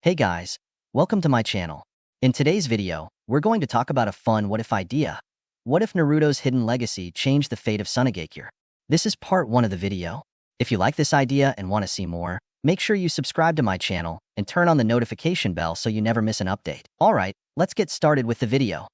Hey guys, welcome to my channel. In today's video, we're going to talk about a fun what-if idea. What if Naruto's hidden legacy changed the fate of Sunagakure? This is part 1 of the video. If you like this idea and want to see more, make sure you subscribe to my channel and turn on the notification bell so you never miss an update. Alright, let's get started with the video.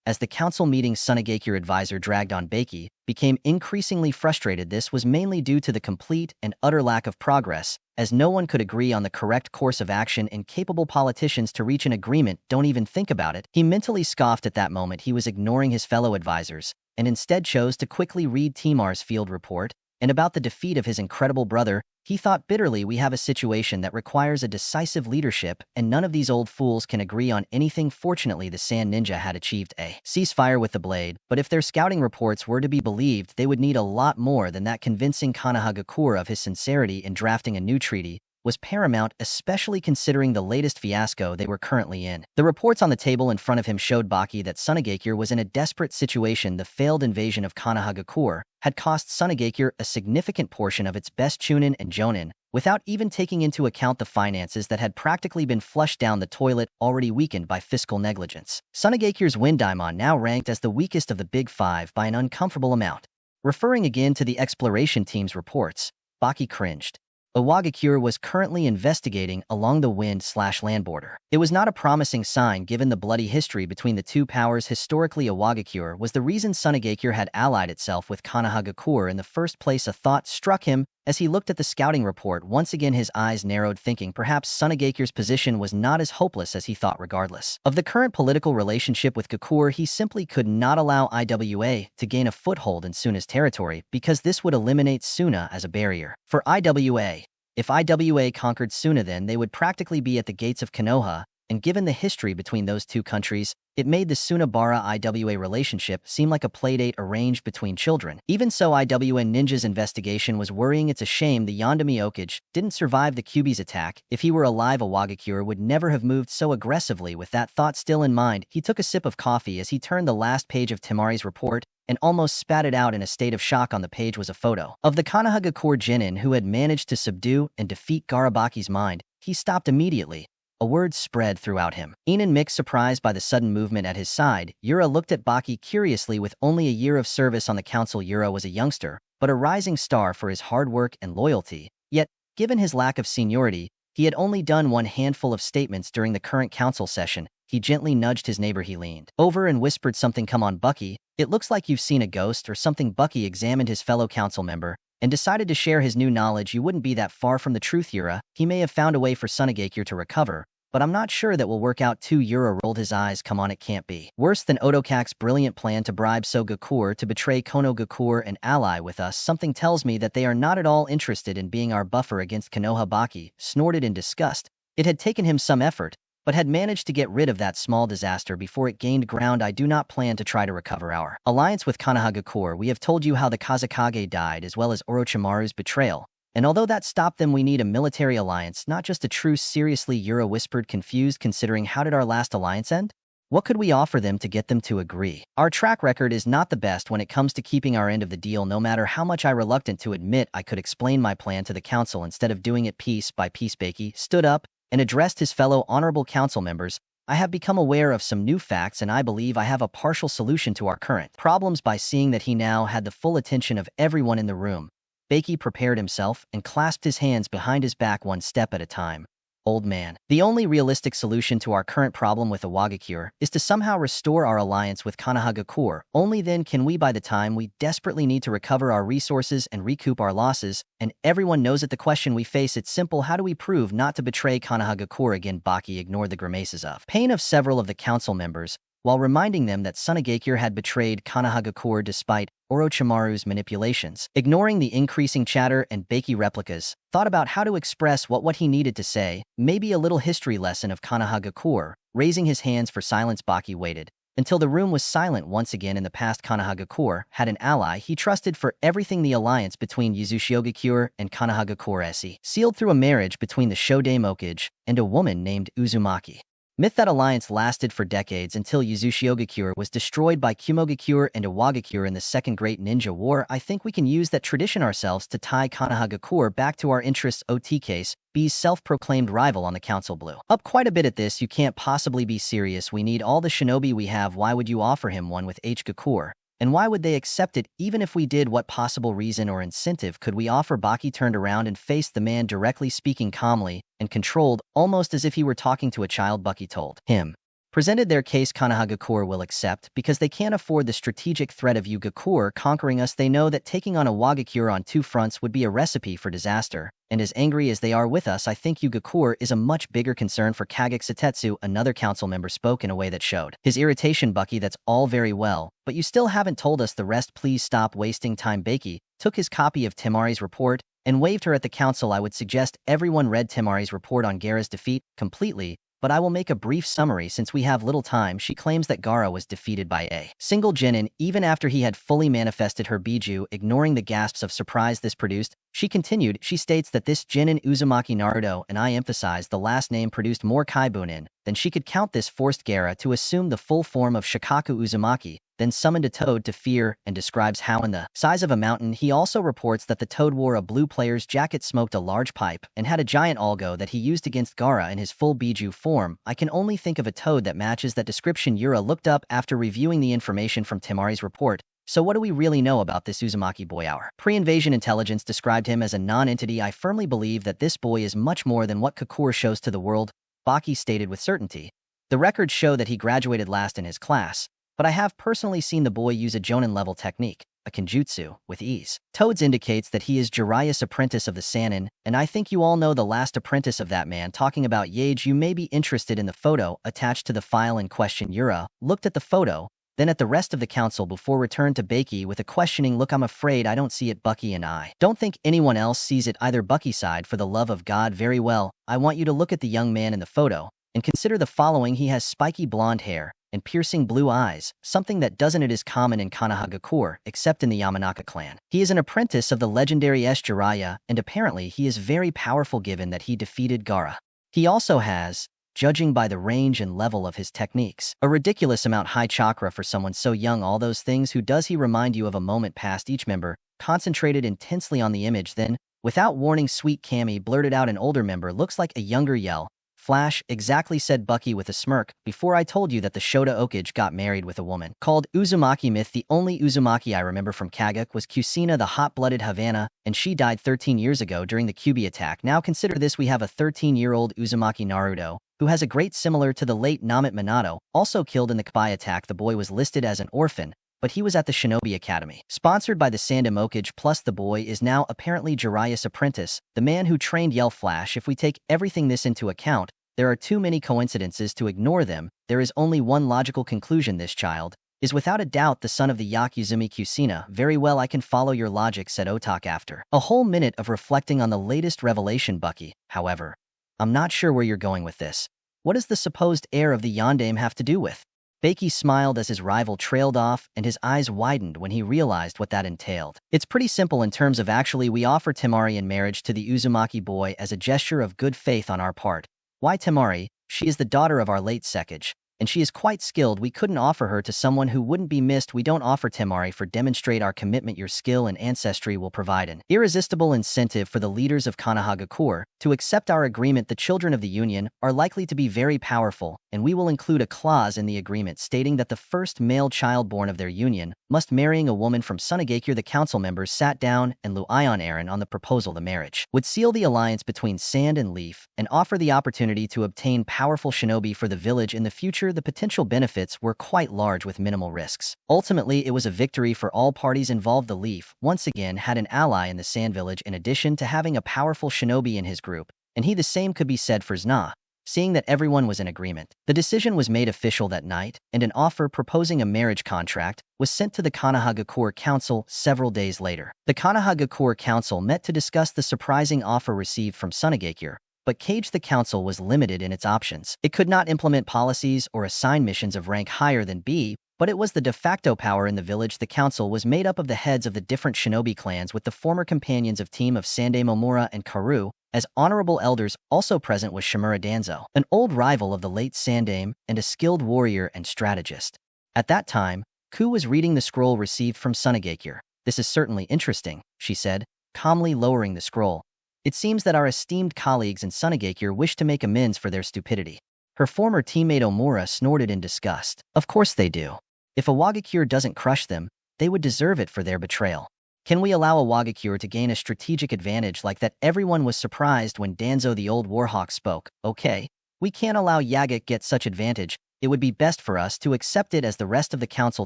As the council meeting Sunagakure advisor dragged on, Baki became increasingly frustrated. This was mainly due to the complete and utter lack of progress, as no one could agree on the correct course of action and capable politicians to reach an agreement don't even think about it. He mentally scoffed at that moment. He was ignoring his fellow advisors and instead chose to quickly read Temar's field report, and about the defeat of his incredible brother, he thought bitterly, we have a situation that requires a decisive leadership, and none of these old fools can agree on anything. Fortunately, the Sand Ninja had achieved a ceasefire with the blade, but if their scouting reports were to be believed, they would need a lot more than that. Convincing Konoha of his sincerity in drafting a new treaty was paramount, especially considering the latest fiasco they were currently in. The reports on the table in front of him showed Baki that Sunagakure was in a desperate situation. The failed invasion of Konoha had cost Sunagakure a significant portion of its best Chunin and Jonin, without even taking into account the finances that had practically been flushed down the toilet, already weakened by fiscal negligence. Sunagakure's Windaimon now ranked as the weakest of the Big Five by an uncomfortable amount. Referring again to the exploration team's reports, Baki cringed. Iwagakure was currently investigating along the wind/land border. It was not a promising sign given the bloody history between the two powers. Historically, Iwagakure was the reason Sunagakure had allied itself with Konoha in the first place. A thought struck him as he looked at the scouting report. Once again, his eyes narrowed, thinking perhaps Sunagakure's position was not as hopeless as he thought. Regardless of the current political relationship with Kakure, he simply could not allow IWA to gain a foothold in Suna's territory, because this would eliminate Suna as a barrier for IWA. If IWA conquered Suna, then they would practically be at the gates of Konoha, and given the history between those two countries, it made the Suna-Bara-IWA relationship seem like a playdate arranged between children. Even so, IWA Ninja's investigation was worrying. It's a shame the Yondomi Okage didn't survive the Kyuubi's attack. If he were alive, Iwagakure would never have moved so aggressively. With that thought still in mind, he took a sip of coffee as he turned the last page of Temari's report and almost spat it out in a state of shock. On the page was a photo of the Konoha Genin who had managed to subdue and defeat Garabaki's mind. He stopped immediately. A word spread throughout him. Inen mixed surprise by the sudden movement at his side. Yura looked at Baki curiously. With only a year of service on the council, Yura was a youngster, but a rising star for his hard work and loyalty. Yet, given his lack of seniority, he had only done one handful of statements during the current council session. He gently nudged his neighbor. He leaned over and whispered something. Come on, Bucky. It looks like you've seen a ghost or something. Bucky examined his fellow council member and decided to share his new knowledge. You wouldn't be that far from the truth, Yura. He may have found a way for Sunagakure to recover, but I'm not sure that will work out too. Yura rolled his eyes. Come on, it can't be worse than Otokak's brilliant plan to bribe Sogakure to betray Konoha and ally with us. Something tells me that they are not at all interested in being our buffer against Konoha. Baki snorted in disgust. It had taken him some effort, but had managed to get rid of that small disaster before it gained ground. I do not plan to try to recover our alliance with Konoha. We have told you how the Kazekage died, as well as Orochimaru's betrayal. And although that stopped them, we need a military alliance, not just a truce. Seriously, Yura whispered, confused, considering how did our last alliance end? What could we offer them to get them to agree? Our track record is not the best when it comes to keeping our end of the deal. No matter how much I'm reluctant to admit, I could explain my plan to the council instead of doing it piece by piece. Baki stood up and addressed his fellow honorable council members. I have become aware of some new facts, and I believe I have a partial solution to our current problems. By seeing that he now had the full attention of everyone in the room, Baki prepared himself and clasped his hands behind his back. One step at a time. Old man, the only realistic solution to our current problem with Iwagakure is to somehow restore our alliance with Konoha. Only then can we, by the time we desperately need to recover our resources and recoup our losses, and everyone knows it. The question we face, it's simple. How do we prove not to betray Konoha again? Baki ignored the grimaces of pain of several of the council members, while reminding them that Sunagakure had betrayed Konoha despite Orochimaru's manipulations. Ignoring the increasing chatter and Baki replicas, thought about how to express what he needed to say. Maybe a little history lesson of Konoha. Raising his hands for silence, Baki waited until the room was silent once again. In the past, Konoha had an ally he trusted for everything. The alliance between Yuzushiogakure and Konoha sealed through a marriage between the Shodame Okage and a woman named Uzumaki. Myth that alliance lasted for decades until Yuzushiogakure was destroyed by Kumogakure and Iwagakure in the Second Great Ninja War. I think we can use that tradition ourselves to tie Konohagakure back to our interests. OT case, B's self-proclaimed rival on the council blew up quite a bit at this. You can't possibly be serious. We need all the shinobi we have. Why would you offer him one with H. Gakure? And why would they accept it even if we did? What possible reason or incentive could we offer? Baki turned around and faced the man directly, speaking calmly and controlled, almost as if he were talking to a child. Baki told him, presented their case. Konohagakure will accept because they can't afford the strategic threat of Gakure conquering us. They know that taking on Iwagakure on two fronts would be a recipe for disaster. And as angry as they are with us, I think Gakure is a much bigger concern for Kagek. Satetsu, another council member, spoke in a way that showed his irritation. Baki, that's all very well, but you still haven't told us the rest. Please stop wasting time. Baki took his copy of Temari's report and waved her at the council. I would suggest everyone read Temari's report on Gaara's defeat completely, but I will make a brief summary since we have little time. She claims that Gaara was defeated by a single genin, even after he had fully manifested her Biju. Ignoring the gasps of surprise this produced, she continued, she states that this genin Uzumaki Naruto, and I emphasize the last name, produced more Kaibunin than she could count. This forced Gaara to assume the full form of Shikaku Uzumaki, then summoned a toad to fear, and describes how in the size of a mountain. He also reports that the toad wore a blue player's jacket, smoked a large pipe, and had a giant algo that he used against Gaara in his full Biju form. I can only think of a toad that matches that description. Yura looked up after reviewing the information from Temari's report. So what do we really know about this Uzumaki boy? Our pre-invasion intelligence described him as a non-entity. I firmly believe that this boy is much more than what Kakure shows to the world, Baki stated with certainty. The records show that he graduated last in his class, but I have personally seen the boy use a Jonin-level technique, a Kenjutsu, with ease. Toads indicates that he is Jiraiya's apprentice of the Sannin, and I think you all know the last apprentice of that man. Talking about Yage, you may be interested in the photo attached to the file in question. Yura looked at the photo, then at the rest of the council before returned to Baki with a questioning look. I'm afraid I don't see it. Baki, and I don't think anyone else sees it either. Baki sighed. For the love of God, very well. I want you to look at the young man in the photo and consider the following. He has spiky blonde hair and piercing blue eyes, something that doesn't it is common in Konohagakure, except in the Yamanaka clan. He is an apprentice of the legendary Jiraiya, and apparently he is very powerful given that he defeated Gaara. He also has, judging by the range and level of his techniques, a ridiculous amount high chakra for someone so young. All those things. Who does he remind you of? A moment passed. Each member concentrated intensely on the image. Then, without warning, Sweet Kami blurted out, an older member looks like a younger. Yell. Flash, exactly, said Baki with a smirk. Before I told you that the Shota Okage got married with a woman called Uzumaki. Myth. The only Uzumaki I remember from Kagek was Kusina, the hot-blooded Havana, and she died 13 years ago during the Kyuubi attack. Now consider this. We have a 13-year-old Uzumaki Naruto, who has a great similar to the late Namet Minato, also killed in the Kabai attack. The boy was listed as an orphan, but he was at the Shinobi Academy, sponsored by the Sandom Okage. Plus the boy is now apparently Jiraiya's apprentice, the man who trained Yell Flash. If we take everything this into account, there are too many coincidences to ignore them. There is only one logical conclusion. This child is without a doubt the son of the Yakuzumi Kusina. Very well, I can follow your logic, said Otak after a whole minute of reflecting on the latest revelation. Baki, however, I'm not sure where you're going with this. What does the supposed heir of the Yondaime have to do with? Baki smiled as his rival trailed off, and his eyes widened when he realized what that entailed. It's pretty simple in terms of actually we offer Temari in marriage to the Uzumaki boy as a gesture of good faith on our part. Why Temari? She is the daughter of our late Sekage, and she is quite skilled. We couldn't offer her to someone who wouldn't be missed. We don't offer Temari for demonstrate our commitment. Your skill and ancestry will provide an irresistible incentive for the leaders of Konohagakure to accept our agreement. The children of the Union are likely to be very powerful, and we will include a clause in the agreement stating that the first male child born of their union must marrying a woman from Sunagakure. The council members sat down and Luion Aaron on the proposal. The marriage would seal the alliance between Sand and Leaf and offer the opportunity to obtain powerful shinobi for the village in the future. The potential benefits were quite large with minimal risks. Ultimately, it was a victory for all parties involved. The Leaf, once again, had an ally in the Sand Village in addition to having a powerful shinobi in his group, and the same could be said for Zna. Seeing that everyone was in agreement, the decision was made official that night, and an offer proposing a marriage contract was sent to the Konohagakure Council several days later. The Konohagakure Council met to discuss the surprising offer received from Sunagakure, but the council was limited in its options. It could not implement policies or assign missions of rank higher than B, but it was the de facto power in the village. The council was made up of the heads of the different shinobi clans with the former companions of team of Sande Momura and Karu As honorable elders, also present was Shimura Danzo, an old rival of the late Sandaime and a skilled warrior and strategist. At that time, Ku was reading the scroll received from Sunagakure. "This is certainly interesting," she said, calmly lowering the scroll. "It seems that our esteemed colleagues in Sunagakure wish to make amends for their stupidity." Her former teammate Omura snorted in disgust. "Of course they do. If a Wagakure doesn't crush them, they would deserve it for their betrayal. Can we allow a Wagakure to gain a strategic advantage like that?" Everyone was surprised when Danzo the old Warhawk spoke. "Okay, we can't allow Yagak get such advantage. It would be best for us to accept it." As the rest of the council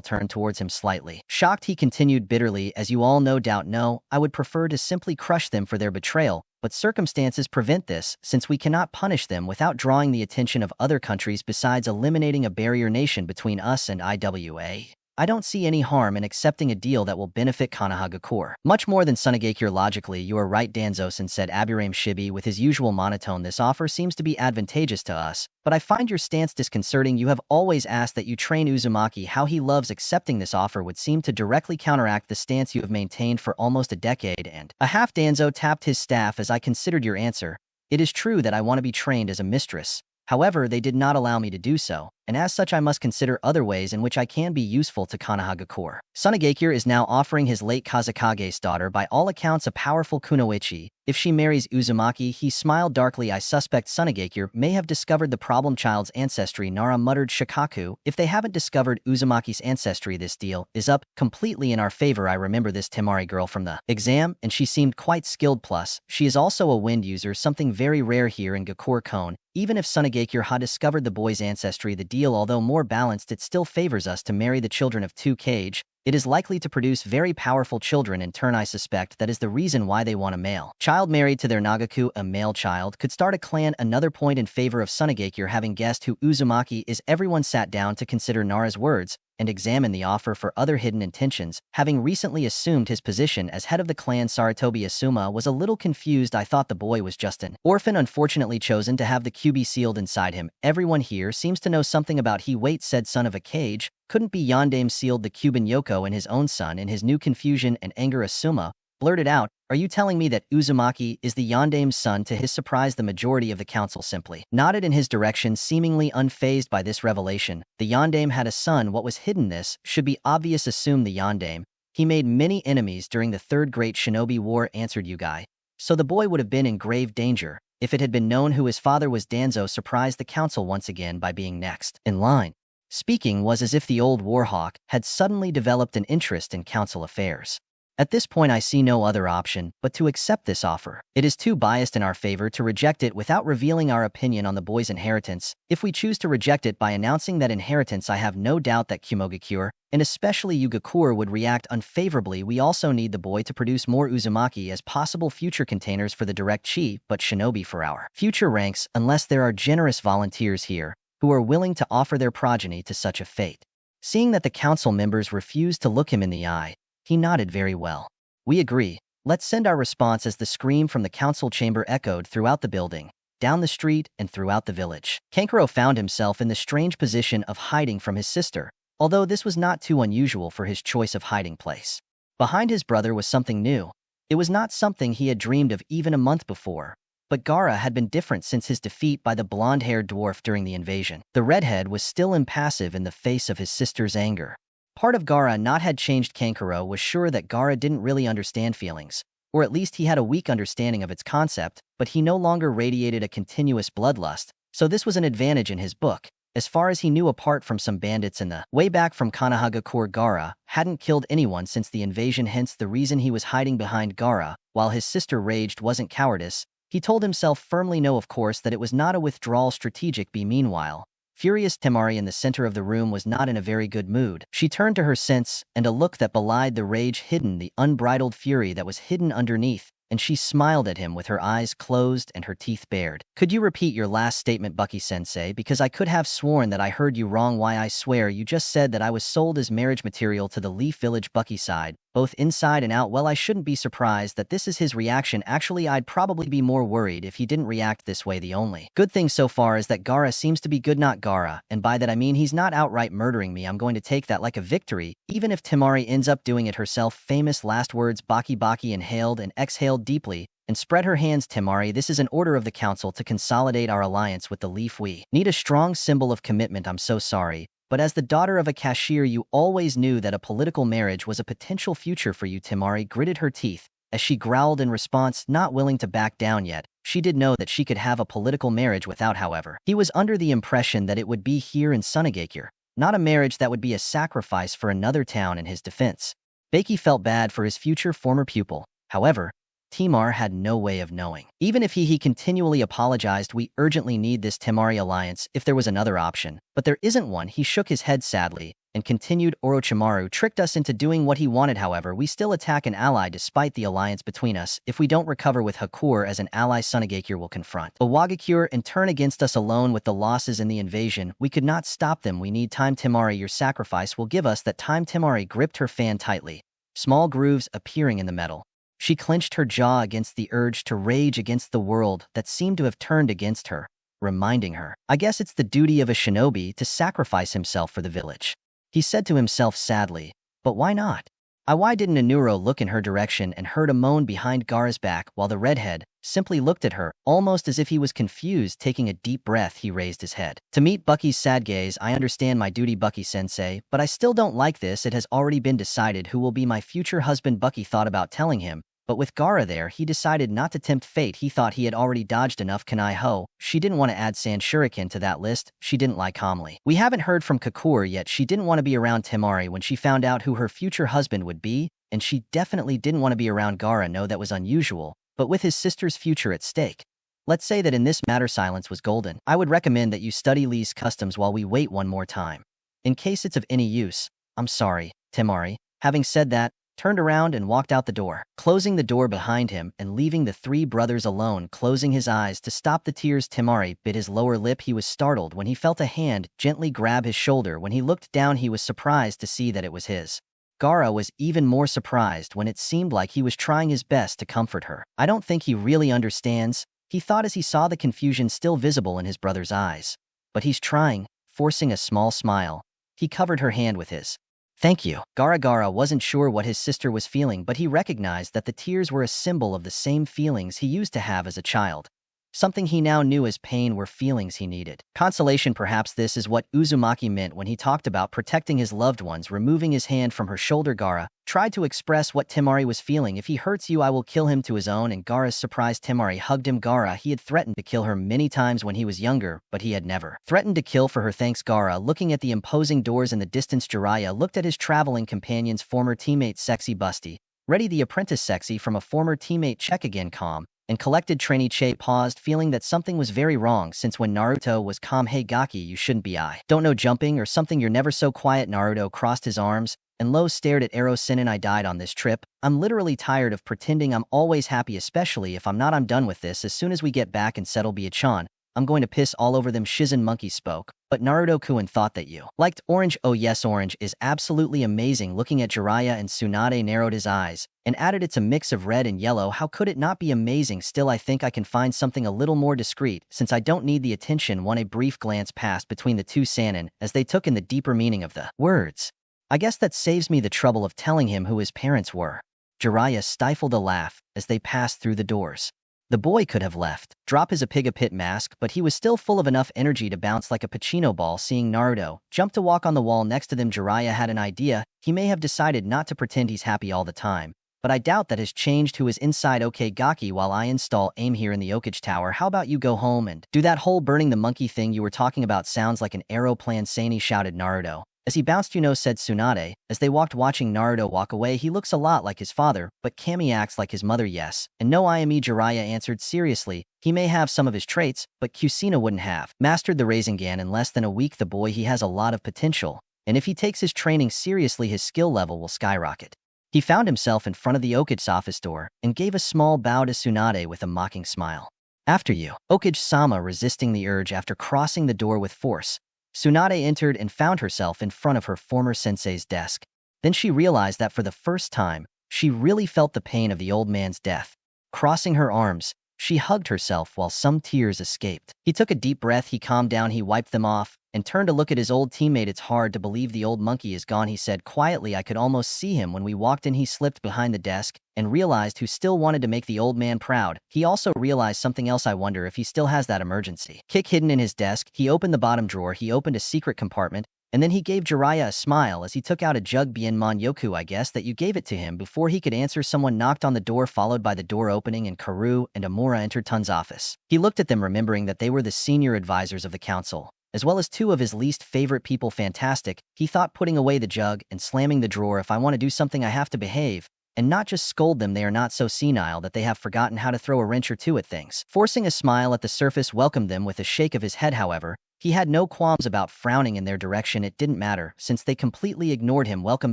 turned towards him slightly shocked, he continued bitterly, "As you all no doubt know, I would prefer to simply crush them for their betrayal, but circumstances prevent this, since we cannot punish them without drawing the attention of other countries besides eliminating a barrier nation between us and IWA. I don't see any harm in accepting a deal that will benefit Konoha much more than Sunagakure." "Logically, you are right, Danzo-san," said Aburame Shibi with his usual monotone. "This offer seems to be advantageous to us, but I find your stance disconcerting. You have always asked that you train Uzumaki. How he loves accepting this offer would seem to directly counteract the stance you have maintained for almost a decade and a half." Danzo tapped his staff. "As I considered your answer, it is true that I want to be trained as a mistress. However, they did not allow me to do so, and as such I must consider other ways in which I can be useful to Konoha. Sunagakure is now offering his late Kazakage's daughter, by all accounts a powerful kunoichi. If she marries Uzumaki," he smiled darkly. "I suspect Sunagakure may have discovered the problem child's ancestry." Nara muttered. "Shikaku, if they haven't discovered Uzumaki's ancestry, this deal is up completely in our favor. I remember this Temari girl from the exam, and she seemed quite skilled. Plus, she is also a wind user, something very rare here in Gakure Kone. Even if Sunagakure had discovered the boy's ancestry, the deal, although more balanced, it still favors us to marry the children of two Kage. It is likely to produce very powerful children in turn. I suspect that is the reason why they want a male child married to their Nagaku. A male child could start a clan." Another point in favor of Sunagakure having guessed who Uzumaki is. Everyone sat down to consider Nara's words and examine the offer for other hidden intentions. Having recently assumed his position as head of the clan, Saratobi Asuma was a little confused. "I thought the boy was just an orphan, unfortunately chosen to have the QB sealed inside him. Everyone here seems to know something about he." "Wait," said son of a Cage. "Couldn't be Yondaime sealed the Cuban Yoko and his own son?" In his new confusion and anger, Asuma blurted out, "Are you telling me that Uzumaki is the Yondaime's son?" To his surprise, the majority of the council simply nodded in his direction, seemingly unfazed by this revelation. The Yondaime had a son. What was hidden? This should be obvious. Assume the Yondaime. He made many enemies during the Third Great Shinobi War, answered Yugai. So the boy would have been in grave danger if it had been known who his father was. Danzo surprised the council once again by being next in line. Speaking was as if the old Warhawk had suddenly developed an interest in council affairs. "At this point I see no other option but to accept this offer. It is too biased in our favor to reject it without revealing our opinion on the boy's inheritance. If we choose to reject it by announcing that inheritance, I have no doubt that Kumogakure, and especially Ugakure, would react unfavorably. We also need the boy to produce more Uzumaki as possible future containers for the direct chi, but shinobi for our future ranks, unless there are generous volunteers here who are willing to offer their progeny to such a fate." Seeing that the council members refused to look him in the eye, he nodded. "Very well. We agree. Let's send our response." As the scream from the council chamber echoed throughout the building, down the street, and throughout the village, Kankuro found himself in the strange position of hiding from his sister, although this was not too unusual for his choice of hiding place. Behind his brother was something new. It was not something he had dreamed of even a month before, but Gaara had been different since his defeat by the blonde-haired dwarf during the invasion. The redhead was still impassive in the face of his sister's anger. Part of Gaara not had changed. Kankuro was sure that Gaara didn't really understand feelings, or at least he had a weak understanding of its concept, but he no longer radiated a continuous bloodlust, so this was an advantage in his book. As far as he knew, apart from some bandits in the way back from Konohagakure, Gaara hadn't killed anyone since the invasion, hence the reason he was hiding behind Gaara while his sister raged wasn't cowardice. He told himself firmly no, of course, that it was not a withdrawal strategic B. Meanwhile, furious Temari in the center of the room was not in a very good mood. She turned to her sense, and a look that belied the rage hidden, the unbridled fury that was hidden underneath, and she smiled at him with her eyes closed and her teeth bared. "Could you repeat your last statement, Bucky-sensei, because I could have sworn that I heard you wrong." "Why, I swear you just said that I was sold as marriage material to the Leaf Village." Bucky sighed, both inside and out. "Well, I shouldn't be surprised that this is his reaction. Actually, I'd probably be more worried if he didn't react this way. The only good thing so far is that Gaara seems to be good, not Gaara, and by that I mean he's not outright murdering me. I'm going to take that like a victory, even if Temari ends up doing it herself." Famous last words. Baki inhaled and exhaled deeply, and spread her hands. Temari, this is an order of the council to consolidate our alliance with the Leaf. We need a strong symbol of commitment. I'm so sorry, but as the daughter of a cashier, you always knew that a political marriage was a potential future for you. Temari gritted her teeth as she growled in response, not willing to back down yet. She did know that she could have a political marriage without, however. He was under the impression that it would be here in Sunagakure, not a marriage that would be a sacrifice for another town. In his defense, Baki felt bad for his future former pupil. However, Timar had no way of knowing. Even if he continually apologized, we urgently need this Temari alliance if there was another option. But there isn't one. He shook his head sadly and continued, Orochimaru tricked us into doing what he wanted. However, we still attack an ally despite the alliance between us. If we don't recover with Hakure as an ally, Sunagakure will confront Iwagakure and turn against us alone. With the losses in the invasion, we could not stop them. We need time. Temari, your sacrifice will give us that time. Temari gripped her fan tightly, small grooves appearing in the metal. She clenched her jaw against the urge to rage against the world that seemed to have turned against her, reminding her, I guess it's the duty of a shinobi to sacrifice himself for the village. He said to himself sadly, but why not? Why didn't Inuro look in her direction and heard a moan behind Gaara's back while the redhead simply looked at her, almost as if he was confused. Taking a deep breath, he raised his head to meet Bucky's sad gaze. I understand my duty, Bucky-sensei, but I still don't like this. It has already been decided who will be my future husband. Bucky thought about telling him, but with Gaara there, he decided not to tempt fate. He thought he had already dodged enough. Kanai Ho, she didn't want to add Sand Shuriken to that list. She didn't lie calmly. We haven't heard from Kakure yet. She didn't want to be around Temari when she found out who her future husband would be, and she definitely didn't want to be around Gaara. No, that was unusual, but with his sister's future at stake. Let's say that in this matter silence was golden. I would recommend that you study Lee's customs while we wait one more time. In case it's of any use. I'm sorry, Temari. Having said that, turned around and walked out the door, closing the door behind him and leaving the three brothers alone. Closing his eyes to stop the tears, Temari bit his lower lip. He was startled when he felt a hand gently grab his shoulder. When he looked down, he was surprised to see that it was his. Gaara was even more surprised when it seemed like he was trying his best to comfort her. I don't think he really understands, he thought as he saw the confusion still visible in his brother's eyes. But he's trying, forcing a small smile. He covered her hand with his. Thank you. Gaara wasn't sure what his sister was feeling, but he recognized that the tears were a symbol of the same feelings he used to have as a child. Something he now knew as pain were feelings he needed. Consolation, perhaps this is what Uzumaki meant when he talked about protecting his loved ones. Removing his hand from her shoulder, Gaara tried to express what Temari was feeling. If he hurts you, I will kill him. To his own and Gaara's surprise, Temari hugged him. Gaara, he had threatened to kill her many times when he was younger, but he had never threatened to kill for her. Thanks, Gaara. Looking at the imposing doors in the distance, Jiraiya looked at his traveling companion's former teammate, Sexy Busty. Ready, the apprentice Sexy from a former teammate. Check again, calm and collected. Trainee Che paused, feeling that something was very wrong since when Naruto was calm. Hey Gaki, you shouldn't be. I don't know, jumping or something. You're never so quiet. Naruto crossed his arms and low stared at Ero. Sinin, I died on this trip. I'm literally tired of pretending I'm always happy, especially if I'm not. I'm done with this. As soon as we get back and settle Byakugan, I'm going to piss all over them. Shizen Monkey spoke, but Naruto-kun thought that you liked orange. Oh yes, orange is absolutely amazing. Looking at Jiraiya and Tsunade narrowed his eyes and added, it's a mix of red and yellow. How could it not be amazing? Still, I think I can find something a little more discreet since I don't need the attention. A brief glance passed between the two Sannin as they took in the deeper meaning of the words. I guess that saves me the trouble of telling him who his parents were. Jiraiya stifled a laugh as they passed through the doors. The boy could have left, drop his Apigapit mask, but he was still full of enough energy to bounce like a Pacino ball. Seeing Naruto jump to walk on the wall next to them, Jiraiya had an idea. He may have decided not to pretend he's happy all the time, but I doubt that has changed who is inside. Okay Gaki, while I install aim here in the Okage Tower, how about you go home and do that whole burning the monkey thing you were talking about? Sounds like an arrow plan, Sani, shouted Naruto. As he bounced, said Tsunade. As they walked watching Naruto walk away, he looks a lot like his father, but Kami acts like his mother. Yes, and no IME, Jiraiya answered seriously. He may have some of his traits, but Kusina wouldn't have mastered the Rasengan in less than a week. The boy, he has a lot of potential, and if he takes his training seriously, his skill level will skyrocket. He found himself in front of the Okage's office door and gave a small bow to Tsunade with a mocking smile. After you, Okage-sama, resisting the urge after crossing the door with force. Tsunade entered and found herself in front of her former sensei's desk. Then she realized that for the first time, she really felt the pain of the old man's death. Crossing her arms, She hugged herself while some tears escaped. He took a deep breath, he calmed down, he wiped them off, and turned to look at his old teammate. It's hard to believe the old monkey is gone, he said quietly. I could almost see him when we walked in. He slipped behind the desk and realized who still wanted to make the old man proud. He also realized something else. I wonder if he still has that emergency kick hidden in his desk. He opened the bottom drawer, he opened a secret compartment, and then he gave Jiraiya a smile as he took out a jug. Bien Monyoku, I guess that you gave it to him. Before he could answer, someone knocked on the door, followed by the door opening, and Karu and Amura entered Tun's office. He looked at them, remembering that they were the senior advisors of the council, as well as two of his least favorite people. Fantastic, he thought, putting away the jug and slamming the drawer. If I want to do something, I have to behave, and not just scold them. They are not so senile that they have forgotten how to throw a wrench or two at things. Forcing a smile at the surface welcomed them with a shake of his head. However, he had no qualms about frowning in their direction. It didn't matter, since they completely ignored him. Welcome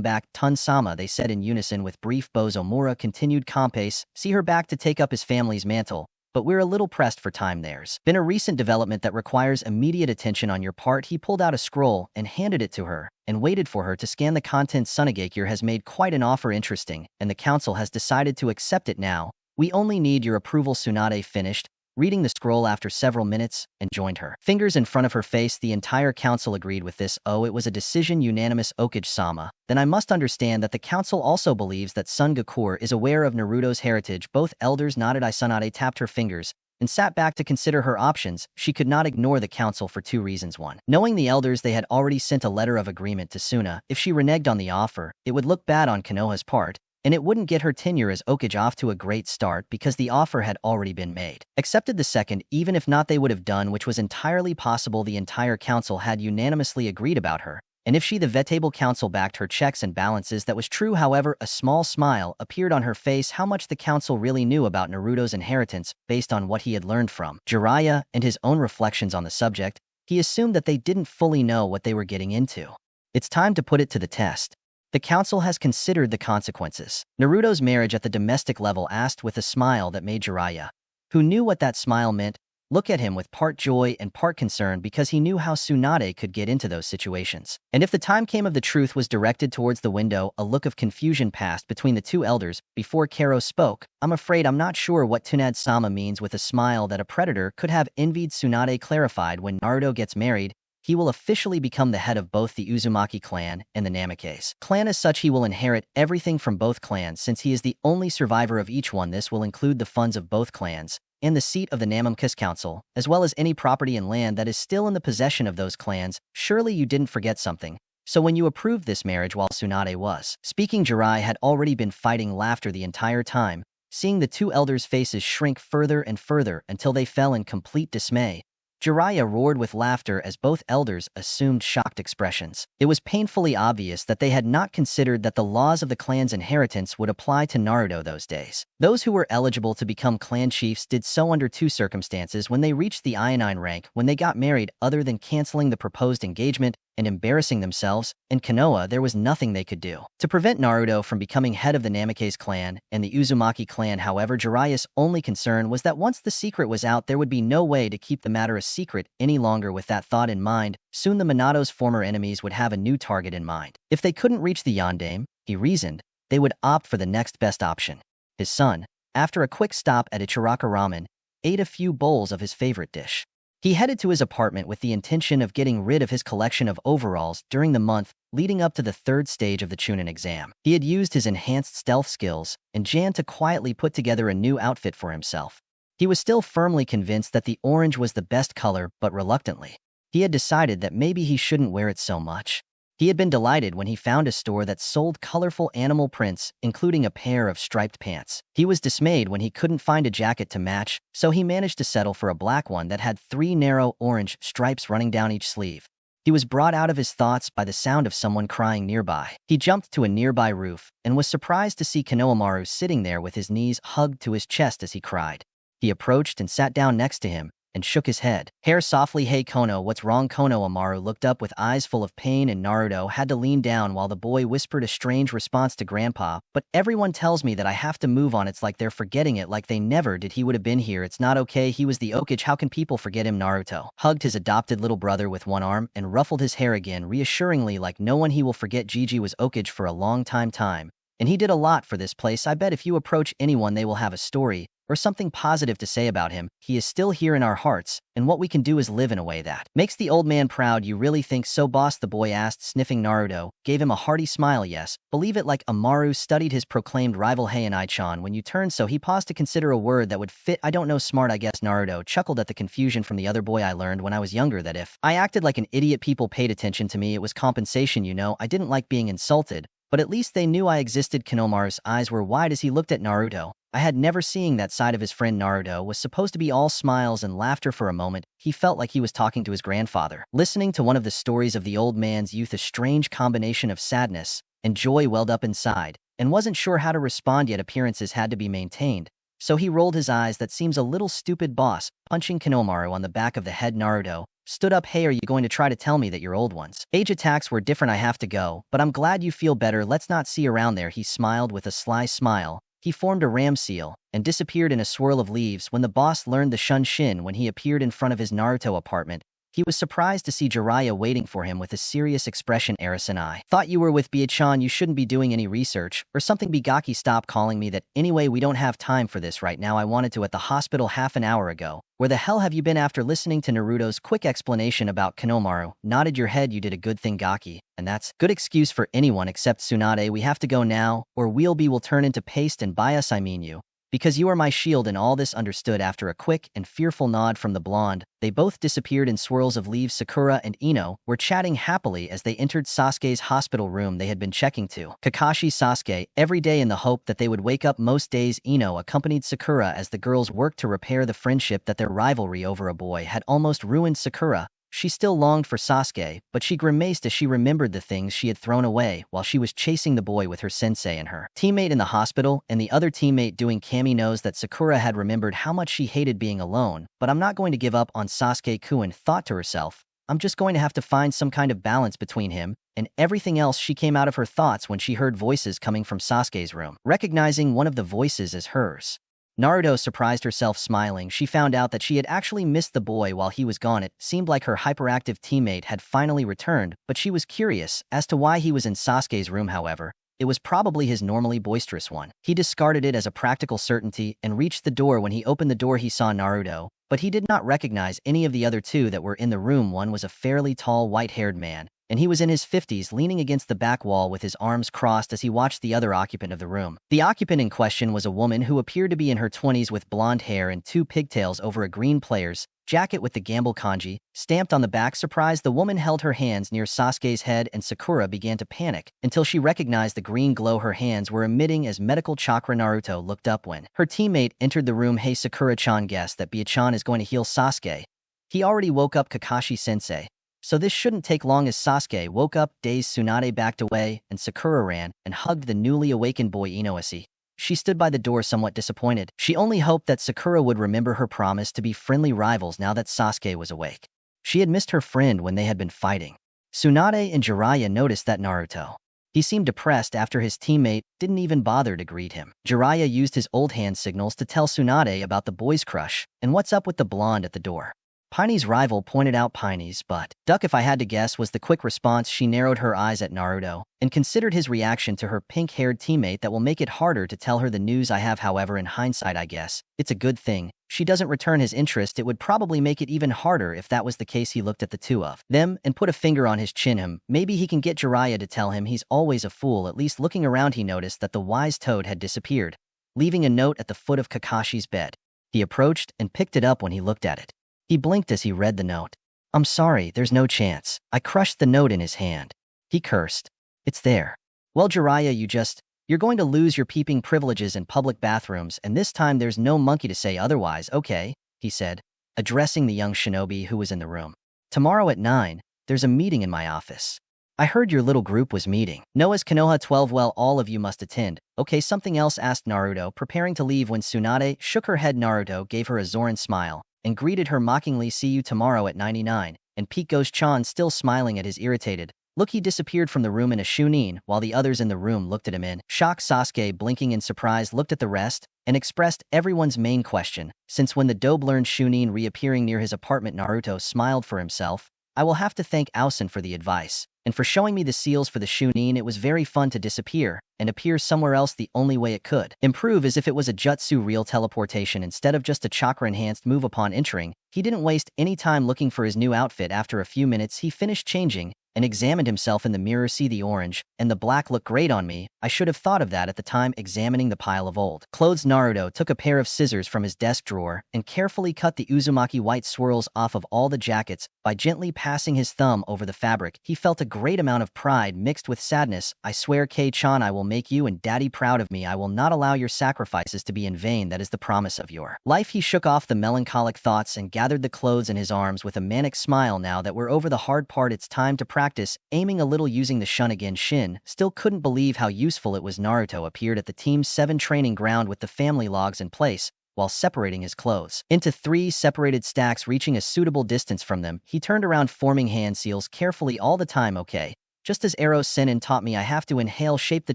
back, Tun-sama, they said in unison with brief bows. Omura continued calm pace. See her back to take up his family's mantle, but we're a little pressed for time. There's been a recent development that requires immediate attention on your part. He pulled out a scroll and handed it to her, and waited for her to scan the contents. Sunagakure has made quite an offer, interesting, and the council has decided to accept it now. We only need your approval. Tsunade finished reading the scroll after several minutes and joined her. Fingers in front of her face, the entire council agreed with this. Oh, it was a decision unanimous. Okage-sama, then I must understand that the council also believes that Sunagakure is aware of Naruto's heritage. Both elders nodded. Tsunade tapped her fingers and sat back to consider her options. She could not ignore the council for two reasons. One, knowing the elders, they had already sent a letter of agreement to Suna. If she reneged on the offer, it would look bad on Konoha's part, and it wouldn't get her tenure as Okage off to a great start because the offer had already been made. Accepted the second, even if not they would have done, which was entirely possible. The entire council had unanimously agreed about her, and if she, the Vetable Council, backed her checks and balances, that was true. However, a small smile appeared on her face. How much the council really knew about Naruto's inheritance based on what he had learned from Jiraiya and his own reflections on the subject, he assumed that they didn't fully know what they were getting into. It's time to put it to the test. The council has considered the consequences. Naruto's marriage at the domestic level, asked with a smile that made Jiraiya, who knew what that smile meant, look at him with part joy and part concern, because he knew how Tsunade could get into those situations. And if the time came of the truth was directed towards the window, a look of confusion passed between the two elders before Karo spoke. I'm afraid I'm not sure what Tsunade-sama means with a smile that a predator could have envied. Tsunade clarified, when Naruto gets married, he will officially become the head of both the Uzumaki clan and the Namikaze clan. As such, he will inherit everything from both clans, since he is the only survivor of each one. This will include the funds of both clans and the seat of the Namikaze Council, as well as any property and land that is still in the possession of those clans. Surely you didn't forget something. So when you approved this marriage while Tsunade was speaking, Jiraiya had already been fighting laughter the entire time, seeing the two elders' faces shrink further and further until they fell in complete dismay. Jiraiya roared with laughter as both elders assumed shocked expressions. It was painfully obvious that they had not considered that the laws of the clan's inheritance would apply to Naruto those days. Those who were eligible to become clan chiefs did so under two circumstances: when they reached the Ionine rank, when they got married. Other than canceling the proposed engagement and embarrassing themselves, in Konoha there was nothing they could do to prevent Naruto from becoming head of the Namikaze clan and the Uzumaki clan. However, Jiraiya's only concern was that once the secret was out, there would be no way to keep the matter a secret any longer. With that thought in mind, soon the Minato's former enemies would have a new target in mind. If they couldn't reach the Yondaime, he reasoned, they would opt for the next best option. His son, after a quick stop at Ichiraka Ramen, ate a few bowls of his favorite dish. He headed to his apartment with the intention of getting rid of his collection of overalls during the month leading up to the third stage of the Chunin exam. He had used his enhanced stealth skills and Jan to quietly put together a new outfit for himself. He was still firmly convinced that the orange was the best color, but reluctantly, he had decided that maybe he shouldn't wear it so much. He had been delighted when he found a store that sold colorful animal prints, including a pair of striped pants. He was dismayed when he couldn't find a jacket to match, so he managed to settle for a black one that had 3 narrow orange stripes running down each sleeve. He was brought out of his thoughts by the sound of someone crying nearby. He jumped to a nearby roof and was surprised to see Konohamaru sitting there with his knees hugged to his chest as he cried. He approached and sat down next to him and shook his head. Hair softly. Hey Kono, what's wrong? Konohamaru looked up with eyes full of pain, and Naruto had to lean down while the boy whispered a strange response to Grandpa. But everyone tells me that I have to move on. It's like they're forgetting it, like they never did. He would have been here. It's not okay. He was the Okage. How can people forget him? Naruto hugged his adopted little brother with one arm and ruffled his hair again reassuringly, like no one he will forget. Gigi was Okage for a long time, and he did a lot for this place. I bet if you approach anyone they will have a story. or something positive to say about him, he is still here in our hearts, and what we can do is live in a way that makes the old man proud. You really think so, boss? The boy asked, sniffing. Naruto gave him a hearty smile. Yes, believe it, like Amaru studied his proclaimed rival Heian-chan when you turned, so he paused to consider a word that would fit. I don't know, smart I guess. Naruto chuckled at the confusion from the other boy. I learned when I was younger that if I acted like an idiot, people paid attention to me. It was compensation, you know. I didn't like being insulted, but at least they knew I existed. Konohamaru's eyes were wide as he looked at Naruto. I had never seen that side of his friend. Naruto was supposed to be all smiles and laughter. For a moment, he felt like he was talking to his grandfather. Listening to one of the stories of the old man's youth, a strange combination of sadness and joy welled up inside, and wasn't sure how to respond, yet appearances had to be maintained. So he rolled his eyes. That seems a little stupid, boss. Punching Konohamaru on the back of the head, Naruto stood up. Hey, are you going to try to tell me that your old ones' age attacks were different? I have to go, but I'm glad you feel better. Let's not see around there. He smiled with a sly smile. He formed a ram seal and disappeared in a swirl of leaves. When the boss learned the Shunshin when he appeared in front of his Naruto apartment, he was surprised to see Jiraiya waiting for him with a serious expression. Arisen, I thought you were with Byakuchan. You shouldn't be doing any research or something. Bigaki, stop calling me that. Anyway, we don't have time for this right now. I wanted to at the hospital half an hour ago. Where the hell have you been? After listening to Naruto's quick explanation about Konohamaru, nodded your head. You did a good thing, Gaki, and that's good excuse for anyone except Tsunade. We have to go now, or will turn into paste and buy us. I mean you, because you are my shield in all this. Understood. After a quick and fearful nod from the blonde, they both disappeared in swirls of leaves. Sakura and Ino were chatting happily as they entered Sasuke's hospital room. They had been checking to Kakashi Sasuke every day in the hope that they would wake up. Most days, Ino accompanied Sakura as the girls worked to repair the friendship that their rivalry over a boy had almost ruined. Sakura, she still longed for Sasuke, but she grimaced as she remembered the things she had thrown away while she was chasing the boy with her sensei and her teammate in the hospital. And the other teammate doing Kami knows that Sakura had remembered how much she hated being alone. But I'm not going to give up on Sasuke. Kuin thought to herself. I'm just going to have to find some kind of balance between him and everything else. She came out of her thoughts when she heard voices coming from Sasuke's room. Recognizing one of the voices as hers, Naruto surprised herself, smiling. She found out that she had actually missed the boy while he was gone. It seemed like her hyperactive teammate had finally returned, but she was curious as to why he was in Sasuke's room. However, it was probably his normally boisterous one. He discarded it as a practical certainty and reached the door. When he opened the door, he saw Naruto, but he did not recognize any of the other two that were in the room. One was a fairly tall, white-haired man, and he was in his 50s, leaning against the back wall with his arms crossed as he watched the other occupant of the room. The occupant in question was a woman who appeared to be in her 20s with blonde hair and two pigtails over a green player's jacket with the Gamble kanji stamped on the back. Surprised, the woman held her hands near Sasuke's head, and Sakura began to panic until she recognized the green glow her hands were emitting as medical chakra. Naruto looked up when her teammate entered the room. Hey, Sakura-chan, guessed that Byakuchan is going to heal Sasuke. He already woke up Kakashi-sensei, so this shouldn't take long. As Sasuke woke up, dazed, Tsunade backed away, and Sakura ran and hugged the newly awakened boy. Inoue, she stood by the door somewhat disappointed. She only hoped that Sakura would remember her promise to be friendly rivals now that Sasuke was awake. She had missed her friend when they had been fighting. Tsunade and Jiraiya noticed that Naruto. He seemed depressed after his teammate didn't even bother to greet him. Jiraiya used his old hand signals to tell Tsunade about the boy's crush and what's up with the blonde at the door. Piney's rival pointed out Piney's butt. Duck, if I had to guess, was the quick response. She narrowed her eyes at Naruto and considered his reaction to her pink-haired teammate. That will make it harder to tell her the news I have. However, in hindsight, I guess it's a good thing she doesn't return his interest. It would probably make it even harder if that was the case. He looked at the two of them and put a finger on his chin. Maybe he can get Jiraiya to tell him he's always a fool. At least looking around, he noticed that the wise toad had disappeared, leaving a note at the foot of Kakashi's bed. He approached and picked it up. When he looked at it, he blinked as he read the note. I'm sorry, there's no chance. I crushed the note in his hand. He cursed. It's there. Well, Jiraiya, you're going to lose your peeping privileges in public bathrooms, and this time there's no monkey to say otherwise, okay? He said, addressing the young shinobi who was in the room. Tomorrow at 9, there's a meeting in my office. I heard your little group was meeting. Noah's Konoha 12. Well, all of you must attend. Okay, something else? Asked Naruto, preparing to leave when Tsunade shook her head. Naruto gave her a Zoran smile and greeted her mockingly. See you tomorrow at 99. And Pete Ghost-chan, still smiling at his irritated look, he disappeared from the room in a Chunin, while the others in the room looked at him in shock. Sasuke, blinking in surprise, looked at the rest and expressed everyone's main question. Since when the dobe learned Chunin reappearing near his apartment, Naruto smiled for himself. I will have to thank Aosen for the advice. and for showing me the seals for the Chunin. It was very fun to disappear and appear somewhere else the only way it could improve as if it was a jutsu real teleportation instead of just a chakra-enhanced move upon entering. He didn't waste any time looking for his new outfit. After a few minutes, he finished changing and examined himself in the mirror. See, the orange and the black look great on me. I should have thought of that at the time examining the pile of old clothes. Naruto took a pair of scissors from his desk drawer and carefully cut the Uzumaki white swirls off of all the jackets by gently passing his thumb over the fabric. He felt a great amount of pride mixed with sadness. I swear, Kei-chan, I will make you and Daddy proud of me. I will not allow your sacrifices to be in vain. That is the promise of your life. He shook off the melancholic thoughts and gathered the clothes in his arms with a manic smile. Now that we're over the hard part, it's time to practice. Aiming a little using the shun again. Shin still couldn't believe how useful it was. Naruto appeared at the Team 7 training ground with the family logs in place, while separating his clothes into 3 separated stacks, reaching a suitable distance from them. He turned around, forming hand seals carefully all the time. Okay, just as Arrow Senin taught me, I have to inhale, shape the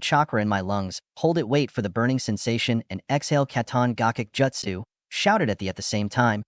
chakra in my lungs, hold it, wait for the burning sensation, and exhale. Katon Gakek Jutsu shouted at the same time.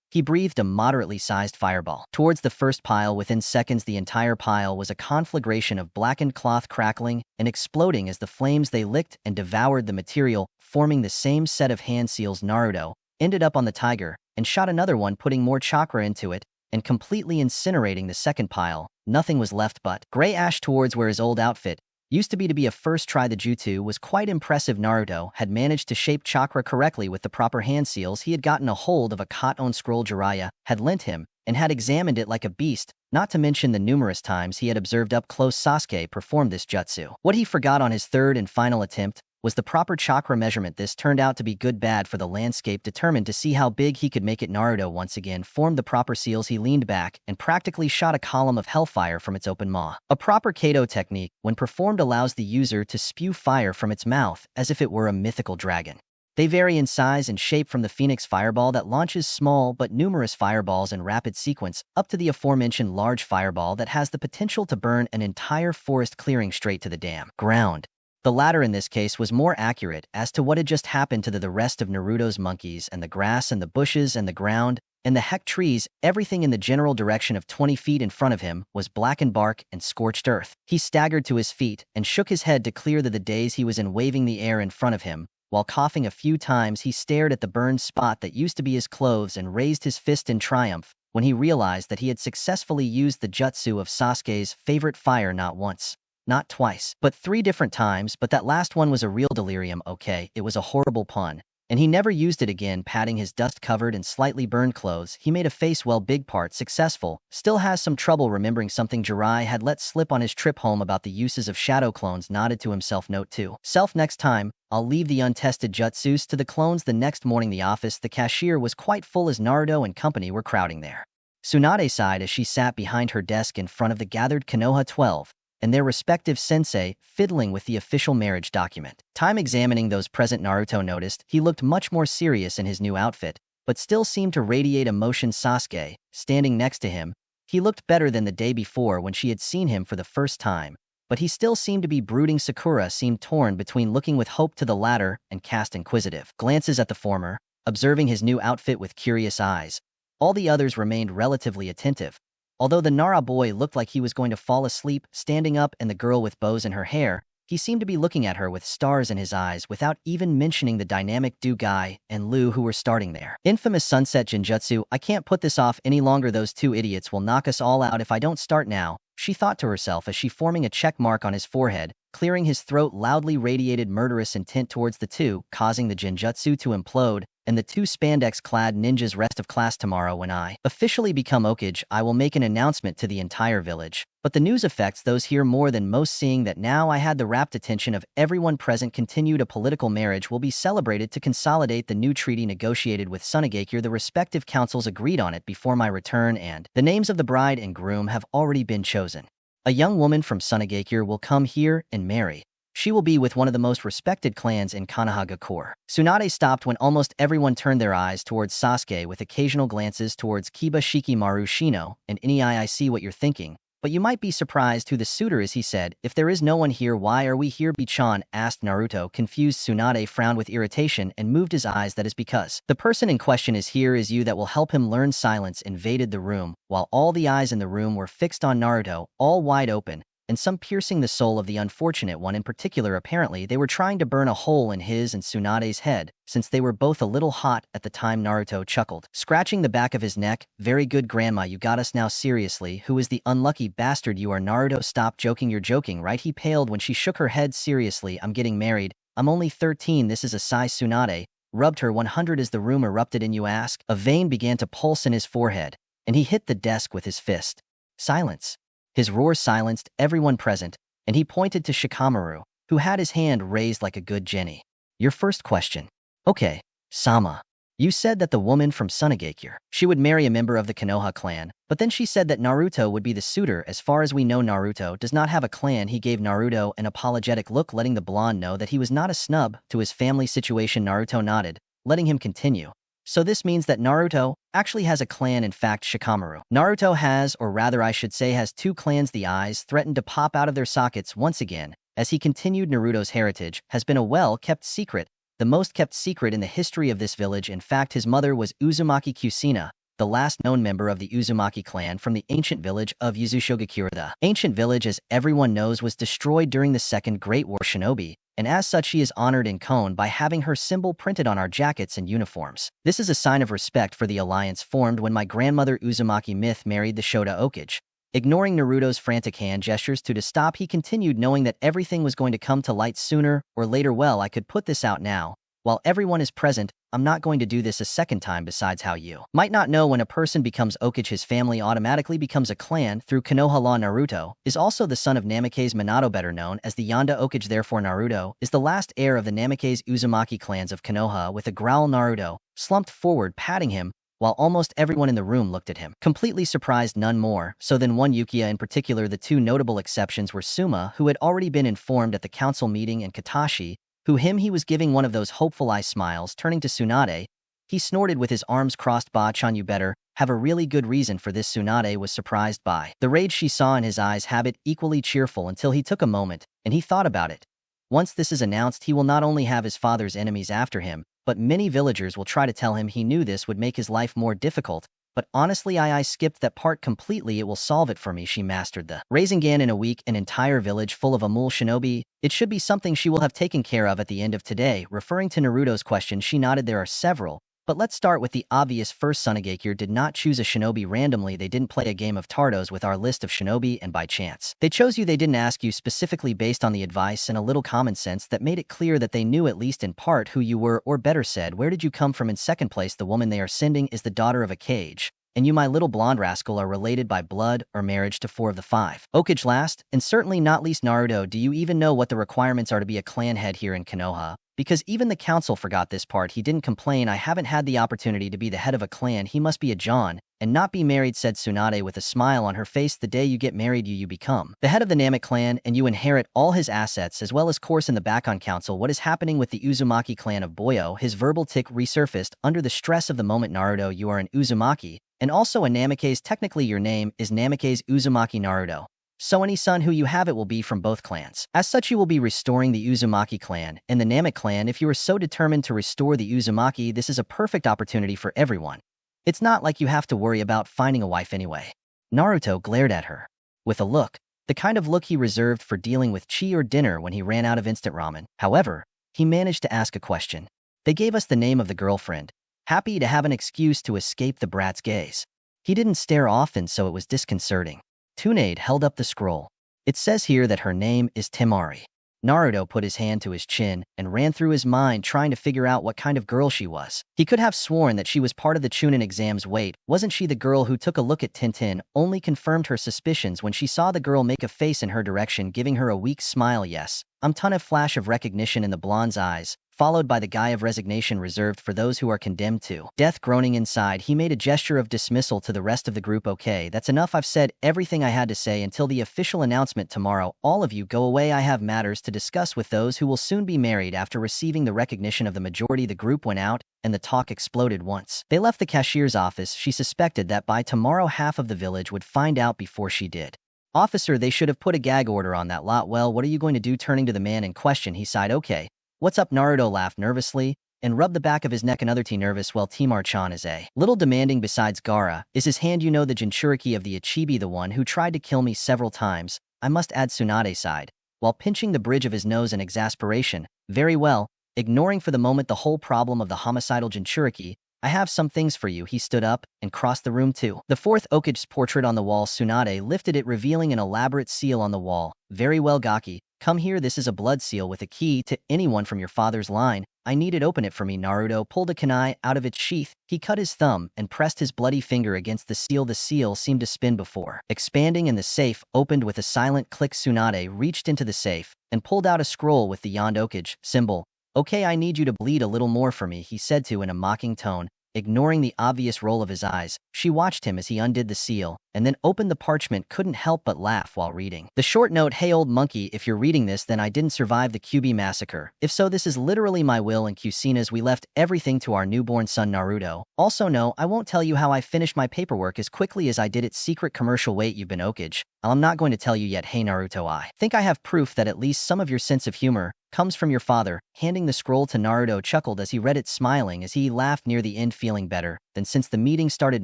He breathed a moderately sized fireball towards the first pile. Within seconds, the entire pile was a conflagration of blackened cloth, crackling and exploding as the flames they licked and devoured the material, forming the same set of hand seals. Naruto ended up on the tiger and shot another one, putting more chakra into it and completely incinerating the second pile. Nothing was left but gray ash towards where his old outfit used to be a first try. The jutsu was quite impressive. Naruto had managed to shape chakra correctly with the proper hand seals. He had gotten a hold of a Koton scroll Jiraiya had lent him and had examined it like a beast, not to mention the numerous times he had observed up close Sasuke perform this jutsu. What he forgot on his third and final attempt was the proper chakra measurement. This turned out to be bad for the landscape. Determined to see how big he could make it, Naruto once again formed the proper seals. He leaned back and practically shot a column of hellfire from its open maw. A proper Kato technique, when performed, allows the user to spew fire from its mouth as if it were a mythical dragon. They vary in size and shape from the phoenix fireball that launches small but numerous fireballs in rapid sequence, up to the aforementioned large fireball that has the potential to burn an entire forest clearing straight to the damn ground. The latter in this case was more accurate as to what had just happened to the rest of Naruto's monkeys and the grass and the bushes and the ground and the heck trees. Everything in the general direction of 20 feet in front of him was blackened bark and scorched earth. He staggered to his feet and shook his head to clear the daze he was in, waving the air in front of him. While coughing a few times, he stared at the burned spot that used to be his clothes and raised his fist in triumph when he realized that he had successfully used the jutsu of Sasuke's favorite fire, not once, not twice, but 3 different times. But that last one was a real delirium. Okay, it was a horrible pun, and he never used it again. Patting his dust-covered and slightly burned clothes, he made a face. Well, big part successful. Still has some trouble remembering something Jiraiya had let slip on his trip home about the uses of shadow clones. Nodded to himself. Note to self: next time, I'll leave the untested jutsus to the clones. The next morning, the office, the cashier, was quite full as Naruto and company were crowding there. Tsunade sighed as she sat behind her desk in front of the gathered Konoha 12 and their respective sensei, fiddling with the official marriage document. Time examining those present, Naruto noticed he looked much more serious in his new outfit, but still seemed to radiate emotion. Sasuke, standing next to him, he looked better than the day before when she had seen him for the first time, but he still seemed to be brooding. Sakura seemed torn between looking with hope to the latter and cast inquisitive glances at the former, observing his new outfit with curious eyes. All the others remained relatively attentive, although the Nara boy looked like he was going to fall asleep, standing up, and the girl with bows in her hair, he seemed to be looking at her with stars in his eyes without even mentioning the dynamic Du-Gai and Lu who were starting their infamous sunset genjutsu. I can't put this off any longer. Those 2 idiots will knock us all out if I don't start now, she thought to herself as she, forming a check mark on his forehead, clearing his throat, loudly radiated murderous intent towards the 2, causing the genjutsu to implode, and the 2 spandex-clad ninjas. Rest of class, tomorrow when I officially become Hokage, I will make an announcement to the entire village. But the news affects those here more than most, seeing that now I had the rapt attention of everyone present. Continued: a political marriage will be celebrated to consolidate the new treaty negotiated with Sunagakure. The respective councils agreed on it before my return, and the names of the bride and groom have already been chosen. A young woman from Sunagakure will come here and marry. She will be with one of the most respected clans in Konoha. Tsunade stopped when almost everyone turned their eyes towards Sasuke, with occasional glances towards Kiba, Shikimaru, Shino, and Inai. I see what you're thinking, but you might be surprised who the suitor is, he said. If there is no one here, why are we here? Bichan asked Naruto, confused. Tsunade frowned with irritation and moved his eyes. That is because the person in question is here, is you that will help him learn. Silence invaded the room, while all the eyes in the room were fixed on Naruto, all wide open, and some piercing the soul of the unfortunate one in particular. Apparently, they were trying to burn a hole in his and Tsunade's head, since they were both a little hot at the time. Naruto chuckled, scratching the back of his neck. Very good, grandma, you got us now. Seriously, who is the unlucky bastard you are? Naruto, stop joking, you're joking, right? He paled when she shook her head. Seriously, I'm getting married. I'm only 13, this is a sigh. Tsunade rubbed her 100 as the room erupted in. You ask? A vein began to pulse in his forehead, and he hit the desk with his fist. Silence. His roar silenced everyone present, and he pointed to Shikamaru, who had his hand raised like a good Jenny. Your first question. Okay, Sama. You said that the woman from Sunagakure, she would marry a member of the Konoha clan, but then she said that Naruto would be the suitor. As far as we know, Naruto does not have a clan. He gave Naruto an apologetic look, letting the blonde know that he was not a snub to his family situation. Naruto nodded, letting him continue. So this means that Naruto actually has a clan. In fact, Shikamaru. Naruto has, or rather I should say has, two clans. The eyes threatened to pop out of their sockets once again, as he continued. Naruto's heritage has been a well-kept secret, the most kept secret in the history of this village. In fact, his mother was Uzumaki Kusina, the last known member of the Uzumaki clan from the ancient village of Yuzushogakure. The ancient village, as everyone knows, was destroyed during the Second Great War. Shinobi, and as such she is honored in Konoha by having her symbol printed on our jackets and uniforms. This is a sign of respect for the alliance formed when my grandmother Uzumaki Myth married the Shoda Okage. Ignoring Naruto's frantic hand gestures to stop, he continued, knowing that everything was going to come to light sooner or later. Well, I could put this out now. While everyone is present, I'm not going to do this a second time. Besides, how you might not know, when a person becomes Okage, his family automatically becomes a clan through Konoha law. Naruto is also the son of Namikaze Minato, better known as the Yonda Okage. Therefore, Naruto is the last heir of the Namikaze Uzumaki clans of Konoha. With a growl, Naruto slumped forward, patting him, while almost everyone in the room looked at him, completely surprised. None more so than one Yukiya in particular. The two notable exceptions were Suma, who had already been informed at the council meeting, and Katashi, who he was giving one of those hopeful eye smiles. Turning to Tsunade, he snorted with his arms crossed. Ba-chan, you better have a really good reason for this. Tsunade was surprised by the rage she saw in his eyes, habit equally cheerful until he took a moment, and he thought about it. Once this is announced, he will not only have his father's enemies after him, but many villagers will try to tell him. He knew this would make his life more difficult, but honestly I skipped that part completely. It will solve it for me. She mastered the Rasengan in a week. An entire village full of Amul shinobi. It should be something she will have taken care of at the end of today. Referring to Naruto's question, she nodded. There are several, but let's start with the obvious first. Sunagakure did not choose a shinobi randomly. They didn't play a game of Tardos with our list of shinobi and by chance they chose you. They didn't ask you specifically, based on the advice and a little common sense that made it clear that they knew at least in part who you were, or better said, where did you come from. In second place, the woman they are sending is the daughter of a Kage, and you, my little blonde rascal, are related by blood or marriage to 4 of the 5 Okage. Last, and certainly not least, Naruto, do you even know what the requirements are to be a clan head here in Konoha? Because even the council forgot this part. He didn't complain. I haven't had the opportunity to be the head of a clan. He must be a John and not be married, said Tsunade with a smile on her face. The day you get married, you become the head of the Namek clan, and you inherit all his assets as well as course in the back on council. What is happening with the Uzumaki clan of Boyo? His verbal tick resurfaced under the stress of the moment. Naruto, you are an Uzumaki and also a Namikaze. Technically your name is Namikaze Uzumaki Naruto, so any son who you have, it will be from both clans. As such, you will be restoring the Uzumaki clan and the Namek clan. If you are so determined to restore the Uzumaki, this is a perfect opportunity for everyone. It's not like you have to worry about finding a wife anyway. Naruto glared at her with a look, the kind of look he reserved for dealing with chi or dinner when he ran out of instant ramen. However, he managed to ask a question. They gave us the name of the girlfriend, happy to have an excuse to escape the brat's gaze. He didn't stare often, so it was disconcerting. Tsunade held up the scroll. It says here that her name is Temari. Naruto put his hand to his chin and ran through his mind, trying to figure out what kind of girl she was. He could have sworn that she was part of the Chunin exams. Wait, wasn't she the girl who took a look at Tintin? Only confirmed her suspicions when she saw the girl make a face in her direction, giving her a weak smile. Yes, ton of flash of recognition in the blonde's eyes, followed by the guy of resignation reserved for those who are condemned to death. Groaning inside, he made a gesture of dismissal to the rest of the group. Okay, that's enough. I've said everything I had to say until the official announcement tomorrow. All of you go away. I have matters to discuss with those who will soon be married. After receiving the recognition of the majority, the group went out, and the talk exploded. Once they left the cashier's office, she suspected that by tomorrow half of the village would find out before she did. Officer, they should have put a gag order on that lot. Well, what are you going to do? Turning to the man in question, he sighed. Okay, what's up? Naruto laughed nervously and rubbed the back of his neck. Another nervous. Well, Temari-chan is a little demanding. Besides, Gaara is his hand. You know, the Jinchuriki of the Ichibi, the one who tried to kill me several times. I must add Tsunade sighed, while pinching the bridge of his nose in exasperation. Very well, ignoring for the moment the whole problem of the homicidal Jinchuriki, I have some things for you. He stood up and crossed the room too. The fourth Okage's portrait on the wall, Tsunade lifted it, revealing an elaborate seal on the wall. Very well, Gaki. Come here, this is a blood seal with a key to anyone from your father's line. I need it, open it for me. Naruto pulled a kunai out of its sheath. He cut his thumb and pressed his bloody finger against the seal. The seal seemed to spin before expanding, and the safe opened with a silent click. Tsunade reached into the safe and pulled out a scroll with the Yond Okage symbol. Okay, I need you to bleed a little more for me, he said in a mocking tone. Ignoring the obvious roll of his eyes, she watched him as he undid the seal, and then opened the parchment. Couldn't help but laugh while reading the short note. Hey old monkey, if you're reading this, then I didn't survive the QB massacre. If so, this is literally my will and Kusina's. We left everything to our newborn son Naruto. Also no, I won't tell you how I finished my paperwork as quickly as I did it. Secret commercial. Wait, you've been Okage. I'm not going to tell you yet. Hey Naruto, I think I have proof that at least some of your sense of humor comes from your father. Handing the scroll to Naruto chuckled as he read it, smiling as he laughed near the end, feeling better than since the meeting started.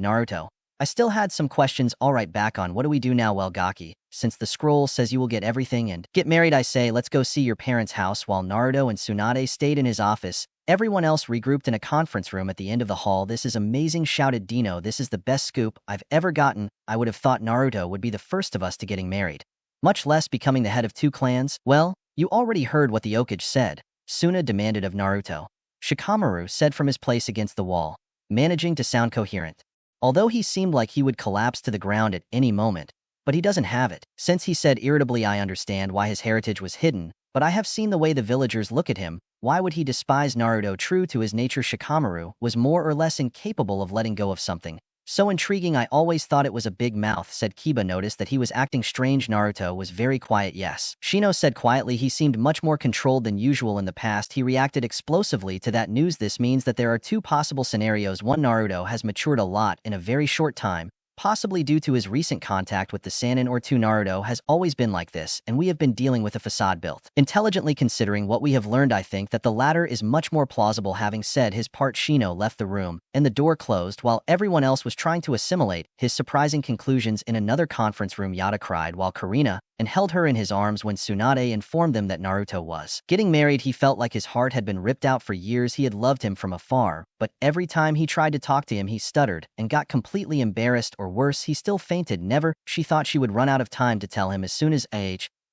Naruto, I still had some questions. All right, back on. What do we do now? Well, Gaki, since the scroll says you will get everything and get married, I say let's go see your parents' house. While Naruto and Tsunade stayed in his office, everyone else regrouped in a conference room at the end of the hall. This is amazing, shouted Dino. This is the best scoop I've ever gotten. I would have thought Naruto would be the first of us to getting married, much less becoming the head of 2 clans. Well, you already heard what the Okage said, Suna demanded of Naruto. Shikamaru said from his place against the wall, managing to sound coherent. Although he seemed like he would collapse to the ground at any moment, but he doesn't have it. Since he said irritably, I understand why his heritage was hidden, but I have seen the way the villagers look at him. Why would he despise Naruto? True to his nature, Shikamaru was more or less incapable of letting go of something so intriguing. I always thought it was a big mouth, said Kiba. Noticed that he was acting strange. Naruto was very quiet. Yes, Shino said quietly. He seemed much more controlled than usual in the past. He reacted explosively to that news. This means that there are 2 possible scenarios. 1, Naruto has matured a lot in a very short time, possibly due to his recent contact with the Sannin, or 2, Naruto has always been like this, and we have been dealing with a facade built intelligently. Considering what we have learned, I think that the latter is much more plausible. Having said his part, Shino left the room, and the door closed while everyone else was trying to assimilate his surprising conclusions. In another conference room, Yada cried while Karina and held her in his arms when Tsunade informed them that Naruto was getting married. He felt like his heart had been ripped out. For years he had loved him from afar, but every time he tried to talk to him he stuttered and got completely embarrassed, or worse, he still fainted. Never. She thought she would run out of time to tell him as soon as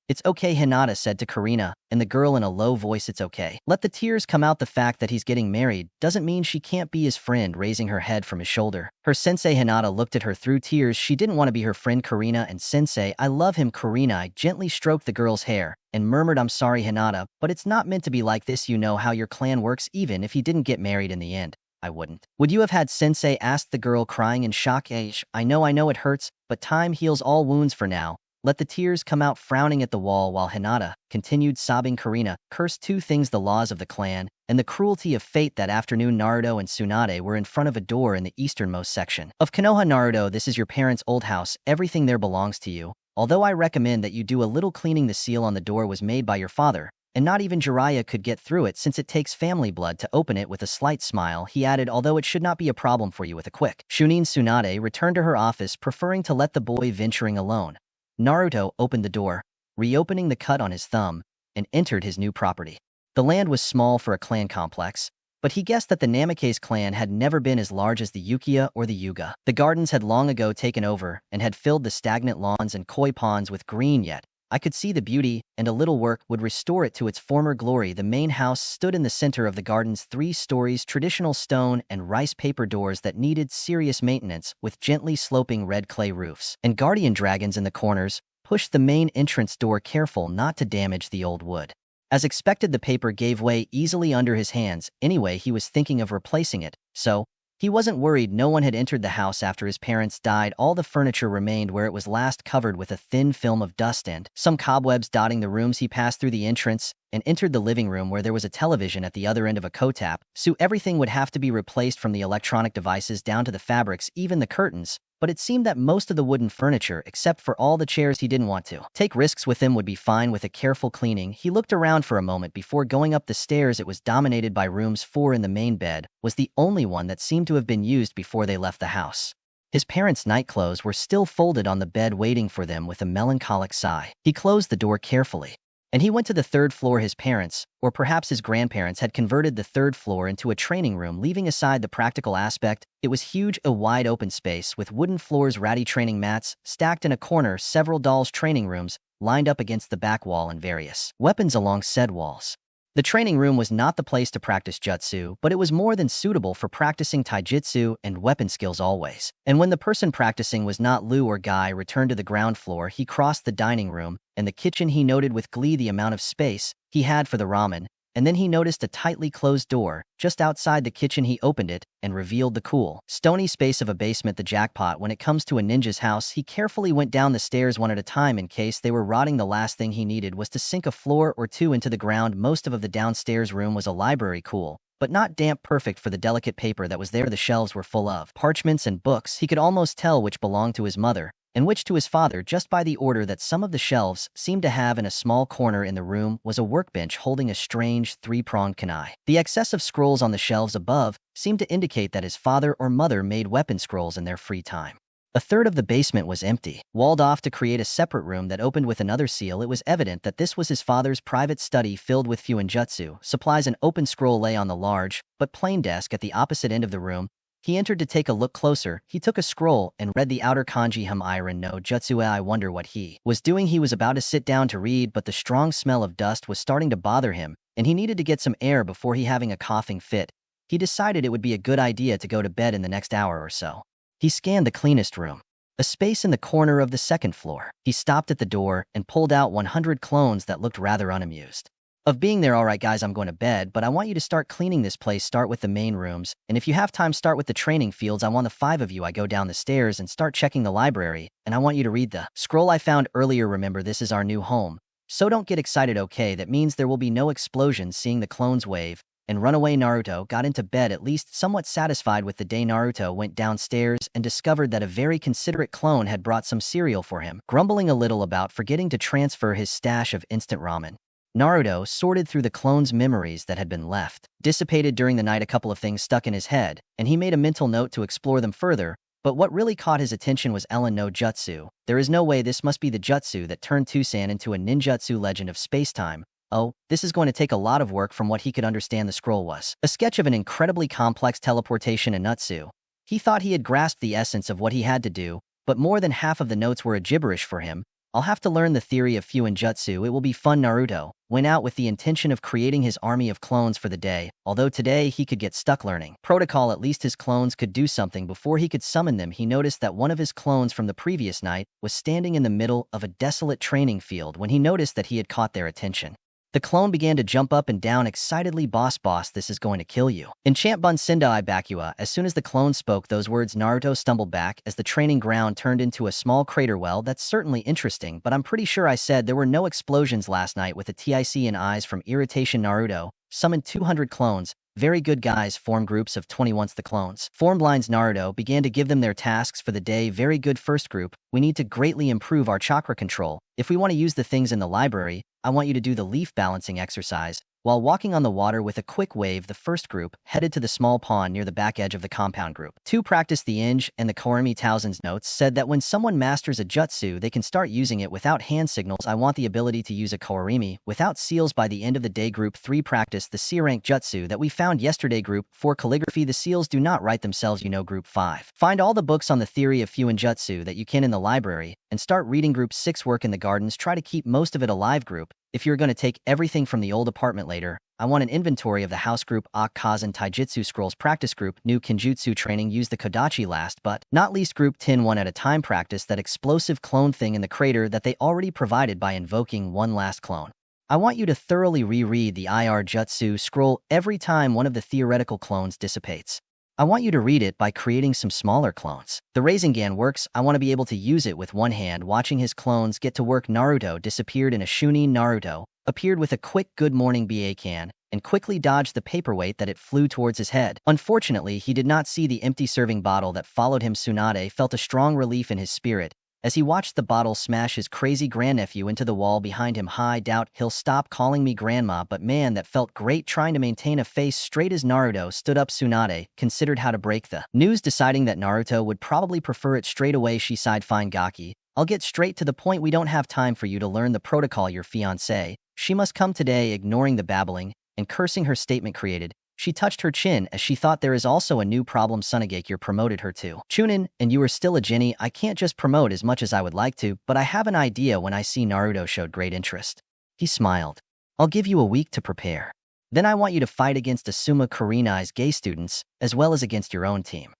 It's okay, Hinata said to Karina and the girl in a low voice. It's okay. Let the tears come out. The fact that he's getting married doesn't mean she can't be his friend. Raising her head from his shoulder, her sensei Hinata looked at her through tears. She didn't want to be her friend. Karina and sensei, I love him. Karina gently stroked the girl's hair and murmured, I'm sorry, Hinata, but it's not meant to be like this. You know how your clan works. Even if he didn't get married in the end, I wouldn't. Would you have had sensei? Asked the girl, crying in shock. I know it hurts, but time heals all wounds. For now, let the tears come out. Frowning at the wall while Hinata continued sobbing, Karina cursed 2 things: the laws of the clan and the cruelty of fate. That afternoon, Naruto and Tsunade were in front of a door in the easternmost section of Konoha. Naruto, this is your parents' old house. Everything there belongs to you, although I recommend that you do a little cleaning. The seal on the door was made by your father, and not even Jiraiya could get through it since it takes family blood to open it. With a slight smile, he added, although it should not be a problem for you. With a quick Chunin, Tsunade returned to her office, preferring to let the boy venturing alone. Naruto opened the door, reopening the cut on his thumb, and entered his new property. The land was small for a clan complex, but he guessed that the Namikaze clan had never been as large as the Ukiya or the Yuga. The gardens had long ago taken over and had filled the stagnant lawns and koi ponds with green, yet I could see the beauty, and a little work would restore it to its former glory. The main house stood in the center of the gardens, 3 stories, traditional stone and rice paper doors that needed serious maintenance, with gently sloping red clay roofs, and guardian dragons in the corners pushed the main entrance door, careful not to damage the old wood. As expected, the paper gave way easily under his hands. Anyway, he was thinking of replacing it, so he wasn't worried. No one had entered the house after his parents died. All the furniture remained where it was last, covered with a thin film of dust and some cobwebs dotting the rooms. He passed through the entrance and entered the living room, where there was a television at the other end of a kotap, so everything would have to be replaced, from the electronic devices down to the fabrics, even the curtains. But it seemed that most of the wooden furniture, except for all the chairs, he didn't want to take risks with them, would be fine with a careful cleaning. He looked around for a moment before going up the stairs. It was dominated by rooms. 4 in the main bed was the only one that seemed to have been used before they left the house. His parents' night clothes were still folded on the bed waiting for them with a melancholic sigh. He closed the door carefully, and he went to the third floor. His parents, or perhaps his grandparents, had converted the third floor into a training room, leaving aside the practical aspect. It was huge, a wide open space with wooden floors, ratty training mats, stacked in a corner, several dolls' training rooms lined up against the back wall, and various weapons along said walls. The training room was not the place to practice jutsu, but it was more than suitable for practicing taijutsu and weapon skills always. And when the person practicing was not Liu or Guy returned to the ground floor, he crossed the dining room and the kitchen. He noted with glee the amount of space he had for the ramen, and then he noticed a tightly closed door. Just outside the kitchen, he opened it and revealed the cool, stony space of a basement, the jackpot when it comes to a ninja's house. He carefully went down the stairs one at a time in case they were rotting. The last thing he needed was to sink a floor or two into the ground. Most of the downstairs room was a library, cool, but not damp, perfect for the delicate paper that was there. The shelves were full of parchments and books. He could almost tell which belonged to his mother and which to his father just by the order that some of the shelves seemed to have. In a small corner in the room was a workbench holding a strange three-pronged kunai. The excessive scrolls on the shelves above seemed to indicate that his father or mother made weapon scrolls in their free time. A third of the basement was empty, walled off to create a separate room that opened with another seal. It was evident that this was his father's private study filled with fuinjutsu supplies. An open scroll lay on the large but plain desk at the opposite end of the room. He entered to take a look closer. He took a scroll and read the outer kanji hum iron no jutsu. I wonder what he was doing. He was about to sit down to read, but the strong smell of dust was starting to bother him, and he needed to get some air before he having a coughing fit. He decided it would be a good idea to go to bed in the next hour or so. He scanned the cleanest room, a space in the corner of the second floor. He stopped at the door and pulled out 100 clones that looked rather unamused of being there. All right, guys, I'm going to bed, but I want you to start cleaning this place. Start with the main rooms, and if you have time, start with the training fields. I want the 5 of you. I go down the stairs and start checking the library, and I want you to read the scroll I found earlier. Remember, this is our new home, so don't get excited, okay? That means there will be no explosions. Seeing the clones wave and run away, Naruto got into bed, at least somewhat satisfied with the day. Naruto went downstairs and discovered that a very considerate clone had brought some cereal for him. Grumbling a little about forgetting to transfer his stash of instant ramen, Naruto sorted through the clone's memories that had been left dissipated during the night. A couple of things stuck in his head, and he made a mental note to explore them further, but what really caught his attention was Ellen no Jutsu. There is no way this must be the jutsu that turned Tusan into a ninjutsu legend of spacetime. Oh, this is going to take a lot of work. From what he could understand, the scroll was a sketch of an incredibly complex teleportation in Nutsu. He thought he had grasped the essence of what he had to do, but more than half of the notes were a gibberish for him. I'll have to learn the theory of fuinjutsu. It will be fun. Naruto went out with the intention of creating his army of clones for the day, although today he could get stuck learning protocol. At least his clones could do something before he could summon them. He noticed that one of his clones from the previous night was standing in the middle of a desolate training field. When he noticed that he had caught their attention, the clone began to jump up and down excitedly. Boss, this is going to kill you. Enchant Bun Sendai Bakua. As soon as the clone spoke those words, Naruto stumbled back as the training ground turned into a small crater. Well, that's certainly interesting, but I'm pretty sure I said there were no explosions last night. With a tic in eyes from irritation, Naruto summoned 200 clones. Very good, guys. Form groups of 20. Once the clones formed lines, Naruto began to give them their tasks for the day. Very good. First group, we need to greatly improve our chakra control. If we want to use the things in the library, I want you to do the leaf balancing exercise while walking on the water with a quick wave. The first group headed to the small pond near the back edge of the compound. Group 2 practiced the Inge and the Korimi. Tausen's notes said that when someone masters a jutsu, they can start using it without hand signals. I want the ability to use a Korimi without seals by the end of the day. Group 3 practiced the C-rank jutsu that we found yesterday. Group 4 calligraphy. The seals do not write themselves, you know. Group 5 find all the books on the theory of fuinjutsu that you can in the library and start reading. Group 6 work in the gardens. Try to keep most of it alive. Group, if you're going to take everything from the old apartment later, I want an inventory of the house. Group Akazen Taijutsu scrolls. Practice group new Kinjutsu training. Use the Kodachi. Last but not least, group 10 one at a time practice that explosive clone thing in the crater that they already provided by invoking one last clone. I want you to thoroughly reread the IR Jutsu scroll every time one of the theoretical clones dissipates. I want you to read it by creating some smaller clones. The Rasengan works. I want to be able to use it with one hand. Watching his clones get to work, Naruto disappeared in a Chunin. Naruto appeared with a quick good morning Bakan and quickly dodged the paperweight that it flew towards his head. Unfortunately, he did not see the empty serving bottle that followed him. Tsunade felt a strong relief in his spirit. As he watched the bottle smash his crazy grandnephew into the wall behind him, I doubt he'll stop calling me grandma, but man, that felt great. Trying to maintain a face straight as Naruto stood up, Tsunade considered how to break the news, deciding that Naruto would probably prefer it straight away. She sighed, fine Gaki, I'll get straight to the point. We don't have time for you to learn the protocol. Your fiancée, she must come today. Ignoring the babbling and cursing her statement created, she touched her chin as she thought there is also a new problem. Sunagakure promoted her to Chunin, and you are still a Jinny. I can't just promote as much as I would like to, but I have an idea. When I see Naruto showed great interest. He smiled. I'll give you a week to prepare. Then I want you to fight against Asuma Kurina's gay students, as well as against your own team.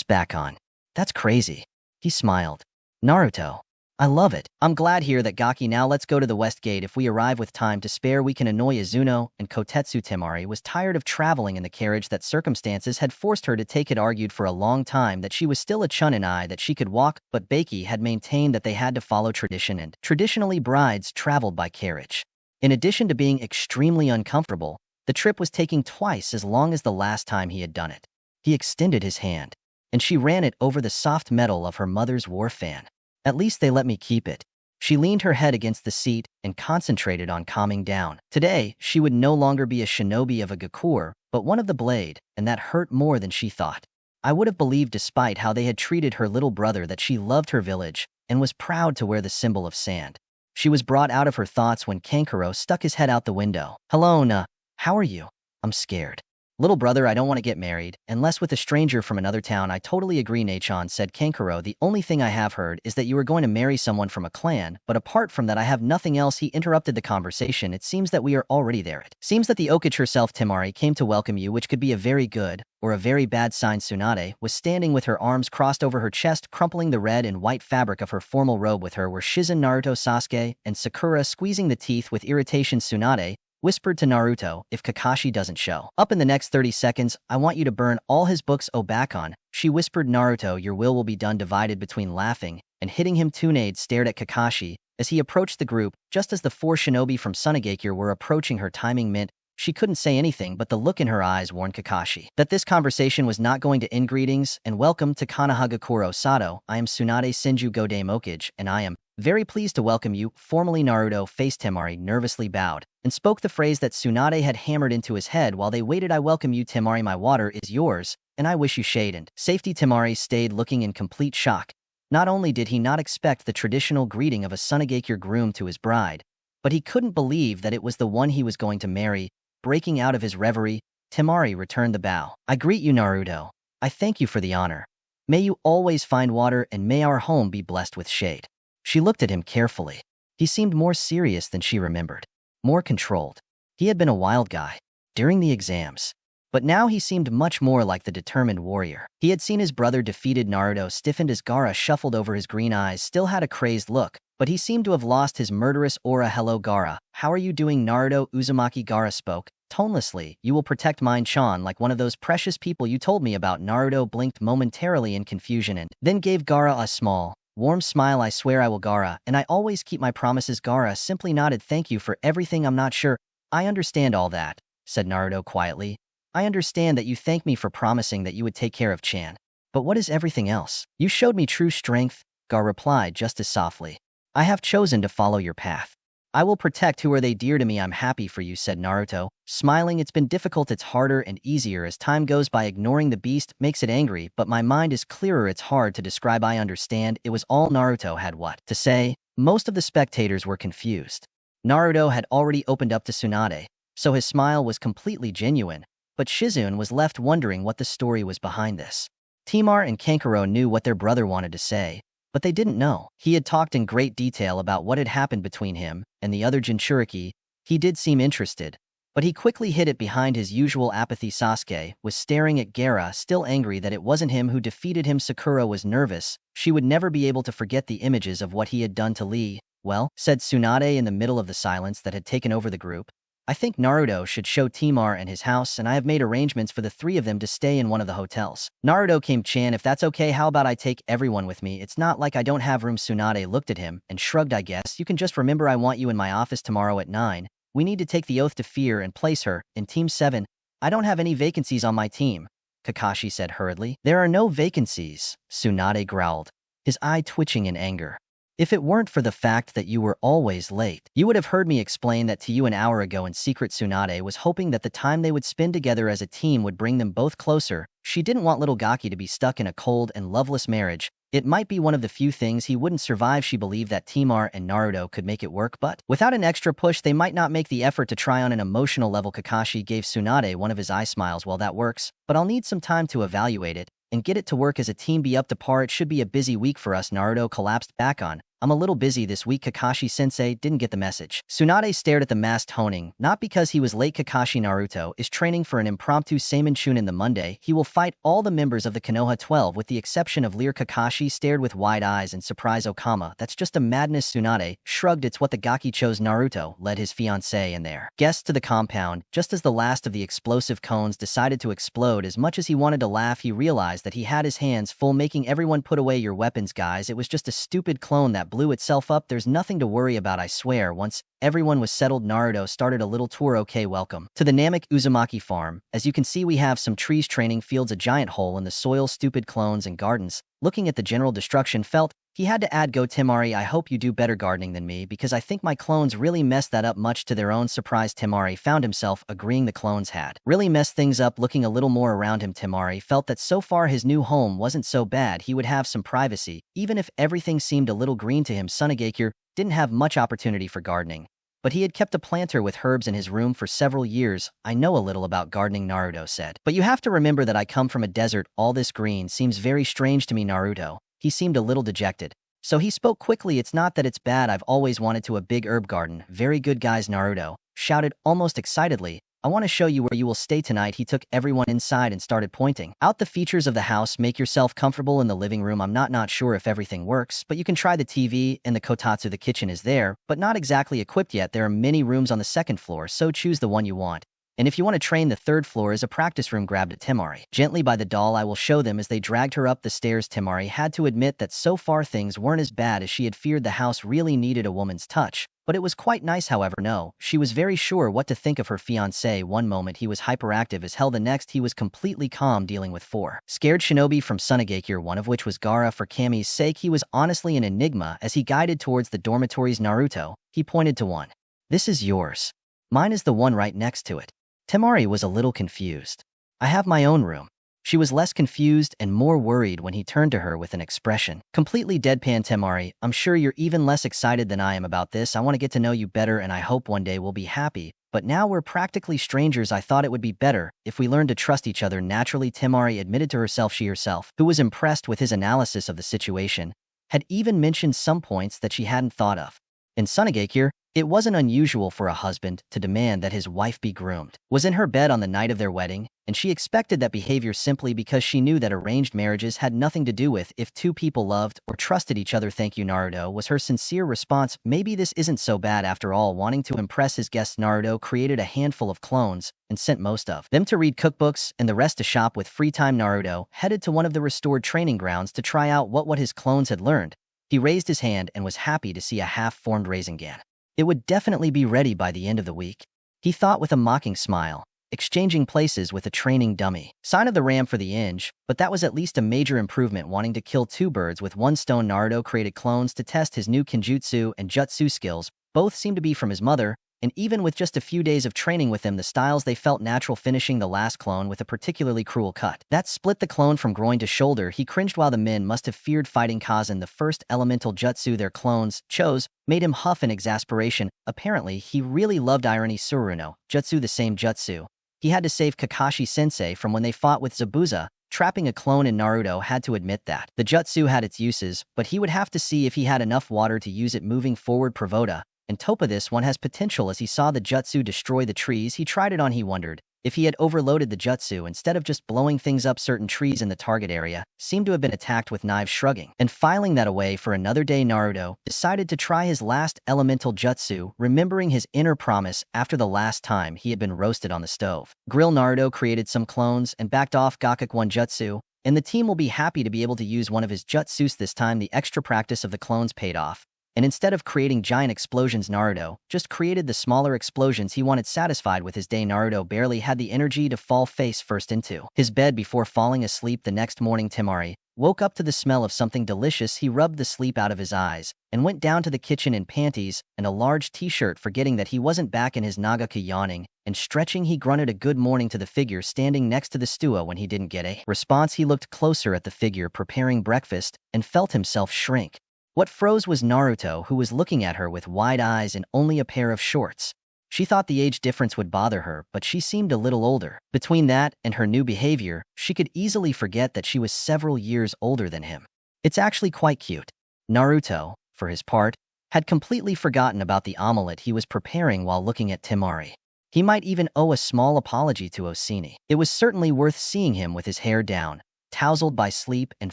Back on. That's crazy. He smiled. Naruto. I love it. I'm glad here that Gaki. Now let's go to the West Gate. If we arrive with time to spare, we can annoy Izuno and Kotetsu. Temari was tired of traveling in the carriage that circumstances had forced her to take. It argued for a long time that she was still a Chunin, that she could walk, but Baki had maintained that they had to follow tradition, and traditionally brides traveled by carriage. In addition to being extremely uncomfortable, the trip was taking twice as long as the last time he had done it. He extended his hand, and she ran it over the soft metal of her mother's war fan. At least they let me keep it. She leaned her head against the seat and concentrated on calming down. Today, she would no longer be a shinobi of a Gakure, but one of the blade, and that hurt more than she thought. I would have believed, despite how they had treated her little brother, that she loved her village and was proud to wear the symbol of sand. She was brought out of her thoughts when Kankuro stuck his head out the window. Hello, how are you? I'm scared. Little brother, I don't want to get married, unless with a stranger from another town. I totally agree, Nachan, said Kankuro. The only thing I have heard is that you are going to marry someone from a clan, but apart from that I have nothing else. He interrupted the conversation. It seems that we are already there. It seems that the Okage herself, Temari, came to welcome you, which could be a very good or a very bad sign. Tsunade was standing with her arms crossed over her chest, crumpling the red and white fabric of her formal robe. With her were Shizen, Naruto, Sasuke, and Sakura. Squeezing the teeth with irritation, Tsunade whispered to Naruto, if Kakashi doesn't show up in the next 30 seconds, I want you to burn all his books. Back on. She whispered. Naruto, your will be done. Divided between laughing and hitting him, Tsunade stared at Kakashi as he approached the group. Just as the four shinobi from Sunagakure were approaching her, timing meant she couldn't say anything, but the look in her eyes warned Kakashi that this conversation was not going to end. Greetings and welcome to Konoha Gakuro Sato. I am Tsunade Senju Godai Mokage, and I am very pleased to welcome you. Formally, Naruto faced Temari, nervously bowed, and spoke the phrase that Tsunade had hammered into his head while they waited. I welcome you, Temari. My water is yours, and I wish you shade and safety. Temari stayed looking in complete shock. Not only did he not expect the traditional greeting of a Sunagakure groom to his bride, but he couldn't believe that it was the one he was going to marry. Breaking out of his reverie, Temari returned the bow. I greet you, Naruto. I thank you for the honor. May you always find water, and may our home be blessed with shade. She looked at him carefully. He seemed more serious than she remembered, more controlled. He had been a wild guy during the exams, but now he seemed much more like the determined warrior. He had seen his brother defeated. Naruto stiffened as Gaara shuffled over. His green eyes still had a crazed look, but he seemed to have lost his murderous aura. Hello, Gaara. How are you doing, Naruto? Uzumaki. Gaara spoke tonelessly. You will protect Chan like one of those precious people you told me about. Naruto blinked momentarily in confusion and then gave Gaara a small, warm smile. I swear I will, Gaara, and I always keep my promises. Gaara simply nodded. Thank you for everything. I'm not sure I understand all that, said Naruto quietly. I understand that you thank me for promising that you would take care of Chan. But what is everything else? You showed me true strength, Gaara replied just as softly. I have chosen to follow your path. I will protect who are they dear to me. I'm happy for you, said Naruto, smiling. It's been difficult. It's harder and easier as time goes by. Ignoring the beast makes it angry, but my mind is clearer. It's hard to describe. I understand. It was all Naruto had what to say. Most of the spectators were confused. Naruto had already opened up to Tsunade, so his smile was completely genuine, but Shizune was left wondering what the story was behind this. Temari and Kankuro knew what their brother wanted to say, but they didn't know. He had talked in great detail about what had happened between him and the other Jinchuriki. He did seem interested, but he quickly hid it behind his usual apathy. Sasuke was staring at Gaara, still angry that it wasn't him who defeated him. Sakura was nervous. She would never be able to forget the images of what he had done to Lee. Well, said Tsunade in the middle of the silence that had taken over the group, I think Naruto should show Temari and his house, and I have made arrangements for the three of them to stay in one of the hotels. Naruto came. Chan, if that's okay, how about I take everyone with me? It's not like I don't have room. Tsunade looked at him and shrugged. I guess you can just remember I want you in my office tomorrow at 9. We need to take the oath to fear and place her in Team 7. I don't have any vacancies on my team, Kakashi said hurriedly. There are no vacancies, Tsunade growled. his eye twitching in anger. If it weren't for the fact that you were always late, you would have heard me explain that to you an hour ago in secret. Tsunade was hoping that the time they would spend together as a team would bring them both closer. She didn't want little Gaki to be stuck in a cold and loveless marriage. It might be one of the few things he wouldn't survive. She believed that Temari and Naruto could make it work, but without an extra push, they might not make the effort to try on an emotional level. Kakashi gave Tsunade one of his eye smiles. Well, that works, but I'll need some time to evaluate it and get it to work as a team. Be up to par. It should be a busy week for us. Naruto collapsed back on. I'm a little busy this week. Kakashi-sensei didn't get the message. Tsunade stared at the masked Honing, not because he was late. Kakashi Naruto is training for an impromptu Seimin Chunin the Monday. He will fight all the members of the Konoha 12 with the exception of Lear. Kakashi stared with wide eyes in surprise. Okama, that's just a madness. Tsunade shrugged. It's what the Gaki chose. Naruto led his fiancée and their guests to the compound. Just as the last of the explosive cones decided to explode, as much as he wanted to laugh, he realized that he had his hands full making everyone put away your weapons, guys. It was just a stupid clone that blew itself up. There's nothing to worry about, I swear. Once everyone was settled, Naruto started a little tour. Okay, welcome to the Namek Uzumaki farm. As you can see, we have some trees, training fields, a giant hole in the soil, stupid clones, and gardens. Looking at the general destruction, felt he had to add, go Temari, I hope you do better gardening than me because I think my clones really messed that up. Much to their own surprise, Temari found himself agreeing the clones had really messed things up. Looking a little more around him, Temari felt that so far his new home wasn't so bad. He would have some privacy, even if everything seemed a little green to him. Sunagakure didn't have much opportunity for gardening, but he had kept a planter with herbs in his room for several years. I know a little about gardening, Naruto said. But you have to remember that I come from a desert. All this green seems very strange to me. Naruto, he seemed a little dejected. So he spoke quickly. It's not that it's bad. I've always wanted to a big herb garden. Very good, guys, Naruto shouted almost excitedly. I want to show you where you will stay tonight. He took everyone inside and started pointing out the features of the house. Make yourself comfortable in the living room. I'm not sure if everything works, but you can try the TV and the kotatsu. The kitchen is there, but not exactly equipped yet. There are many rooms on the second floor, so choose the one you want. And if you want to train, the third floor is a practice room. Grabbed at Temari gently by the doll. I will show them. As they dragged her up the stairs, Temari had to admit that so far things weren't as bad as she had feared. The house really needed a woman's touch, but it was quite nice. However, no, she was very sure what to think of her fiancé. One moment he was hyperactive as hell, the next he was completely calm, dealing with four scared shinobi from Sunagakure, one of which was Gaara. For Kami's sake, he was honestly an enigma. As he guided towards the dormitories, Naruto, he pointed to one. This is yours. Mine is the one right next to it. Temari was a little confused. I have my own room. She was less confused and more worried when he turned to her with an expression completely deadpan. Temari, I'm sure you're even less excited than I am about this. I want to get to know you better and I hope one day we'll be happy. But now we're practically strangers. I thought it would be better if we learned to trust each other naturally. Temari admitted to herself. She herself, who was impressed with his analysis of the situation, had even mentioned some points that she hadn't thought of. In Sunagakure, it wasn't unusual for a husband to demand that his wife be groomed. Was in her bed on the night of their wedding, and she expected that behavior simply because she knew that arranged marriages had nothing to do with if two people loved or trusted each other. Thank you, Naruto, was her sincere response. Maybe this isn't so bad after all. Wanting to impress his guests, Naruto created a handful of clones and sent most of them to read cookbooks and the rest to shop. With free time, Naruto headed to one of the restored training grounds to try out what his clones had learned. He raised his hand and was happy to see a half-formed Rasengan. It would definitely be ready by the end of the week, he thought with a mocking smile, exchanging places with a training dummy. Sign of the ram for the inge, but that was at least a major improvement. Wanting to kill two birds with one stone, Naruto created clones to test his new Kinjutsu and Jutsu skills. Both seemed to be from his mother, and even with just a few days of training with him, the styles they felt natural. Finishing the last clone with a particularly cruel cut that split the clone from groin to shoulder, he cringed. While the men must have feared fighting Kazan, the first elemental jutsu their clones chose made him huff in exasperation. Apparently, he really loved irony. Suruno jutsu, the same jutsu he had to save Kakashi-sensei from when they fought with Zabuza, trapping a clone in. Naruto had to admit that the jutsu had its uses, but he would have to see if he had enough water to use it. Moving forward, Pravoda, and top of this one has potential. As he saw the jutsu destroy the trees he tried it on, he wondered if he had overloaded the jutsu instead of just blowing things up. Certain trees in the target area seemed to have been attacked with knives. Shrugging and filing that away for another day, Naruto decided to try his last elemental jutsu, remembering his inner promise after the last time he had been roasted on the stove grill. Naruto created some clones and backed off Gakuk one jutsu, and the team will be happy to be able to use one of his jutsus this time. The extra practice of the clones paid off. And instead of creating giant explosions, Naruto just created the smaller explosions he wanted. Satisfied with his day, Naruto barely had the energy to fall face first into his bed before falling asleep. The next morning, Temari woke up to the smell of something delicious. He rubbed the sleep out of his eyes and went down to the kitchen in panties and a large t-shirt, forgetting that he wasn't back in his Nagakure. Yawning and stretching, he grunted a good morning to the figure standing next to the stew. When he didn't get a response, he looked closer at the figure preparing breakfast and felt himself shrink. What froze was Naruto, who was looking at her with wide eyes and only a pair of shorts. She thought the age difference would bother her, but she seemed a little older. Between that and her new behavior, she could easily forget that she was several years older than him. It's actually quite cute. Naruto, for his part, had completely forgotten about the omelet he was preparing while looking at Temari. He might even owe a small apology to Osini. It was certainly worth seeing him with his hair down, tousled by sleep and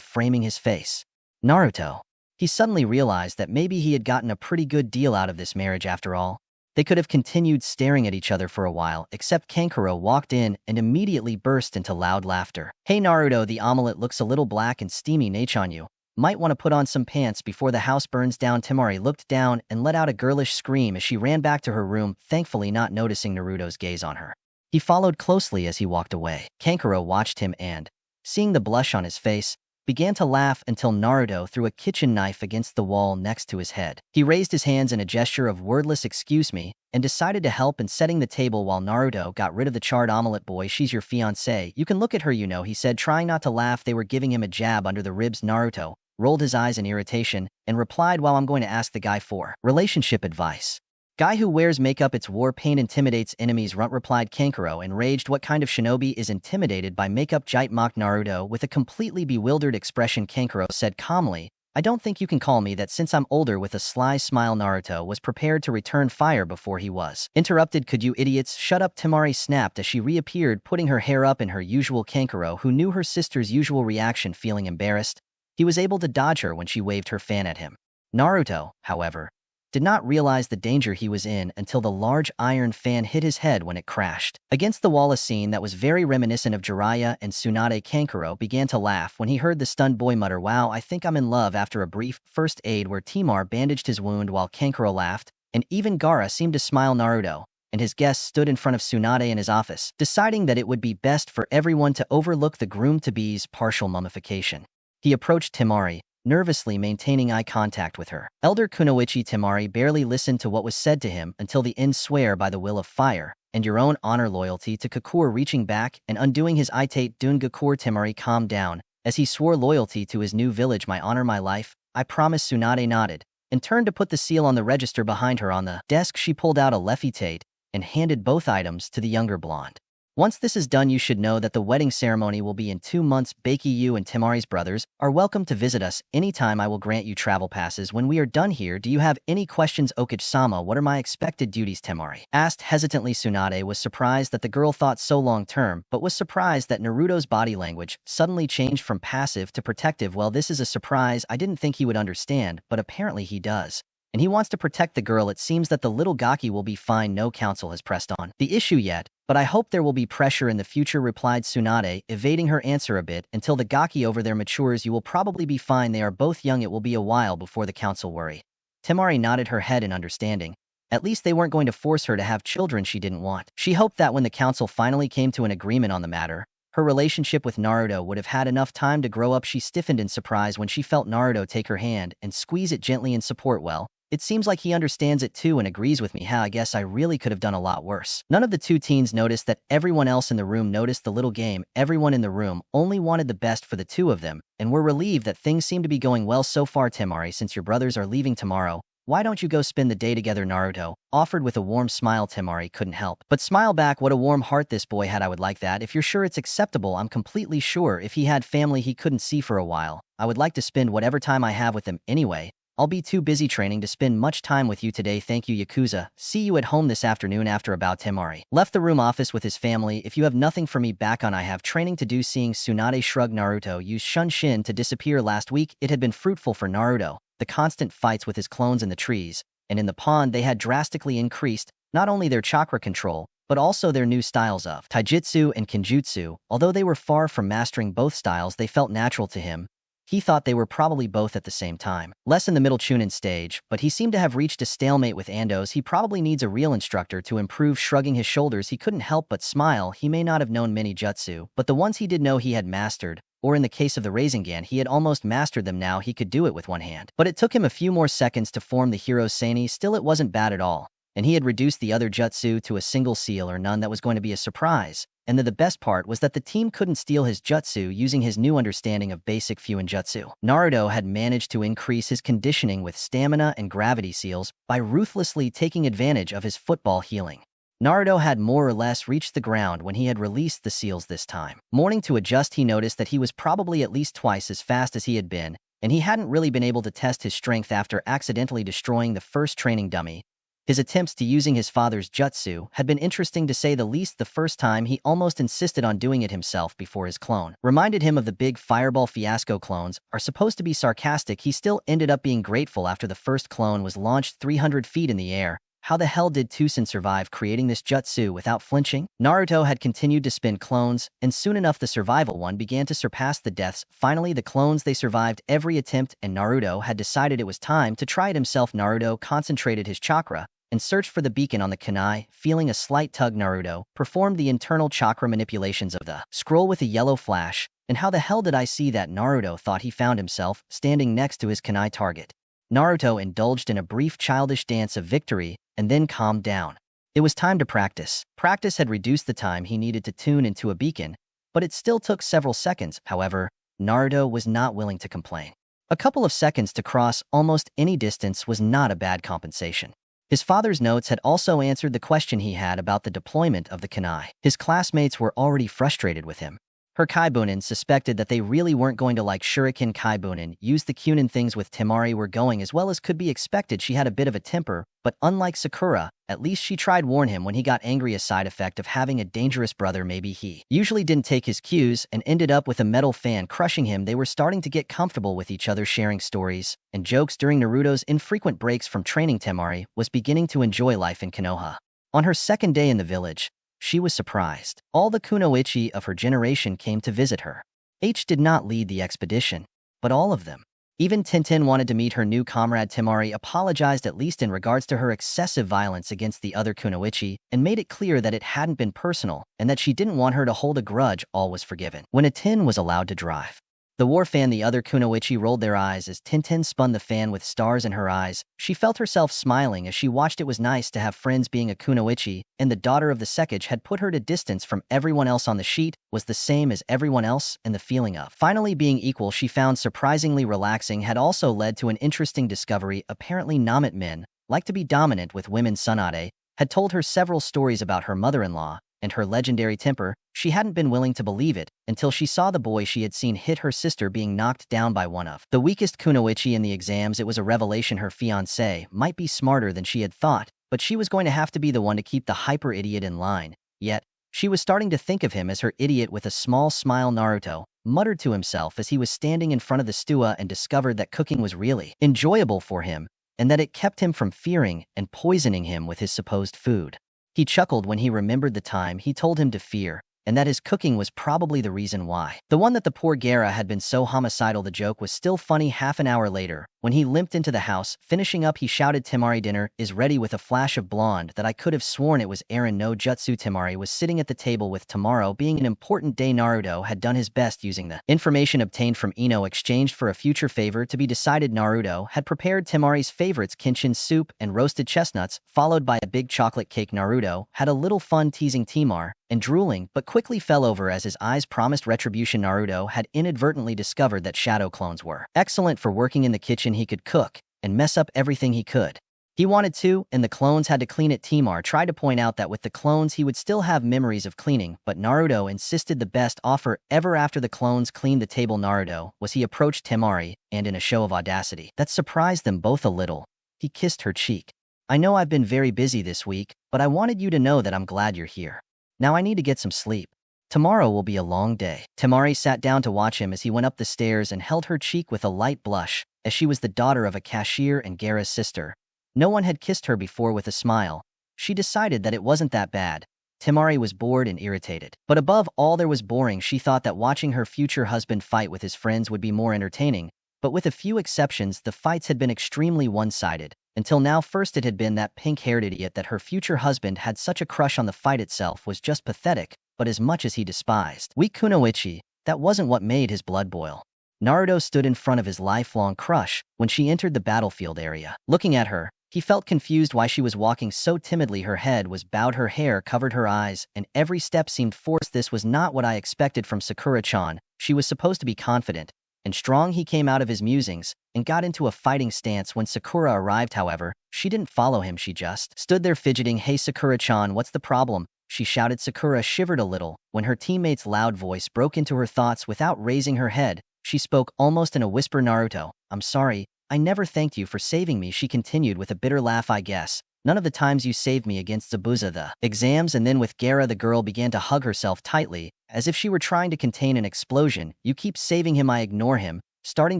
framing his face. Naruto. He suddenly realized that maybe he had gotten a pretty good deal out of this marriage after all. They could have continued staring at each other for a while, except Kankuro walked in and immediately burst into loud laughter. "Hey Naruto, the omelet looks a little black and steamy. Nach on you. Might want to put on some pants before the house burns down." Temari looked down and let out a girlish scream as she ran back to her room, thankfully not noticing Naruto's gaze on her. He followed closely as he walked away. Kankuro watched him and, seeing the blush on his face, began to laugh until Naruto threw a kitchen knife against the wall next to his head. He raised his hands in a gesture of wordless "excuse me" and decided to help in setting the table while Naruto got rid of the charred omelet. "Boy, she's your fiancée. You can look at her, you know," he said, trying not to laugh. They were giving him a jab under the ribs. Naruto rolled his eyes in irritation and replied, "Well, I'm going to ask the guy for relationship advice." "Guy who wears makeup, it's war paint, intimidates enemies." Runt replied Kankuro, enraged. "What kind of shinobi is intimidated by makeup?" Jite mocked Naruto with a completely bewildered expression. Kankuro said calmly, "I don't think you can call me that since I'm older." With a sly smile, Naruto was prepared to return fire before he was interrupted. "Could you idiots shut up?" Temari snapped as she reappeared, putting her hair up in her usual. Kankuro, who knew her sister's usual reaction, feeling embarrassed, he was able to dodge her when she waved her fan at him. Naruto, however, did not realize the danger he was in until the large iron fan hit his head when it crashed against the wall, a scene that was very reminiscent of Jiraiya and Tsunade. Kankuro began to laugh when he heard the stunned boy mutter, "Wow, I think I'm in love." After a brief first aid where Temari bandaged his wound while Kankuro laughed, and even Gaara seemed to smile, Naruto and his guests stood in front of Tsunade in his office, deciding that it would be best for everyone to overlook the groom-to-be's partial mummification. He approached Temari, nervously maintaining eye contact with her. Elder Kunoichi. Temari barely listened to what was said to him until the end. "Swear by the will of fire and your own honor." Loyalty to Kakure. Reaching back and undoing his itate Dungakure. Temari calmed down as he swore loyalty to his new village. "My honor, my life, I promise." Tsunade nodded and turned to put the seal on the register behind her on the desk. She pulled out a leffitate and handed both items to the younger blonde. "Once this is done, you should know that the wedding ceremony will be in 2 months. Baki, you and Temari's brothers are welcome to visit us anytime. I will grant you travel passes when we are done here. Do you have any questions?" "Okage-sama, what are my expected duties?" Temari asked hesitantly. Tsunade was surprised that the girl thought so long-term, but was surprised that Naruto's body language suddenly changed from passive to protective. "Well, this is a surprise. I didn't think he would understand, but apparently he does. And he wants to protect the girl. It seems that the little Gaki will be fine. No council has pressed on the issue yet, but I hope there will be pressure in the future," replied Tsunade, evading her answer a bit. "Until the Gaki over there matures, you will probably be fine. They are both young. It will be a while before the council worry." Temari nodded her head in understanding. At least they weren't going to force her to have children she didn't want. She hoped that when the council finally came to an agreement on the matter, her relationship with Naruto would have had enough time to grow up. She stiffened in surprise when she felt Naruto take her hand and squeeze it gently in support. "Well, it seems like he understands it too and agrees with me. I guess I really could have done a lot worse." None of the two teens noticed that everyone else in the room noticed the little game. Everyone in the room only wanted the best for the two of them and were relieved that things seemed to be going well so far. "Temari, since your brothers are leaving tomorrow, why don't you go spend the day together?" Naruto offered with a warm smile. Temari couldn't help but smile back. What a warm heart this boy had. "I would like that. If you're sure it's acceptable." "I'm completely sure. If he had family he couldn't see for a while, I would like to spend whatever time I have with them. Anyway, I'll be too busy training to spend much time with you today. Thank you, Yakuza. See you at home this afternoon." After about Temari left the room office with his family. "If you have nothing for me back on, I have training to do." Seeing Tsunade shrug, Naruto used Shunshin to disappear. Last week, it had been fruitful for Naruto. The constant fights with his clones in the trees and in the pond, they had drastically increased not only their chakra control, but also their new styles of taijutsu and kenjutsu. Although they were far from mastering both styles, they felt natural to him. He thought they were probably both at the same time. Less in the middle Chunin stage, but he seemed to have reached a stalemate with Ando's. He probably needs a real instructor to improve. Shrugging his shoulders, he couldn't help but smile. He may not have known many jutsu, but the ones he did know he had mastered, or in the case of the Rasengan, he had almost mastered them. Now he could do it with one hand. But it took him a few more seconds to form the hero's Seini. Still, it wasn't bad at all, and he had reduced the other jutsu to a single seal or none. That was going to be a surprise. And the best part was that the team couldn't steal his jutsu using his new understanding of basic Fuin jutsu. Naruto had managed to increase his conditioning with stamina and gravity seals by ruthlessly taking advantage of his football healing. Naruto had more or less reached the ground when he had released the seals this time. Morning to adjust, he noticed that he was probably at least twice as fast as he had been, and he hadn't really been able to test his strength after accidentally destroying the first training dummy. His attempts to using his father's jutsu had been interesting to say the least. The first time, he almost insisted on doing it himself before his clone reminded him of the big fireball fiasco. Clones are supposed to be sarcastic. He still ended up being grateful after the first clone was launched 300 feet in the air. How the hell did Tsunade survive creating this jutsu without flinching? Naruto had continued to spin clones, and soon enough the survival one began to surpass the deaths. Finally, the clones, they survived every attempt, and Naruto had decided it was time to try it himself. Naruto concentrated his chakra and searched for the beacon on the kunai. Feeling a slight tug, Naruto performed the internal chakra manipulations of the scroll with a yellow flash. And how the hell did I see that? Naruto thought. He found himself standing next to his kunai target. Naruto indulged in a brief childish dance of victory and then calmed down. It was time to practice. Practice had reduced the time he needed to tune into a beacon, but it still took several seconds. However, Naruto was not willing to complain. A couple of seconds to cross almost any distance was not a bad compensation. His father's notes had also answered the question he had about the deployment of the kunai. His classmates were already frustrated with him. Her Kaibunin suspected that they really weren't going to like Shuriken. Kaibunin used the Chunin. Things with Temari were going as well as could be expected. She had a bit of a temper, but unlike Sakura, at least she tried warn him when he got angry. A side effect of having a dangerous brother. Maybe he usually didn't take his cues and ended up with a metal fan crushing him. They were starting to get comfortable with each other, sharing stories and jokes during Naruto's infrequent breaks from training. Temari was beginning to enjoy life in Konoha. On her second day in the village, she was surprised. All the kunoichi of her generation came to visit her. H did not lead the expedition, but all of them. Even Tintin wanted to meet her new comrade. Temari apologized, at least in regards to her excessive violence against the other kunoichi, and made it clear that it hadn't been personal and that she didn't want her to hold a grudge. All was forgiven. When Atin was allowed to drive the war fan, the other kunoichi rolled their eyes as Tintin spun the fan with stars in her eyes. She felt herself smiling as she watched. It was nice to have friends. Being a kunoichi and the daughter of the Sekage had put her to distance from everyone else on the sheet, was the same as everyone else, and the feeling of finally being equal she found surprisingly relaxing. Had also led to an interesting discovery. Apparently Namit men like to be dominant with women. Tsunade had told her several stories about her mother-in-law and her legendary temper. She hadn't been willing to believe it until she saw the boy she had seen hit her sister being knocked down by one of the weakest kunoichi in the exams. It was a revelation. Her fiancé might be smarter than she had thought, but she was going to have to be the one to keep the hyper-idiot in line. Yet, she was starting to think of him as her idiot. With a small smile, Naruto muttered to himself as he was standing in front of the stew and discovered that cooking was really enjoyable for him, and that it kept him from fearing and poisoning him with his supposed food. He chuckled when he remembered the time he told him to fear, and that his cooking was probably the reason why. The one that the poor Gaara had been so homicidal. The joke was still funny. Half an hour later, when he limped into the house, finishing up, he shouted, "Temari, dinner is ready," with a flash of blonde that I could have sworn it was Eren no Jutsu. Temari was sitting at the table with tomorrow being an important day. Naruto had done his best using the information obtained from Ino exchanged for a future favor to be decided. Naruto had prepared Temari's favorites, kinchin soup and roasted chestnuts, followed by a big chocolate cake. Naruto had a little fun teasing Temari and drooling, but quickly fell over as his eyes promised retribution. Naruto had inadvertently discovered that shadow clones were excellent for working in the kitchen. He could cook and mess up everything he could. He wanted to, and the clones had to clean it. Temari tried to point out that with the clones he would still have memories of cleaning, but Naruto insisted. The best offer ever. After the clones cleaned the table, Naruto he approached Temari, and in a show of audacity that surprised them both a little, he kissed her cheek. "I know I've been very busy this week, but I wanted you to know that I'm glad you're here. Now I need to get some sleep. Tomorrow will be a long day." Temari sat down to watch him as he went up the stairs and held her cheek with a light blush, as she was the daughter of a cashier and Gaara's sister. No one had kissed her before. With a smile, she decided that it wasn't that bad. Temari was bored and irritated. But above all there was boring, she thought that watching her future husband fight with his friends would be more entertaining. But with a few exceptions, the fights had been extremely one-sided. Until now, first it had been that pink-haired idiot that her future husband had such a crush on. The fight itself was just pathetic, but as much as he despised weak Kunoichi, that wasn't what made his blood boil. Naruto stood in front of his lifelong crush when she entered the battlefield area. Looking at her, he felt confused why she was walking so timidly. Her head was bowed, her hair covered her eyes, and every step seemed forced. This was not what I expected from Sakura-chan. She was supposed to be confident and strong. He came out of his musings and got into a fighting stance. When Sakura arrived, however, she didn't follow him. She just stood there fidgeting. "Hey Sakura-chan, what's the problem?" she shouted. Sakura shivered a little when her teammate's loud voice broke into her thoughts. Without raising her head, she spoke almost in a whisper. "Naruto, I'm sorry. I never thanked you for saving me," she continued with a bitter laugh. "I guess none of the times you saved me against Zabuza, the exams." And then with Gaara, the girl began to hug herself tightly, as if she were trying to contain an explosion. "You keep saving him, I ignore him." Starting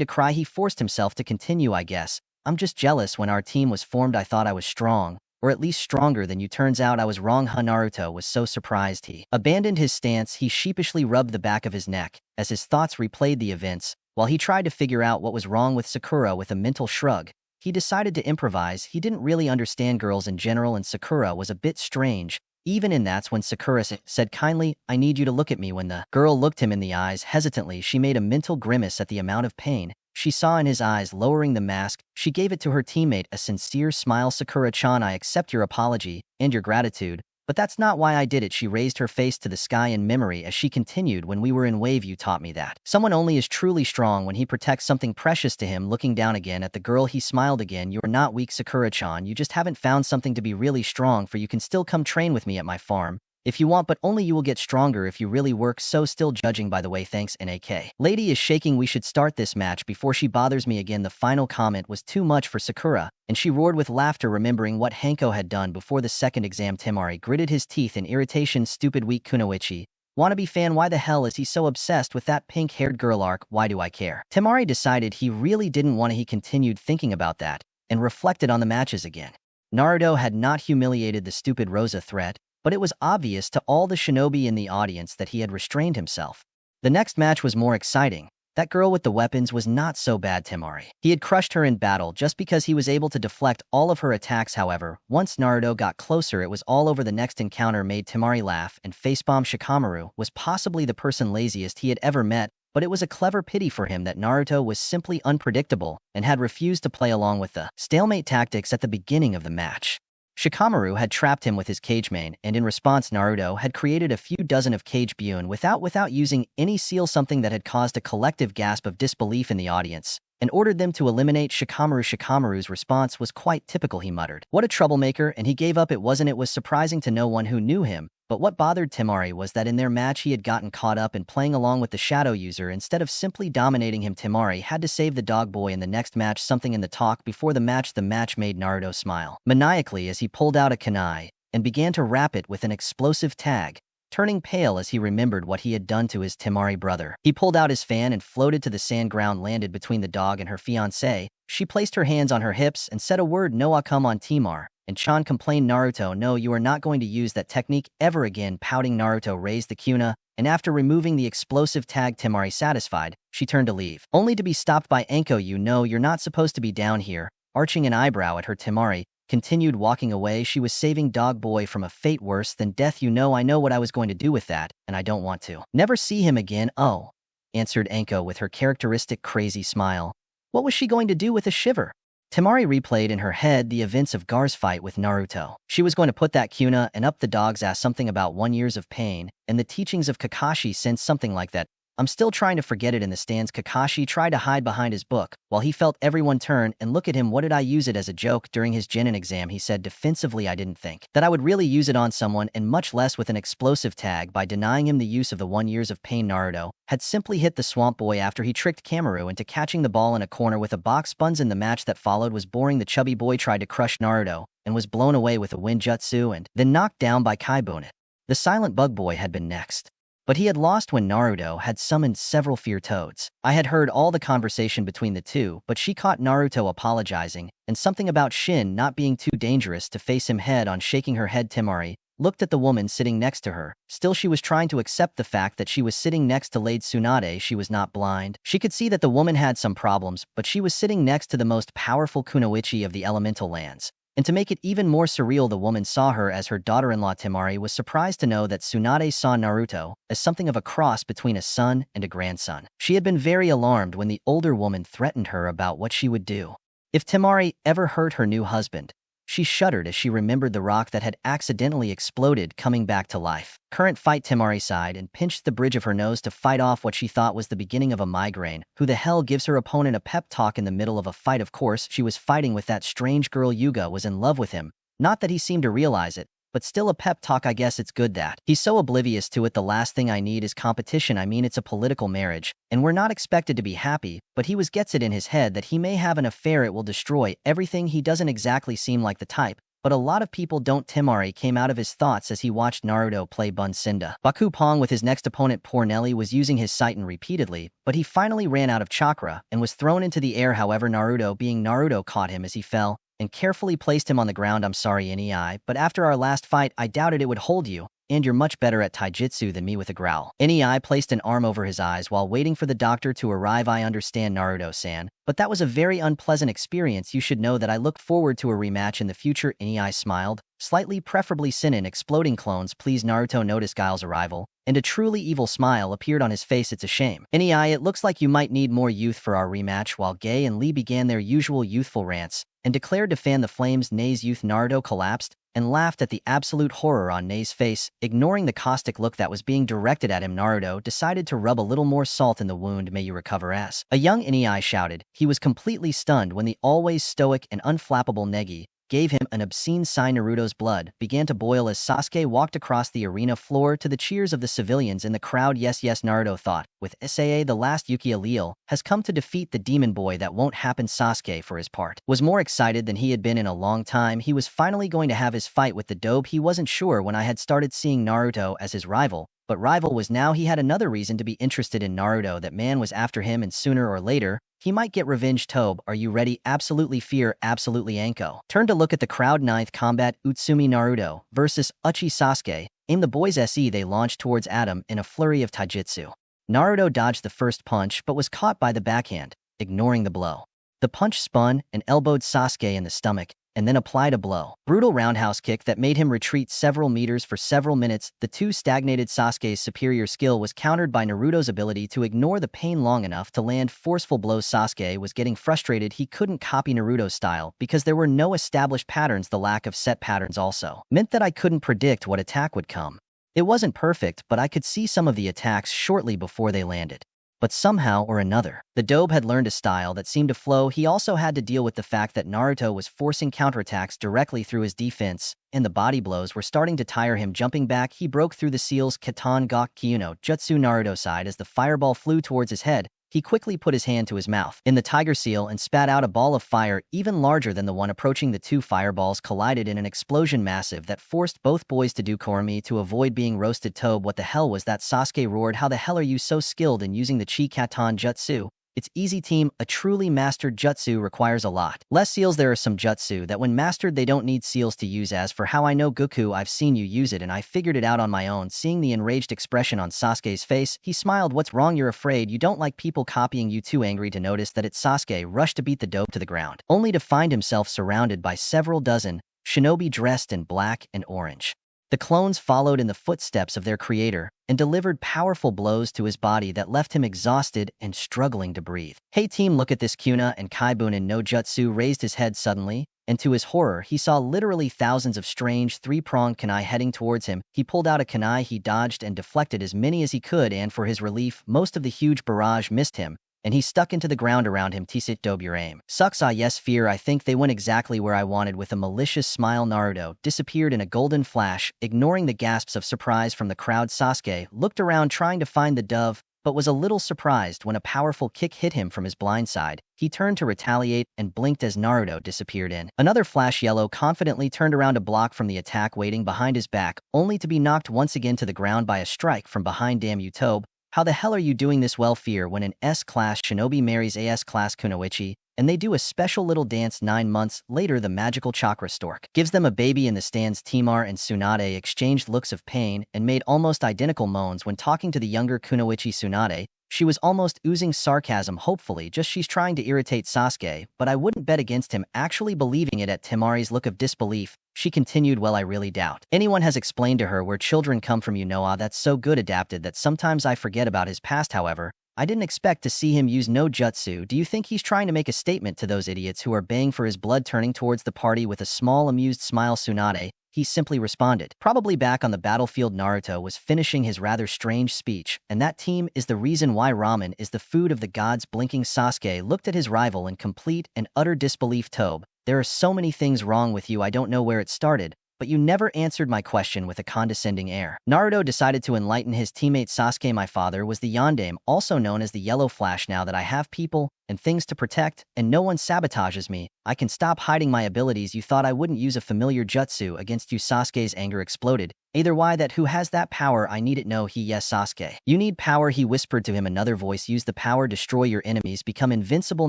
to cry, he forced himself to continue. "I guess I'm just jealous. When our team was formed, I thought I was strong, or at least stronger than you. Turns out I was wrong." Naruto was so surprised he abandoned his stance. He sheepishly rubbed the back of his neck as his thoughts replayed the events. While he tried to figure out what was wrong with Sakura, with a mental shrug, he decided to improvise. He didn't really understand girls in general, and Sakura was a bit strange. Even in that's when Sakura said kindly, "I need you to look at me." When the girl looked him in the eyes hesitantly, she made a mental grimace at the amount of pain she saw in his eyes. Lowering the mask, she gave it to her teammate, a sincere smile. "Sakura-chan, I accept your apology and your gratitude, but that's not why I did it." She raised her face to the sky in memory as she continued, "When we were in Wave, you taught me that someone only is truly strong when he protects something precious to him." Looking down again at the girl, he smiled again. "You're not weak, Sakura-chan. You just haven't found something to be really strong for. You can still come train with me at my farm if you want, but only you will get stronger if you really work. So still judging, by the way. Thanks, Nak. Lady is shaking. We should start this match before she bothers me again." The final comment was too much for Sakura, and she roared with laughter, remembering what Hanko had done before the second exam. Temari gritted his teeth in irritation. "Stupid weak Kunoichi. Wannabe fan, why the hell is he so obsessed with that pink-haired girl arc? Why do I care?" Temari decided he really didn't want to. He continued thinking about that and reflected on the matches again. Naruto had not humiliated the stupid Rosa threat, but it was obvious to all the shinobi in the audience that he had restrained himself. The next match was more exciting. That girl with the weapons was not so bad, Temari. He had crushed her in battle just because he was able to deflect all of her attacks. However, once Naruto got closer, it was all over. The next encounter made Temari laugh and facepalm. Shikamaru was possibly the person laziest he had ever met, but it was a clever pity for him that Naruto was simply unpredictable and had refused to play along with the stalemate tactics at the beginning of the match. Shikamaru had trapped him with his cage main, and in response Naruto had created a few dozen of cage Bune without using any seal, something that had caused a collective gasp of disbelief in the audience, and ordered them to eliminate Shikamaru. Shikamaru's response was quite typical. He muttered, "What a troublemaker," and he gave up. It was surprising to no one who knew him, but what bothered Temari was that in their match he had gotten caught up in playing along with the shadow user instead of simply dominating him. Temari had to save the dog boy in the next match. Something in the talk before the match made Naruto smile maniacally as he pulled out a kunai and began to wrap it with an explosive tag, turning pale as he remembered what he had done to his Temari brother. He pulled out his fan and floated to the sand. Ground landed between the dog and her fiancé. She placed her hands on her hips and said a word, "Noah, come on, Temar." And Chan complained, "Naruto, no, you are not going to use that technique ever again." Pouting, Naruto raised the kuna, and after removing the explosive tag, Temari satisfied, she turned to leave, only to be stopped by Anko. "You know you're not supposed to be down here." Arching an eyebrow at her, Temari continued walking away. She was saving dog boy from a fate worse than death. "You know, I know what I was going to do with that, and I don't want to never see him again." "Oh," answered Anko with her characteristic crazy smile. What was she going to do with a shiver? Temari replayed in her head the events of Gar's fight with Naruto. She was going to put that kuna and up the dog's ass, something about 1 year of pain, and the teachings of Kakashi since, something like that. "I'm still trying to forget it." In the stands, Kakashi tried to hide behind his book, while he felt everyone turn and look at him. "What did I use it as a joke during his Genin exam?" he said defensively. "I didn't think that I would really use it on someone, and much less with an explosive tag." By denying him the use of the 1 year of pain, Naruto had simply hit the swamp boy after he tricked Kamaru into catching the ball in a corner with a box sponge. In the match that followed was boring. The chubby boy tried to crush Naruto and was blown away with a wind jutsu and then knocked down by Kaibunit. The silent bug boy had been next, but he had lost when Naruto had summoned several fear toads. I had heard all the conversation between the two, but she caught Naruto apologizing, and something about Shin not being too dangerous to face him head on. Shaking her head, Temari looked at the woman sitting next to her. Still, she was trying to accept the fact that she was sitting next to Lady Tsunade. She was not blind. She could see that the woman had some problems, but she was sitting next to the most powerful kunoichi of the elemental lands. And to make it even more surreal, the woman saw her as her daughter-in-law. Temari was surprised to know that Tsunade saw Naruto as something of a cross between a son and a grandson. She had been very alarmed when the older woman threatened her about what she would do if Temari ever hurt her new husband. She shuddered as she remembered the rock that had accidentally exploded coming back to life. Current fight. Temari sighed and pinched the bridge of her nose to fight off what she thought was the beginning of a migraine. Who the hell gives her opponent a pep talk in the middle of a fight? Of course, she was fighting with that strange girl. Yuga was in love with him. Not that he seemed to realize it, but still a pep talk. I guess it's good that he's so oblivious to it. The last thing I need is competition. I mean, it's a political marriage, and we're not expected to be happy, but he gets it in his head that he may have an affair. It will destroy everything. He doesn't exactly seem like the type, but a lot of people don't. Temari came out of his thoughts as he watched Naruto play Bunsinda Baku Pong with his next opponent. Poor Nelly was using his Saiton repeatedly, but he finally ran out of chakra and was thrown into the air. However, Naruto, being Naruto, caught him as he fell and carefully placed him on the ground. I'm sorry, Nei, but after our last fight, I doubted it would hold you, and you're much better at taijutsu than me. With a growl, Nei placed an arm over his eyes while waiting for the doctor to arrive. I understand, Naruto-san, but that was a very unpleasant experience. You should know that I look forward to a rematch in the future. Nei smiled, slightly, preferably Sinin. Exploding clones, please. Naruto noticed Guile's arrival, and a truly evil smile appeared on his face. It's a shame, Nei, it looks like you might need more youth for our rematch. While Gay and Lee began their usual youthful rants and declared to fan the flames, Nei's youth. Naruto collapsed and laughed at the absolute horror on Nei's face. Ignoring the caustic look that was being directed at him, Naruto decided to rub a little more salt in the wound. May you recover as a young Nei shouted. He was completely stunned when the always stoic and unflappable Negi gave him an obscene sign. Naruto's blood began to boil as Sasuke walked across the arena floor to the cheers of the civilians in the crowd. Yes, Naruto thought, with Saa the last, Yuki Allele has come to defeat the demon boy. That won't happen. Sasuke, for his part, was more excited than he had been in a long time. He was finally going to have his fight with the dope. He wasn't sure when I had started seeing Naruto as his rival, but rival was now. He had another reason to be interested in Naruto. That man was after him, and sooner or later, he might get revenge. Tobe, are you ready? Absolutely. Fear, absolutely. Anko turned to look at the crowd. Ninth combat, Utsumi Naruto versus Uchi Sasuke. Aim the boys SE. They launched towards Adam in a flurry of taijutsu. Naruto dodged the first punch but was caught by the backhand, ignoring the blow. The punch spun and elbowed Sasuke in the stomach, and then applied a brutal roundhouse kick that made him retreat several meters for several minutes. The two stagnated. Sasuke's superior skill was countered by Naruto's ability to ignore the pain long enough to land forceful blows. Sasuke was getting frustrated. He couldn't copy Naruto's style because there were no established patterns. The lack of set patterns also meant that I couldn't predict what attack would come. It wasn't perfect, but I could see some of the attacks shortly before they landed. But somehow or another, the dobe had learned a style that seemed to flow. He also had to deal with the fact that Naruto was forcing counterattacks directly through his defense, and the body blows were starting to tire him. Jumping back, he broke through the seal's Katan Gak Kyuno Jutsu. Naruto sighed as the fireball flew towards his head. He quickly put his hand to his mouth in the tiger seal and spat out a ball of fire even larger than the one approaching. The two fireballs collided in an explosion massive that forced both boys to do Kormi to avoid being roasted. Tobe, what the hell was that? Sasuke roared. How the hell are you so skilled in using the Chi Katan Jutsu? It's easy, team. A truly mastered jutsu requires a lot less seals. There are some jutsu that when mastered they don't need seals to use. As for how I know Goku, I've seen you use it and I figured it out on my own. Seeing the enraged expression on Sasuke's face, he smiled. What's wrong? You're afraid you don't like people copying you? Too angry to notice that it's Sasuke rushed to beat the dope to the ground, only to find himself surrounded by several dozen shinobi dressed in black and orange. The clones followed in the footsteps of their creator and delivered powerful blows to his body that left him exhausted and struggling to breathe. Hey team, look at this. Kuna and Kaibunin no Jutsu raised his head suddenly, and to his horror, he saw literally thousands of strange three-pronged kunai heading towards him. He pulled out a kunai. He dodged and deflected as many as he could, and for his relief, most of the huge barrage missed him, and he stuck into the ground around him. Tisit dobe your aim sucks. Ah yes, fear. I think they went exactly where I wanted. With a malicious smile, Naruto disappeared in a golden flash, ignoring the gasps of surprise from the crowd. Sasuke looked around trying to find the dove, but was a little surprised when a powerful kick hit him from his blind side. He turned to retaliate and blinked as Naruto disappeared in another flash. Yellow confidently turned around to block from the attack waiting behind his back, only to be knocked once again to the ground by a strike from behind. Damn you, Tobe. How the hell are you doing this? Well, fear, when an S-class shinobi marries a S-class kunoichi, and they do a special little dance 9 months later. The magical chakra stork gives them a baby in the stands. Temari and Tsunade exchanged looks of pain and made almost identical moans when talking to the younger Kunoichi Tsunade. She was almost oozing sarcasm, hopefully just she's trying to irritate Sasuke, but I wouldn't bet against him actually believing it. At Temari's look of disbelief, she continued, well, I really doubt anyone has explained to her where children come from. That's so good adapted that sometimes I forget about his past. However, I didn't expect to see him use no jutsu. Do you think he's trying to make a statement to those idiots who are baying for his blood? Turning towards the party with a small amused smile, Tsunade, he simply responded. Probably back on the battlefield, Naruto was finishing his rather strange speech, and that team is the reason why ramen is the food of the gods. Blinking, Sasuke looked at his rival in complete and utter disbelief. Tobe, there are so many things wrong with you, I don't know where it started, but you never answered my question. With a condescending air, Naruto decided to enlighten his teammate Sasuke. My father was the Yondaime, also known as the Yellow Flash. Now that I have people and things to protect, and no one sabotages me, I can stop hiding my abilities. You thought I wouldn't use a familiar jutsu against you? Sasuke's anger exploded. Either why that who has that power? I need it. No, he. Yes, Sasuke. You need power, he whispered to him. Another voice, use the power, destroy your enemies, become invincible.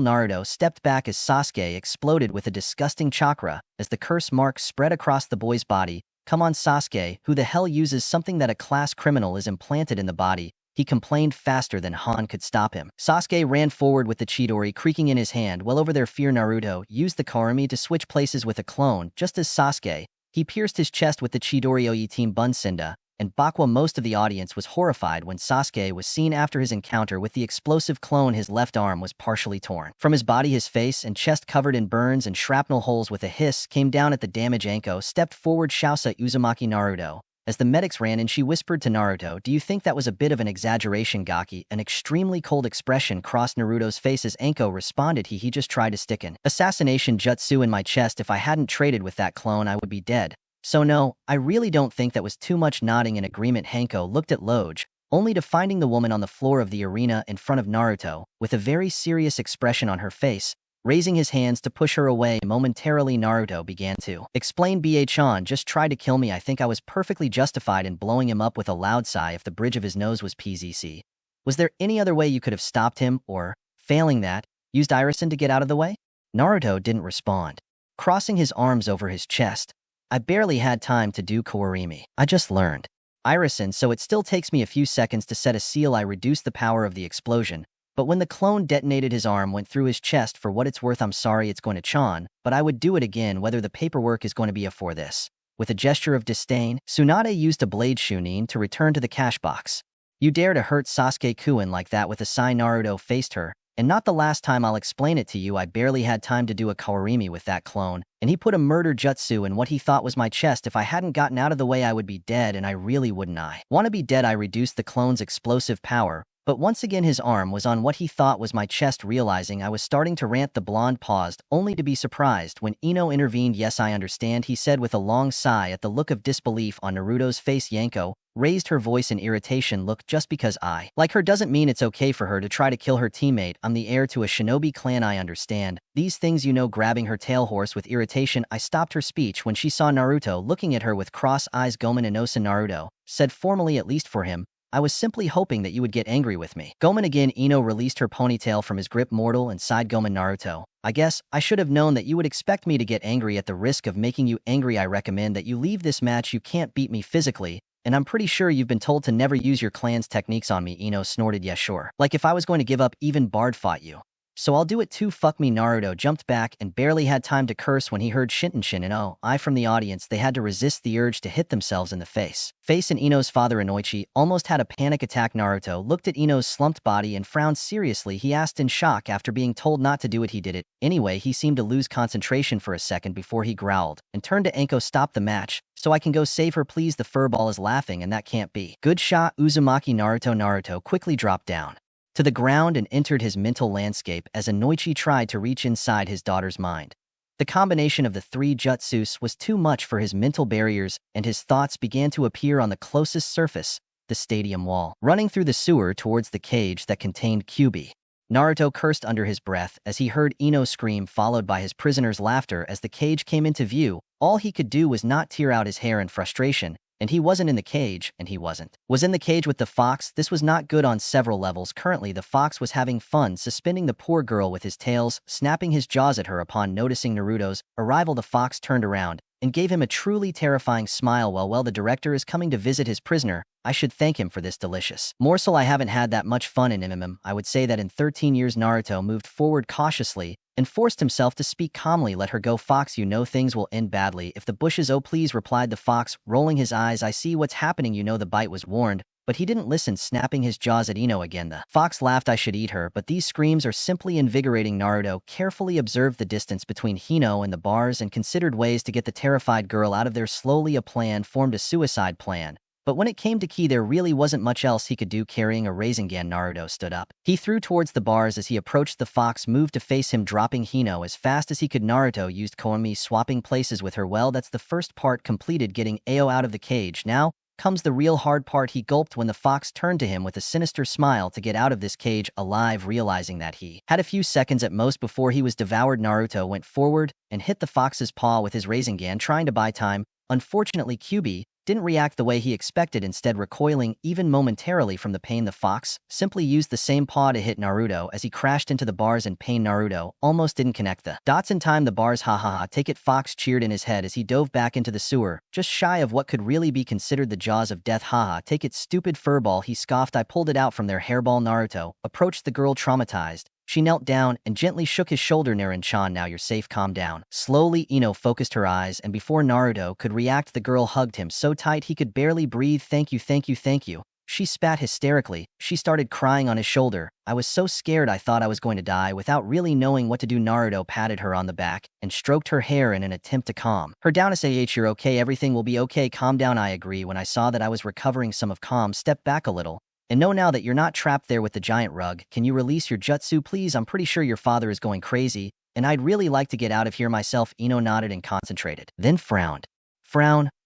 Naruto stepped back as Sasuke exploded with a disgusting chakra as the curse mark spread across the boy's body. Come on, Sasuke, who the hell uses something that a class criminal is implanted in the body? He complained faster than Han could stop him. Sasuke ran forward with the Chidori creaking in his hand. Well over their fear, Naruto used the Karumi to switch places with a clone. Just as Sasuke, he pierced his chest with the Chidori. Oyi Team Bunsinda and Bakwa. Most of the audience was horrified when Sasuke was seen after his encounter with the explosive clone. His left arm was partially torn from his body, his face and chest covered in burns and shrapnel holes. With a hiss came down at the damage. Anko stepped forward. Shousa Uzumaki. Naruto. As the medics ran in, she whispered to Naruto, do you think that was a bit of an exaggeration? Gaki, an extremely cold expression crossed Naruto's face as Anko responded, he just tried to stick an assassination jutsu in my chest. If I hadn't traded with that clone, I would be dead. So no, I really don't think that was too much. Nodding in agreement, Hanko looked at Loj, only to finding the woman on the floor of the arena in front of Naruto, with a very serious expression on her face, raising his hands to push her away. Momentarily, Naruto began to explain. Ba-chan just tried to kill me. I think I was perfectly justified in blowing him up. With a loud sigh, if the bridge of his nose was PZC, was there any other way you could have stopped him, or, failing that, used Irisin to get out of the way? Naruto didn't respond, crossing his arms over his chest. I barely had time to do Kawarimi. I just learned Irisin, so it still takes me a few seconds to set a seal. I reduced the power of the explosion, but when the clone detonated, his arm went through his chest. For what it's worth, I'm sorry it's going to Chan, but I would do it again whether the paperwork is going to be a for this. With a gesture of disdain, Tsunade used a blade Chunin to return to the cash box. You dare to hurt Sasuke-kun like that? With a sigh, Naruto faced her. And not the last time, I'll explain it to you. I barely had time to do a Kawarimi with that clone, and he put a murder jutsu in what he thought was my chest. If I hadn't gotten out of the way, I would be dead, and I really wouldn't. I want to be dead. I reduced the clone's explosive power, but once again his arm was on what he thought was my chest. Realizing I was starting to rant, the blonde paused, only to be surprised when Ino intervened. Yes, I understand, he said with a long sigh. At the look of disbelief on Naruto's face, Yanko raised her voice in irritation. Look, just because I like her doesn't mean it's okay for her to try to kill her teammate. I'm the heir to a shinobi clan. I understand these things, grabbing her tail horse with irritation. I stopped her speech when she saw Naruto looking at her with cross eyes. Gomen Inosa, Naruto said formally, at least for him, I was simply hoping that you would get angry with me. Gomen again. Ino released her ponytail from his grip. Mortal and sighed. Gomen, Naruto, I guess I should have known that you would expect me to get angry. At the risk of making you angry, I recommend that you leave this match. You can't beat me physically, and I'm pretty sure you've been told to never use your clan's techniques on me. Ino snorted. Yeah, sure. Like if I was going to give up, even Bard fought you. So I'll do it too. Fuck me. Naruto jumped back and barely had time to curse when he heard Shinshin and I from the audience. They had to resist the urge to hit themselves in the face. And Ino's father, Inoichi, almost had a panic attack. Naruto looked at Ino's slumped body and frowned seriously. He asked in shock, after being told not to do it, he did it anyway. He seemed to lose concentration for a second before he growled and turned to Anko. Stop the match, so I can go save her, please. The furball is laughing, and that can't be good. Shot Uzumaki. Naruto quickly dropped down to the ground and entered his mental landscape as Inoichi tried to reach inside his daughter's mind. The combination of the three jutsus was too much for his mental barriers, and his thoughts began to appear on the closest surface, the stadium wall. Running through the sewer towards the cage that contained Kyuubi, Naruto cursed under his breath as he heard Ino scream, followed by his prisoner's laughter as the cage came into view. All he could do was not tear out his hair in frustration, And he wasn't in the cage, and he was in the cage with the fox. This was not good on several levels. Currently, the fox was having fun, suspending the poor girl with his tails, snapping his jaws at her. Upon noticing Naruto's arrival, the fox turned around and gave him a truly terrifying smile. Well, the director is coming to visit his prisoner. I should thank him for this delicious morsel. I haven't had that much fun in MMM. I would say that in 13 years Naruto moved forward cautiously and forced himself to speak calmly. Let her go, fox. You know things will end badly if the bushes. Oh, please, replied the fox, rolling his eyes. I see what's happening. You know the bite was warned, but he didn't listen, snapping his jaws at Ino again. The fox laughed. I should eat her, but these screams are simply invigorating. Naruto carefully observed the distance between Hino and the bars and considered ways to get the terrified girl out of there. Slowly a plan formed, a suicide plan. But when it came to Ki, there really wasn't much else he could do. Carrying a Rasengan, Naruto stood up. He threw towards the bars. As he approached, the fox moved to face him, dropping Hino as fast as he could. Naruto used Konomi, swapping places with her. Well, that's the first part completed, getting Ao out of the cage. Now comes the real hard part. He gulped when the fox turned to him with a sinister smile. To get out of this cage alive, realizing that he had a few seconds at most before he was devoured, Naruto went forward and hit the fox's paw with his Rasengan, trying to buy time. Unfortunately, QB didn't react the way he expected, instead recoiling even momentarily from the pain. The fox simply used the same paw to hit Naruto as he crashed into the bars in pain. Naruto almost didn't connect the dots in time. The bars, ha ha ha, take it, fox cheered in his head as he dove back into the sewer, just shy of what could really be considered the jaws of death. Ha ha, take it, stupid furball, he scoffed. I pulled it out from their hairball. Naruto approached the girl, traumatized. She knelt down and gently shook his shoulder. Naren-chan, now you're safe, calm down. Slowly, Ino focused her eyes, and before Naruto could react, the girl hugged him so tight he could barely breathe. Thank you, thank you, thank you. She spat hysterically. She started crying on his shoulder. I was so scared I thought I was going to die. Without really knowing what to do, Naruto patted her on the back and stroked her hair in an attempt to calm her down. You're okay, everything will be okay, calm down. I agree. When I saw that I was recovering some of calm, stepped back a little. And know now that you're not trapped there with the giant rug. Can you release your jutsu, please? I'm pretty sure your father is going crazy, and I'd really like to get out of here myself. Ino nodded and concentrated, then frowned.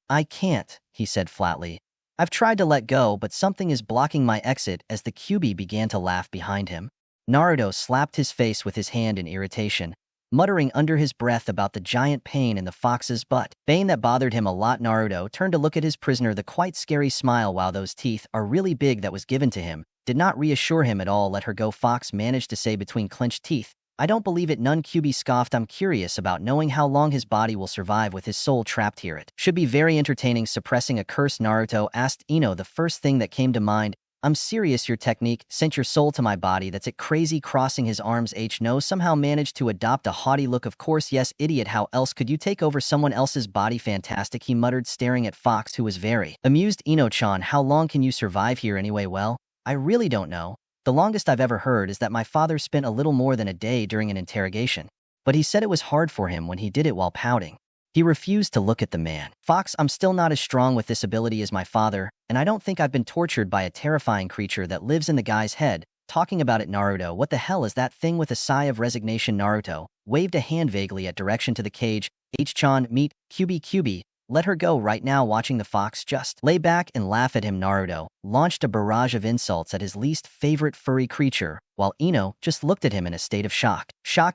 I can't, he said flatly. I've tried to let go, but something is blocking my exit. As the QB began to laugh behind him, Naruto slapped his face with his hand in irritation, muttering under his breath about the giant pain in the fox's butt. Pain that bothered him a lot. Naruto turned to look at his prisoner. The quite scary smile, while those teeth are really big, that was given to him did not reassure him at all. Let her go, fox managed to say between clenched teeth. I don't believe it, none. QB scoffed. I'm curious about knowing how long his body will survive with his soul trapped here. It should be very entertaining. Suppressing a curse, Naruto asked Ino the first thing that came to mind. I'm serious, your technique sent your soul to my body, that's it. Crazy, crossing his arms. No, somehow managed to adopt a haughty look. Of course, yes, idiot, how else could you take over someone else's body? Fantastic, he muttered, staring at Fox, who was very amused. Ino-chan, how long can you survive here anyway? Well, I really don't know. The longest I've ever heard is that my father spent a little more than a day during an interrogation, but he said it was hard for him when he did it while pouting. He refused to look at the man. Fox, I'm still not as strong with this ability as my father, and I don't think I've been tortured by a terrifying creature that lives in the guy's head. Talking about it, Naruto, what the hell is that thing? With a sigh of resignation, Naruto waved a hand vaguely at direction to the cage. H-chan, meet QB. Let her go right now. Watching the fox just lay back and laugh at him, Naruto launched a barrage of insults at his least favorite furry creature, while Ino just looked at him in a state of shock.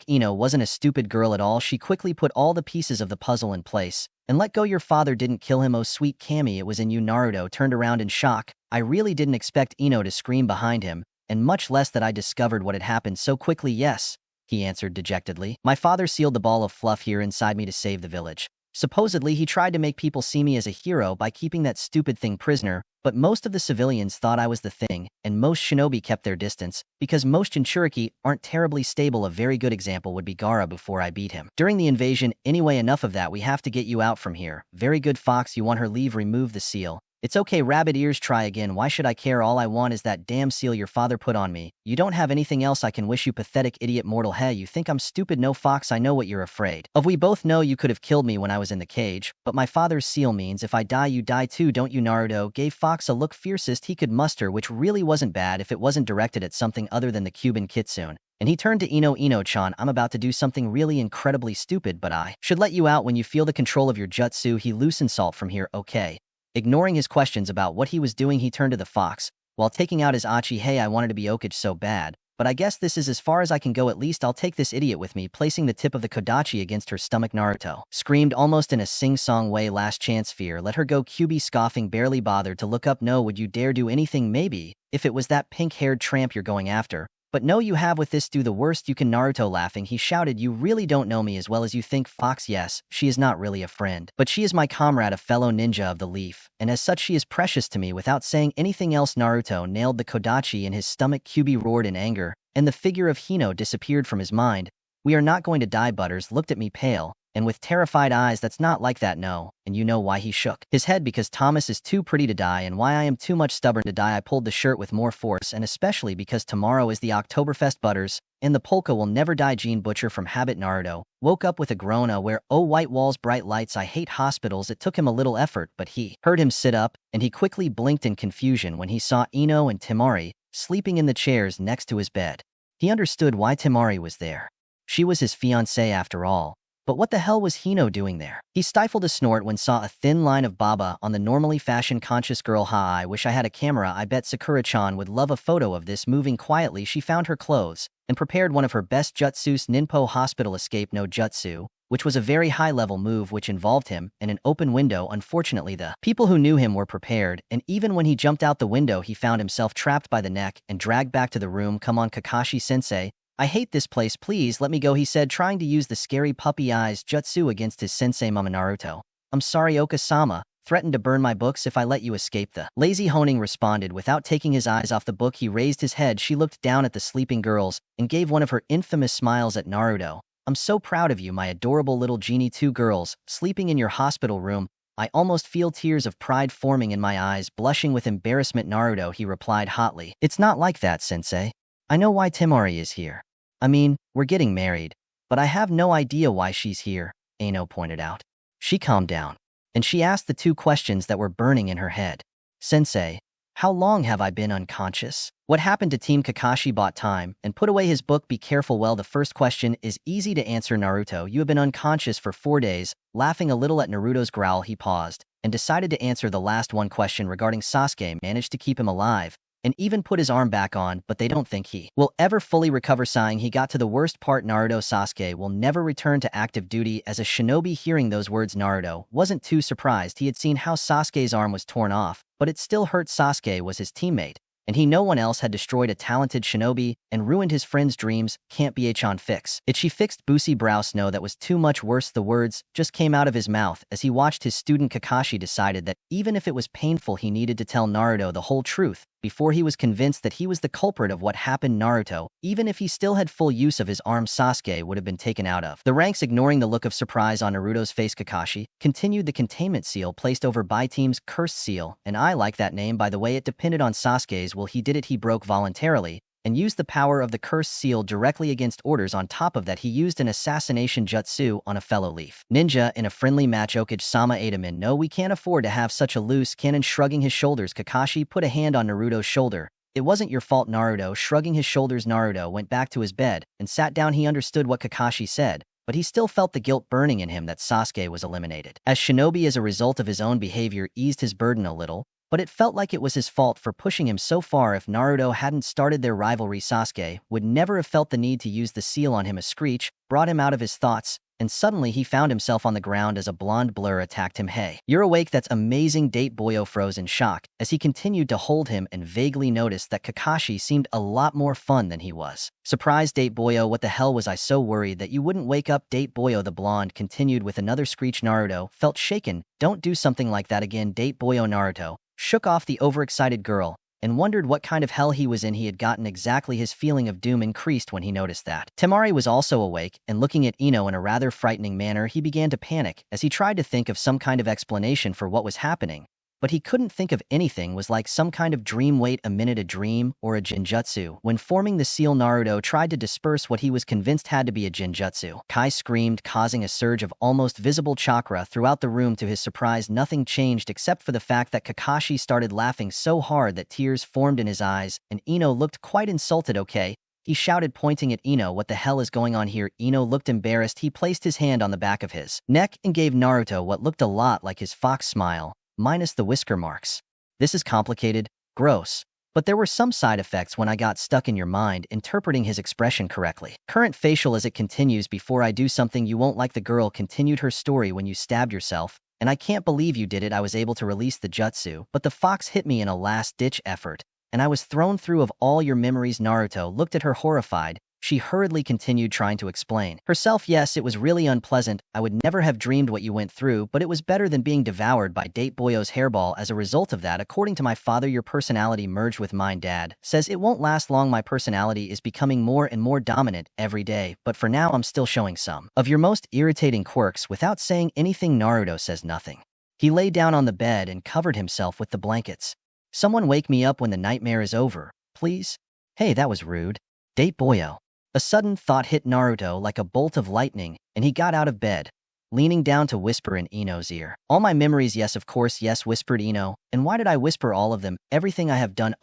Ino wasn't a stupid girl at all. She quickly put all the pieces of the puzzle in place and let go. Your father didn't kill him. Oh, sweet Kami, it was in you. Naruto turned around in shock. I really didn't expect Ino to scream behind him, and much less that I discovered what had happened so quickly. Yes, he answered dejectedly. My father sealed the ball of fluff here inside me to save the village. Supposedly, he tried to make people see me as a hero by keeping that stupid thing prisoner, but most of the civilians thought I was the thing, and most shinobi kept their distance, because most Jinchuriki aren't terribly stable. A very good example would be Gaara before I beat him during the invasion. Anyway, enough of that. We have to get you out from here. Very good, Fox. You want her? Leave. Remove the seal. It's okay, rabbit ears, try again. Why should I care? All I want is that damn seal your father put on me. You don't have anything else I can wish you, pathetic idiot mortal. Hey, you think I'm stupid? No, Fox, I know what you're afraid of. We both know you could have killed me when I was in the cage, but my father's seal means if I die, you die too, don't you? Naruto gave Fox a look fiercest he could muster, which really wasn't bad if it wasn't directed at something other than the Cuban kitsune. And he turned to Ino-chan, I'm about to do something really incredibly stupid, but I should let you out when you feel the control of your jutsu. He loosened salt from here, okay? Ignoring his questions about what he was doing, he turned to the fox, while taking out his achi. Hey, I wanted to be Okage so bad, but I guess this is as far as I can go. At least I'll take this idiot with me," placing the tip of the kodachi against her stomach. Naruto screamed almost in a sing-song way. "Last chance, fear. Let her go." QB scoffing, barely bothered to look up. "No, would you dare do anything? Maybe, if it was that pink-haired tramp you're going after. But no, you have with this. Do the worst you can." Naruto laughing, he shouted, "You really don't know me as well as you think, Fox. Yes, she is not really a friend, but she is my comrade, a fellow ninja of the leaf, and as such she is precious to me." Without saying anything else, Naruto nailed the kodachi in his stomach. QB roared in anger, and the figure of Hino disappeared from his mind. "We are not going to die." Butters looked at me pale and with terrified eyes. "That's not like that, no." And you know why he shook his head? "Because Thomas is too pretty to die, and why I am too much stubborn to die." I pulled the shirt with more force, "and especially because tomorrow is the Oktoberfest, Butters, and the polka will never die." Gene Butcher from habit. Naruto woke up with a groan. Where? Oh, white walls, bright lights. I hate hospitals." It took him a little effort, but he heard him sit up, and he quickly blinked in confusion when he saw Ino and Temari sleeping in the chairs next to his bed. He understood why Temari was there. She was his fiancée after all. But what the hell was Hino doing there? He stifled a snort when saw a thin line of baba on the normally fashion-conscious girl. "Ha, I wish I had a camera. I bet Sakura-chan would love a photo of this." Moving quietly, she found her clothes and prepared one of her best jutsus, Ninpo Hospital Escape no Jutsu, which was a very high-level move which involved him and an open window. Unfortunately, the people who knew him were prepared, and even when he jumped out the window, he found himself trapped by the neck and dragged back to the room. "Come on, Kakashi-sensei. I hate this place. Please let me go," he said, trying to use the scary puppy eyes jutsu against his sensei. "Mama." Naruto, "I'm sorry, Oka-sama. Threatened to burn my books if I let you escape." The lazy Honing responded without taking his eyes off the book. He raised his head. She looked down at the sleeping girls and gave one of her infamous smiles at Naruto. "I'm so proud of you, my adorable little genie. 2 girls sleeping in your hospital room. I almost feel tears of pride forming in my eyes." Blushing with embarrassment, Naruto, he replied hotly, "It's not like that, sensei. I know why Temari is here. I mean, we're getting married, but I have no idea why she's here," Ano pointed out. She calmed down, and she asked the 2 questions that were burning in her head. "Sensei, how long have I been unconscious? What happened to Team Kakashi?" Bought time and put away his book. "Be careful." "Well, the first question is easy to answer, Naruto. You have been unconscious for 4 days." Laughing a little at Naruto's growl, he paused and decided to answer the last one. Question regarding Sasuke managed to keep him alive and even put his arm back on, but they don't think he will ever fully recover. Sighing, he got to the worst part. Naruto, Sasuke will never return to active duty as a shinobi. Hearing those words, Naruto wasn't too surprised. He had seen how Sasuke's arm was torn off, but it still hurt. Sasuke was his teammate, and no one else had destroyed a talented shinobi and ruined his friend's dreams. "Can't be Achan fix it." She fixed Busi brows. "No, that was too much worse." The words just came out of his mouth as he watched his student. Kakashi decided that even if it was painful, he needed to tell Naruto the whole truth before he was convinced that he was the culprit of what happened. Naruto, even if he still had full use of his arm, Sasuke would have been taken out of the ranks. Ignoring the look of surprise on Naruto's face, Kakashi continued. "The containment seal placed over by team's cursed seal, and I like that name, by the way. It depended on Sasuke's will. He did it. He broke voluntarily and used the power of the cursed seal directly against orders. On top of that, he used an assassination jutsu on a fellow leaf ninja in a friendly match. Okage-sama ate him in. No, we can't afford to have such a loose cannon." Shrugging his shoulders, Kakashi put a hand on Naruto's shoulder. "It wasn't your fault." Naruto shrugging his shoulders. Naruto went back to his bed and sat down. He understood what Kakashi said, but he still felt the guilt burning in him that Sasuke was eliminated as shinobi as a result of his own behavior. Eased his burden a little, but it felt like it was his fault for pushing him so far. If Naruto hadn't started their rivalry, Sasuke would never have felt the need to use the seal on him. A screech brought him out of his thoughts, and suddenly he found himself on the ground as a blonde blur attacked him. "Hey, you're awake. That's amazing." Date Boyo froze in shock as he continued to hold him and vaguely noticed that Kakashi seemed a lot more fun than he was. Surprised Date Boyo, "What the hell, was I so worried that you wouldn't wake up?" Date Boyo, the blonde, continued with another screech. Naruto felt shaken. "Don't do something like that again." Date Boyo. Naruto shook off the overexcited girl and wondered what kind of hell he was in. He had gotten exactly. His feeling of doom increased when he noticed that Temari was also awake and looking at Ino in a rather frightening manner. He began to panic as he tried to think of some kind of explanation for what was happening, but he couldn't think of anything. Was like some kind of dream. Wait a minute, a dream or a jinjutsu? When forming the seal, Naruto tried to disperse what he was convinced had to be a jinjutsu. Kai screamed, causing a surge of almost visible chakra throughout the room. To his surprise, nothing changed except for the fact that Kakashi started laughing so hard that tears formed in his eyes, and Ino looked quite insulted. "Okay," he shouted, pointing at Ino. "What the hell is going on here?" Ino looked embarrassed. He placed his hand on the back of his neck and gave Naruto what looked a lot like his fox smile, minus the whisker marks. "This is complicated, gross, But there were some side effects when I got stuck in your mind interpreting his expression correctly. Current facial as it continues before I do something you won't like. The girl continued her story when you stabbed yourself, and I can't believe you did it. I was able to release the jutsu, but the fox hit me in a last-ditch effort, and I was thrown through of all your memories. Naruto looked at her horrified. She hurriedly continued trying to explain herself. Yes, it was really unpleasant. I would never have dreamed what you went through, but it was better than being devoured by Date Boyo's hairball. As a result of that, according to my father, your personality merged with mine. Dad says it won't last long. My personality is becoming more and more dominant every day, but for now I'm still showing some of your most irritating quirks without saying anything. Naruto says nothing. He lay down on the bed and covered himself with the blankets. Someone wake me up when the nightmare is over, please. Hey, that was rude. Date Boyo. A sudden thought hit Naruto like a bolt of lightning, and he got out of bed, leaning down to whisper in Ino's ear. All my memories, yes, of course, yes, whispered Ino. And why did I whisper all of them? Everything I have done,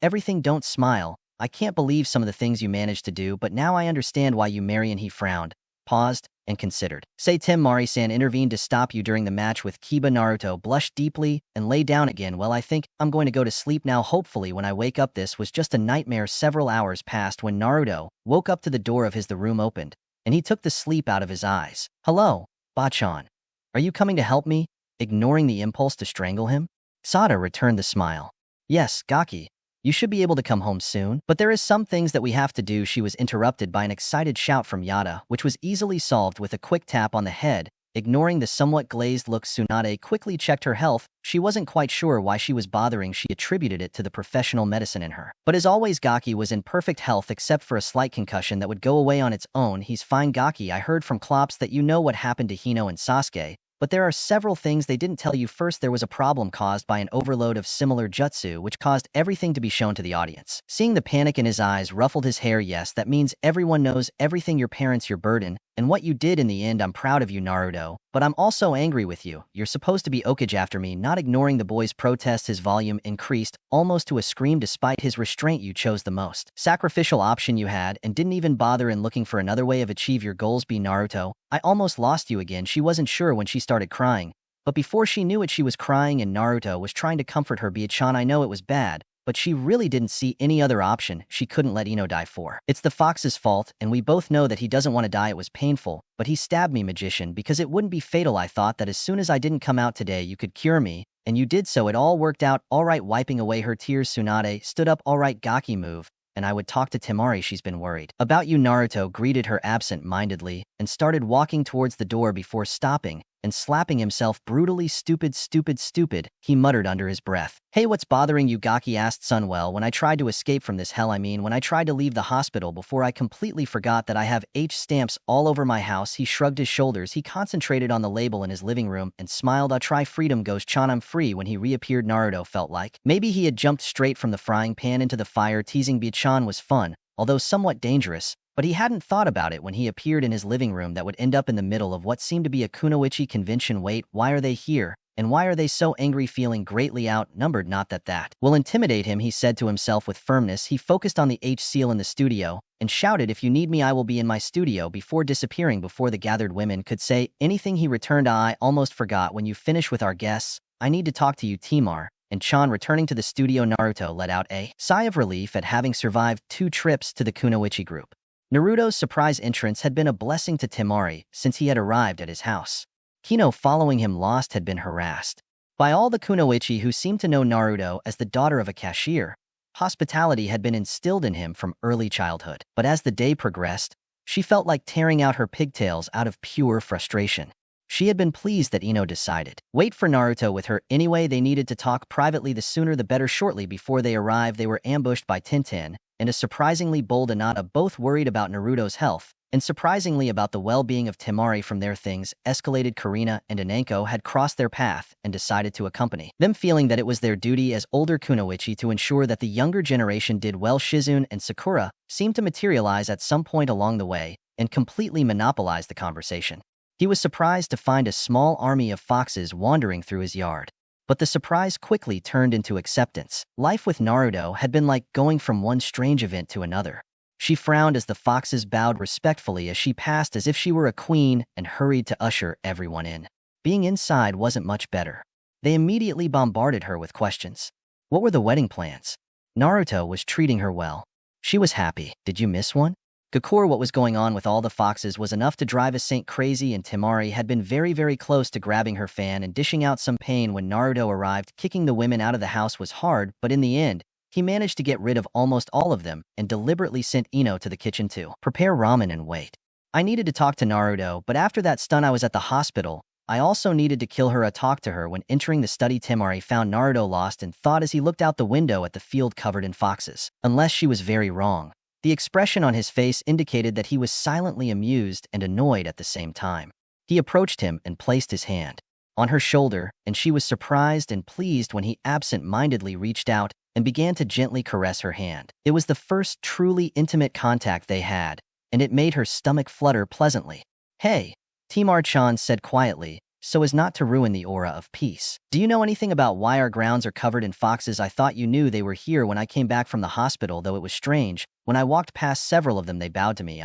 everything. Don't smile. I can't believe some of the things you managed to do, but now I understand why you marry. And he frowned, paused, and considered. Say Temari-san intervened to stop you during the match with Kiba. Naruto blushed deeply and lay down again. Well, I think I'm going to go to sleep now. Hopefully when I wake up this was just a nightmare. Several hours passed when Naruto woke up to the door of the room opened, and he took the sleep out of his eyes. Hello, Bachan. Are you coming to help me? Ignoring the impulse to strangle him, Sada returned the smile. Yes, Gaki. You should be able to come home soon, but there is some things that we have to do. She was interrupted by an excited shout from Yada, which was easily solved with a quick tap on the head. Ignoring the somewhat glazed look, Tsunade quickly checked her health. She wasn't quite sure why she was bothering. She attributed it to the professional medicine in her. But as always, Gaki was in perfect health except for a slight concussion that would go away on its own. He's fine, Gaki. I heard from Klops that you know what happened to Hino and Sasuke, but there are several things they didn't tell you. First, there was a problem caused by an overload of similar jutsu, which caused everything to be shown to the audience. Seeing the panic in his eyes ruffled his hair. Yes, that means everyone knows everything. Your parents, your burden, and what you did in the end. I'm proud of you, Naruto, but I'm also angry with you. You're supposed to be Okage after me. Not ignoring the boy's protest, his volume increased, almost to a scream. Despite his restraint, you chose the most sacrificial option you had and didn't even bother in looking for another way of achieve your goals. Be Naruto, I almost lost you again. She wasn't sure when she started crying, but before she knew it, she was crying and Naruto was trying to comfort her. Bia-chan, I know it was bad, but she really didn't see any other option. She couldn't let Ino die for. It's the fox's fault, and we both know that he doesn't want to die. It was painful, but he stabbed me, magician, because it wouldn't be fatal. I thought that as soon as I didn't come out today, you could cure me, and you did, so it all worked out. All right. Wiping away her tears, Tsunade stood up. All right, Gaki, move, and I would talk to Temari. She's been worried about you. Naruto greeted her absent-mindedly and started walking towards the door before stopping and slapping himself brutally. Stupid, stupid, stupid, he muttered under his breath. Hey, what's bothering you? Gaki asked Sunwell. When I tried to escape from this hell, when I tried to leave the hospital before I completely forgot that I have H stamps all over my house. He shrugged his shoulders. He concentrated on the label in his living room and smiled. I try freedom goes Chan, I'm free. When he reappeared, Naruto felt like maybe he had jumped straight from the frying pan into the fire. Teasing Bia-chan was fun, although somewhat dangerous, but he hadn't thought about it when he appeared in his living room that would end up in the middle of what seemed to be a kunoichi convention. Wait, why are they here? And why are they so angry? Feeling greatly outnumbered. Not that that will intimidate him, he said to himself with firmness. He focused on the H seal in the studio and shouted, if you need me, I will be in my studio, before disappearing before the gathered women could say anything. He returned, I almost forgot. When you finish with our guests, I need to talk to you. Temar and Chan returning to the studio. Naruto let out a sigh of relief at having survived 2 trips to the kunoichi group. Naruto's surprise entrance had been a blessing to Temari since he had arrived at his house. Kino, following him lost, had been harassed by all the kunoichi who seemed to know Naruto as the daughter of a cashier. Hospitality had been instilled in him from early childhood, but as the day progressed, she felt like tearing out her pigtails out of pure frustration. She had been pleased that Ino decided wait for Naruto with her. Anyway, they needed to talk privately, the sooner the better. Shortly before they arrived, they were ambushed by Tintin and a surprisingly bold Anata, both worried about Naruto's health and surprisingly about the well-being of Temari. From there, things escalated. Karina and Ananko had crossed their path and decided to accompany them, feeling that it was their duty as older kunoichi to ensure that the younger generation did well. Shizune and Sakura seemed to materialize at some point along the way and completely monopolize the conversation. He was surprised to find a small army of foxes wandering through his yard, but the surprise quickly turned into acceptance. Life with Naruto had been like going from one strange event to another. She frowned as the foxes bowed respectfully as she passed as if she were a queen and hurried to usher everyone in. Being inside wasn't much better. They immediately bombarded her with questions. What were the wedding plans? Naruto was treating her well. She was happy. Did you miss one? Gakure, what was going on with all the foxes was enough to drive a saint crazy, and Temari had been very close to grabbing her fan and dishing out some pain when Naruto arrived. Kicking the women out of the house was hard, but in the end, he managed to get rid of almost all of them and deliberately sent Ino to the kitchen to prepare ramen and wait. I needed to talk to Naruto, but after that stun I was at the hospital. I also needed to kill her. I talked to her when entering the study. Temari found Naruto lost and thought as he looked out the window at the field covered in foxes. Unless she was very wrong. The expression on his face indicated that he was silently amused and annoyed at the same time. He approached him and placed his hand on her shoulder, and she was surprised and pleased when he absent-mindedly reached out and began to gently caress her hand. It was the first truly intimate contact they had, and it made her stomach flutter pleasantly. "Hey," Temari-chan said quietly, so as not to ruin the aura of peace. "Do you know anything about why our grounds are covered in foxes? I thought you knew they were here when I came back from the hospital, though it was strange. When I walked past several of them, they bowed to me.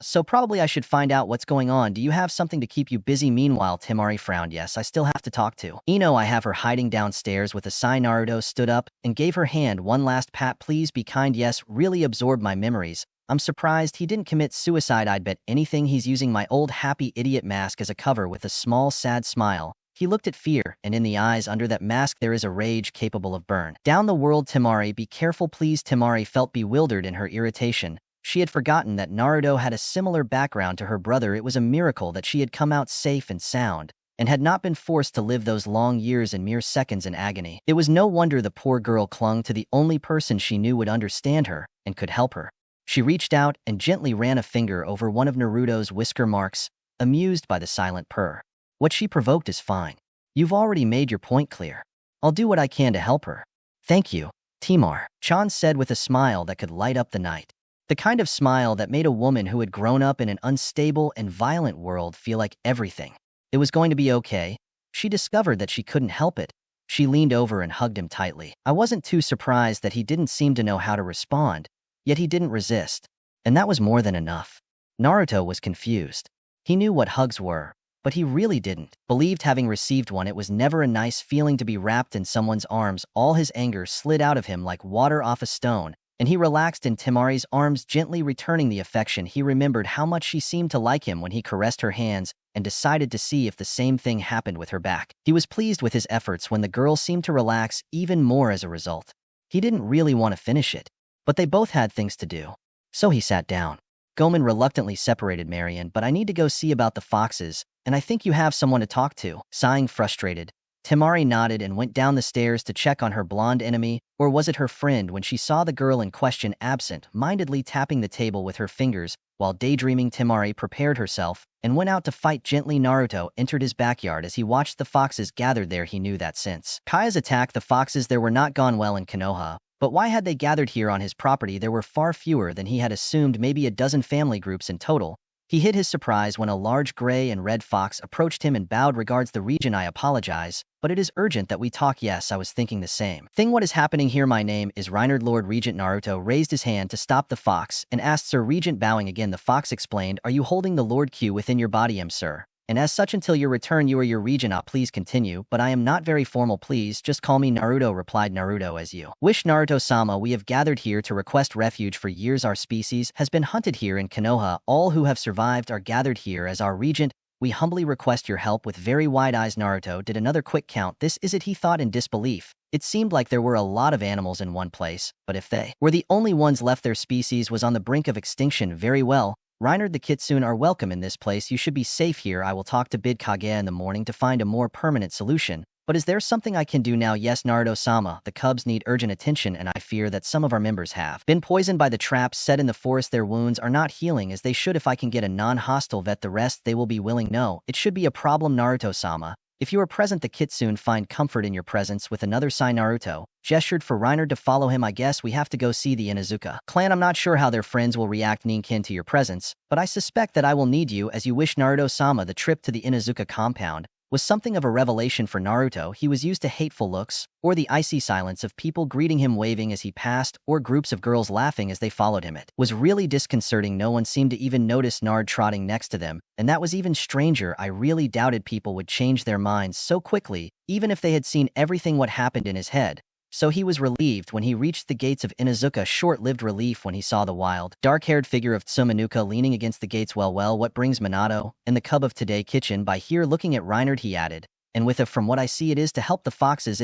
So probably I should find out what's going on. Do you have something to keep you busy?" Meanwhile, Temari frowned. "Yes, I still have to talk to Ino. I have her hiding downstairs with a sigh." Naruto stood up and gave her hand one last pat. "Please be kind." "Yes, really absorbed my memories. I'm surprised he didn't commit suicide. I'd bet anything he's using my old happy idiot mask as a cover." With a small sad smile, he looked at fear, and in the eyes under that mask there is a rage capable of burn down the world. "Temari, be careful please." Temari felt bewildered in her irritation. She had forgotten that Naruto had a similar background to her brother. It was a miracle that she had come out safe and sound, and had not been forced to live those long years in mere seconds in agony. It was no wonder the poor girl clung to the only person she knew would understand her and could help her. She reached out and gently ran a finger over one of Naruto's whisker marks, amused by the silent purr. "What she provoked is fine. You've already made your point clear. I'll do what I can to help her." "Thank you, Temari-chan said with a smile that could light up the night. The kind of smile that made a woman who had grown up in an unstable and violent world feel like everything. It was going to be okay. She discovered that she couldn't help it. She leaned over and hugged him tightly. I wasn't too surprised that he didn't seem to know how to respond. Yet he didn't resist, and that was more than enough. Naruto was confused. He knew what hugs were, but he really didn't believe having received one. It was never a nice feeling to be wrapped in someone's arms. All his anger slid out of him like water off a stone, and he relaxed in Temari's arms, gently returning the affection. He remembered how much she seemed to like him when he caressed her hands, and decided to see if the same thing happened with her back. He was pleased with his efforts when the girl seemed to relax even more as a result. He didn't really want to finish it, but they both had things to do. So he sat down. Gomen reluctantly separated Marion. "But I need to go see about the foxes, and I think you have someone to talk to." Sighing frustrated, Temari nodded and went down the stairs to check on her blonde enemy, or was it her friend, when she saw the girl in question absent-mindedly tapping the table with her fingers. While daydreaming, Temari prepared herself and went out to fight gently. Naruto entered his backyard. As he watched the foxes gathered there, he knew that since Kaya's attack, the foxes there were not gone well in Konoha. But why had they gathered here on his property? There were far fewer than he had assumed, maybe a dozen family groups in total. He hid his surprise when a large gray and red fox approached him and bowed. "Regards the region, I apologize, but it is urgent that we talk." "Yes, I was thinking the same thing. What is happening here?" "My name is Reinhard, Lord Regent." Naruto raised his hand to stop the fox and asked, "Sir Regent?" Bowing again, the fox explained, "Are you holding the Lord Q within your body?" Sir. "And as such until your return you are your regent." Please continue." "But I am not very formal. Please just call me Naruto," replied Naruto. "As you wish, Naruto-sama. We have gathered here to request refuge. For years our species has been hunted here in Konoha. All who have survived are gathered here as our regent. We humbly request your help." With very wide eyes, Naruto did another quick count. "This is it," he thought in disbelief. It seemed like there were a lot of animals in one place, but if they were the only ones left, their species was on the brink of extinction. "Very well. Reinhard, the Kitsune are welcome in this place. You should be safe here. I will talk to Bid Kage in the morning to find a more permanent solution. But is there something I can do now?" "Yes, Naruto-sama. The cubs need urgent attention, and I fear that some of our members have been poisoned by the traps set in the forest. Their wounds are not healing as they should. If I can get a non-hostile vet, the rest they will be willing." "No, it should be a problem, Naruto-sama. If you are present, the Kitsune find comfort in your presence." With another sigh, Naruto gestured for Reinhard to follow him. "I guess we have to go see the Inuzuka clan. I'm not sure how their friends will react, Ninkin, to your presence, but I suspect that I will need you." "As you wish, Naruto-sama." The trip to the Inuzuka compound was something of a revelation for Naruto. He was used to hateful looks, or the icy silence of people greeting him waving as he passed, or groups of girls laughing as they followed him. It was really disconcerting. No one seemed to even notice Nard trotting next to them, and that was even stranger. I really doubted people would change their minds so quickly, even if they had seen everything what happened in his head. So he was relieved when he reached the gates of Inuzuka, short-lived relief when he saw the wild, dark-haired figure of Tsumanuka leaning against the gates. Well, what brings Minato and the cub of today kitchen by here? Looking at Reinhard, he added, and with a from what I see it is to help the foxes,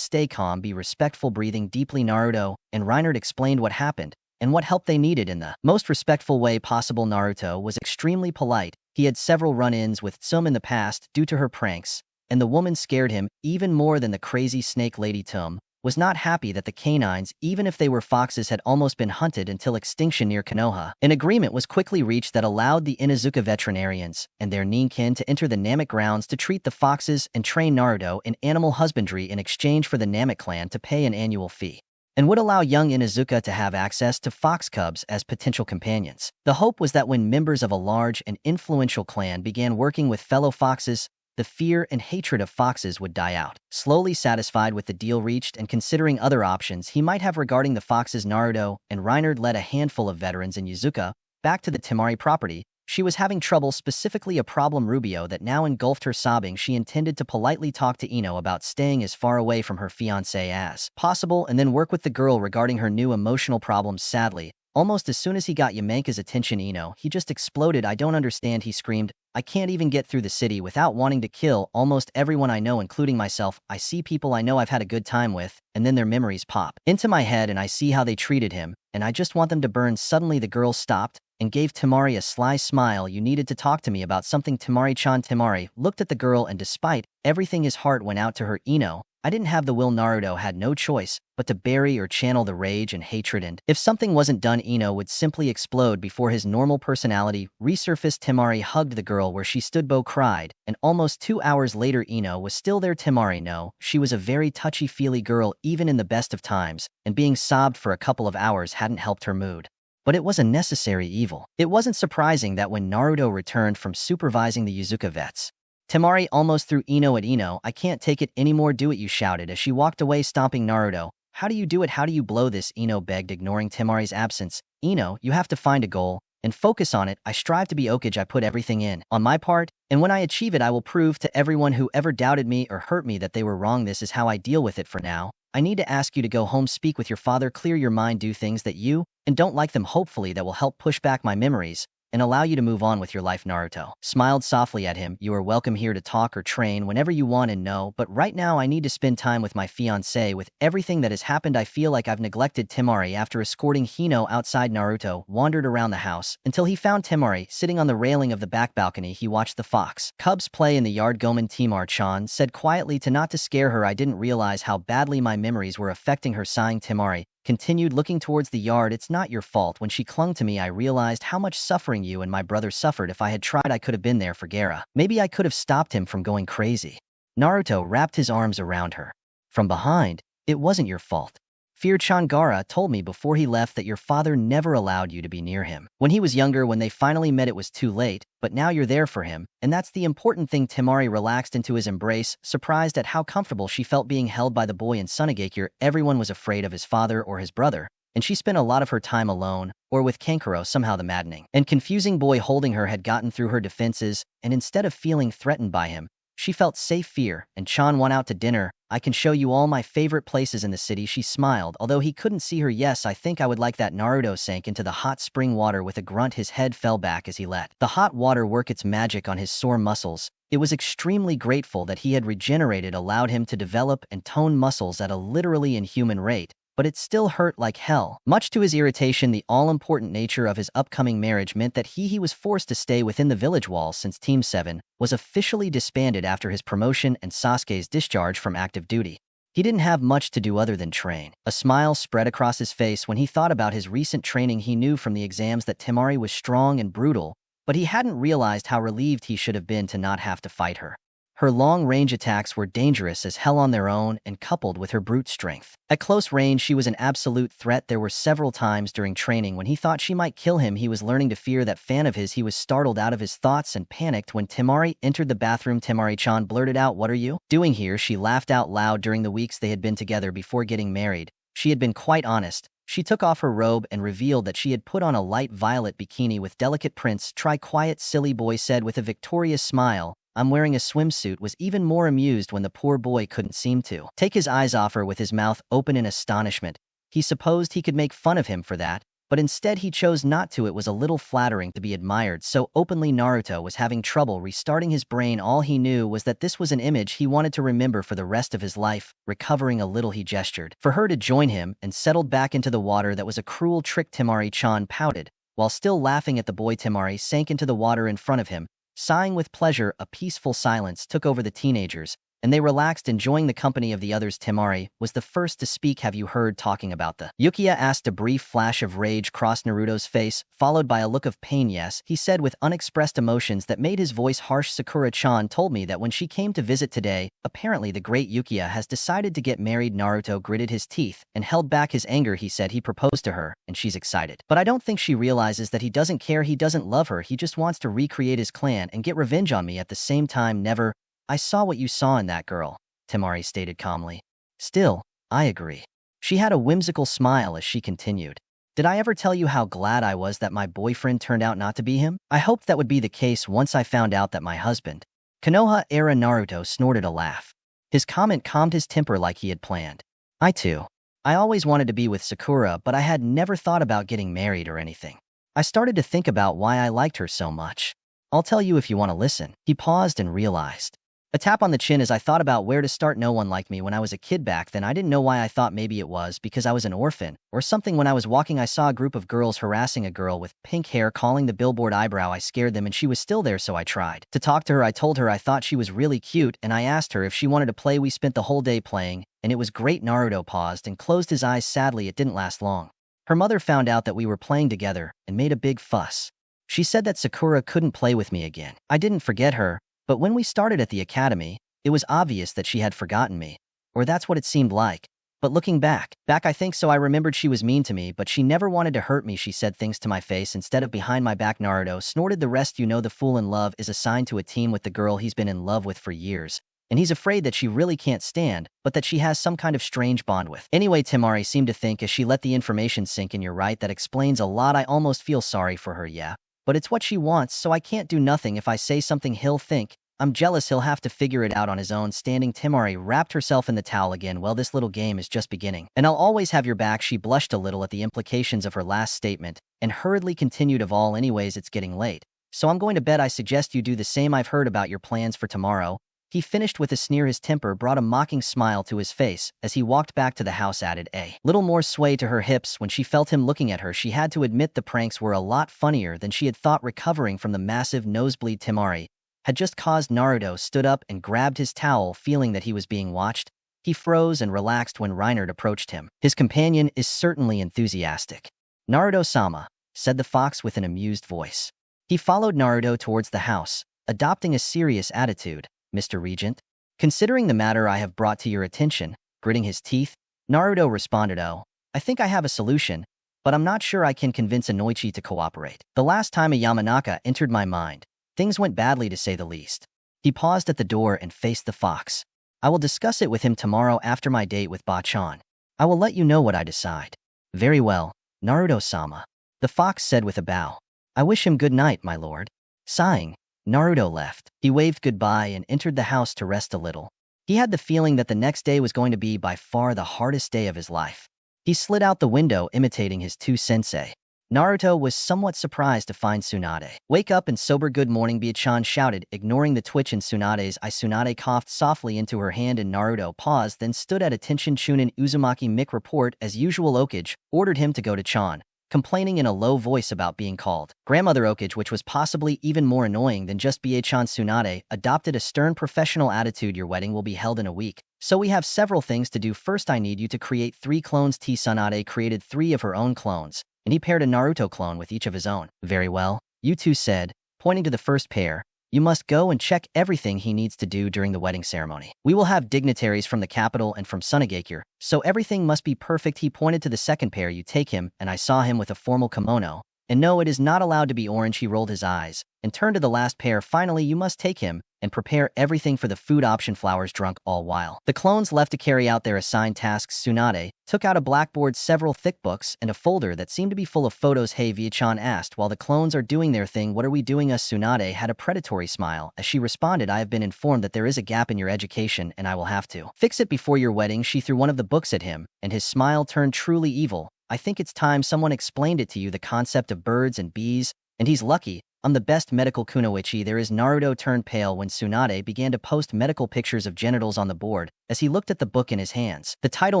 stay calm, be respectful. Breathing deeply, Naruto and Reinhard explained what happened and what help they needed in the most respectful way possible. Naruto was extremely polite. He had several run-ins with Tsum in the past due to her pranks, and the woman scared him even more than the crazy snake lady. Tsum was not happy that the canines, even if they were foxes, had almost been hunted until extinction near Konoha. An agreement was quickly reached that allowed the Inuzuka veterinarians and their ninkin to enter the Namek grounds to treat the foxes and train Naruto in animal husbandry in exchange for the Namek clan to pay an annual fee, and would allow young Inuzuka to have access to fox cubs as potential companions. The hope was that when members of a large and influential clan began working with fellow foxes, the fear and hatred of foxes would die out. Slowly satisfied with the deal reached and considering other options he might have regarding the foxes, Naruto and Reinhard led a handful of veterans in Inuzuka back to the Temari property. She was having trouble, specifically a problem Rubio that now engulfed her. Sobbing, she intended to politely talk to Ino about staying as far away from her fiancé as possible and then work with the girl regarding her new emotional problems. Sadly, almost as soon as he got Yamenka's attention, Ino, he just exploded. I don't understand, he screamed. I can't even get through the city without wanting to kill almost everyone I know, including myself. I see people I know I've had a good time with, and then their memories pop into my head and I see how they treated him, and I just want them to burn. Suddenly the girl stopped and gave Temari a sly smile. You needed to talk to me about something, Temari-chan. Temari looked at the girl and despite everything his heart went out to her. Ino, I didn't have the will. Naruto had no choice but to bury or channel the rage and hatred, and if something wasn't done, Ino would simply explode before his normal personality resurfaced. Temari hugged the girl where she stood. Bo cried, and almost 2 hours later Ino was still there. Temari, no, she was a very touchy-feely girl even in the best of times, and being sobbed for a couple of hours hadn't helped her mood. But it was a necessary evil. It wasn't surprising that when Naruto returned from supervising the Inuzuka vets, Temari almost threw Ino at Ino. I can't take it anymore, do it, you shouted as she walked away, stomping Naruto. How do you do it? How do you blow this? Ino begged, ignoring Temari's absence. Ino, you have to find a goal and focus on it. I strive to be Okage. I put everything in on my part, and when I achieve it I will prove to everyone who ever doubted me or hurt me that they were wrong. This is how I deal with it. For now, I need to ask you to go home, speak with your father, clear your mind, do things that you and don't like them, hopefully that will help push back my memories and allow you to move on with your life. Naruto smiled softly at him. You are welcome here to talk or train whenever you want and know, but right now I need to spend time with my fiancé. With everything that has happened I feel like I've neglected Temari. After escorting Hino outside, Naruto wandered around the house until he found Temari sitting on the railing of the back balcony. He watched the fox cubs play in the yard. Gomen, Temari-chan said quietly to not to scare her. I didn't realize how badly my memories were affecting her. Sighing, Temari continued looking towards the yard. It's not your fault. When she clung to me I realized how much suffering you and my brother suffered. If I had tried I could have been there for Gaara. Maybe I could have stopped him from going crazy. Naruto wrapped his arms around her from behind. It wasn't your fault. Fear-chan, Gaara told me before he left that your father never allowed you to be near him. When he was younger, when they finally met it was too late, but now you're there for him, and that's the important thing. Temari relaxed into his embrace, surprised at how comfortable she felt being held by the boy. In Sunagakure, everyone was afraid of his father or his brother, and she spent a lot of her time alone or with Kankuro. Somehow the maddening and confusing boy holding her had gotten through her defenses, and instead of feeling threatened by him, she felt safe. Fear and Chan went out to dinner. I can show you all my favorite places in the city. She smiled, although he couldn't see her. Yes, I think I would like that. Naruto sank into the hot spring water with a grunt. His head fell back as he let the hot water work its magic on his sore muscles. It was extremely grateful that he had regenerated, allowed him to develop and tone muscles at a literally inhuman rate, but it still hurt like hell. Much to his irritation, the all-important nature of his upcoming marriage meant that he was forced to stay within the village walls since Team 7 was officially disbanded after his promotion and Sasuke's discharge from active duty. He didn't have much to do other than train. A smile spread across his face when he thought about his recent training. He knew from the exams that Temari was strong and brutal, but he hadn't realized how relieved he should have been to not have to fight her. Her long-range attacks were dangerous as hell on their own and coupled with her brute strength. At close range, she was an absolute threat. There were several times during training when he thought she might kill him. He was learning to fear that fan of his. He was startled out of his thoughts and panicked when Temari entered the bathroom. Temari-chan blurted out, "What are you doing here?" She laughed out loud. During the weeks they had been together before getting married, she had been quite honest. She took off her robe and revealed that she had put on a light violet bikini with delicate prints. "Try quiet," silly boy said with a victorious smile. I'm wearing a swimsuit was even more amused when the poor boy couldn't seem to take his eyes off her with his mouth open in astonishment. He supposed he could make fun of him for that, but instead he chose not to. It was a little flattering to be admired so openly. Naruto was having trouble restarting his brain. All he knew was that this was an image he wanted to remember for the rest of his life. Recovering a little, he gestured for her to join him and settled back into the water. That was a cruel trick. Temari-chan pouted. While still laughing at the boy, Temari sank into the water in front of him. Sighing with pleasure, a peaceful silence took over the teenagers, and they relaxed, enjoying the company of the others. Temari was the first to speak. Have you heard talking about the Yukiya asked. A brief flash of rage crossed Naruto's face, followed by a look of pain. Yes, he said with unexpressed emotions that made his voice harsh. Sakura-chan told me that when she came to visit today, apparently the great Yukiya has decided to get married. Naruto gritted his teeth and held back his anger. He said he proposed to her, and she's excited. But I don't think she realizes that he doesn't care. He doesn't love her. He just wants to recreate his clan and get revenge on me at the same time. Never. I saw what you saw in that girl, Temari stated calmly. Still, I agree. She had a whimsical smile as she continued. Did I ever tell you how glad I was that my boyfriend turned out not to be him? I hoped that would be the case once I found out that my husband. Konoha-era. Naruto snorted a laugh. His comment calmed his temper like he had planned. I too. I always wanted to be with Sakura, but I had never thought about getting married or anything. I started to think about why I liked her so much. I'll tell you if you want to listen. He paused and realized. A tap on the chin as I thought about where to start. No one liked me when I was a kid back then. I didn't know why. I thought maybe it was because I was an orphan or something. When I was walking, I saw a group of girls harassing a girl with pink hair, calling the billboard eyebrow. I scared them and she was still there, so I tried to talk to her. I told her I thought she was really cute and I asked her if she wanted to play. We spent the whole day playing and it was great. Naruto paused and closed his eyes. Sadly, it didn't last long. Her mother found out that we were playing together and made a big fuss. She said that Sakura couldn't play with me again. I didn't forget her, but when we started at the academy, it was obvious that she had forgotten me, or that's what it seemed like. But looking back, I think so. I remembered she was mean to me, but she never wanted to hurt me. She said things to my face instead of behind my back. Naruto snorted. The rest you know. The fool in love is assigned to a team with the girl he's been in love with for years, and he's afraid that she really can't stand, but that she has some kind of strange bond with. Anyway, Temari seemed to think as she let the information sink in. You're right, that explains a lot. I almost feel sorry for her, yeah. But it's what she wants, so I can't do nothing. If I say something, he'll think I'm jealous. He'll have to figure it out on his own. Standing, Temari wrapped herself in the towel again. Well, this little game is just beginning, and I'll always have your back. She blushed a little at the implications of her last statement and hurriedly continued. Of all anyways, it's getting late, so I'm going to bed. I suggest you do the same. I've heard about your plans for tomorrow. He finished with a sneer. His temper brought a mocking smile to his face as he walked back to the house. Added a little more sway to her hips when she felt him looking at her. She had to admit the pranks were a lot funnier than she had thought. Recovering from the massive nosebleed Temari had just caused, Naruto stood up and grabbed his towel, feeling that he was being watched. He froze and relaxed when Reinhardt approached him. His companion is certainly enthusiastic. Naruto-sama, said the fox with an amused voice. He followed Naruto towards the house, adopting a serious attitude. Mr. Regent, considering the matter I have brought to your attention, gritting his teeth, Naruto responded. Oh, I think I have a solution, but I'm not sure I can convince Inoichi to cooperate. The last time a Yamanaka entered my mind, things went badly to say the least. He paused at the door and faced the fox. I will discuss it with him tomorrow after my date with Ba-chan. I will let you know what I decide. Very well, Naruto-sama, the fox said with a bow. I wish him good night, my lord. Sighing, Naruto left. He waved goodbye and entered the house to rest a little. He had the feeling that the next day was going to be by far the hardest day of his life. He slid out the window, imitating his two sensei. Naruto was somewhat surprised to find Tsunade. Wake up and sober. Good morning, Ba-chan shouted, ignoring the twitch in Tsunade's eye. Tsunade coughed softly into her hand and Naruto paused, then stood at attention. Chunin Uzumaki Mick report as usual. Okage ordered him to go to Chan, complaining in a low voice about being called Grandmother Okage, which was possibly even more annoying than just Ba-chan. Tsunade adopted a stern professional attitude. Your wedding will be held in a week, so we have several things to do. First, I need you to create 3 clones. Tsunade created 3 of her own clones, and he paired a Naruto clone with each of his own. Very well, you two said, pointing to the first pair. You must go and check everything he needs to do during the wedding ceremony. We will have dignitaries from the capital and from Sunagakure, so everything must be perfect. He pointed to the second pair. You take him, and I saw him with a formal kimono. And no, it is not allowed to be orange. He rolled his eyes and turned to the last pair. Finally, you must take him, and prepare everything for the food option flowers drunk all while. The clones left to carry out their assigned tasks. Tsunade took out a blackboard, several thick books, and a folder that seemed to be full of photos. Hey, Viachan asked, while the clones are doing their thing, what are we doing? Tsunade had a predatory smile as she responded, I have been informed that there is a gap in your education and I will have to fix it before your wedding. She threw one of the books at him, and his smile turned truly evil. I think it's time someone explained it to you, the concept of birds and bees, and he's lucky. I'm the best medical kunoichi there is. Naruto turned pale when Tsunade began to post medical pictures of genitals on the board as he looked at the book in his hands. The title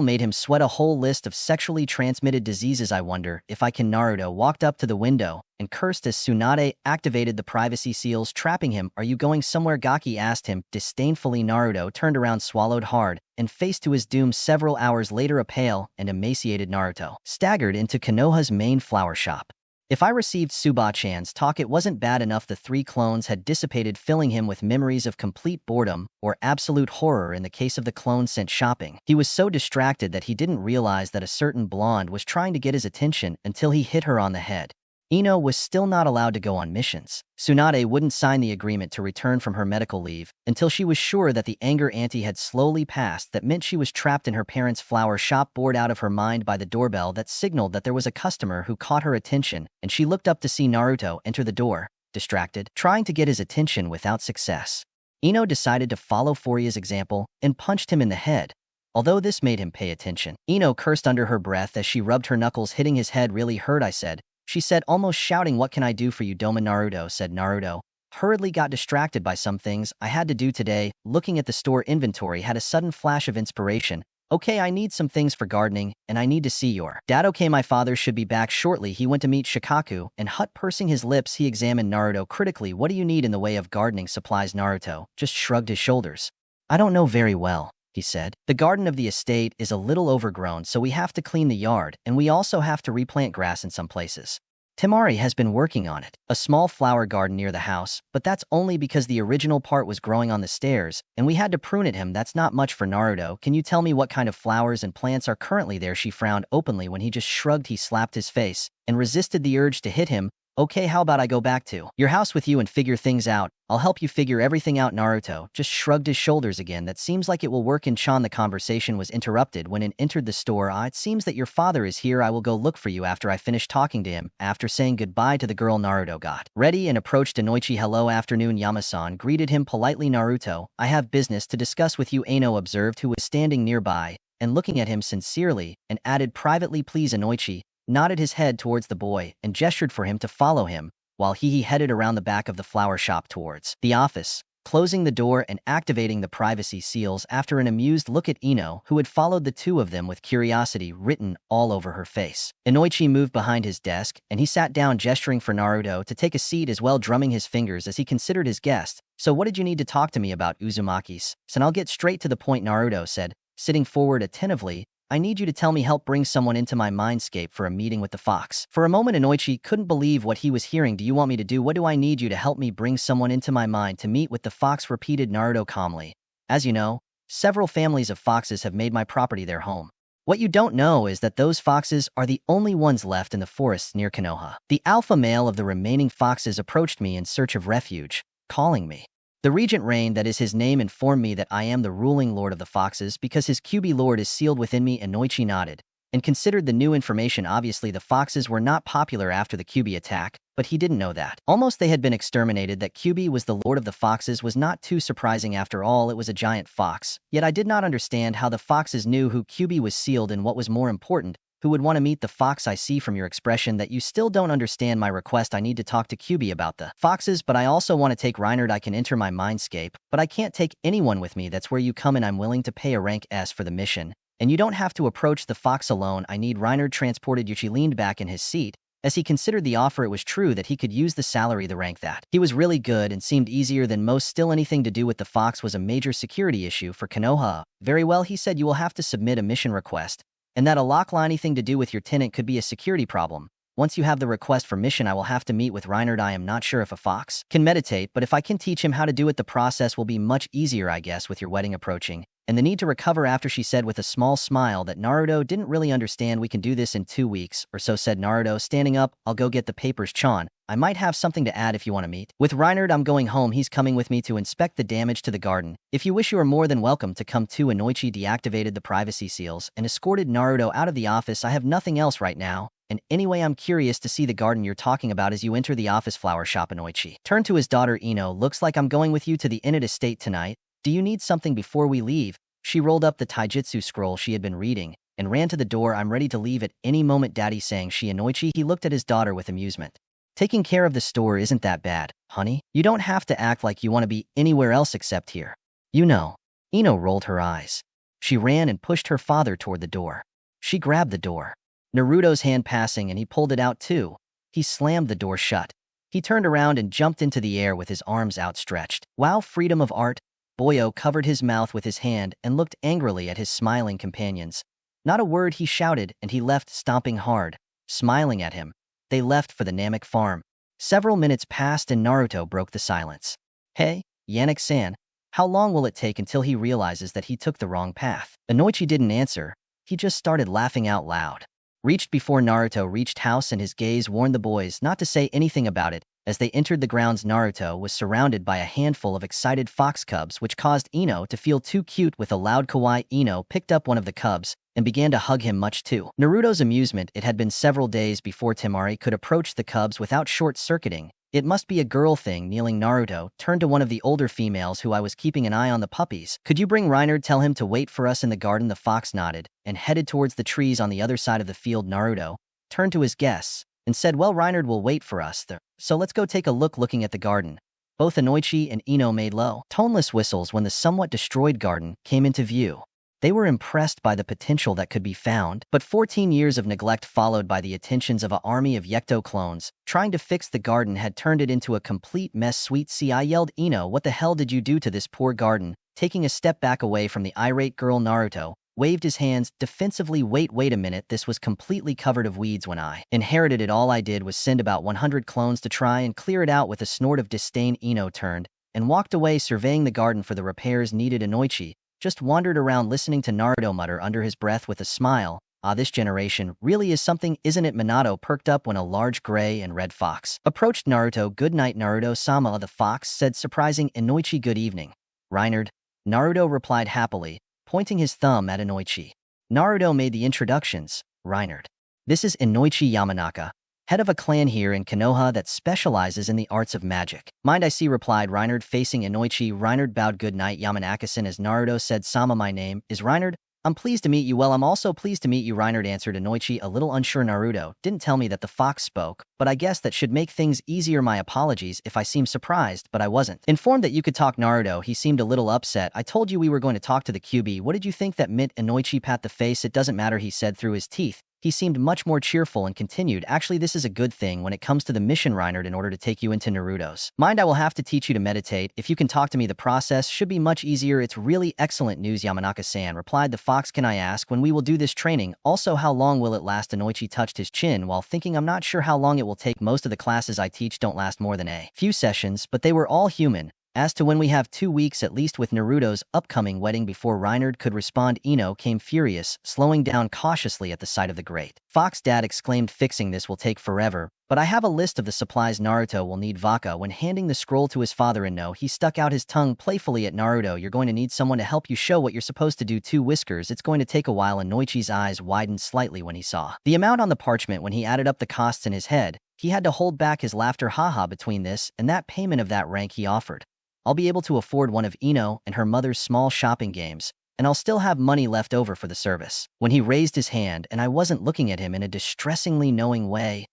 made him sweat, a whole list of sexually transmitted diseases. I wonder if I can. Naruto walked up to the window and cursed as Tsunade activated the privacy seals trapping him. Are you going somewhere? Gaki asked him disdainfully. Naruto turned around, swallowed hard, and faced to his doom. Several hours later, a pale and emaciated Naruto staggered into Konoha's main flower shop. If I received Suba-chan's talk, it wasn't bad enough the three clones had dissipated, filling him with memories of complete boredom or absolute horror. In the case of the clone sent shopping, he was so distracted that he didn't realize that a certain blonde was trying to get his attention until he hit her on the head. Ino was still not allowed to go on missions. Tsunade wouldn't sign the agreement to return from her medical leave until she was sure that the anger ante had slowly passed. That meant she was trapped in her parents' flower shop, bored out of her mind by the doorbell that signaled that there was a customer who caught her attention, and she looked up to see Naruto enter the door, distracted, trying to get his attention without success. Ino decided to follow Furia's example and punched him in the head. Although this made him pay attention, Ino cursed under her breath as she rubbed her knuckles, hitting his head really hurt, I said. She said, almost shouting, what can I do for you, Doma? Naruto said. Naruto hurriedly got distracted by some things I had to do today. Looking at the store inventory, had a sudden flash of inspiration. Okay, I need some things for gardening, and I need to see your dad. Okay, my father should be back shortly. He went to meet Shikaku, and pursing his lips, he examined Naruto critically. What do you need in the way of gardening supplies? Naruto just shrugged his shoulders. I don't know very well, he said. The garden of the estate is a little overgrown, so we have to clean the yard, and we also have to replant grass in some places. Temari has been working on it. A small flower garden near the house, but that's only because the original part was growing on the stairs, and we had to prune it. That's not much for Naruto. Can you tell me what kind of flowers and plants are currently there? She frowned openly when he just shrugged. He slapped his face and resisted the urge to hit him. Okay, how about I go back to your house with you and figure things out? I'll help you figure everything out. Naruto just shrugged his shoulders again. That seems like it will work. In Chan, the conversation was interrupted when it entered the store. It seems that your father is here. I will go look for you after I finish talking to him. After saying goodbye to the girl, Naruto got ready and approached Inoichi. Hello, afternoon. Yama-san greeted him politely. Naruto, I have business to discuss with you, Ano observed, who was standing nearby and looking at him sincerely, and added privately, please. Inoichi nodded his head towards the boy and gestured for him to follow him, while he headed around the back of the flower shop towards the office, closing the door and activating the privacy seals. After an amused look at Ino, who had followed the two of them with curiosity written all over her face, Inoichi moved behind his desk, and he sat down, gesturing for Naruto to take a seat as well, drumming his fingers as he considered his guest. So what did you need to talk to me about, Uzumaki-san? I'll get straight to the point, Naruto said, sitting forward attentively. I need you to tell me, help bring someone into my Mindscape for a meeting with the fox. For a moment, Inoichi couldn't believe what he was hearing. Do you want me to do? What do I need you to help me bring someone into my mind to meet with the fox? Repeated Naruto calmly. As you know, several families of foxes have made my property their home. What you don't know is that those foxes are the only ones left in the forests near Konoha. The alpha male of the remaining foxes approached me in search of refuge, calling me the Regent Rain, that is his name, informed me that I am the ruling lord of the foxes because his Kyuubi lord is sealed within me. Inoichi nodded and considered the new information. Obviously, the foxes were not popular after the Kyuubi attack, but he didn't know that almost they had been exterminated. That Kyuubi was the lord of the foxes was not too surprising. After all, it was a giant fox. Yet I did not understand how the foxes knew who Kyuubi was sealed, and what was more important, who would want to meet the fox. I see from your expression that you still don't understand my request. I need to talk to Kyuubi about the foxes, but I also want to take Reinhard. I can enter my Mindscape, but I can't take anyone with me. That's where you come in. I'm willing to pay a rank S for the mission, and you don't have to approach the fox alone. I need Reinhard transported. Yuchi leaned back in his seat as he considered the offer. It was true that he could use the salary, the rank, that he was really good and seemed easier than most. Still, anything to do with the fox was a major security issue for Konoha. Very well, he said, you will have to submit a mission request, and that a lockline, anything to do with your tenant, could be a security problem. Once you have the request for mission, I will have to meet with Reinhard. I am not sure if a fox can meditate, but if I can teach him how to do it, the process will be much easier, I guess, with your wedding approaching. and the need to recover after she said with a small smile that Naruto didn't really understand. We can do this in 2 weeks, or so, said Naruto, standing up. I'll go get the papers, Chan. I might have something to add if you want to meet. With Reinhard, I'm going home. He's coming with me to inspect the damage to the garden. If you wish, you are more than welcome to come too. Inoichi deactivated the privacy seals and escorted Naruto out of the office. I have nothing else right now. And anyway, I'm curious to see the garden you're talking about. As you enter the office flower shop, Inoichi turned to his daughter Ino. Looks like I'm going with you to the Init estate tonight. Do you need something before we leave? She rolled up the taijutsu scroll she had been reading and ran to the door. I'm ready to leave at any moment, Daddy, sang she. Inoichi, he looked at his daughter with amusement. Taking care of the store isn't that bad, honey. You don't have to act like you want to be anywhere else except here. You know. Ino rolled her eyes. She ran and pushed her father toward the door. She grabbed the door. Naruto's hand passing and he pulled it out too. He slammed the door shut. He turned around and jumped into the air with his arms outstretched. Wow, freedom of art. Boyo covered his mouth with his hand and looked angrily at his smiling companions. Not a word, he shouted, and he left, stomping hard, smiling at him. They left for the Namek farm. Several minutes passed and Naruto broke the silence. Hey, Yannick-san, how long will it take until he realizes that he took the wrong path? Inoichi didn't answer. He just started laughing out loud. Reached before Naruto reached house and his gaze warned the boys not to say anything about it. As they entered the grounds, Naruto was surrounded by a handful of excited fox cubs, which caused Ino to feel too cute. With a loud kawaii, Ino picked up one of the cubs and began to hug him, much to Naruto's amusement. It had been several days before Temari could approach the cubs without short-circuiting. It must be a girl thing. Kneeling, Naruto turned to one of the older females. Who I was keeping an eye on the puppies. Could you bring Reinhard? Tell him to wait for us in the garden. The fox nodded and headed towards the trees on the other side of the field. Naruto turned to his guests and said, well, Reinhard will wait for us there, so let's go take a look. Looking at the garden, both Inoichi and Ino made low, toneless whistles when the somewhat destroyed garden came into view. They were impressed by the potential that could be found, but 14 years of neglect followed by the attentions of an army of Yekto clones trying to fix the garden had turned it into a complete mess. Sweet see, I yelled. Ino, what the hell did you do to this poor garden? Taking a step back away from the irate girl, Naruto waved his hands defensively. Wait a minute, this was completely covered of weeds when I inherited it. All I did was send about 100 clones to try and clear it out. With a snort of disdain, Ino turned and walked away, surveying the garden for the repairs needed. Inoichi just wandered around listening to Naruto mutter under his breath with a smile, ah, this generation really is something, isn't it? Minato perked up when a large gray and red fox approached Naruto. Good night, Naruto-sama, the fox said, surprising Inoichi. Good evening, Reinhard. Naruto replied happily, pointing his thumb at Inoichi. Naruto made the introductions. Reinhard, this is Inoichi Yamanaka, head of a clan here in Konoha that specializes in the arts of magic. Mind I see, replied Reinhard, facing Inoichi. Reinhard bowed. Good night, Yamanaka-san. As Naruto said, Sama, my name is Reinhard. I'm pleased to meet you. Well, I'm also pleased to meet you, Reinhard answered. Inoichi, a little unsure. Naruto didn't tell me that the fox spoke, but I guess that should make things easier. My apologies if I seem surprised, but I wasn't informed that you could talk. Naruto, he seemed a little upset. I told you we were going to talk to the QB. What did you think that meant? Inoichi pat the face. It doesn't matter, he said through his teeth. He seemed much more cheerful and continued, actually this is a good thing when it comes to the mission, Reinhard. In order to take you into Naruto's mind, I will have to teach you to meditate. If you can talk to me, the process should be much easier. It's really excellent news, Yamanaka-san, replied the fox. Can I ask when we will do this training? Also, how long will it last? Inoichi touched his chin while thinking, I'm not sure how long it will take. Most of the classes I teach don't last more than a few sessions, but they were all human. As to when, we have 2 weeks at least with Naruto's upcoming wedding. Before Reinhard could respond, Ino came furious, slowing down cautiously at the sight of the great fox. Dad exclaimed, fixing this will take forever, but I have a list of the supplies Naruto will need. Vaka, when handing the scroll to his father, and no, he stuck out his tongue playfully at Naruto. You're going to need someone to help you show what you're supposed to do too. Whiskers, it's going to take a while. Inoichi's eyes widened slightly when he saw the amount on the parchment. When he added up the costs in his head, he had to hold back his laughter. Haha, between this and that payment of that rank he offered, I'll be able to afford one of Ino and her mother's small shopping games, and I'll still have money left over for the service. When he raised his hand and I wasn't looking at him in a distressingly knowing way,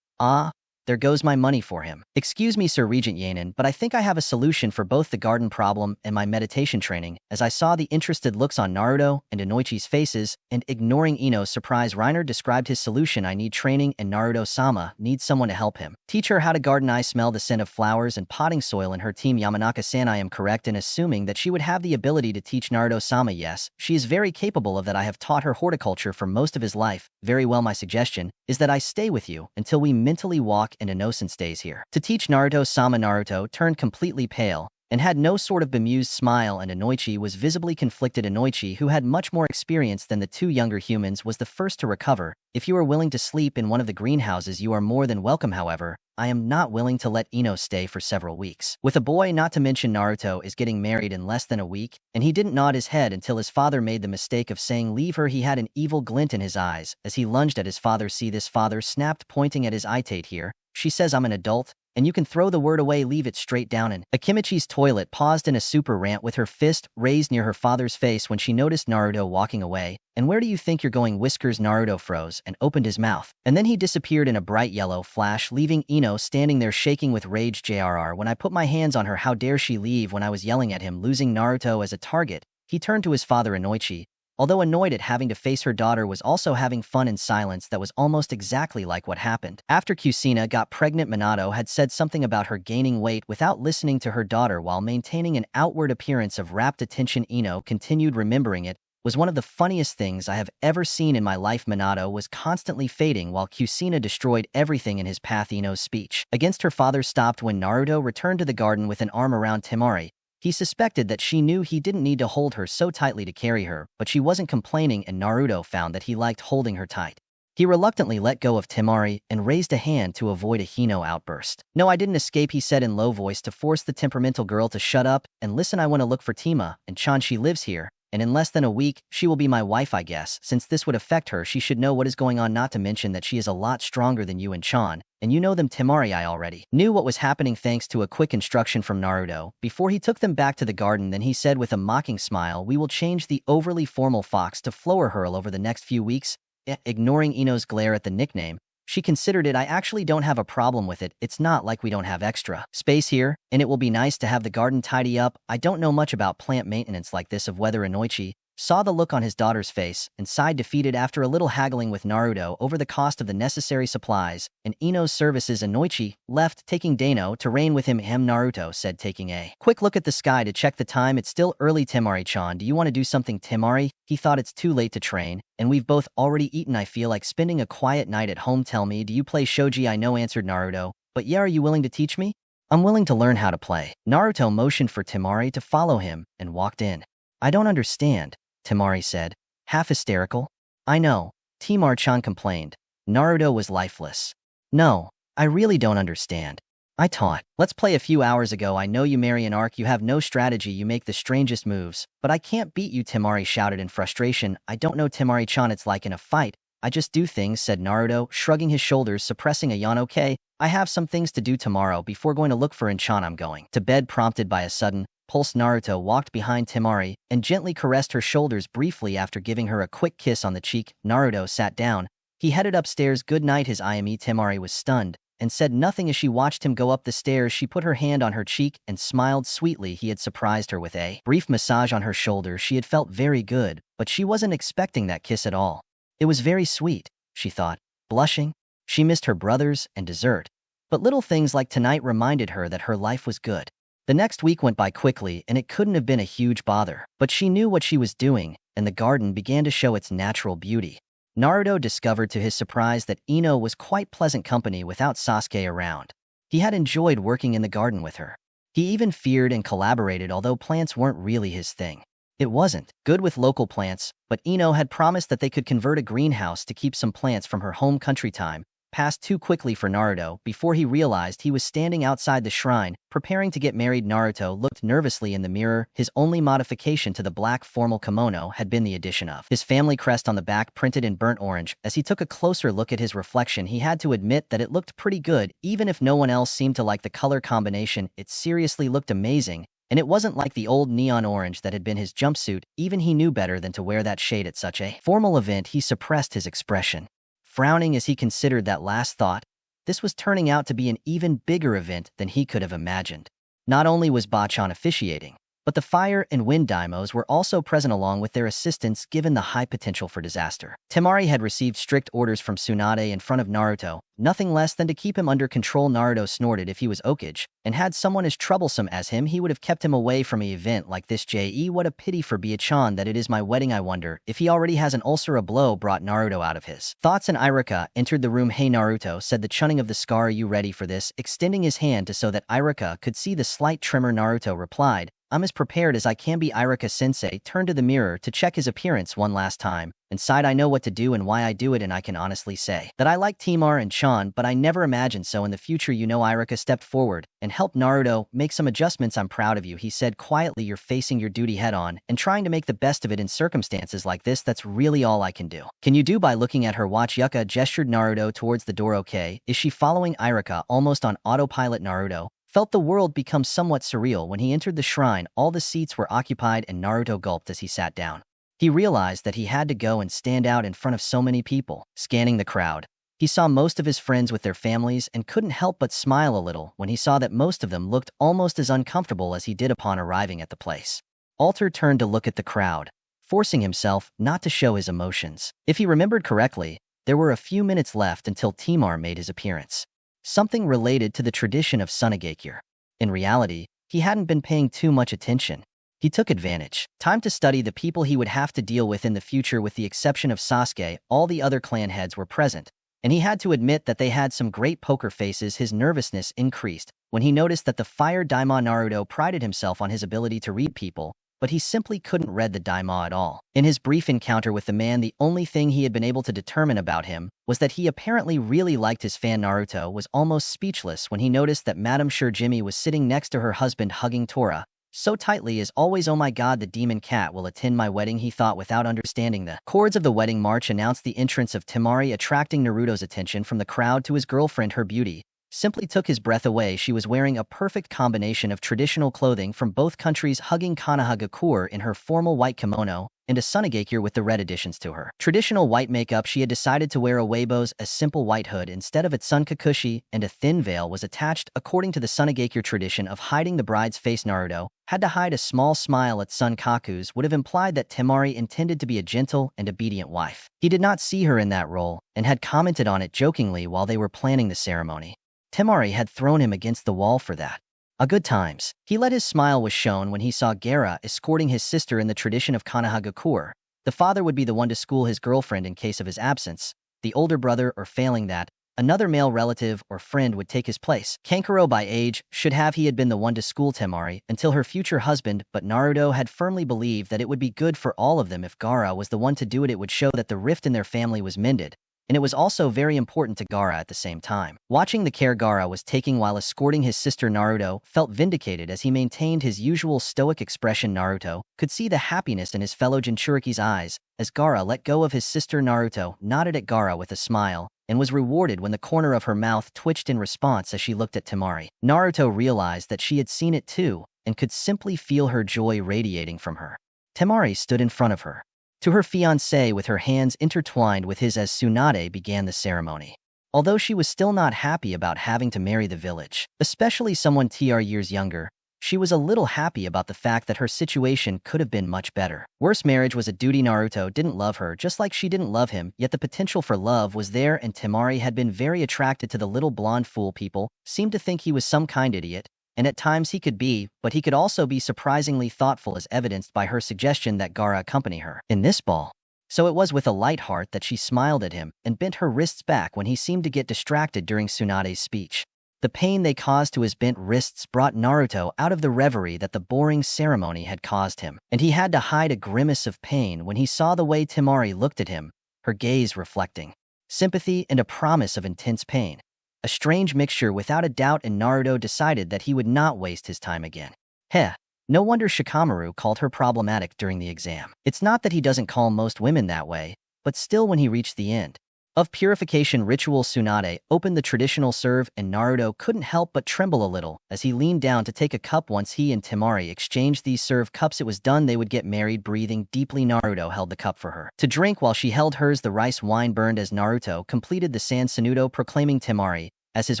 ah, there goes my money for him. Excuse me, Sir Regent Yanin, but I think I have a solution for both the garden problem and my meditation training. As I saw the interested looks on Naruto and Inoichi's faces, and ignoring Ino's surprise, Reinhard described his solution. I need training and Naruto-sama needs someone to help him teach her how to garden. I smell the scent of flowers and potting soil in her team. Yamanaka-san, I am correct in assuming that she would have the ability to teach Naruto-sama. Yes, she is very capable of that. I have taught her horticulture for most of his life. Very well, my suggestion is that I stay with you until we mentally walk and Inosen stays here to teach Naruto-sama. Naruto turned completely pale and had no sort of bemused smile, and Inoichi was visibly conflicted. Inoichi, who had much more experience than the two younger humans, was the first to recover. If you are willing to sleep in one of the greenhouses, you are more than welcome. However, I am not willing to let Ino stay for several weeks. With a boy, not to mention Naruto is getting married in less than a week, and he didn't nod his head until his father made the mistake of saying leave her. He had an evil glint in his eyes as he lunged at his father. See this, father snapped, pointing at his itate here. She says I'm an adult, and you can throw the word away, leave it straight down. And Akimichi's toilet paused in a super rant with her fist raised near her father's face when she noticed Naruto walking away. And where do you think you're going, Whiskers? Naruto froze and opened his mouth. And then he disappeared in a bright yellow flash, leaving Ino standing there shaking with rage. JRR, when I put my hands on her, how dare she leave when I was yelling at him, losing Naruto as a target? He turned to his father Inoichi. Although annoyed at having to face her daughter, was also having fun in silence. That was almost exactly like what happened. After Kusina got pregnant, Minato had said something about her gaining weight without listening to her daughter while maintaining an outward appearance of rapt attention. Ino continued, remembering it was one of the funniest things I have ever seen in my life. Minato was constantly fading while Kusina destroyed everything in his path. Ino's speech against her father stopped when Naruto returned to the garden with an arm around Temari. He suspected that she knew he didn't need to hold her so tightly to carry her, but she wasn't complaining, and Naruto found that he liked holding her tight. He reluctantly let go of Temari and raised a hand to avoid a Hino outburst. No, I didn't escape, he said in low voice to force the temperamental girl to shut up and listen. I want to look for Tima, and Chan, she lives here, and in less than a week, she will be my wife. I guess since this would affect her, she should know what is going on, not to mention that she is a lot stronger than you and Chan. And you know them. Temari, I already knew what was happening thanks to a quick instruction from Naruto before he took them back to the garden. Then he said with a mocking smile, we will change the overly formal fox to Flower Hurl over the next few weeks. Ignoring Ino's glare at the nickname, she considered it. I actually don't have a problem with it. It's not like we don't have extra space here, and it will be nice to have the garden tidy up. I don't know much about plant maintenance like this. Of whether Inoichi saw the look on his daughter's face and sighed defeated. After a little haggling with Naruto over the cost of the necessary supplies and Ino's services, Inoichi left, taking Dano to reign with him. Naruto said, taking a quick look at the sky to check the time. It's still early. Temari-chan, do you want to do something? Temari, he thought, it's too late to train, and we've both already eaten. I feel like spending a quiet night at home. Tell me, do you play shogi? I know, answered Naruto, but yeah, are you willing to teach me? I'm willing to learn how to play. Naruto motioned for Temari to follow him and walked in. I don't understand, Temari said, half hysterical. I know, Temari-chan complained. Naruto was lifeless. No, I really don't understand. I taught. Let's play a few hours ago. I know you marry an arc, you have no strategy, you make the strangest moves, but I can't beat you, Temari shouted in frustration. I don't know, Temari-chan, it's like in a fight. I just do things, said Naruto, shrugging his shoulders, suppressing a yawn. Okay, I have some things to do tomorrow before going to look for Inchan. I'm going to bed. Prompted by a sudden pulse, Naruto walked behind Temari and gently caressed her shoulders briefly. After giving her a quick kiss on the cheek, Naruto sat down. He headed upstairs. Good night, his IME. Temari was stunned and said nothing as she watched him go up the stairs. She put her hand on her cheek and smiled sweetly. He had surprised her with a brief massage on her shoulder. She had felt very good, but she wasn't expecting that kiss at all. It was very sweet, she thought, blushing. She missed her brothers and dessert, but little things like tonight reminded her that her life was good. The next week went by quickly, and it couldn't have been a huge bother, but she knew what she was doing, and the garden began to show its natural beauty. Naruto discovered to his surprise that Ino was quite pleasant company without Sasuke around. He had enjoyed working in the garden with her. He even feared and collaborated, although plants weren't really his thing. It wasn't good with local plants, but Ino had promised that they could convert a greenhouse to keep some plants from her home country. Time passed too quickly for Naruto before he realized he was standing outside the shrine, preparing to get married. Naruto looked nervously in the mirror. His only modification to the black formal kimono had been the addition of his family crest on the back, printed in burnt orange. As he took a closer look at his reflection, he had to admit that it looked pretty good, even if no one else seemed to like the color combination. It seriously looked amazing, and it wasn't like the old neon orange that had been his jumpsuit. Even he knew better than to wear that shade at such a formal event. He suppressed his expression, frowning as he considered that last thought. This was turning out to be an even bigger event than he could have imagined. Not only was Bachan officiating, But the fire and wind daimos were also present along with their assistants given the high potential for disaster. Temari had received strict orders from Tsunade in front of Naruto, nothing less than to keep him under control. Naruto snorted if he was Okage, and had someone as troublesome as him he would have kept him away from an event like this. What a pity for Byakuchan that it is my wedding. I wonder if he already has an ulcer. A blow brought Naruto out of his thoughts and Iruka entered the room. Hey Naruto, said the Chunin of the scar, are you ready for this? Extending his hand to so that Iruka could see the slight tremor, Naruto replied, I'm as prepared as I can be. Iruka-sensei turned to the mirror to check his appearance one last time, and sighed, I know what to do and why I do it, and I can honestly say that I like Temari and Chan, but I never imagined so in the future. Iruka stepped forward and helped Naruto make some adjustments. I'm proud of you, he said quietly. You're facing your duty head on and trying to make the best of it in circumstances like this. That's really all I can do. Can you do by looking at her watch? Yuka gestured Naruto towards the door. Okay, is she following Iruka almost on autopilot? Naruto felt the world become somewhat surreal when he entered the shrine. All the seats were occupied and Naruto gulped as he sat down. He realized that he had to go and stand out in front of so many people. Scanning the crowd, he saw most of his friends with their families and couldn't help but smile a little when he saw that most of them looked almost as uncomfortable as he did upon arriving at the place. Alter turned to look at the crowd, forcing himself not to show his emotions. If he remembered correctly, there were a few minutes left until Temari made his appearance. Something related to the tradition of Sunagakure. In reality, he hadn't been paying too much attention. He took advantage. Time to study the people he would have to deal with in the future. With the exception of Sasuke, all the other clan heads were present, and he had to admit that they had some great poker faces. His nervousness increased when he noticed that the fire daimon Naruto prided himself on his ability to read people, but he simply couldn't read the daimon at all. In his brief encounter with the man, the only thing he had been able to determine about him was that he apparently really liked his fan. Naruto was almost speechless when he noticed that Madame Shurjimi was sitting next to her husband, hugging Tora so tightly as always. Oh my god, the demon cat will attend my wedding, he thought without understanding. The chords of the wedding march announced the entrance of Temari, attracting Naruto's attention from the crowd to his girlfriend. Her beauty simply took his breath away. She was wearing a perfect combination of traditional clothing from both countries, hugging Konoha in her formal white kimono and a Sunagakure with the red additions to her traditional white makeup. She had decided to wear a weibo's, a simple white hood, instead of its Sunkakushi, and a thin veil was attached according to the Sunagakure tradition of hiding the bride's face. Naruto had to hide a small smile at Sunkaku's would have implied that Temari intended to be a gentle and obedient wife. He did not see her in that role and had commented on it jokingly while they were planning the ceremony. Temari had thrown him against the wall for that. A good times. He let his smile was shown when he saw Gaara escorting his sister. In the tradition of Konoha, the father would be the one to school his girlfriend in case of his absence. The older brother, or failing that, another male relative or friend would take his place. Kankuro by age should have he had been the one to school Temari until her future husband, but Naruto had firmly believed that it would be good for all of them if Gaara was the one to do it. It would show that the rift in their family was mended. And it was also very important to Gaara at the same time. Watching the care Gaara was taking while escorting his sister, Naruto felt vindicated as he maintained his usual stoic expression. Naruto could see the happiness in his fellow Jinchuriki's eyes as Gaara let go of his sister. Naruto nodded at Gaara with a smile and was rewarded when the corner of her mouth twitched in response as she looked at Temari. Naruto realized that she had seen it too and could simply feel her joy radiating from her. Temari stood in front of her, to her fiancé, with her hands intertwined with his as Tsunade began the ceremony. Although she was still not happy about having to marry the village, especially someone years younger, she was a little happy about the fact that her situation could have been much better. Worse, marriage was a duty. Naruto didn't love her just like she didn't love him, yet the potential for love was there, and Temari had been very attracted to the little blonde fool. People seemed to think he was some kind idiot, and at times he could be, but he could also be surprisingly thoughtful, as evidenced by her suggestion that Gaara accompany her in this ball. So it was with a light heart that she smiled at him and bent her wrists back when he seemed to get distracted during Tsunade's speech. The pain they caused to his bent wrists brought Naruto out of the reverie that the boring ceremony had caused him, and he had to hide a grimace of pain when he saw the way Temari looked at him, her gaze reflecting sympathy and a promise of intense pain. A strange mixture without a doubt, and Naruto decided that he would not waste his time again. Heh, no wonder Shikamaru called her problematic during the exam. It's not that he doesn't call most women that way, but still, when he reached the end of purification ritual, Tsunade opened the traditional serve and Naruto couldn't help but tremble a little as he leaned down to take a cup. Once he and Temari exchanged these serve cups, it was done. They would get married. Breathing deeply, Naruto held the cup for her to drink while she held hers. The rice wine burned as Naruto completed the San Sanudo, proclaiming Temari as his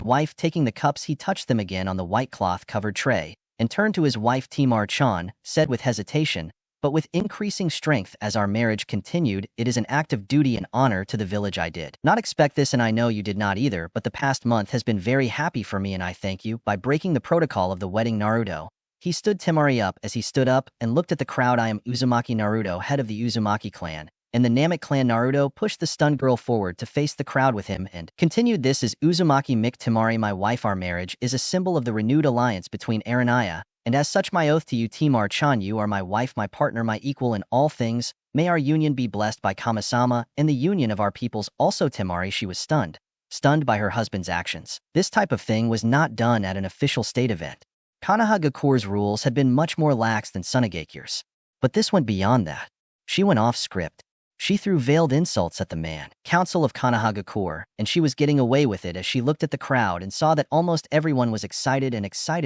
wife. Taking the cups, he touched them again on the white cloth-covered tray, and turned to his wife Temari-chan, said with hesitation, but with increasing strength as our marriage continued, it is an act of duty and honor to the village I did not expect this, and I know you did not either, but the past month has been very happy for me and I thank you by breaking the protocol of the wedding Naruto. He stood Temari up as he stood up and looked at the crowd. I am Uzumaki Naruto, head of the Uzumaki clan. And the Namek clan. Naruto pushed the stunned girl forward to face the crowd with him and continued, this is Uzumaki Mick Temari, my wife. Our marriage is a symbol of the renewed alliance between Eren and I, and as such my oath to you Temari-chan, you are my wife, my partner, my equal in all things. May our union be blessed by Kami-sama and the union of our peoples. Also Temari, she was stunned by her husband's actions. This type of thing was not done at an official state event. Konoha rules had been much more lax than Sunagakure's. But this went beyond that. She went off script. She threw veiled insults at the man, Council of Konoha, and she was getting away with it as she looked at the crowd and saw that almost everyone was excited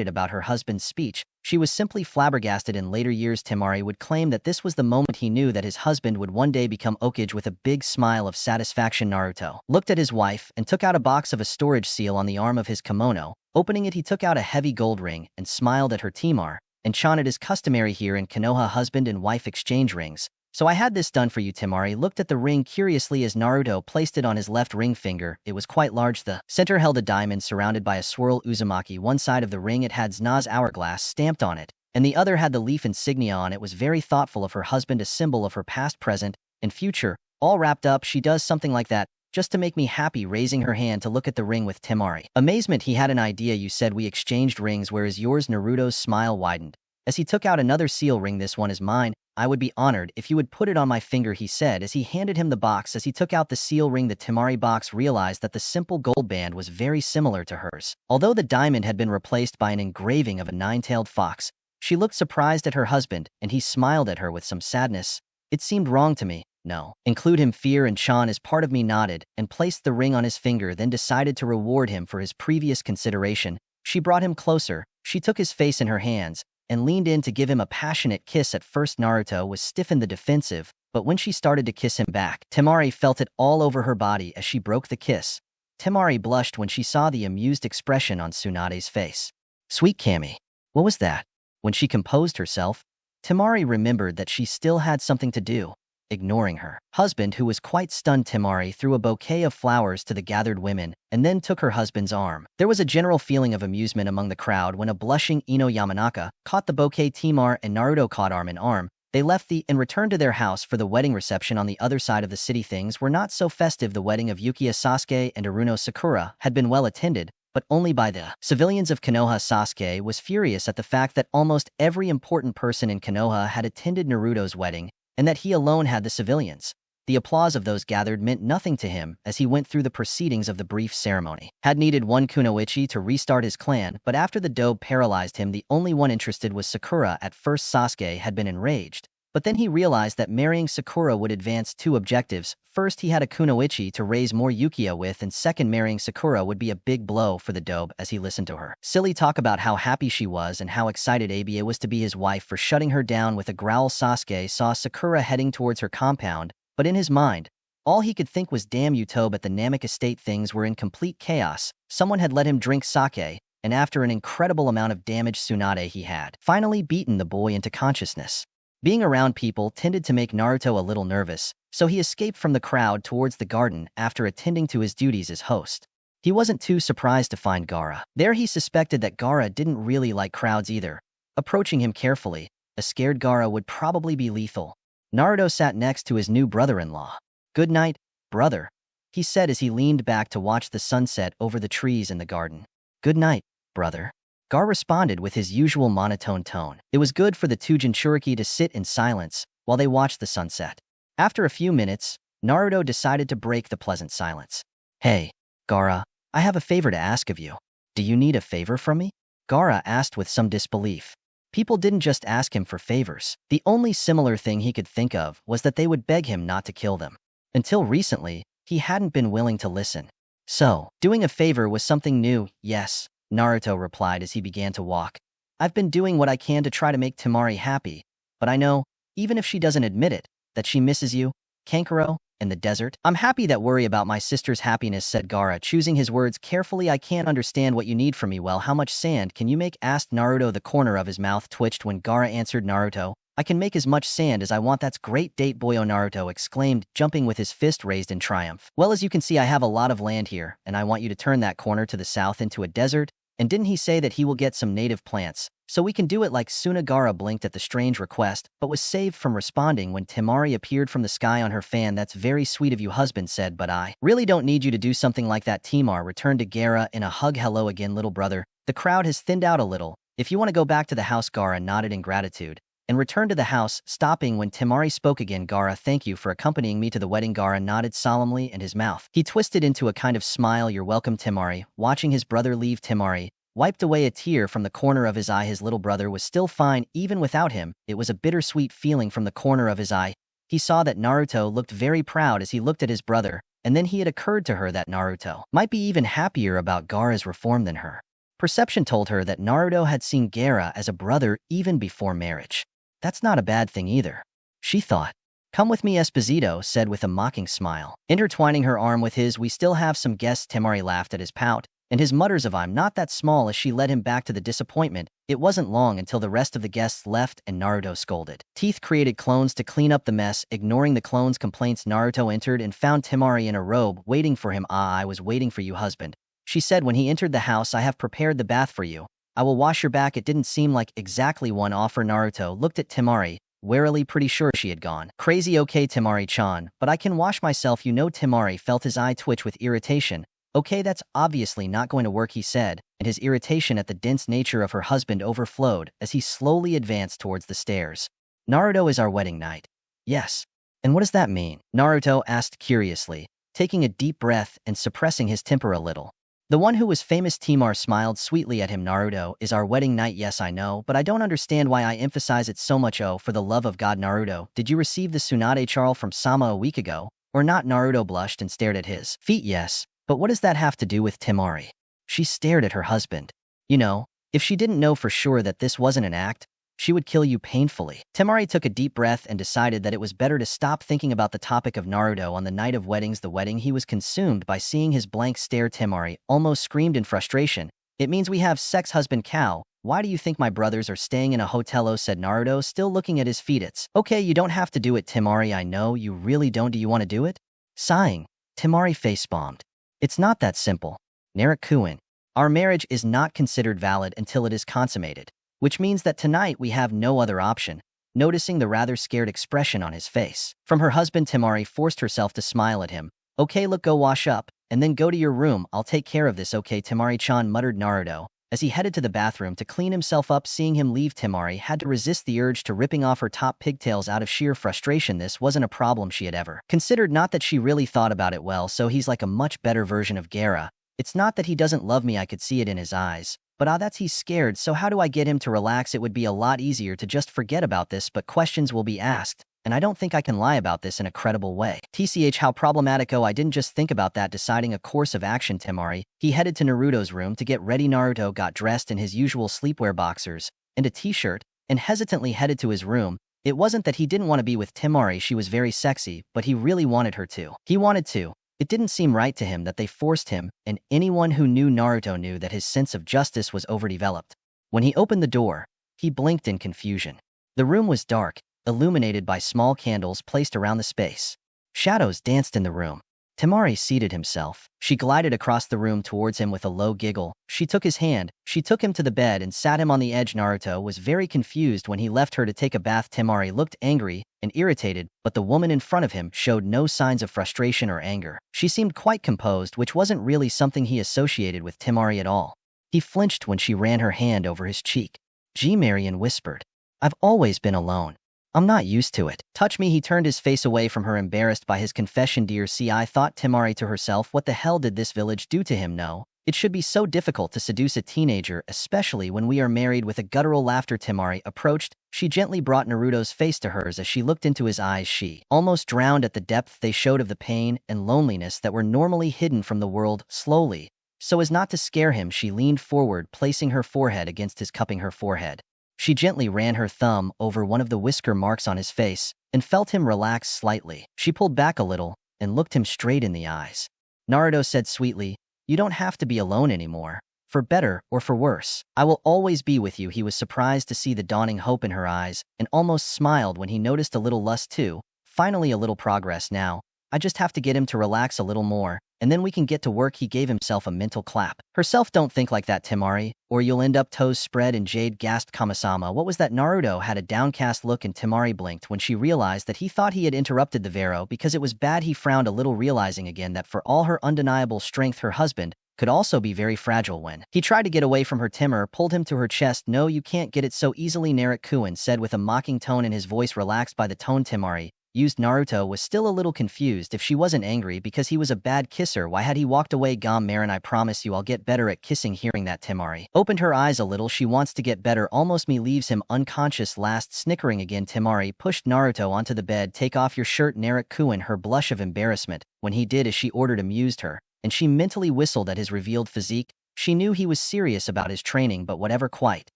about her husband's speech. She was simply flabbergasted. In later years, Temari would claim that this was the moment he knew that his husband would one day become Hokage. With a big smile of satisfaction, Naruto looked at his wife and took out a box of a storage seal on the arm of his kimono. Opening it, he took out a heavy gold ring and smiled at her. Temari-chan, it is customary here in Konoha husband and wife exchange rings. So I had this done for you. Temari looked at the ring curiously as Naruto placed it on his left ring finger. It was quite large. The center held a diamond surrounded by a swirl. Uzumaki, one side of the ring, it had Zna's hourglass stamped on it, and the other had the leaf insignia on it. Was very thoughtful of her husband, a symbol of her past, present, and future, all wrapped up. She does something like that just to make me happy. Raising her hand to look at the ring with Temari amazement, he had an idea. You said we exchanged rings, where is yours? Naruto's smile widened as he took out another seal ring. This one is mine. I would be honored if you would put it on my finger, he said as he handed him the box. As he took out the seal ring, the Temari box realized that the simple gold band was very similar to hers. Although the diamond had been replaced by an engraving of a nine-tailed fox, she looked surprised at her husband, and he smiled at her with some sadness. It seemed wrong to me. No. Include him. Fear and Chan as part of me nodded and placed the ring on his finger, then decided to reward him for his previous consideration. She brought him closer. She took his face in her hands and leaned in to give him a passionate kiss. At first Naruto was stiff in the defensive, but when she started to kiss him back, Temari felt it all over her body as she broke the kiss. Temari blushed when she saw the amused expression on Tsunade's face. Sweet Kami. What was that? When she composed herself, Temari remembered that she still had something to do. Ignoring her husband, who was quite stunned, Temari threw a bouquet of flowers to the gathered women and then took her husband's arm. There was a general feeling of amusement among the crowd when a blushing Ino Yamanaka caught the bouquet. Temari and Naruto caught arm in arm. They left and returned to their house for the wedding reception on the other side of the city. Things were not so festive. The wedding of Yukiya Sasuke and Aruno Sakura had been well attended, but only by the civilians of Konoha. Sasuke was furious at the fact that almost every important person in Konoha had attended Naruto's wedding, and that he alone had the civilians. The applause of those gathered meant nothing to him as he went through the proceedings of the brief ceremony. Had needed one kunoichi to restart his clan, but after the dobe paralyzed him, the only one interested was Sakura. At first Sasuke had been enraged, but then he realized that marrying Sakura would advance two objectives. First, he had a kunoichi to raise more Yukiya with, and second, marrying Sakura would be a big blow for the dobe. As he listened to her silly talk about how happy she was and how excited Abia was to be his wife for shutting her down with a growl, Sasuke saw Sakura heading towards her compound, but in his mind, all he could think was, damn you Tobe. At the Namek estate things were in complete chaos. Someone had let him drink sake, and after an incredible amount of damage, Tsunade he had finally beaten the boy into consciousness. Being around people tended to make Naruto a little nervous, so he escaped from the crowd towards the garden after attending to his duties as host. He wasn't too surprised to find Gaara there. He suspected that Gaara didn't really like crowds either. Approaching him carefully, a scared Gaara would probably be lethal. Naruto sat next to his new brother-in-law. Good night, brother, he said as he leaned back to watch the sunset over the trees in the garden. Good night, brother, Gaara responded with his usual monotone tone. It was good for the two Jinchuriki to sit in silence while they watched the sunset. After a few minutes, Naruto decided to break the pleasant silence. Hey, Gaara, I have a favor to ask of you. Do you need a favor from me? Gaara asked with some disbelief. People didn't just ask him for favors. The only similar thing he could think of was that they would beg him not to kill them. Until recently, he hadn't been willing to listen. So, doing a favor was something new. Yes, Naruto replied as he began to walk. I've been doing what I can to try to make Temari happy, but I know, even if she doesn't admit it, that she misses you. Kankuro, in the desert? I'm happy that worry about my sister's happiness, said Gaara, choosing his words carefully. I can't understand what you need from me. Well, how much sand can you make? Asked Naruto. The corner of his mouth twitched when Gaara answered. Naruto, I can make as much sand as I want. That's great date boyo, Naruto exclaimed, jumping with his fist raised in triumph. Well, as you can see, I have a lot of land here, and I want you to turn that corner to the south into a desert. And didn't he say that he will get some native plants? So we can do it like Sunagakure blinked at the strange request, but was saved from responding when Temari appeared from the sky on her fan. That's very sweet of you, husband said, but I really don't need you to do something like that. Temari returned to Gaara in a hug. Hello again, little brother. The crowd has thinned out a little. If you want to go back to the house, Gaara nodded in gratitude and returned to the house, stopping when Temari spoke again. Gaara, thank you for accompanying me to the wedding. Gaara nodded solemnly, and his mouth he twisted into a kind of smile. You're welcome, Temari. Watching his brother leave, Temari wiped away a tear from the corner of his eye. His little brother was still fine even without him. It was a bittersweet feeling from the corner of his eye. He saw that Naruto looked very proud as he looked at his brother, and then it occurred to her that Naruto might be even happier about Gaara's reform than her. Perception told her that Naruto had seen Gaara as a brother even before marriage. That's not a bad thing either, she thought. Come with me, Esposito said with a mocking smile, intertwining her arm with his. We still have some guests. Temari laughed at his pout and his mutters of I'm not that small as she led him back to the disappointment. It wasn't long until the rest of the guests left and Naruto scolded. Teeth created clones to clean up the mess. Ignoring the clones' complaints, Naruto entered and found Temari in a robe waiting for him. I was waiting for you, husband, she said when he entered the house. I have prepared the bath for you. I will wash your back. It didn't seem like exactly one offer. Naruto looked at Temari, warily, pretty sure she had gone crazy. Okay, Temari-chan, but I can wash myself, you know. Temari felt his eye twitch with irritation. Okay, that's obviously not going to work, he said, and his irritation at the dense nature of her husband overflowed as he slowly advanced towards the stairs. Naruto is our wedding night. Yes. And what does that mean? Naruto asked curiously, taking a deep breath and suppressing his temper a little. The one who was famous. Temari smiled sweetly at him. Naruto is our wedding night. Yes, I know, but I don't understand why I emphasize it so much. Oh, for the love of God, Naruto, did you receive the Tsunade Charl from Sama a week ago? Or not? Naruto blushed and stared at his feet. Yes. But what does that have to do with Temari? She stared at her husband. You know, if she didn't know for sure that this wasn't an act, she would kill you painfully. Temari took a deep breath and decided that it was better to stop thinking about the topic of Naruto on the night of weddings. The wedding, he was consumed by seeing his blank stare. Temari almost screamed in frustration. It means we have sex, husband cow. Why do you think my brothers are staying in a hotel? Said Naruto, still looking at his feet. It's okay, you don't have to do it, Temari. I know you really don't. Do you want to do it? Sighing, Temari face-bombed. It's not that simple. Naruto-kun, our marriage is not considered valid until it is consummated, which means that tonight we have no other option. Noticing the rather scared expression on his face from her husband, Temari forced herself to smile at him. Okay, look, go wash up, and then go to your room. I'll take care of this. Okay, Temari-chan, muttered Naruto, as he headed to the bathroom to clean himself up. Seeing him leave, Temari had to resist the urge to ripping off her top pigtails out of sheer frustration. This wasn't a problem she had ever considered, not that she really thought about it well. So he's like a much better version of Gaara. It's not that he doesn't love me, I could see it in his eyes. But that's he's scared, so how do I get him to relax? It would be a lot easier to just forget about this, but questions will be asked, and I don't think I can lie about this in a credible way. TCH, how problematic. Oh, I didn't just think about that. Deciding a course of action, Temari, he headed to Naruto's room to get ready. Naruto got dressed in his usual sleepwear boxers and a t-shirt and hesitantly headed to his room. It wasn't that he didn't want to be with Temari, she was very sexy, but he really wanted her to. He wanted to. It didn't seem right to him that they forced him, and anyone who knew Naruto knew that his sense of justice was overdeveloped. When he opened the door, he blinked in confusion. The room was dark, illuminated by small candles placed around the space. Shadows danced in the room. Temari seated himself. She glided across the room towards him with a low giggle. She took his hand, she took him to the bed and sat him on the edge. Naruto was very confused when he left her to take a bath. Temari looked angry and irritated, but the woman in front of him showed no signs of frustration or anger. She seemed quite composed, which wasn't really something he associated with Temari at all. He flinched when she ran her hand over his cheek. Marion whispered, I've always been alone. I'm not used to it. Touch me. He turned his face away from her, embarrassed by his confession. Dear I thought Temari to herself, what the hell did this village do to him? No. It should be so difficult to seduce a teenager, especially when we are married. With a guttural laughter, Temari approached. She gently brought Naruto's face to hers. As she looked into his eyes, she almost drowned at the depth they showed of the pain and loneliness that were normally hidden from the world. Slowly, so as not to scare him, she leaned forward, placing her forehead against his, cupping her forehead. She gently ran her thumb over one of the whisker marks on his face and felt him relax slightly. She pulled back a little, and looked him straight in the eyes. Naruto said sweetly, "You don't have to be alone anymore. For better or for worse, I will always be with you." He was surprised to see the dawning hope in her eyes and almost smiled when he noticed a little lust too. Finally a little progress now. I just have to get him to relax a little more, and then we can get to work. He gave himself a mental clap. Herself, "Don't think like that, Temari, or you'll end up toes spread," and Jade gasped. Kamisama, what was that? Naruto had a downcast look and Temari blinked when she realized that he thought he had interrupted the Vero because it was bad. He frowned a little, realizing again that for all her undeniable strength, her husband could also be very fragile. When he tried to get away from her, Timur pulled him to her chest. "No, you can't get it so easily," Naruto said with a mocking tone, and his voice relaxed by the tone Temari used. Naruto was still a little confused. If she wasn't angry because he was a bad kisser, why had he walked away? Marin, I promise you I'll get better at kissing." Hearing that, Temari opened her eyes a little. She wants to get better. Almost me leaves him unconscious. Last snickering again, Temari pushed Naruto onto the bed. "Take off your shirt." Naruto, her blush of embarrassment when he did as she ordered, amused her, and she mentally whistled at his revealed physique. She knew he was serious about his training, but whatever, quite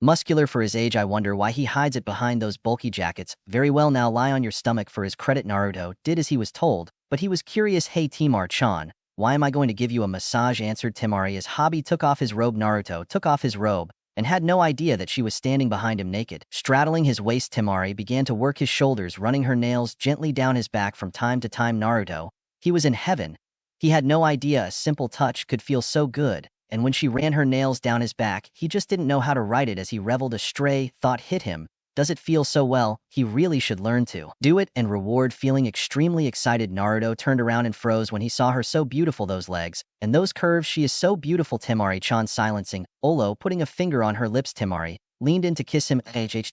muscular for his age. I wonder why he hides it behind those bulky jackets. Very well, now lie on your stomach. For his credit, Naruto did as he was told, but he was curious. "Hey Temari-chan, why am I going to give you a massage?" answered Temari as Hobby took off his robe. Naruto took off his robe and had no idea that she was standing behind him naked. Straddling his waist, Temari began to work his shoulders, running her nails gently down his back from time to time. Naruto, he was in heaven. He had no idea a simple touch could feel so good. And when she ran her nails down his back, he just didn't know how to write it as he reveled. A stray thought hit him. Does it feel so well? He really should learn to do it and reward. Feeling extremely excited, Naruto turned around and froze when he saw her. So beautiful, those legs and those curves. She is so beautiful. Temari-chan, silencing Olo, putting a finger on her lips. Temari leaned in to kiss him.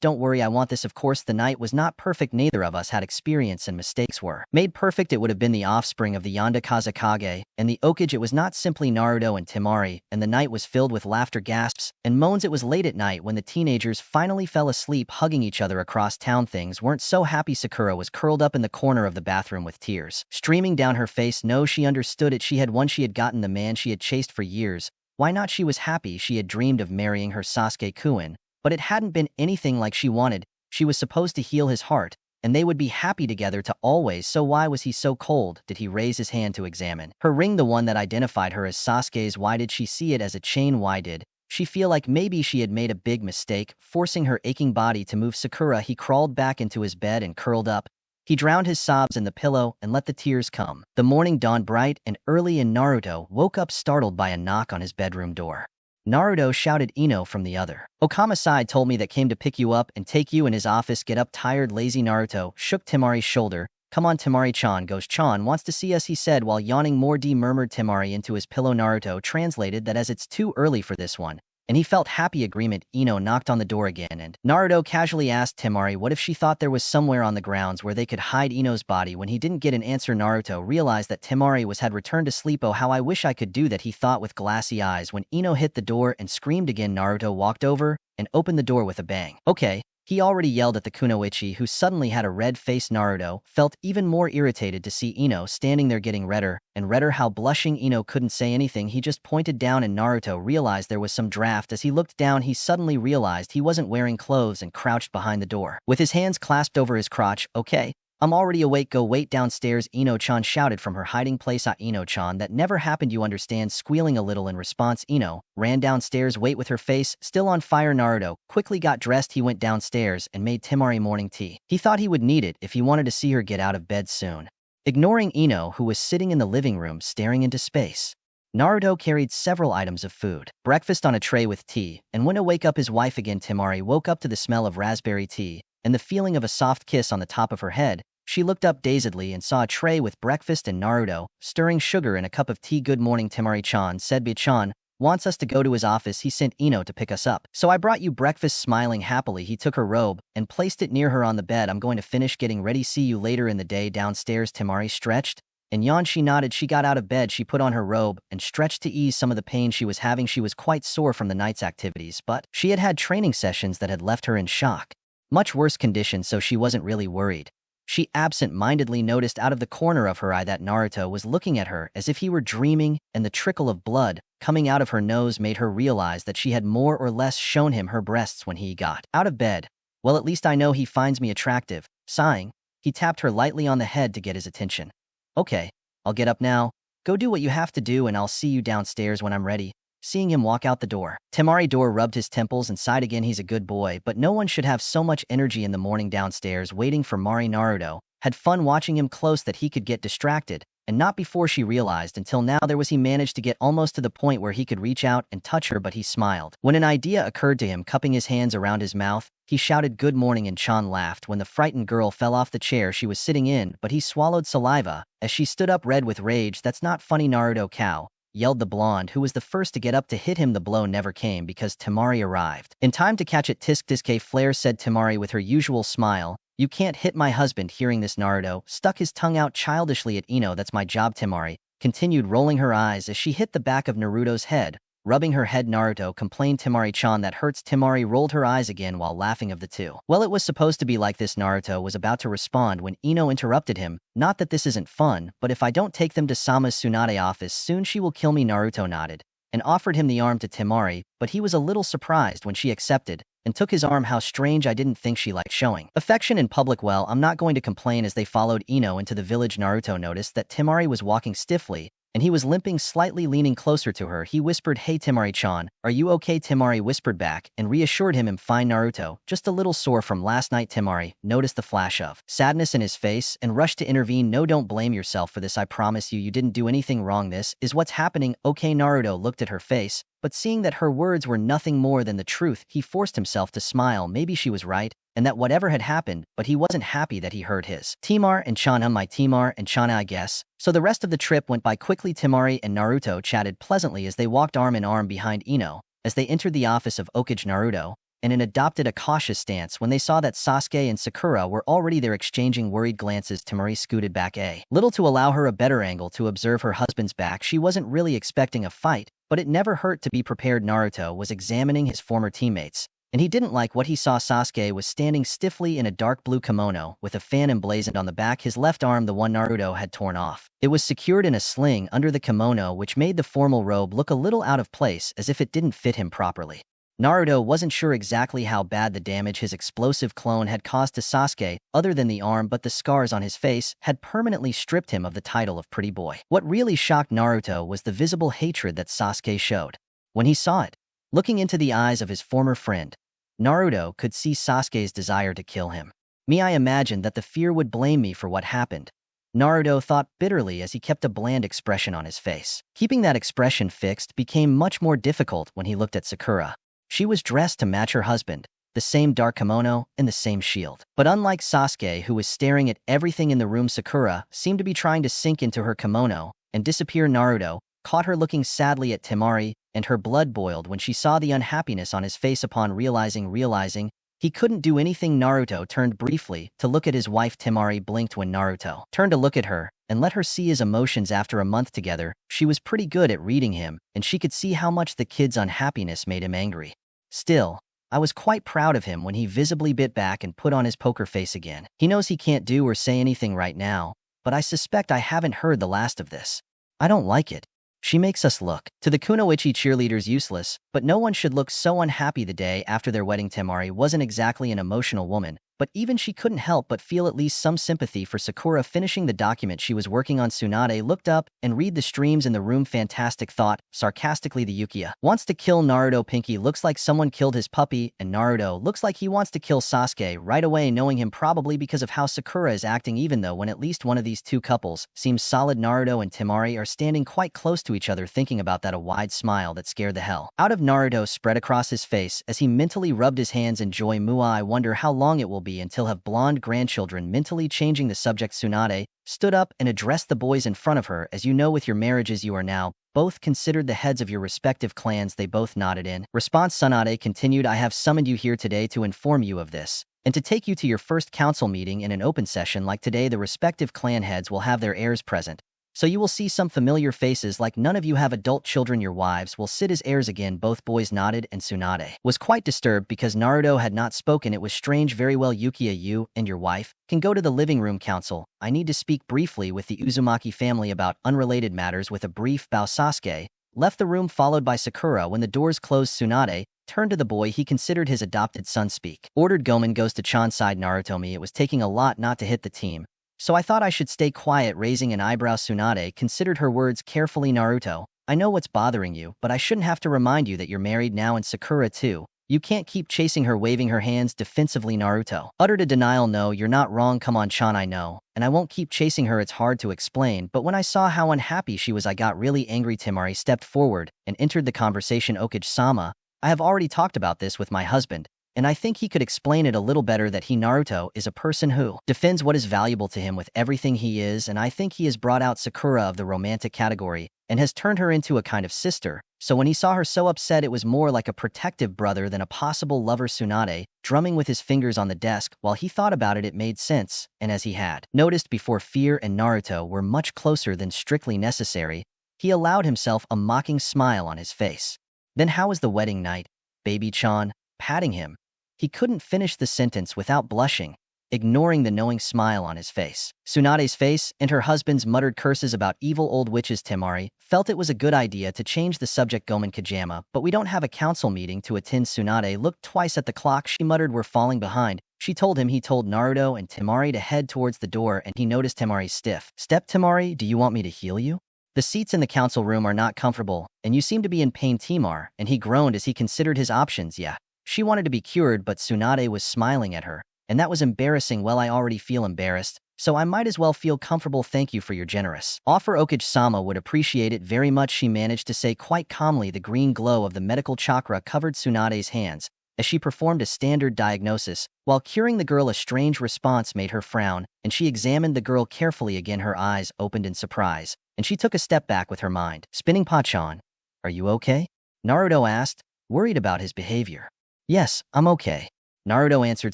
Don't worry, I want this." Of course, the night was not perfect. Neither of us had experience, and mistakes were made perfect. It would have been the offspring of the Yonda Kazekage and the Okage. It was not simply Naruto and Temari, and the night was filled with laughter, gasps, and moans. It was late at night when the teenagers finally fell asleep, hugging each other across town. Things weren't so happy. Sakura was curled up in the corner of the bathroom with tears streaming down her face. No, she understood it. She had won. She had gotten the man she had chased for years. Why not? She was happy. She had dreamed of marrying her Sasuke-kun. But it hadn't been anything like she wanted. She was supposed to heal his heart, and they would be happy together to always. So why was he so cold? Did he raise his hand to examine her ring, the one that identified her as Sasuke's? Why did she see it as a chain? Why did she feel like maybe she had made a big mistake, forcing her aching body to move? Sakura, he crawled back into his bed and curled up. He drowned his sobs in the pillow and let the tears come. The morning dawned bright and early, and Naruto woke up startled by a knock on his bedroom door. Naruto shouted, "Ino," from the other. "Okama-sai told me that came to pick you up and take you in his office." "Get up, tired, lazy." Naruto shook Temari's shoulder. "Come on, Temari-chan. Ghost-chan wants to see us," he said while yawning more. Murmured Temari into his pillow. Naruto translated that as it's too early for this one, and he felt happy agreement. Ino knocked on the door again, and Naruto casually asked Temari what if she thought there was somewhere on the grounds where they could hide Ino's body. When he didn't get an answer, Naruto realized that Temari had returned to sleep. "Oh, how I wish I could do that," he thought with glassy eyes when Ino hit the door and screamed again. Naruto walked over and opened the door with a bang. "Okay." He already yelled at the kunoichi, who suddenly had a red face. Naruto felt even more irritated to see Ino standing there getting redder and redder. How blushing! Ino couldn't say anything. He just pointed down, and Naruto realized there was some draft. As he looked down, he suddenly realized he wasn't wearing clothes and crouched behind the door with his hands clasped over his crotch. "Okay, I'm already awake. Go wait downstairs," Ino-chan shouted from her hiding place. Ino-chan, that never happened, you understand." Squealing a little in response, Ino ran downstairs. Wait, with her face still on fire. Naruto quickly got dressed. He went downstairs and made Temari morning tea. He thought he would need it if he wanted to see her get out of bed soon. Ignoring Ino, who was sitting in the living room staring into space, Naruto carried several items of food. Breakfast on a tray with tea, and went to wake up his wife again. Temari woke up to the smell of raspberry tea and the feeling of a soft kiss on the top of her head. She looked up dazedly and saw a tray with breakfast and Naruto stirring sugar in a cup of tea. "Good morning, Temari-chan," said Bi-chan. "Wants us to go to his office. He sent Ino to pick us up. So I brought you breakfast." Smiling happily, he took her robe and placed it near her on the bed. "I'm going to finish getting ready. See you later in the day." Downstairs, Temari stretched and yawned. She nodded. She got out of bed. She put on her robe and stretched to ease some of the pain she was having. She was quite sore from the night's activities, but she had had training sessions that had left her in shock. Much worse condition, so she wasn't really worried. She absent-mindedly noticed out of the corner of her eye that Naruto was looking at her as if he were dreaming, and the trickle of blood coming out of her nose made her realize that she had more or less shown him her breasts when he got out of bed. "Well, at least I know he finds me attractive." Sighing, he tapped her lightly on the head to get his attention. "Okay, I'll get up now. Go do what you have to do and I'll see you downstairs when I'm ready. Seeing him walk out the door, Temari rubbed his temples and sighed again. He's a good boy, but no one should have so much energy in the morning downstairs waiting for Mari. Naruto had fun watching him close that he could get distracted, and not before she realized until now there was he managed to get almost to the point where he could reach out and touch her, but he smiled. When an idea occurred to him, cupping his hands around his mouth, he shouted good morning and Chan laughed when the frightened girl fell off the chair she was sitting in, but he swallowed saliva as she stood up red with rage. That's not funny, Naruto cow, yelled the blonde, who was the first to get up to hit him. The blow never came because Temari arrived in time to catch it. Tisk tisk flare, said Temari with her usual smile. You can't hit my husband. Hearing this, Naruto stuck his tongue out childishly at Ino. That's my job. Temari continued, rolling her eyes as she hit the back of Naruto's head, rubbing her head. Naruto complained, Temari-chan, that hurts. Temari rolled her eyes again while laughing. Of the two, well, it was supposed to be like this. Naruto was about to respond when Ino interrupted him. Not that this isn't fun, but if I don't take them to Sama's Tsunade office soon she will kill me. Naruto nodded and offered him the arm to Temari, but he was a little surprised when she accepted and took his arm. How strange, I didn't think she liked showing affection in public. Well, I'm not going to complain. As they followed Ino into the village, Naruto noticed that Temari was walking stiffly, and he was limping slightly. Leaning closer to her, he whispered, hey Temari-chan, are you okay? Temari whispered back and reassured him, I'm fine Naruto, just a little sore from last night. Temari noticed the flash of sadness in his face and rushed to intervene. No, don't blame yourself for this, I promise you didn't do anything wrong. This is what's happening, okay? Naruto looked at her face, but seeing that her words were nothing more than the truth, he forced himself to smile. Maybe she was right, and that whatever had happened, but he wasn't happy that he heard his Temar and Chana, my Temar and Chana, I guess. So the rest of the trip went by quickly. Temari and Naruto chatted pleasantly as they walked arm in arm behind Ino as they entered the office of Okage. Naruto and adopted a cautious stance when they saw that Sasuke and Sakura were already there, exchanging worried glances. Temari scooted back a little to allow her a better angle to observe her husband's back. She wasn't really expecting a fight, but it never hurt to be prepared. Naruto was examining his former teammates, and he didn't like what he saw. Sasuke was standing stiffly in a dark blue kimono with a fan emblazoned on the back. His left arm, the one Naruto had torn off, it was secured in a sling under the kimono, which made the formal robe look a little out of place, as if it didn't fit him properly. Naruto wasn't sure exactly how bad the damage his explosive clone had caused to Sasuke, other than the arm, but the scars on his face had permanently stripped him of the title of pretty boy. What really shocked Naruto was the visible hatred that Sasuke showed when he saw it. Looking into the eyes of his former friend, Naruto could see Sasuke's desire to kill him. I imagined that the fear would blame me for what happened, Naruto thought bitterly as he kept a bland expression on his face. Keeping that expression fixed became much more difficult when he looked at Sakura. She was dressed to match her husband, the same dark kimono and the same shield. But unlike Sasuke, who was staring at everything in the room, Sakura seemed to be trying to sink into her kimono and disappear. Naruto caught her looking sadly at Temari, and her blood boiled when she saw the unhappiness on his face. Upon realizing he couldn't do anything, Naruto turned briefly to look at his wife. Temari blinked when Naruto turned to look at her and let her see his emotions. After a month together, she was pretty good at reading him, and she could see how much the kid's unhappiness made him angry. Still, I was quite proud of him when he visibly bit back and put on his poker face again. He knows he can't do or say anything right now, but I suspect I haven't heard the last of this. I don't like it. She makes us look to the Kunoichi cheerleaders useless, but no one should look so unhappy the day after their wedding. Temari wasn't exactly an emotional woman, but even she couldn't help but feel at least some sympathy for Sakura. Finishing the document she was working on, Tsunade looked up and read the streams in the room. Fantastic thought, sarcastically. The Yukiya wants to kill Naruto. Pinky looks like someone killed his puppy, and Naruto looks like he wants to kill Sasuke right away, knowing him probably because of how Sakura is acting, even though when at least one of these two couples seems solid. Naruto and Temari are standing quite close to each other. Thinking about that, a wide smile that scared the hell out of Naruto spread across his face as he mentally rubbed his hands in joy. I wonder how long it will be until have blonde grandchildren. Mentally changing the subject, Tsunade stood up and addressed the boys in front of her. As you know, with your marriages you are now both considered the heads of your respective clans. They both nodded in response. Tsunade continued, I have summoned you here today to inform you of this, and to take you to your first council meeting in an open session like today. The respective clan heads will have their heirs present, so you will see some familiar faces. Like none of you have adult children, your wives will sit as heirs again. Both boys nodded, and Tsunade was quite disturbed because Naruto had not spoken. It was strange. Very well, Yukiya, you and your wife can go to the living room. Council, I need to speak briefly with the Uzumaki family about unrelated matters. With a brief bow, Sasuke left the room, followed by Sakura. When the doors closed, Tsunade turned to the boy he considered his adopted son. Speak, ordered. Gomen goes to Chan's side. Narutomi, it was taking a lot not to hit the team, So I thought I should stay quiet. Raising an eyebrow, Tsunade considered her words carefully. Naruto, I know what's bothering you, but I shouldn't have to remind you that you're married now and Sakura too. You can't keep chasing her. Waving her hands defensively, Naruto uttered a denial. No, you're not wrong. Come on, Chan, I know. And I won't keep chasing her. It's hard to explain, but when I saw how unhappy she was, I got really angry. Temari stepped forward and entered the conversation. Okage-sama, I have already talked about this with my husband, and I think he could explain it a little better. That he, Naruto, is a person who defends what is valuable to him with everything he is, and I think he has brought out Sakura of the romantic category and has turned her into a kind of sister. So when he saw her so upset, it was more like a protective brother than a possible lover. Tsunade, drumming with his fingers on the desk, while he thought about it, it made sense, and as he had noticed before, fear and Naruto were much closer than strictly necessary. He allowed himself a mocking smile on his face. Then how was the wedding night, baby-chan? Patting him. He couldn't finish the sentence without blushing, ignoring the knowing smile on his face. Tsunade's face and her husband's muttered curses about evil old witches. Temari felt it was a good idea to change the subject. Gomen Kajama, but we don't have a council meeting to attend. Tsunade looked twice at the clock. She muttered, we're falling behind. She told him. He told Naruto and Temari to head towards the door, and he noticed Temari's stiff step. Temari, do you want me to heal you? The seats in the council room are not comfortable, and you seem to be in pain. Temar, and he groaned as he considered his options. Yeah. She wanted to be cured, but Tsunade was smiling at her, and that was embarrassing. Well, I already feel embarrassed, so I might as well feel comfortable. Thank you for your generous offer. Okage-sama would appreciate it very much, she managed to say quite calmly. The green glow of the medical chakra covered Tsunade's hands as she performed a standard diagnosis. While curing the girl, a strange response made her frown, and she examined the girl carefully again. Her eyes opened in surprise, and she took a step back with her mind spinning. Pachan, are you okay? Naruto asked, worried about his behavior. Yes, I'm okay, Naruto answered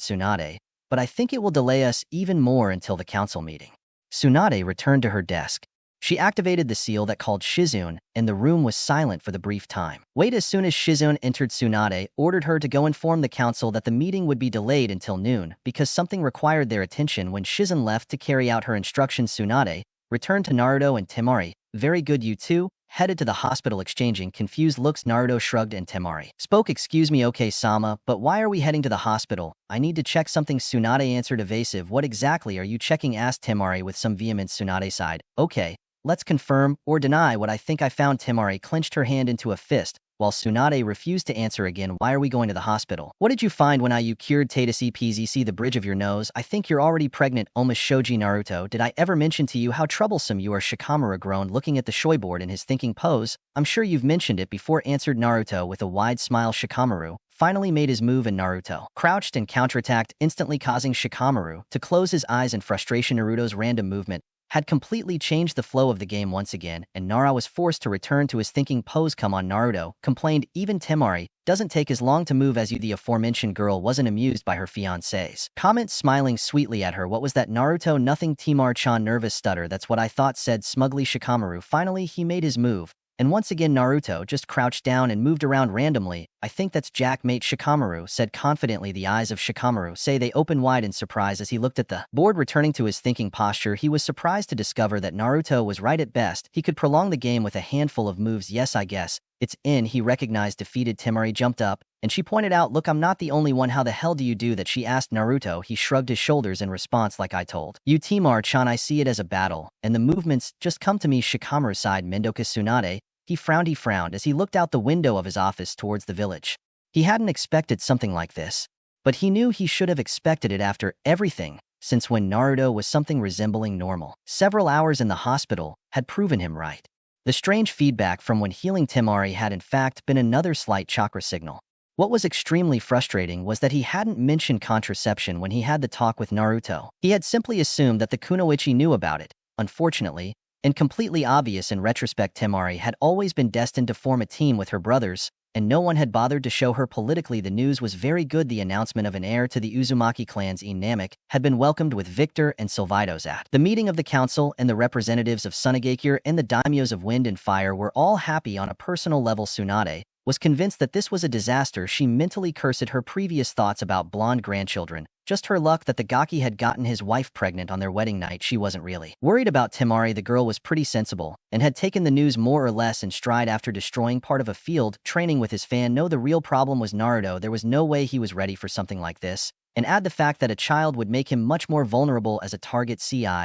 Tsunade, but I think it will delay us even more until the council meeting. Tsunade returned to her desk. She activated the seal that called Shizune, and the room was silent for the brief time. Wait. As soon as Shizune entered, Tsunade ordered her to go inform the council that the meeting would be delayed until noon because something required their attention. When Shizune left to carry out her instructions, Tsunade returned to Naruto and Temari. Very good, you two headed to the hospital. Exchanging confused looks, Naruto shrugged and Temari spoke. Excuse me, okay-sama, but why are we heading to the hospital? I need to check something. Tsunade answered, evasive. What exactly are you checking? Asked Temari with some vehemence. Tsunade sighed. Okay, let's confirm or deny what I think I found. Temari clenched her hand into a fist, while Tsunade refused to answer again. Why are we going to the hospital? What did you find when you cured Tadasi Peasy? See the bridge of your nose? I think you're already pregnant. Almost Shoji. Naruto, did I ever mention to you how troublesome you are? Shikamaru groaned, looking at the shoyboard in his thinking pose. I'm sure you've mentioned it before, answered Naruto with a wide smile. Shikamaru finally made his move, and Naruto crouched and counterattacked, instantly causing Shikamaru to close his eyes in frustration. Naruto's random movement had completely changed the flow of the game once again, and Nara was forced to return to his thinking pose. Come on, Naruto complained. Even Temari doesn't take as long to move as you. The aforementioned girl wasn't amused by her fiancé's comment, smiling sweetly at her. What was that, Naruto? Nothing. Temar-chan nervous stutter. That's what I thought, said smugly Shikamaru. Finally, he made his move, and once again Naruto just crouched down and moved around randomly. I think that's Jackmate, Shikamaru said confidently. The eyes of Shikamaru they opened wide in surprise as he looked at the board. Returning to his thinking posture, he was surprised to discover that Naruto was right. At best, he could prolong the game with a handful of moves. Yes, I guess it's in. He recognized defeated. Temari jumped up, and she pointed out, look, I'm not the only one. How the hell do you do that? She asked Naruto. He shrugged his shoulders in response, like I told you, Temar-chan, I see it as a battle, and the movements just come to me. Shikamaru sighed. Mendoka Tsunade, he frowned as he looked out the window of his office towards the village. He hadn't expected something like this, but he knew he should have expected it after everything, since when Naruto was something resembling normal. Several hours in the hospital had proven him right. The strange feedback from when healing Temari had in fact been another slight chakra signal. What was extremely frustrating was that he hadn't mentioned contraception when he had the talk with Naruto. He had simply assumed that the Kunoichi knew about it. Unfortunately, and completely obvious in retrospect, Temari had always been destined to form a team with her brothers, and no one had bothered to show her. Politically, the news was very good. The announcement of an heir to the Uzumaki clan's Namek had been welcomed with victor and Sylvidos at the meeting of the council, and the representatives of Sunagakure and the daimyos of Wind and Fire were all happy on a personal level. Tsunade was convinced that this was a disaster. She mentally cursed her previous thoughts about blonde grandchildren. Just her luck that the Gaki had gotten his wife pregnant on their wedding night. She wasn't really worried about Temari. The girl was pretty sensible and had taken the news more or less in stride after destroying part of a field training with his fan. No, the real problem was Naruto. There was no way he was ready for something like this. And add the fact that a child would make him much more vulnerable as a target.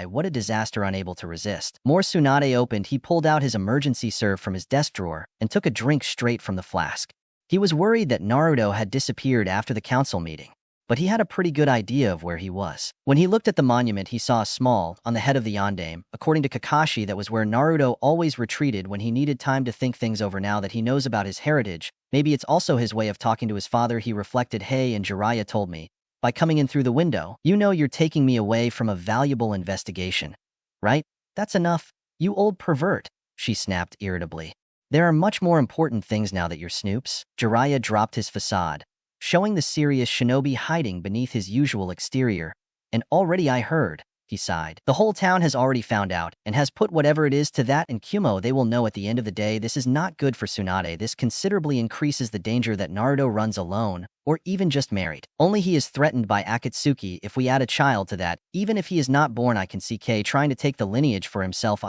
What a disaster, unable to resist. More Tsunade opened, he pulled out his emergency serve from his desk drawer and took a drink straight from the flask. He was worried that Naruto had disappeared after the council meeting, but he had a pretty good idea of where he was. When he looked at the monument, he saw a small, on the head of the yondaime. According to Kakashi, that was where Naruto always retreated when he needed time to think things over. Now that he knows about his heritage, maybe it's also his way of talking to his father. He reflected, hey, and Jiraiya told me, by coming in through the window, you know you're taking me away from a valuable investigation, right? That's enough, you old pervert, she snapped irritably. There are much more important things now that you're snoops. Jiraiya dropped his facade, showing the serious shinobi hiding beneath his usual exterior. And already I heard, he sighed. The whole town has already found out, and has put whatever it is to that, and Kumo, they will know at the end of the day. This is not good for Tsunade. This considerably increases the danger that Naruto runs alone, or even just married. Only he is threatened by Akatsuki. If we add a child to that, even if he is not born, I can see K trying to take the lineage for himself.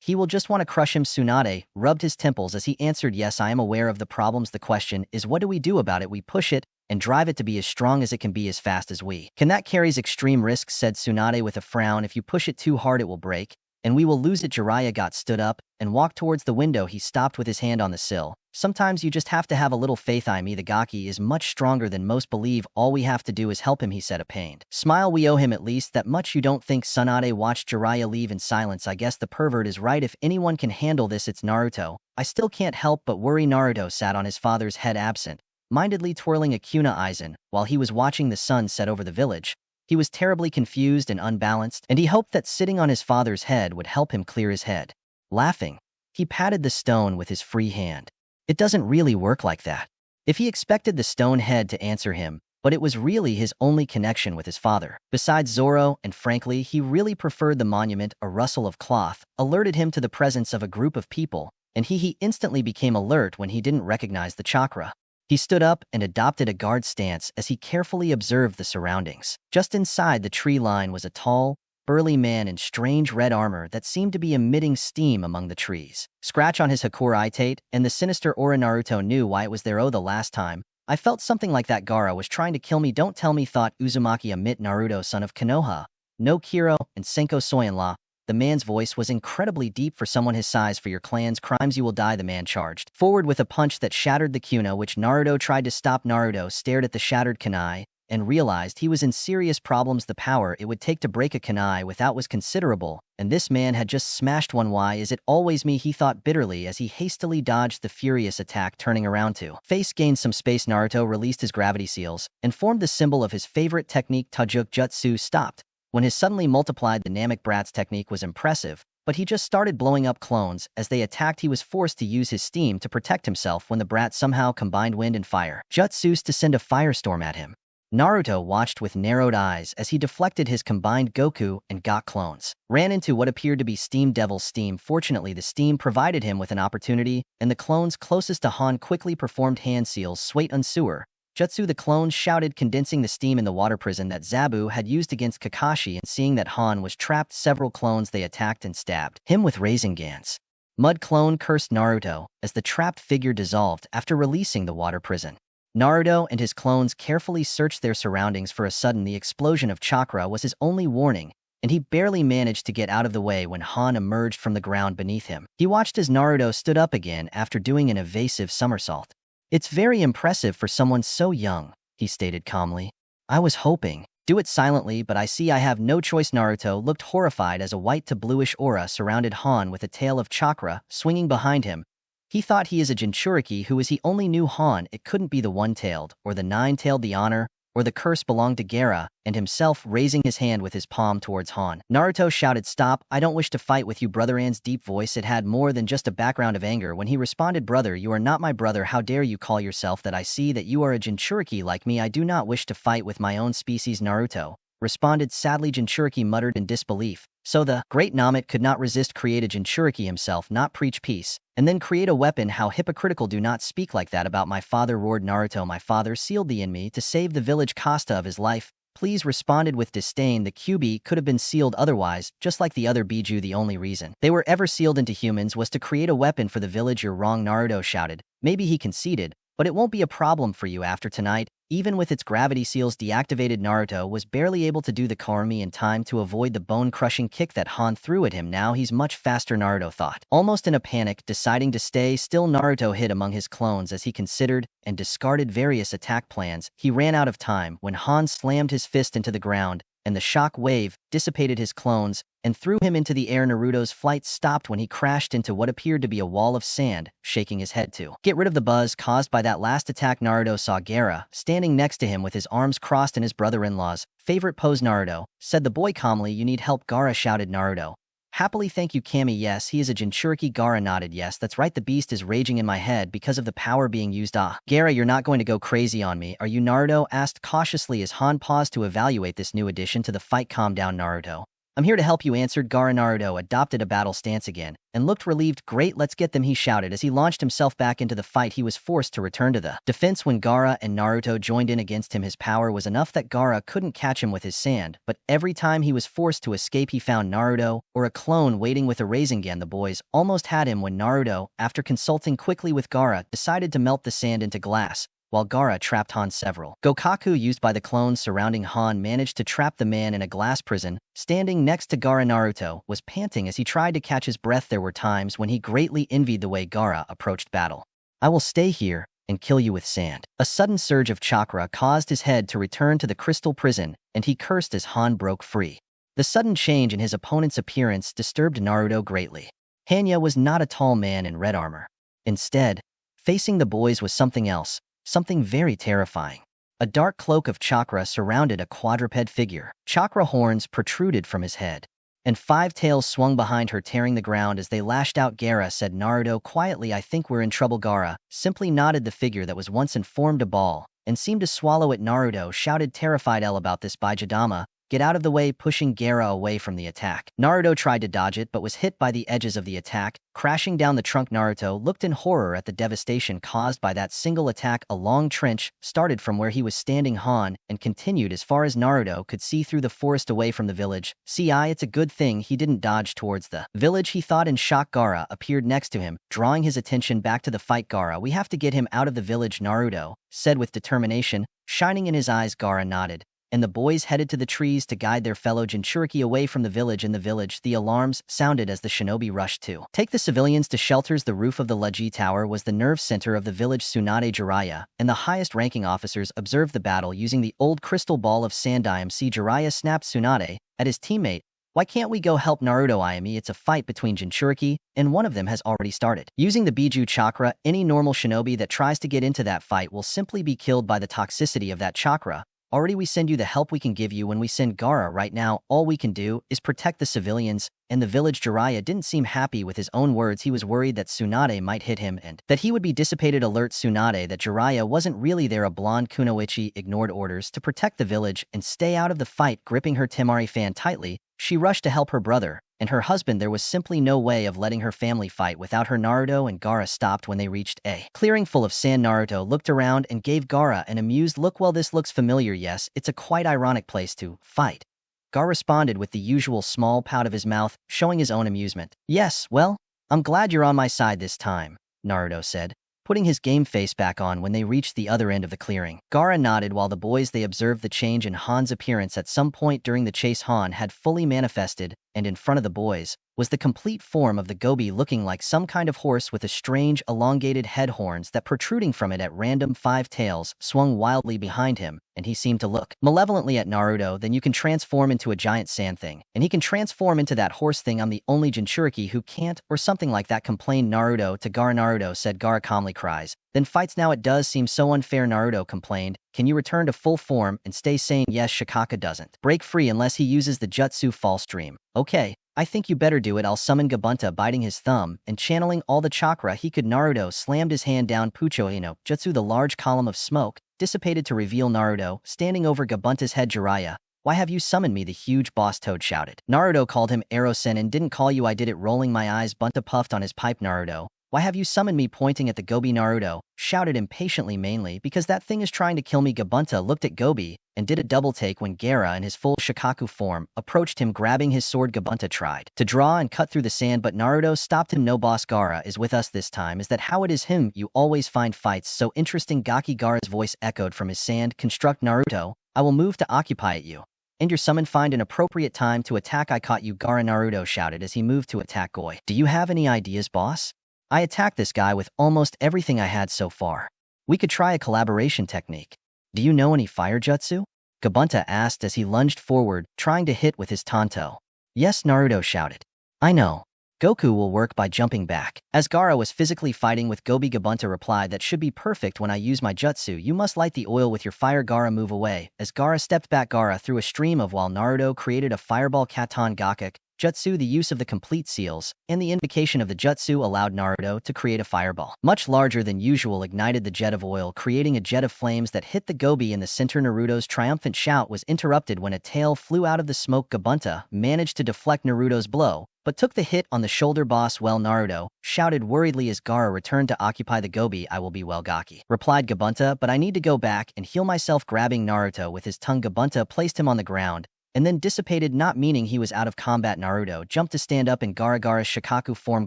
He will just want to crush him. Tsunade rubbed his temples as he answered, yes, I am aware of the problems. The question is, what do we do about it? We push it and drive it to be as strong as it can be as fast as we can. That carries extreme risks, said Tsunade with a frown. If you push it too hard, it will break, and we will lose it. Jiraiya stood up and walked towards the window. He stopped with his hand on the sill. Sometimes you just have to have a little faith. The Gaki is much stronger than most believe. All we have to do is help him, he said, a pained smile. We owe him at least that much, you don't think? Tsunade watched Jiraiya leave in silence. I guess the pervert is right. If anyone can handle this, it's Naruto. I still can't help but worry. Naruto sat on his father's head, absent-mindedly twirling a kunai-zen, while he was watching the sun set over the village. He was terribly confused and unbalanced, and he hoped that sitting on his father's head would help him clear his head. Laughing, he patted the stone with his free hand. It doesn't really work like that. If he expected the stone head to answer him, but it was really his only connection with his father. Besides Zoro, and frankly, he really preferred the monument. A rustle of cloth alerted him to the presence of a group of people, and he instantly became alert when he didn't recognize the chakra. He stood up and adopted a guard stance as he carefully observed the surroundings. Just inside the tree line was a tall, burly man in strange red armor that seemed to be emitting steam among the trees. Scratch on his Hakura Itate, and the sinister aura. Naruto knew why it was there. Oh, the last time I felt something like that, Gaara was trying to kill me. Don't tell me, thought Uzumaki. Amit Naruto, son of Konoha, no Kiro, and Senko Soyenla. The man's voice was incredibly deep for someone his size. For your clan's crimes you will die. The man charged forward with a punch that shattered the kuna, which Naruto tried to stop. Naruto stared at the shattered kunai and realized he was in serious problems. The power it would take to break a kunai without was considerable, and this man had just smashed one. Why is it always me, he thought bitterly as he hastily dodged the furious attack. Turning around to face gained some space, Naruto released his gravity seals and formed the symbol of his favorite technique, Tajuk Jutsu. Stopped when his suddenly multiplied. The Namek Brat's technique was impressive, but he just started blowing up clones. As they attacked, he was forced to use his steam to protect himself when the brat somehow combined wind and fire jutsus to send a firestorm at him. Naruto watched with narrowed eyes as he deflected his combined Goku and Gak clones, ran into what appeared to be Steam Devil's steam. Fortunately, the steam provided him with an opportunity, and the clones closest to Han quickly performed hand seals. Swait Unsewer Jutsu, the clones shouted, condensing the steam in the water prison that Zabu had used against Kakashi, and seeing that Han was trapped, several clones they attacked and stabbed him with Razengans. Mud clone cursed Naruto as the trapped figure dissolved after releasing the water prison. Naruto and his clones carefully searched their surroundings for a sudden. The explosion of chakra was his only warning, and he barely managed to get out of the way when Han emerged from the ground beneath him. He watched as Naruto stood up again after doing an evasive somersault. It's very impressive for someone so young, he stated calmly. I was hoping. Do it silently, but I see I have no choice. Naruto looked horrified as a white to bluish aura surrounded Han with a tail of chakra swinging behind him. He thought he is a Jinchuriki. Who is he? Only knew Han. It couldn't be the one-tailed, or the nine-tailed. The honor, or the curse belonged to Gaara, and himself raising his hand with his palm towards Han. Naruto shouted, stop, I don't wish to fight with you. Brother. An's deep voice, it had more than just a background of anger when he responded, brother, you are not my brother. How dare you call yourself that? I see that you are a Jinchuriki like me. I do not wish to fight with my own species. Naruto responded sadly. Jinchuriki muttered in disbelief. So the great Namek could not resist, create a Jinchuriki himself, not preach peace, and then create a weapon. How hypocritical. Do not speak like that about my father, roared Naruto. My father sealed thee in me to save the village costa of his life. Please, responded with disdain. The Kyuubi could have been sealed otherwise, just like the other Biju. The only reason they were ever sealed into humans was to create a weapon for the village. You're wrong, Naruto shouted. Maybe he conceded, but it won't be a problem for you after tonight. Even with its gravity seals deactivated, Naruto was barely able to do the Karumi in time to avoid the bone-crushing kick that Han threw at him. Now he's much faster, Naruto thought. Almost in a panic, deciding to stay still, Naruto hid among his clones as he considered and discarded various attack plans. He ran out of time when Han slammed his fist into the ground, and the shock wave dissipated his clones and threw him into the air. Naruto's flight stopped when he crashed into what appeared to be a wall of sand, shaking his head to get rid of the buzz caused by that last attack. Naruto saw Gaara standing next to him with his arms crossed in his brother-in-law's favorite pose. Naruto, said the boy calmly. You need help, Gaara shouted. Naruto, happily, thank you, Kami. Yes, he is a Jinchuriki. Gaara nodded. Yes, that's right, the beast is raging in my head because of the power being used. Ah, Gaara, you're not going to go crazy on me, are you? Naruto asked cautiously as Han paused to evaluate this new addition to the fight. Calm down, Naruto. I'm here to help you, answered Gaara. Naruto adopted a battle stance again and looked relieved. Great, let's get them, he shouted as he launched himself back into the fight. He was forced to return to the defense when Gaara and Naruto joined in against him. His power was enough that Gaara couldn't catch him with his sand, but every time he was forced to escape, he found Naruto or a clone waiting with a Rasengan. The boys almost had him when Naruto, after consulting quickly with Gaara, decided to melt the sand into glass, while Gaara trapped Han. Several Gokaku used by the clones surrounding Han managed to trap the man in a glass prison. Standing next to Gaara, Naruto was panting as he tried to catch his breath. There were times when he greatly envied the way Gaara approached battle. I will stay here and kill you with sand. A sudden surge of chakra caused his head to return to the crystal prison, and he cursed as Han broke free. The sudden change in his opponent's appearance disturbed Naruto greatly. Hanya was not a tall man in red armor. Instead, facing the boys was something else. Something very terrifying. A dark cloak of chakra surrounded a quadruped figure. Chakra horns protruded from his head, and 5 tails swung behind her, tearing the ground as they lashed out. Gaara, said Naruto quietly, I think we're in trouble. Gaara simply nodded. The figure that was once informed a ball and seemed to swallow it. Naruto shouted, terrified, L about this by Jadama. Get out of the way, pushing Gaara away from the attack. Naruto tried to dodge it but was hit by the edges of the attack, crashing down the trunk. Naruto looked in horror at the devastation caused by that single attack. A long trench started from where he was standing Han and continued as far as Naruto could see through the forest away from the village. It's a good thing he didn't dodge towards the village, he thought in shock. Gaara appeared next to him, drawing his attention back to the fight. Gaara, we have to get him out of the village, Naruto said with determination, shining in his eyes. Gaara nodded, and the boys headed to the trees to guide their fellow Jinchuriki away from the village. In the village, the alarms sounded as the shinobi rushed to take the civilians to shelters. The roof of the Luji Tower was the nerve center of the village. Tsunade, Jiraiya, and the highest-ranking officers observed the battle using the old crystal ball of sand. IMC, Jiraiya snapped Tsunade at his teammate. Why can't we go help Naruto? IME, it's a fight between Jinchuriki, and one of them has already started. Using the Biju chakra, any normal shinobi that tries to get into that fight will simply be killed by the toxicity of that chakra. Already we send you the help we can give you when we send Gaara. Right now, all we can do is protect the civilians and the village. Jiraiya didn't seem happy with his own words. He was worried that Tsunade might hit him and that he would be dissipated. Alert Tsunade that Jiraiya wasn't really there. A blonde kunoichi ignored orders to protect the village and stay out of the fight. Gripping her Temari fan tightly, she rushed to help her brother and her husband. There was simply no way of letting her family fight without her. Naruto and Gaara stopped when they reached a clearing full of sand. Naruto looked around and gave Gaara an amused look. Well, this looks familiar. Yes, it's a quite ironic place to fight. Gaara responded with the usual small pout of his mouth, showing his own amusement. Yes, well, I'm glad you're on my side this time, Naruto said, putting his game face back on when they reached the other end of the clearing. Gaara nodded while the boys they observed the change in Han's appearance. At some point during the chase, Han had fully manifested, and in front of the boys was the complete form of the gobi, looking like some kind of horse with a strange elongated head. Horns that protruding from it at random 5 tails swung wildly behind him, and he seemed to look malevolently at Naruto. Then you can transform into a giant sand thing, and he can transform into that horse thing. I'm the only Jinchuriki who can't, or something like that, complained Naruto to Gaara. Naruto said. Gaara calmly cries, then fights. Now it does seem so unfair, Naruto complained. Can you return to full form and stay sane? Yes, Shikaka doesn't break free unless he uses the Jutsu Fall Stream. Okay, I think you better do it. I'll summon Gabunta, biting his thumb and channeling all the chakra he could. Naruto slammed his hand down. Puchohino Jutsu. The large column of smoke dissipated to reveal Naruto standing over Gabunta's head. Jiraiya, why have you summoned me? The huge boss toad shouted. Naruto called him Erosen and didn't call you. I did it. Rolling my eyes, Bunta puffed on his pipe. Naruto, Why have you summoned me? Pointing at the Gobi, Naruto shouted impatiently, mainly because that thing is trying to kill me. Gabunta looked at Gobi and did a double take when Gaara in his full Shikaku form approached him. Grabbing his sword, Gabunta tried to draw and cut through the sand, but Naruto stopped him. No, boss, Gaara is with us this time. Is that how it is? Him, you always find fights so interesting. Gaki, Gaara's voice echoed from his sand construct. Naruto, I will move to occupy at you. And your summon, find an appropriate time to attack. I caught you, Gaara, Naruto shouted as he moved to attack Goi. Do you have any ideas, boss? I attacked this guy with almost everything I had so far. We could try a collaboration technique. Do you know any fire jutsu? Gabunta asked as he lunged forward, trying to hit with his tanto. Yes, Naruto shouted. I know. Goku will work by jumping back. As Gaara was physically fighting with Gobi, Gabunta replied, that should be perfect. When I use my jutsu, you must light the oil with your fire. Gaara, move away. As Gaara stepped back, Gaara threw a stream of while Naruto created a fireball. Katon Gakuk jutsu, the use of the complete seals, and the invocation of the jutsu allowed Naruto to create a fireball. Much larger than usual, ignited the jet of oil, creating a jet of flames that hit the Gobi in the center. Naruto's triumphant shout was interrupted when a tail flew out of the smoke. Gabunta managed to deflect Naruto's blow, but took the hit on the shoulder. Boss, well, Naruto shouted worriedly as Gaara returned to occupy the Gobi. I will be well, Gaki, replied Gabunta, but I need to go back and heal myself. Grabbing Naruto with his tongue, Gabunta placed him on the ground, and then dissipated, not meaning he was out of combat. Naruto jumped to stand up in Gaara's Shikaku form.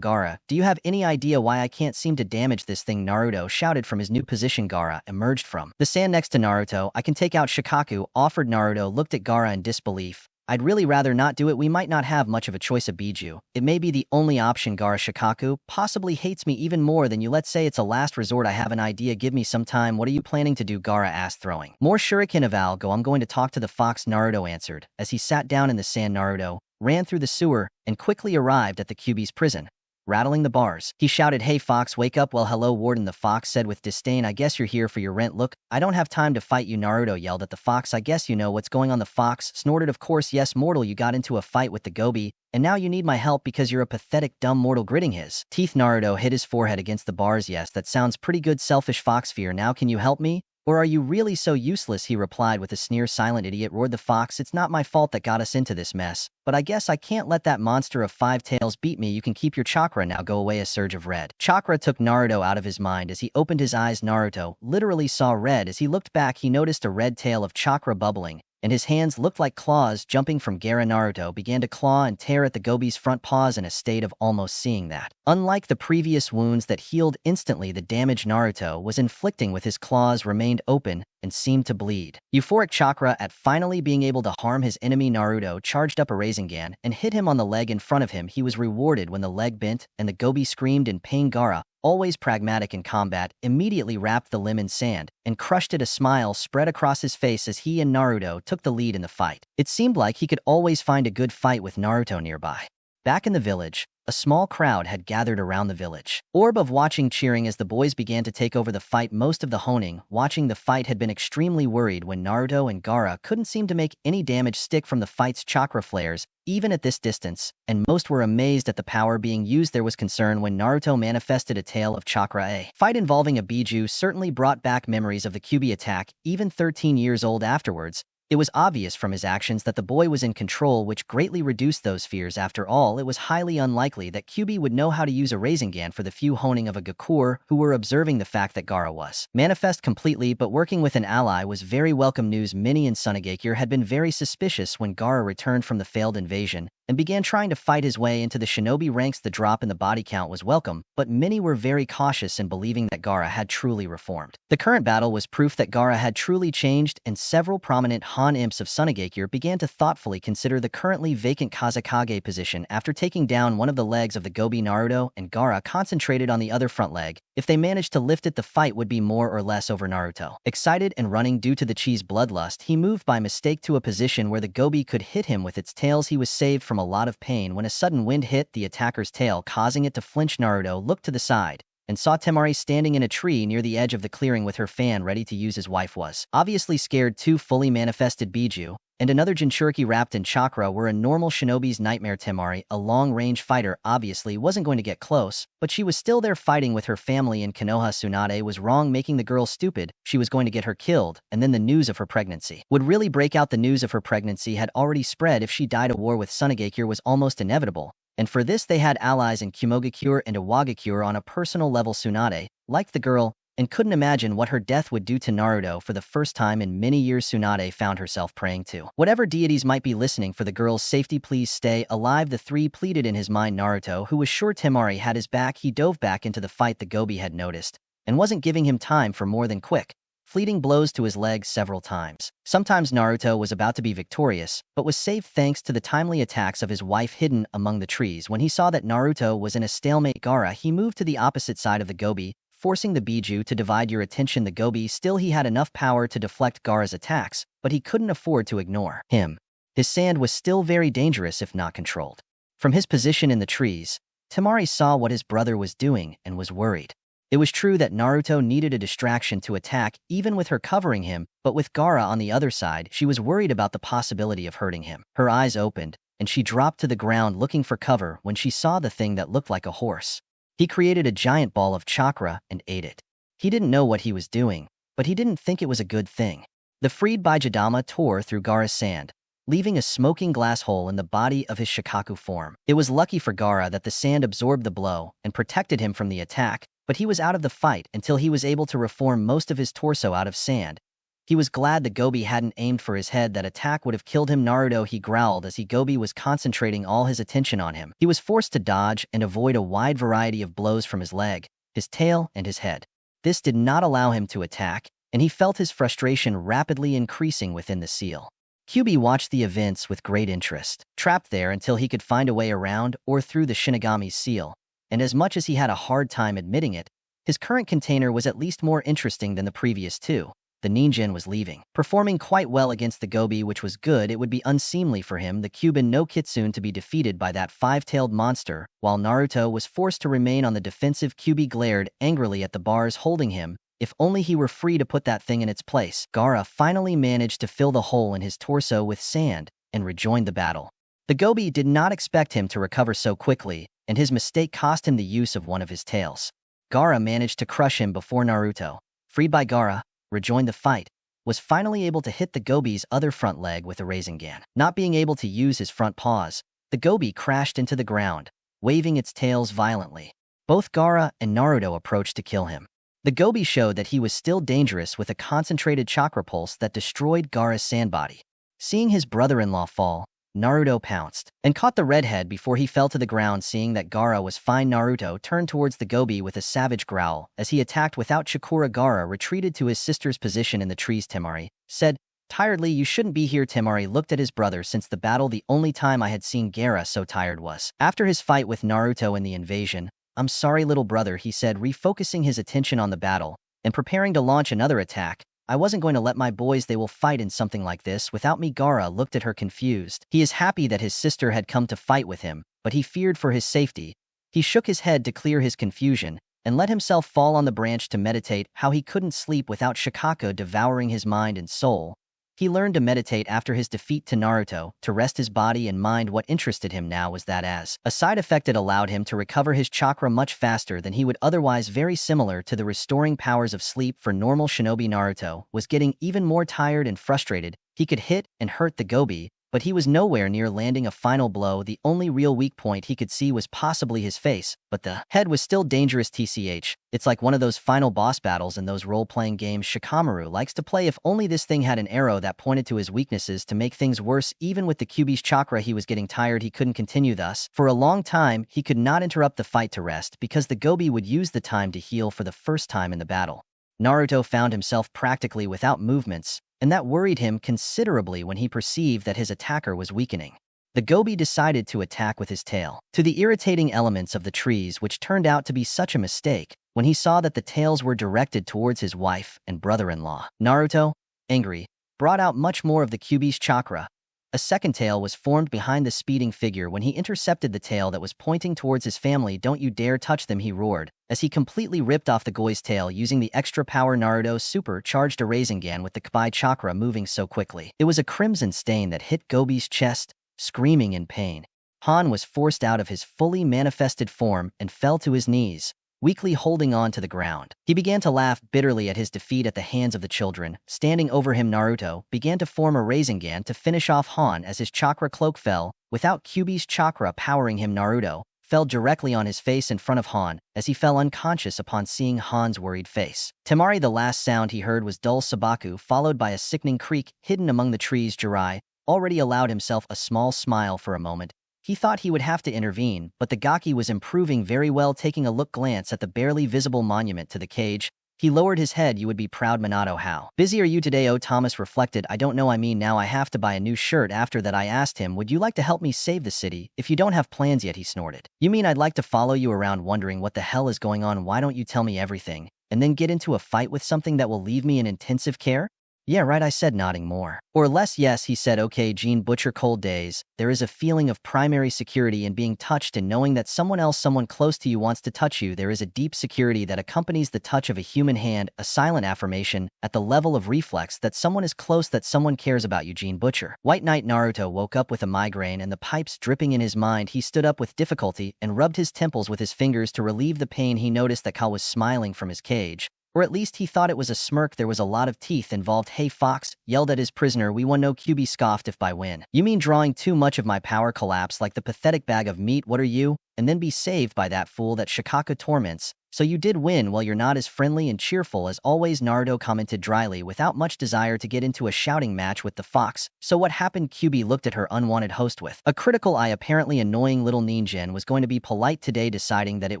Gaara, do you have any idea why I can't seem to damage this thing? Naruto shouted from his new position. Gaara emerged from the sand next to Naruto. I can take out Shikaku, offered. Naruto looked at Gaara in disbelief. I'd really rather not do it. We might not have much of a choice. Of Biju, it may be the only option. Gaara, Shikaku possibly hates me even more than you. Let's say it's a last resort. I have an idea. Give me some time. What are you planning to do? Gaara asked, throwing more shuriken of Al. Go, I'm going to talk to the fox, Naruto answered. As he sat down in the sand, Naruto ran through the sewer and quickly arrived at the Kyuubi's prison. Rattling the bars, he shouted, hey fox, wake up. Well, hello warden, the fox said with disdain. I guess you're here for your rent. Look, I don't have time to fight you. Naruto yelled at the fox. I guess you know what's going on. The fox snorted. Of course, yes, mortal, you got into a fight with the Gobi, and now you need my help because you're a pathetic dumb mortal. Gritting his teeth, Naruto hit his forehead against the bars. Yes, that sounds pretty good, selfish fox fear. Now can you help me? Or are you really so useless? He replied with a sneer. Silent idiot, roared the fox. It's not my fault that got us into this mess, but I guess I can't let that monster of 5 tails beat me. You can keep your chakra now. Go away. A surge of red chakra took Naruto out of his mind. As he opened his eyes, Naruto literally saw red. As he looked back, he noticed a red tail of chakra bubbling, and his hands looked like claws jumping from Gaara. Naruto began to claw and tear at the Gobi's front paws in a state of almost seeing that. Unlike the previous wounds that healed instantly, the damage Naruto was inflicting with his claws remained open and seemed to bleed. Euphoric chakra at finally being able to harm his enemy, Naruto charged up a Rasengan and hit him on the leg in front of him. He was rewarded when the leg bent and the Gobi screamed in pain. Gaara, always pragmatic in combat, immediately wrapped the limb in sand and crushed it. A smile spread across his face as he and Naruto took the lead in the fight. It seemed like he could always find a good fight with Naruto nearby. Back in the village, a small crowd had gathered around the village orb of watching, cheering as the boys began to take over the fight. Most of the Honin watching the fight had been extremely worried when Naruto and Gaara couldn't seem to make any damage stick from the fight's chakra flares, even at this distance, and most were amazed at the power being used. There was concern when Naruto manifested a tail of chakra. A fight involving a Biju certainly brought back memories of the Kyuubi attack, even 13 years old afterwards. It was obvious from his actions that the boy was in control, which greatly reduced those fears. After all, it was highly unlikely that Kyuubi would know how to use a Rasengan for the few Honin of a Gakure who were observing the fact that Gaara was manifest completely, but working with an ally was very welcome news. Minnie and Sunagakure had been very suspicious when Gaara returned from the failed invasion and began trying to fight his way into the shinobi ranks. The drop in the body count was welcome, but many were very cautious in believing that Gaara had truly reformed. The current battle was proof that Gaara had truly changed, and several prominent Han imps of Sunagakure began to thoughtfully consider the currently vacant Kazekage position. After taking down one of the legs of the Gobi, Naruto and Gaara concentrated on the other front leg. If they managed to lift it, the fight would be more or less over. Naruto, excited and running due to the Chi's bloodlust, he moved by mistake to a position where the Gobi could hit him with its tails. He was saved from a lot of pain when a sudden wind hit the attacker's tail, causing it to flinch. Naruto looked to the side and saw Temari standing in a tree near the edge of the clearing with her fan ready to use. His wife was obviously scared. Two fully manifested Biju and another Jinchuriki wrapped in chakra were a normal shinobi's nightmare. Temari, a long-range fighter, obviously wasn't going to get close, but she was still there fighting with her family, and Konoha Tsunade was wrong, making the girl stupid. She was going to get her killed, and then the news of her pregnancy would really break out. The news of her pregnancy had already spread. If she died, a war with Sunagakure was almost inevitable. And for this they had allies in Kumogakure and Iwagakure. On a personal level, Tsunade liked the girl and couldn't imagine what her death would do to Naruto. For the first time in many years, Tsunade found herself praying to whatever deities might be listening for the girl's safety. Please stay alive, the three pleaded in his mind. Naruto, who was sure Temari had his back, he dove back into the fight. The Gobi had noticed and wasn't giving him time for more than quick, fleeting blows to his legs several times. Sometimes Naruto was about to be victorious, but was saved thanks to the timely attacks of his wife hidden among the trees. When he saw that Naruto was in a stalemate, Gaara, he moved to the opposite side of the Gobi, forcing the Biju to divide your attention. The Gobi still he had enough power to deflect Gaara's attacks, but he couldn't afford to ignore him. His sand was still very dangerous if not controlled. From his position in the trees, Temari saw what his brother was doing and was worried. It was true that Naruto needed a distraction to attack, even with her covering him, but with Gaara on the other side, she was worried about the possibility of hurting him. Her eyes opened, and she dropped to the ground looking for cover when she saw the thing that looked like a horse. He created a giant ball of chakra and ate it. He didn't know what he was doing, but he didn't think it was a good thing. The freed Bijadama tore through Gaara's sand, leaving a smoking glass hole in the body of his Shikaku form. It was lucky for Gaara that the sand absorbed the blow and protected him from the attack, but he was out of the fight until he was able to reform most of his torso out of sand. He was glad the Gobi hadn't aimed for his head. That attack would have killed him. Naruto, he growled as Gobi was concentrating all his attention on him. He was forced to dodge and avoid a wide variety of blows from his leg, his tail, and his head. This did not allow him to attack, and he felt his frustration rapidly increasing within the seal. Kyubi watched the events with great interest, trapped there until he could find a way around or through the Shinigami's seal. And as much as he had a hard time admitting it, his current container was at least more interesting than the previous two. The ninjin was leaving, performing quite well against the Gobi, which was good. It would be unseemly for him, the Cuban no Kitsune, to be defeated by that five-tailed monster, while Naruto was forced to remain on the defensive. Kyubi glared angrily at the bars holding him. If only he were free to put that thing in its place. Gaara finally managed to fill the hole in his torso with sand and rejoined the battle. The Gobi did not expect him to recover so quickly, and his mistake cost him the use of one of his tails. Gaara managed to crush him before Naruto, freed by Gaara, rejoined the fight, was finally able to hit the Gobi's other front leg with a Rasengan. Not being able to use his front paws, the Gobi crashed into the ground, waving its tails violently. Both Gaara and Naruto approached to kill him. The Gobi showed that he was still dangerous with a concentrated chakra pulse that destroyed Gaara's sandbody. Seeing his brother-in-law fall, Naruto pounced and caught the redhead before he fell to the ground. Seeing that Gaara was fine, Naruto turned towards the Gobi with a savage growl. As he attacked without Chikura, Gaara retreated to his sister's position in the trees. Temari said tiredly, "You shouldn't be here." Temari looked at his brother. Since the battle, the only time I had seen Gaara so tired was after his fight with Naruto in the invasion. "I'm sorry, little brother," he said, refocusing his attention on the battle and preparing to launch another attack. "I wasn't going to let my boys, they will fight in something like this without me." Gaara looked at her confused. He is happy that his sister had come to fight with him, but he feared for his safety. He shook his head to clear his confusion and let himself fall on the branch to meditate. How he couldn't sleep without Shikako devouring his mind and soul. He learned to meditate after his defeat to Naruto, to rest his body and mind. What interested him now was that as a side effect it allowed him to recover his chakra much faster than he would otherwise, very similar to the restoring powers of sleep for normal shinobi. Naruto was getting even more tired and frustrated. He could hit and hurt the Gobi, but he was nowhere near landing a final blow. The only real weak point he could see was possibly his face, but the head was still dangerous. TCH, it's like one of those final boss battles in those role-playing games Shikamaru likes to play. If only this thing had an arrow that pointed to his weaknesses to make things worse. Even with the Kyubi's chakra, he was getting tired. He couldn't continue thus. For a long time, he could not interrupt the fight to rest because the Gobi would use the time to heal for the first time in the battle. Naruto found himself practically without movements, and that worried him considerably when he perceived that his attacker was weakening. The Gobi decided to attack with his tail. To the irritating elements of the trees, which turned out to be such a mistake, when he saw that the tails were directed towards his wife and brother-in-law. Naruto, angry, brought out much more of the Kyubi's chakra. A second tail was formed behind the speeding figure when he intercepted the tail that was pointing towards his family. "Don't you dare touch them," he roared, as he completely ripped off the Goi's tail using the extra power. Naruto supercharged a Rasengan with the Kubai chakra moving so quickly. It was a crimson stain that hit Gobi's chest, screaming in pain. Han was forced out of his fully manifested form and fell to his knees, weakly holding on to the ground. He began to laugh bitterly at his defeat at the hands of the children. Standing over him, Naruto began to form a Rasengan to finish off Han as his chakra cloak fell. Without Kyuubi's chakra powering him, Naruto fell directly on his face in front of Han as he fell unconscious upon seeing Han's worried face. Temari, the last sound he heard was dull sabaku, followed by a sickening creak hidden among the trees. Jiraiya already allowed himself a small smile for a moment. He thought he would have to intervene, but the Gaki was improving very well. Taking a glance at the barely visible monument to the cage, he lowered his head. You would be proud, Minato. How busy are you today? Oh, Thomas reflected. I don't know. I mean, now I have to buy a new shirt. After that, I asked him, would you like to help me save the city? If you don't have plans yet, he snorted. You mean I'd like to follow you around wondering what the hell is going on? Why don't you tell me everything, and then get into a fight with something that will leave me in intensive care? Yeah, right, I said, nodding more or less yes, he said. Okay, Gene Butcher, cold days. There is a feeling of primary security in being touched and knowing that someone close to you wants to touch you. There is a deep security that accompanies the touch of a human hand, a silent affirmation at the level of reflex that someone is close, that someone cares about you. Gene Butcher. White Knight. Naruto woke up with a migraine and the pipes dripping in his mind. He stood up with difficulty and rubbed his temples with his fingers to relieve the pain. He noticed that Cal was smiling from his cage. Or at least he thought it was a smirk. There was a lot of teeth involved. Hey, Fox, yelled at his prisoner. We won. No, Kyuubi scoffed. If by win, you mean drawing too much of my power, collapse like the pathetic bag of meat. What are you? And then be saved by that fool that Shikaka torments. So you did win. Well, you're not as friendly and cheerful as always, Naruto commented dryly without much desire to get into a shouting match with the fox. So what happened? Kyuubi looked at her unwanted host with a critical eye. Apparently annoying little ninjan was going to be polite today, deciding that it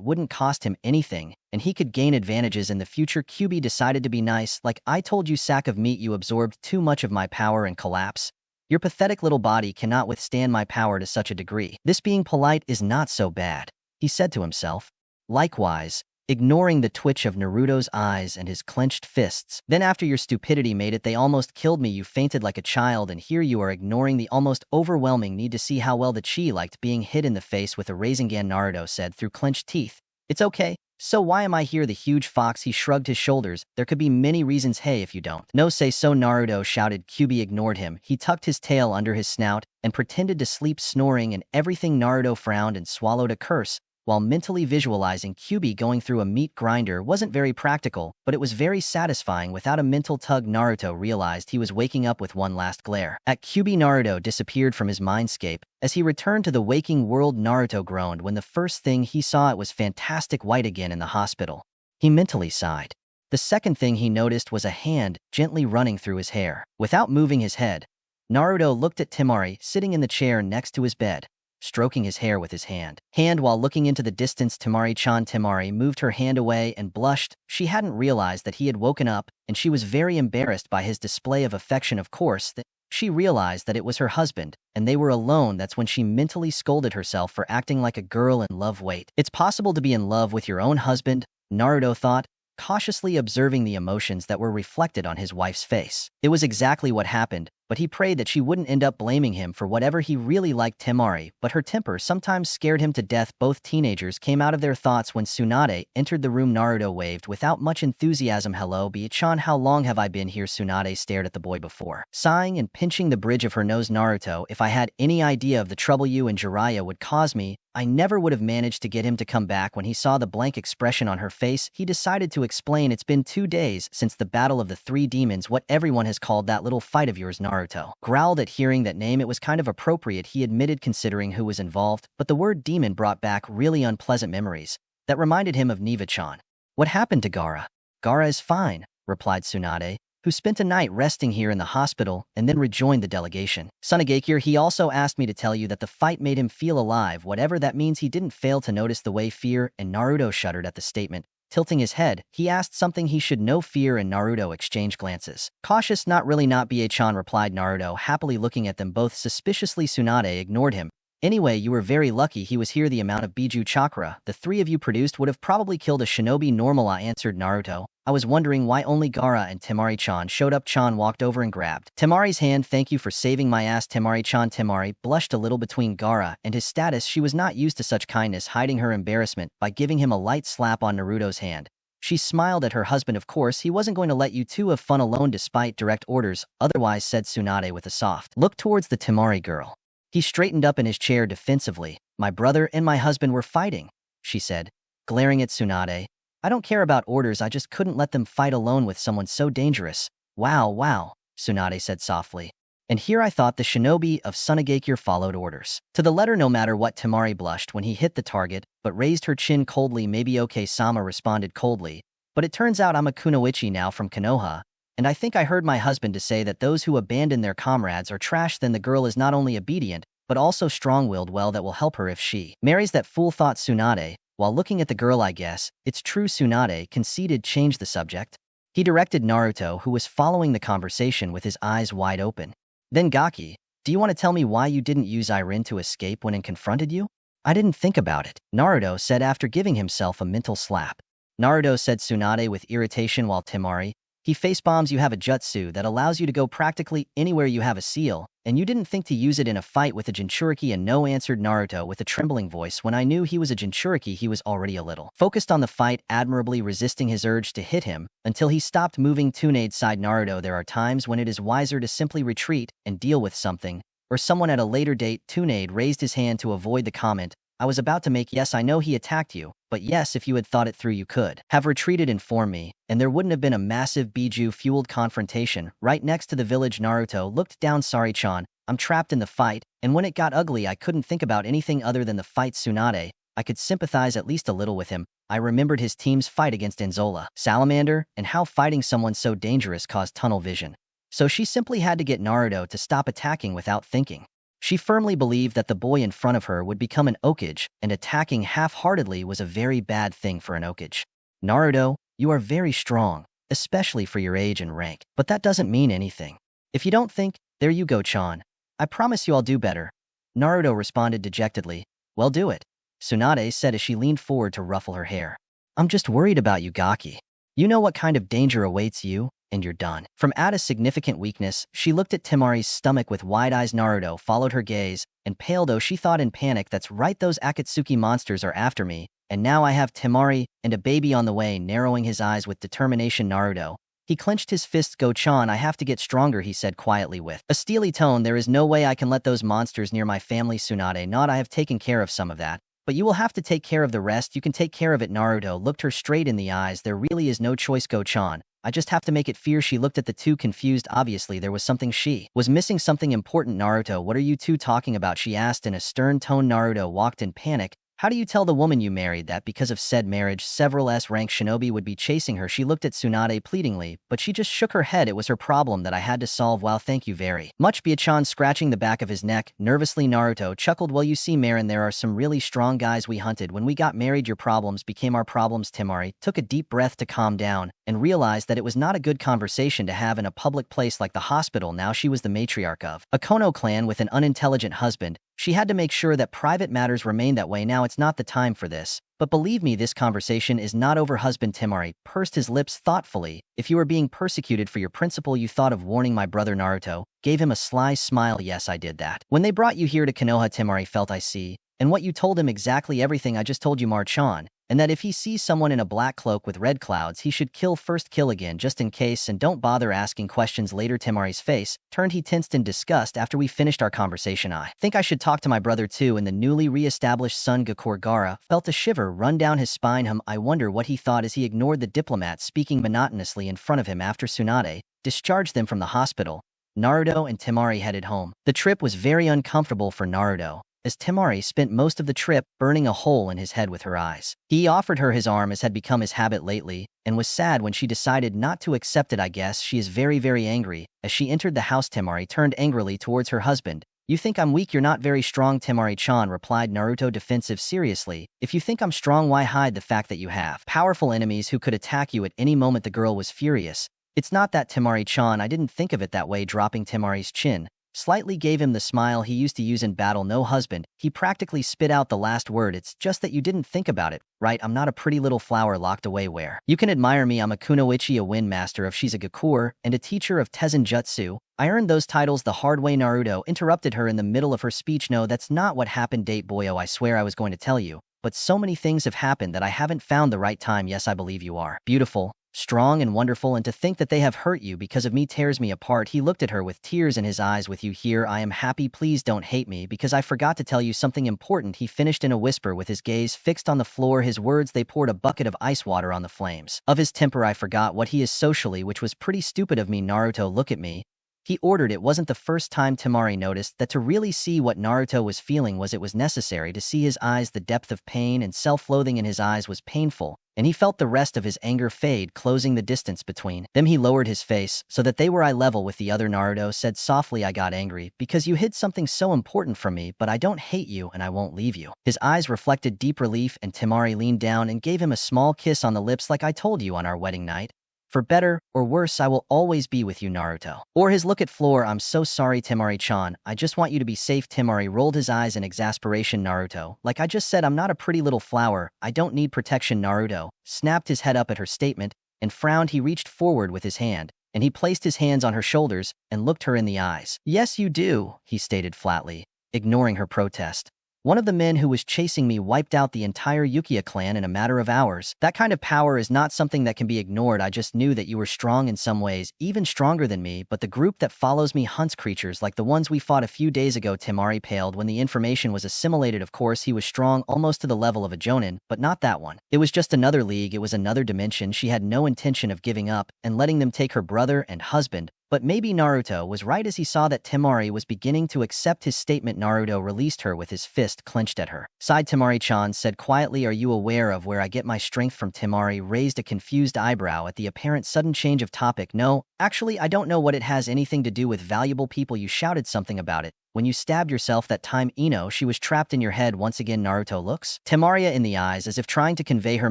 wouldn't cost him anything and he could gain advantages in the future. Kyuubi decided to be nice. Like I told you, sack of meat, you absorbed too much of my power and collapse. Your pathetic little body cannot withstand my power to such a degree. This being polite is not so bad, he said to himself. Likewise, ignoring the twitch of Naruto's eyes and his clenched fists. Then after your stupidity made it, they almost killed me. You fainted like a child, and here you are ignoring the almost overwhelming need to see how well the chi liked being hit in the face with a Rasengan, Naruto said through clenched teeth. It's okay. So why am I here? The huge fox, he shrugged his shoulders. There could be many reasons. Hey, if you don't know, say so, Naruto shouted. Kyuubi ignored him. He tucked his tail under his snout and pretended to sleep, snoring and everything. Naruto frowned and swallowed a curse. While mentally visualizing Kyuubi going through a meat grinder wasn't very practical, but it was very satisfying. Without a mental tug, Naruto realized he was waking up with one last glare at Kyuubi. Naruto disappeared from his mindscape. As he returned to the waking world, Naruto groaned when the first thing he saw it was Fantastic White again in the hospital. He mentally sighed. The second thing he noticed was a hand gently running through his hair. Without moving his head, Naruto looked at Temari sitting in the chair next to his bed, stroking his hair with his hand. While looking into the distance, Temari moved her hand away and blushed. She hadn't realized that he had woken up, and she was very embarrassed by his display of affection. Of course, she realized that it was her husband, and they were alone. That's when she mentally scolded herself for acting like a girl in love. Wait, it's possible to be in love with your own husband? Naruto thought, cautiously observing the emotions that were reflected on his wife's face. It was exactly what happened, but he prayed that she wouldn't end up blaming him for whatever. He really liked Temari, but her temper sometimes scared him to death. Both teenagers came out of their thoughts when Tsunade entered the room. Naruto waved without much enthusiasm. Hello, Byakuchan, how long have I been here? Tsunade stared at the boy before, sighing and pinching the bridge of her nose. Naruto, if I had any idea of the trouble you and Jiraiya would cause me, I never would have managed to get him to come back. When he saw the blank expression on her face, he decided to explain. It's been 2 days since the battle of the 3 demons, what everyone has called that little fight of yours. Naruto growled at hearing that name. It was kind of appropriate, he admitted, considering who was involved, but the word demon brought back really unpleasant memories that reminded him of Niva-chan. What happened to Gaara? Gaara is fine, replied Tsunade, who spent a night resting here in the hospital and then rejoined the delegation. Sunagakure, he also asked me to tell you that the fight made him feel alive, whatever that means. He didn't fail to notice the way fear and Naruto shuddered at the statement. Tilting his head, he asked something he should know. Fear and Naruto exchanged glances. Cautious, not really, not Byakuchan, replied Naruto, happily looking at them both suspiciously. Tsunade ignored him. Anyway, you were very lucky he was here. The amount of Biju chakra the 3 of you produced would have probably killed a shinobi. Normal, answered Naruto. I was wondering why only Gaara and Temari-chan showed up. Chan walked over and grabbed Temari's hand. Thank you for saving my ass, Temari-chan. Temari blushed a little. Between Gaara and his status, she was not used to such kindness, hiding her embarrassment by giving him a light slap on Naruto's hand. She smiled at her husband. Of course, he wasn't going to let you two have fun alone despite direct orders, otherwise, said Tsunade with a soft look towards the Temari girl. He straightened up in his chair defensively. My brother and my husband were fighting, she said, glaring at Tsunade. I don't care about orders, I just couldn't let them fight alone with someone so dangerous. Wow, wow, Tsunade said softly. And here I thought the shinobi of Sunagakure followed orders. To the letter, no matter what. Temari blushed when he hit the target, but raised her chin coldly. Maybe okay, Sama responded coldly. But it turns out I'm a kunoichi now from Konoha, and I think I heard my husband to say that those who abandon their comrades are trash. Then the girl is not only obedient, but also strong-willed. Well, that will help her if she marries that fool, thought Tsunade. While looking at the girl, I guess, it's true. Tsunade conceded. Change the subject. He directed Naruto, who was following the conversation with his eyes wide open. Then Gaki, do you want to tell me why you didn't use Irin to escape when it confronted you? I didn't think about it, Naruto said after giving himself a mental slap. Naruto, said Tsunade with irritation while Temari, he facebombs. You have a jutsu that allows you to go practically anywhere you have a seal, and you didn't think to use it in a fight with a Jinchuriki. And no, answered Naruto with a trembling voice. When I knew he was a Jinchuriki, he was already a little focused on the fight, admirably resisting his urge to hit him until he stopped moving. Tsunade sighed. Naruto, there are times when it is wiser to simply retreat and deal with something or someone at a later date. Tsunade raised his hand to avoid the comment I was about to make. Yes, I know he attacked you, but yes, if you had thought it through, you could have retreated, informed me, and there wouldn't have been a massive Biju-fueled confrontation right next to the village. Naruto looked down. Sorry-chan, I'm trapped in the fight, and when it got ugly, I couldn't think about anything other than the fight. Tsunade, I could sympathize at least a little with him. I remembered his team's fight against Enzola Salamander and how fighting someone so dangerous caused tunnel vision. So she simply had to get Naruto to stop attacking without thinking. She firmly believed that the boy in front of her would become an Okage, and attacking half-heartedly was a very bad thing for an Okage. Naruto, you are very strong, especially for your age and rank, but that doesn't mean anything. If you don't think, there you go, Chan. I promise you I'll do better. Naruto responded dejectedly. Well, do it, Tsunade said as she leaned forward to ruffle her hair. I'm just worried about you, Gaki. You know what kind of danger awaits you, and you're done. From at a significant weakness, she looked at Temari's stomach with wide eyes. Naruto followed her gaze, and paled. Oh, she thought in panic, that's right, those Akatsuki monsters are after me, and now I have Temari and a baby on the way. Narrowing his eyes with determination, Naruto, he clenched his fists. Go-chan, I have to get stronger, he said quietly with a steely tone. There is no way I can let those monsters near my family. Tsunade, not I have taken care of some of that, but you will have to take care of the rest. You can take care of it. Naruto looked her straight in the eyes. There really is no choice, Go-chan. I just have to make it fear. She looked at the two confused. Obviously, there was something she was missing, something important. Naruto, what are you two talking about? She asked in a stern tone. Naruto walked in panic. How do you tell the woman you married that because of said marriage several S-rank shinobi would be chasing her? She looked at Tsunade pleadingly, but she just shook her head. It was her problem that I had to solve. Wow, thank you very much. Byacchan scratching the back of his neck nervously. Naruto chuckled. Well, you see, Marin, there are some really strong guys we hunted when we got married. Your problems became our problems. Temari took a deep breath to calm down and realized that it was not a good conversation to have in a public place like the hospital. Now she was the matriarch of a Kono clan with an unintelligent husband. She had to make sure that private matters remained that way. Now it's not the time for this. But believe me, this conversation is not over. Husband Temari pursed his lips thoughtfully. If you were being persecuted for your principle, you thought of warning my brother. Naruto gave him a sly smile. Yes, I did that. When they brought you here to Konoha, Temari felt. I see. And what you told him, exactly everything I just told you, Marchan. And that if he sees someone in a black cloak with red clouds, he should kill first. Kill again, just in case, and don't bother asking questions later. Temari's face turned. He tensed in disgust. After we finished our conversation, I think I should talk to my brother too. And the newly re-established Sunagakure Gaara felt a shiver run down his spine. I wonder what he thought as he ignored the diplomat speaking monotonously in front of him. After Tsunade discharged them from the hospital, Naruto and Temari headed home. The trip was very uncomfortable for Naruto, as Temari spent most of the trip burning a hole in his head with her eyes. He offered her his arm, as had become his habit lately, and was sad when she decided not to accept it. I guess she is very, very angry. As she entered the house, Temari turned angrily towards her husband. You think I'm weak? You're not very strong, Temari-chan, replied Naruto, defensive. Seriously, if you think I'm strong, why hide the fact that you have powerful enemies who could attack you at any moment? The girl was furious. It's not that, Temari-chan, I didn't think of it that way. Dropping Temari's chin slightly gave him the smile he used to use in battle. No, husband, he practically spit out the last word. It's just that you didn't think about it, right? I'm not a pretty little flower locked away where you can admire me. I'm a kunoichi, a wind master of Shizagakure, and a teacher of Tezenjutsu. I earned those titles the hard way. Naruto interrupted her in the middle of her speech. No, that's not what happened. Date boyo, I swear I was going to tell you, but so many things have happened that I haven't found the right time. Yes, I believe you are beautiful, strong and wonderful, and to think that they have hurt you because of me tears me apart." He looked at her with tears in his eyes. "With you here, I am happy. Please don't hate me because I forgot to tell you something important," he finished in a whisper with his gaze fixed on the floor. His words, they poured a bucket of ice water on the flames of his temper. "I forgot what he is socially, which was pretty stupid of me, Naruto. Look at me," he ordered. It wasn't the first time Temari noticed that to really see what Naruto was feeling it was necessary to see his eyes. The depth of pain and self-loathing in his eyes was painful, and he felt the rest of his anger fade, closing the distance between them. He lowered his face so that they were eye level with the other. Naruto said softly, "I got angry because you hid something so important from me, but I don't hate you and I won't leave you." His eyes reflected deep relief, and Temari leaned down and gave him a small kiss on the lips. "Like I told you on our wedding night, for better or worse, I will always be with you, Naruto." Or his look at floor. "I'm so sorry, Temari-chan. I just want you to be safe." Temari rolled his eyes in exasperation. "Naruto, like I just said, I'm not a pretty little flower. I don't need protection." Naruto snapped his head up at her statement and frowned. He reached forward with his hand, and he placed his hands on her shoulders and looked her in the eyes. "Yes, you do," he stated flatly, ignoring her protest. "One of the men who was chasing me wiped out the entire Uchiha clan in a matter of hours. That kind of power is not something that can be ignored. I just knew that you were strong in some ways, even stronger than me, but the group that follows me hunts creatures like the ones we fought a few days ago." Temari paled when the information was assimilated. Of course, he was strong, almost to the level of a Jonin, but not that one. It was just another league. It was another dimension. She had no intention of giving up and letting them take her brother and husband. But maybe Naruto was right as he saw that Temari was beginning to accept his statement. Naruto released her with his fist clenched at her side. Temari-chan said quietly, "Are you aware of where I get my strength from?" Temari raised a confused eyebrow at the apparent sudden change of topic. "No, actually, I don't know what it has anything to do with valuable people. You shouted something about it when you stabbed yourself that time. Ino, she was trapped in your head once again." Naruto looks Temari in the eyes as if trying to convey her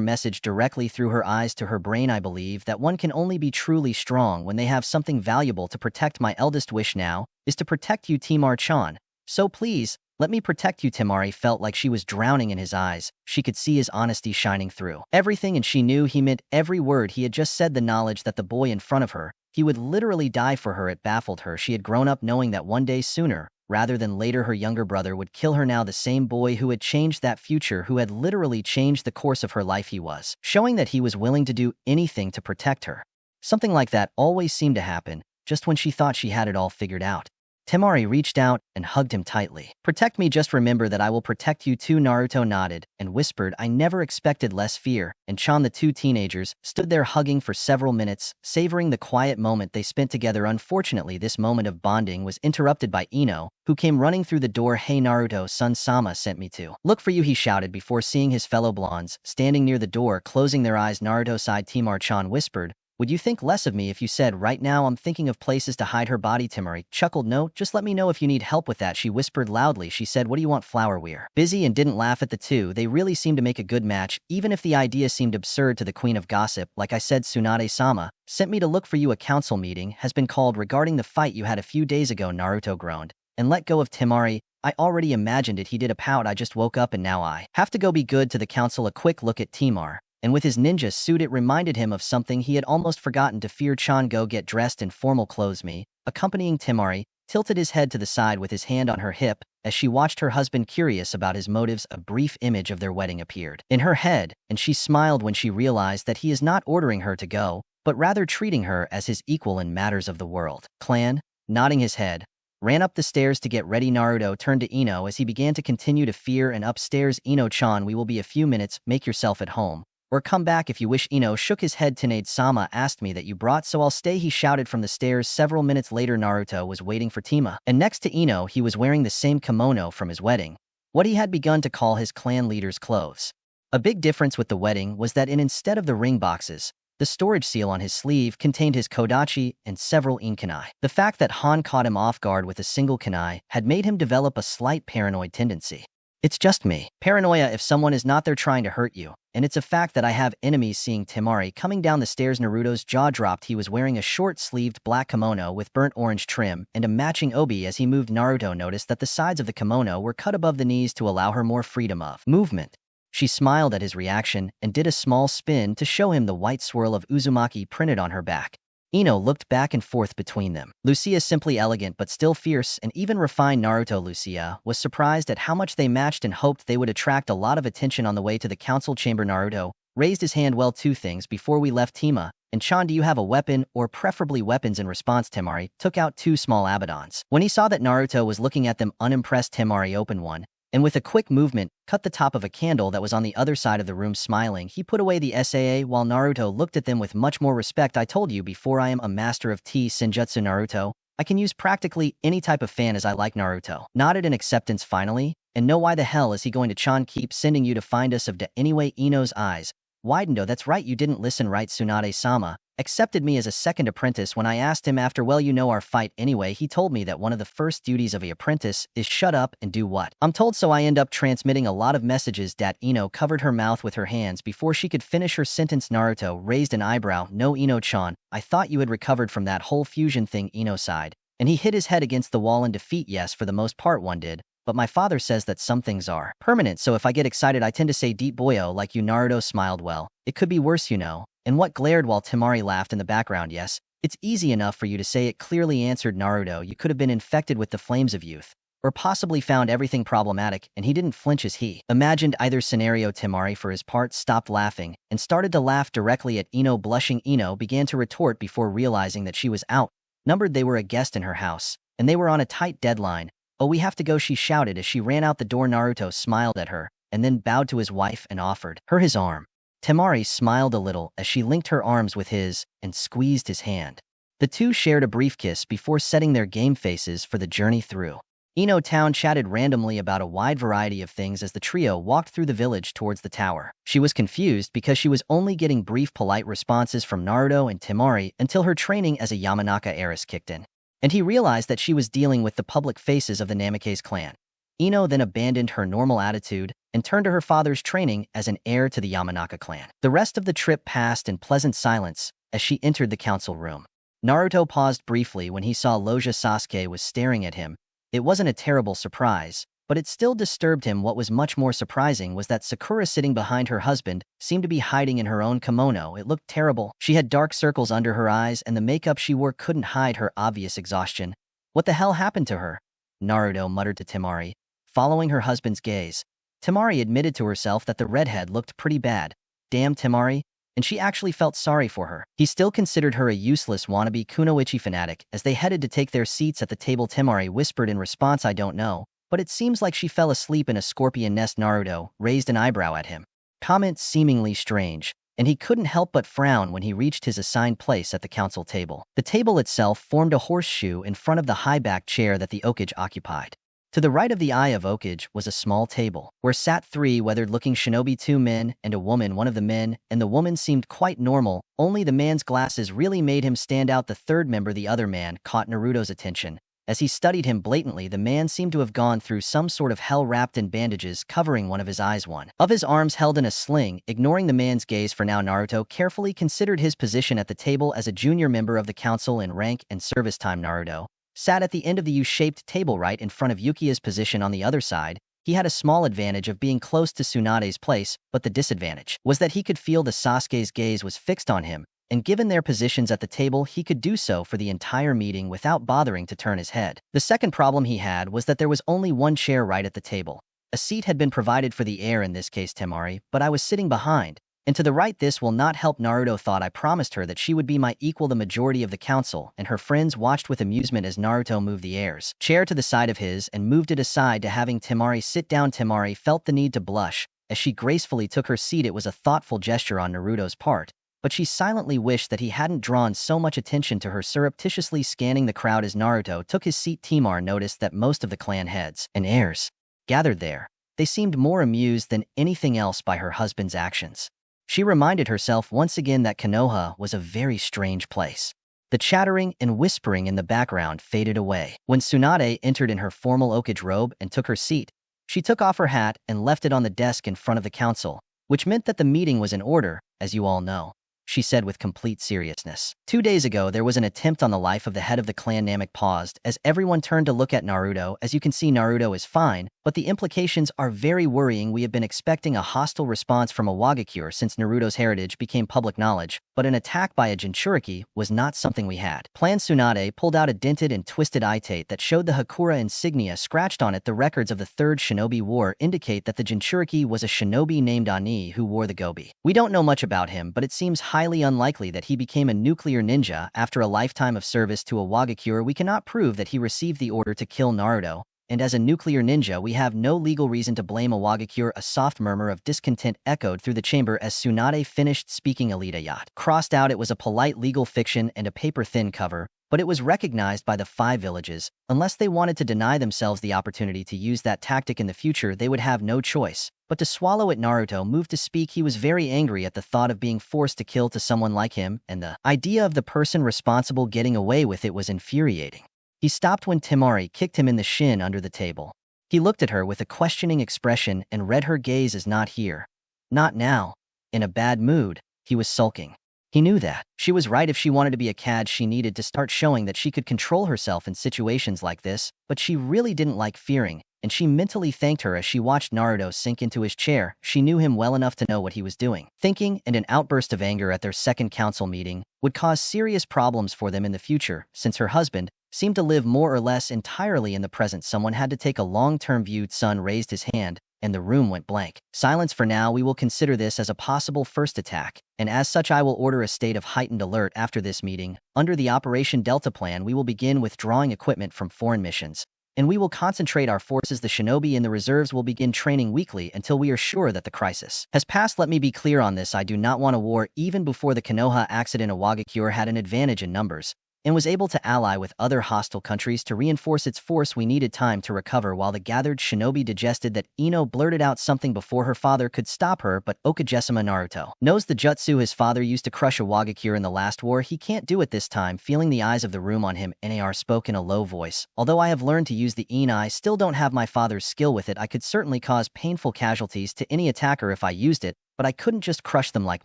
message directly through her eyes to her brain. "I believe that one can only be truly strong when they have something valuable to protect. My eldest wish now is to protect you, Temari-chan. So please, let me protect you." Temari felt like she was drowning in his eyes. She could see his honesty shining through everything, and she knew he meant every word he had just said. The knowledge that the boy in front of her, he would literally die for her, it baffled her. She had grown up knowing that one day sooner rather than later her younger brother would kill her. Now the same boy who had changed that future, who had literally changed the course of her life, he was showing that he was willing to do anything to protect her. Something like that always seemed to happen just when she thought she had it all figured out. Temari reached out and hugged him tightly. "Protect me, just remember that I will protect you too." Naruto nodded and whispered, "I never expected less fear." And Chan, the two teenagers, stood there hugging for several minutes, savoring the quiet moment they spent together. Unfortunately, this moment of bonding was interrupted by Ino, who came running through the door. "Hey Naruto, Sun-sama sent me to look for you," he shouted before seeing his fellow blondes standing near the door, closing their eyes. Naruto sighed. Temari-chan whispered, "Would you think less of me if you said right now I'm thinking of places to hide her body?" Temari chuckled. "No, just let me know if you need help with that." She whispered loudly. She said, "What do you want, flower? We're busy," and didn't laugh at the two. They really seemed to make a good match, even if the idea seemed absurd to the queen of gossip. "Like I said, Tsunade-sama sent me to look for you. A council meeting has been called regarding the fight you had a few days ago." Naruto groaned and let go of Temari. "I already imagined it." He did a pout. "I just woke up and now I have to go be good to the council." A quick look at Temari, and with his ninja suit, it reminded him of something he had almost forgotten to fear. "Chan, go get dressed in formal clothes." Me accompanying Temari tilted his head to the side with his hand on her hip as she watched her husband, curious about his motives. A brief image of their wedding appeared in her head, and she smiled when she realized that he is not ordering her to go, but rather treating her as his equal in matters of the world. Clan, nodding his head, ran up the stairs to get ready. Naruto turned to Ino as he began to continue to fear and upstairs. "Ino-chan, we will be a few minutes. Make yourself at home, or come back if you wish." Ino shook his head. "Tsunade-sama asked me that you brought, so I'll stay," he shouted from the stairs. Several minutes later, Naruto was waiting for Tima, and next to Ino, he was wearing the same kimono from his wedding, what he had begun to call his clan leader's clothes. A big difference with the wedding was that instead of the ring boxes, the storage seal on his sleeve contained his kodachi and several inkanai. The fact that Han caught him off guard with a single kunai had made him develop a slight paranoid tendency. "It's just me. Paranoia if someone is not there trying to hurt you. And it's a fact that I have enemies." Seeing Temari coming down the stairs, Naruto's jaw dropped. He was wearing a short-sleeved black kimono with burnt orange trim and a matching obi. As he moved, Naruto noticed that the sides of the kimono were cut above the knees to allow her more freedom of movement. She smiled at his reaction and did a small spin to show him the white swirl of Uzumaki printed on her back. Ino looked back and forth between them. Lucia, simply elegant but still fierce and even refined. Naruto Lucia was surprised at how much they matched and hoped they would attract a lot of attention on the way to the council chamber. Naruto raised his hand. "Well, two things before we left, Tima And Chan, do you have a weapon, or preferably weapons? In response, Temari took out two small Abaddons. When he saw that Naruto was looking at them unimpressed, Temari opened one, and with a quick movement, cut the top of a candle that was on the other side of the room. Smiling, he put away the SAA while Naruto looked at them with much more respect. I told you before, I am a master of Senjutsu, Naruto. I can use practically any type of fan as I like. Naruto nodded in acceptance finally. And no, why the hell is he going to Chan keep sending you to find us of da anyway? Ino's eyes widened. Oh, that's right, you didn't listen right. Tsunade-sama accepted me as a second apprentice when I asked him after, well, you know, our fight anyway. He told me that one of the first duties of an apprentice is shut up and do what I'm told, so I end up transmitting a lot of messages. Dat Ino covered her mouth with her hands before she could finish her sentence. Naruto raised an eyebrow. No, Ino-chan, I thought you had recovered from that whole fusion thing. Ino sighed, and he hit his head against the wall in defeat. Yes, for the most part one did. But my father says that some things are permanent, so if I get excited I tend to say deep boyo like you. Naruto smiled. Well, it could be worse, you know. And what glared while Temari laughed in the background. Yes, it's easy enough for you to say it, clearly answered Naruto. You could have been infected with the flames of youth, or possibly found everything problematic, and he didn't flinch as he imagined either scenario. Temari, for his part, stopped laughing and started to laugh directly at Ino. Blushing, Ino began to retort before realizing that she was outnumbered. They were a guest in her house, and they were on a tight deadline. Oh, we have to go, she shouted as she ran out the door. Naruto smiled at her, and then bowed to his wife and offered her his arm. Temari smiled a little as she linked her arms with his and squeezed his hand. The two shared a brief kiss before setting their game faces for the journey through Ino Town. Chatted randomly about a wide variety of things as the trio walked through the village towards the tower. She was confused because she was only getting brief, polite responses from Naruto and Temari until her training as a Yamanaka heiress kicked in, and he realized that she was dealing with the public faces of the Namikaze clan. Ino then abandoned her normal attitude and turned to her father's training as an heir to the Yamanaka clan. The rest of the trip passed in pleasant silence as she entered the council room. Naruto paused briefly when he saw Lojia Sasuke was staring at him. It wasn't a terrible surprise, but it still disturbed him. What was much more surprising was that Sakura, sitting behind her husband, seemed to be hiding in her own kimono. It looked terrible. She had dark circles under her eyes, and the makeup she wore couldn't hide her obvious exhaustion. What the hell happened to her? Naruto muttered to Temari, following her husband's gaze. Temari admitted to herself that the redhead looked pretty bad. Damn, Temari. And she actually felt sorry for her. He still considered her a useless wannabe kunoichi fanatic. As they headed to take their seats at the table, Temari whispered in response, I don't know, but it seems like she fell asleep in a scorpion nest. Naruto raised an eyebrow at him, comment seemingly strange, and he couldn't help but frown when he reached his assigned place at the council table. The table itself formed a horseshoe in front of the high-backed chair that the Okage occupied. To the right of the Eye of Okage was a small table, where sat three weathered-looking shinobi, two men and a woman. One of the men and the woman seemed quite normal, only the man's glasses really made him stand out. The third member, the other man, caught Naruto's attention. As he studied him blatantly, the man seemed to have gone through some sort of hell, wrapped in bandages covering one of his eyes, one of his arms held in a sling. Ignoring the man's gaze for now, Naruto carefully considered his position at the table as a junior member of the council in rank and service time. Naruto sat at the end of the U-shaped table right in front of Yukia's position on the other side. He had a small advantage of being close to Tsunade's place, but the disadvantage was that he could feel the Sasuke's gaze was fixed on him, and given their positions at the table, he could do so for the entire meeting without bothering to turn his head. The second problem he had was that there was only one chair right at the table. A seat had been provided for the heir, in this case Temari, but I was sitting behind, and to the right. This will not help. Naruto thought I promised her that she would be my equal. The majority of the council and her friends watched with amusement as Naruto moved the heir's chair to the side of his and moved it aside to having Temari sit down. Temari felt the need to blush as she gracefully took her seat. It was a thoughtful gesture on Naruto's part, but she silently wished that he hadn't drawn so much attention to her. Surreptitiously scanning the crowd as Naruto took his seat, Temari noticed that most of the clan heads and heirs gathered there. They seemed more amused than anything else by her husband's actions. She reminded herself once again that Konoha was a very strange place. The chattering and whispering in the background faded away. When Tsunade entered in her formal Okage robe and took her seat, she took off her hat and left it on the desk in front of the council, which meant that the meeting was in order, as you all know, she said with complete seriousness. 2 days ago, there was an attempt on the life of the head of the clan. Namek paused as everyone turned to look at Naruto. As you can see, Naruto is fine, but the implications are very worrying. We have been expecting a hostile response from a Wagakure since Naruto's heritage became public knowledge, but an attack by a Jinchuriki was not something we had planned. Tsunade pulled out a dented and twisted itate that showed the Hakura insignia scratched on it. The records of the Third Shinobi War indicate that the Jinchuriki was a shinobi named Ani who wore the gobi. We don't know much about him, but it seems highly highly unlikely that he became a nuclear ninja after a lifetime of service to a Wagakure. We cannot prove that he received the order to kill Naruto, and as a nuclear ninja we have no legal reason to blame a Wagakure. A soft murmur of discontent echoed through the chamber as Tsunade finished speaking. Alita yacht. Crossed out, it was a polite legal fiction and a paper-thin cover, but it was recognized by the 5 villages. Unless they wanted to deny themselves the opportunity to use that tactic in the future, they would have no choice but to swallow it. Naruto moved to speak. He was very angry at the thought of being forced to kill to someone like him, and the idea of the person responsible getting away with it was infuriating. He stopped when Temari kicked him in the shin under the table. He looked at her with a questioning expression and read her gaze as not here. Not now. In a bad mood, he was sulking. He knew that. She was right. If she wanted to be a cad, she needed to start showing that she could control herself in situations like this, but she really didn't like fearing, and she mentally thanked her as she watched Naruto sink into his chair. She knew him well enough to know what he was doing. Thinking, and an outburst of anger at their second council meeting would cause serious problems for them in the future, since her husband seemed to live more or less entirely in the present. Someone had to take a long-term view. Sun raised his hand, and the room went blank. Silence for now. We will consider this as a possible first attack, and as such I will order a state of heightened alert after this meeting. Under the Operation Delta plan, we will begin withdrawing equipment from foreign missions, and we will concentrate our forces. The shinobi in the reserves will begin training weekly until we are sure that the crisis has passed. Let me be clear on this. I do not want a war. Even before the Konoha accident, Wagakure had an advantage in numbers and was able to ally with other hostile countries to reinforce its force. We needed time to recover. While the gathered shinobi digested that, Ino blurted out something before her father could stop her. But Okajima, Naruto knows the jutsu his father used to crush a Wagakure in the last war. He can't do it this time. Feeling the eyes of the room on him, Nar spoke in a low voice. Although I have learned to use the Ine, I still don't have my father's skill with it. I could certainly cause painful casualties to any attacker if I used it, but I couldn't just crush them like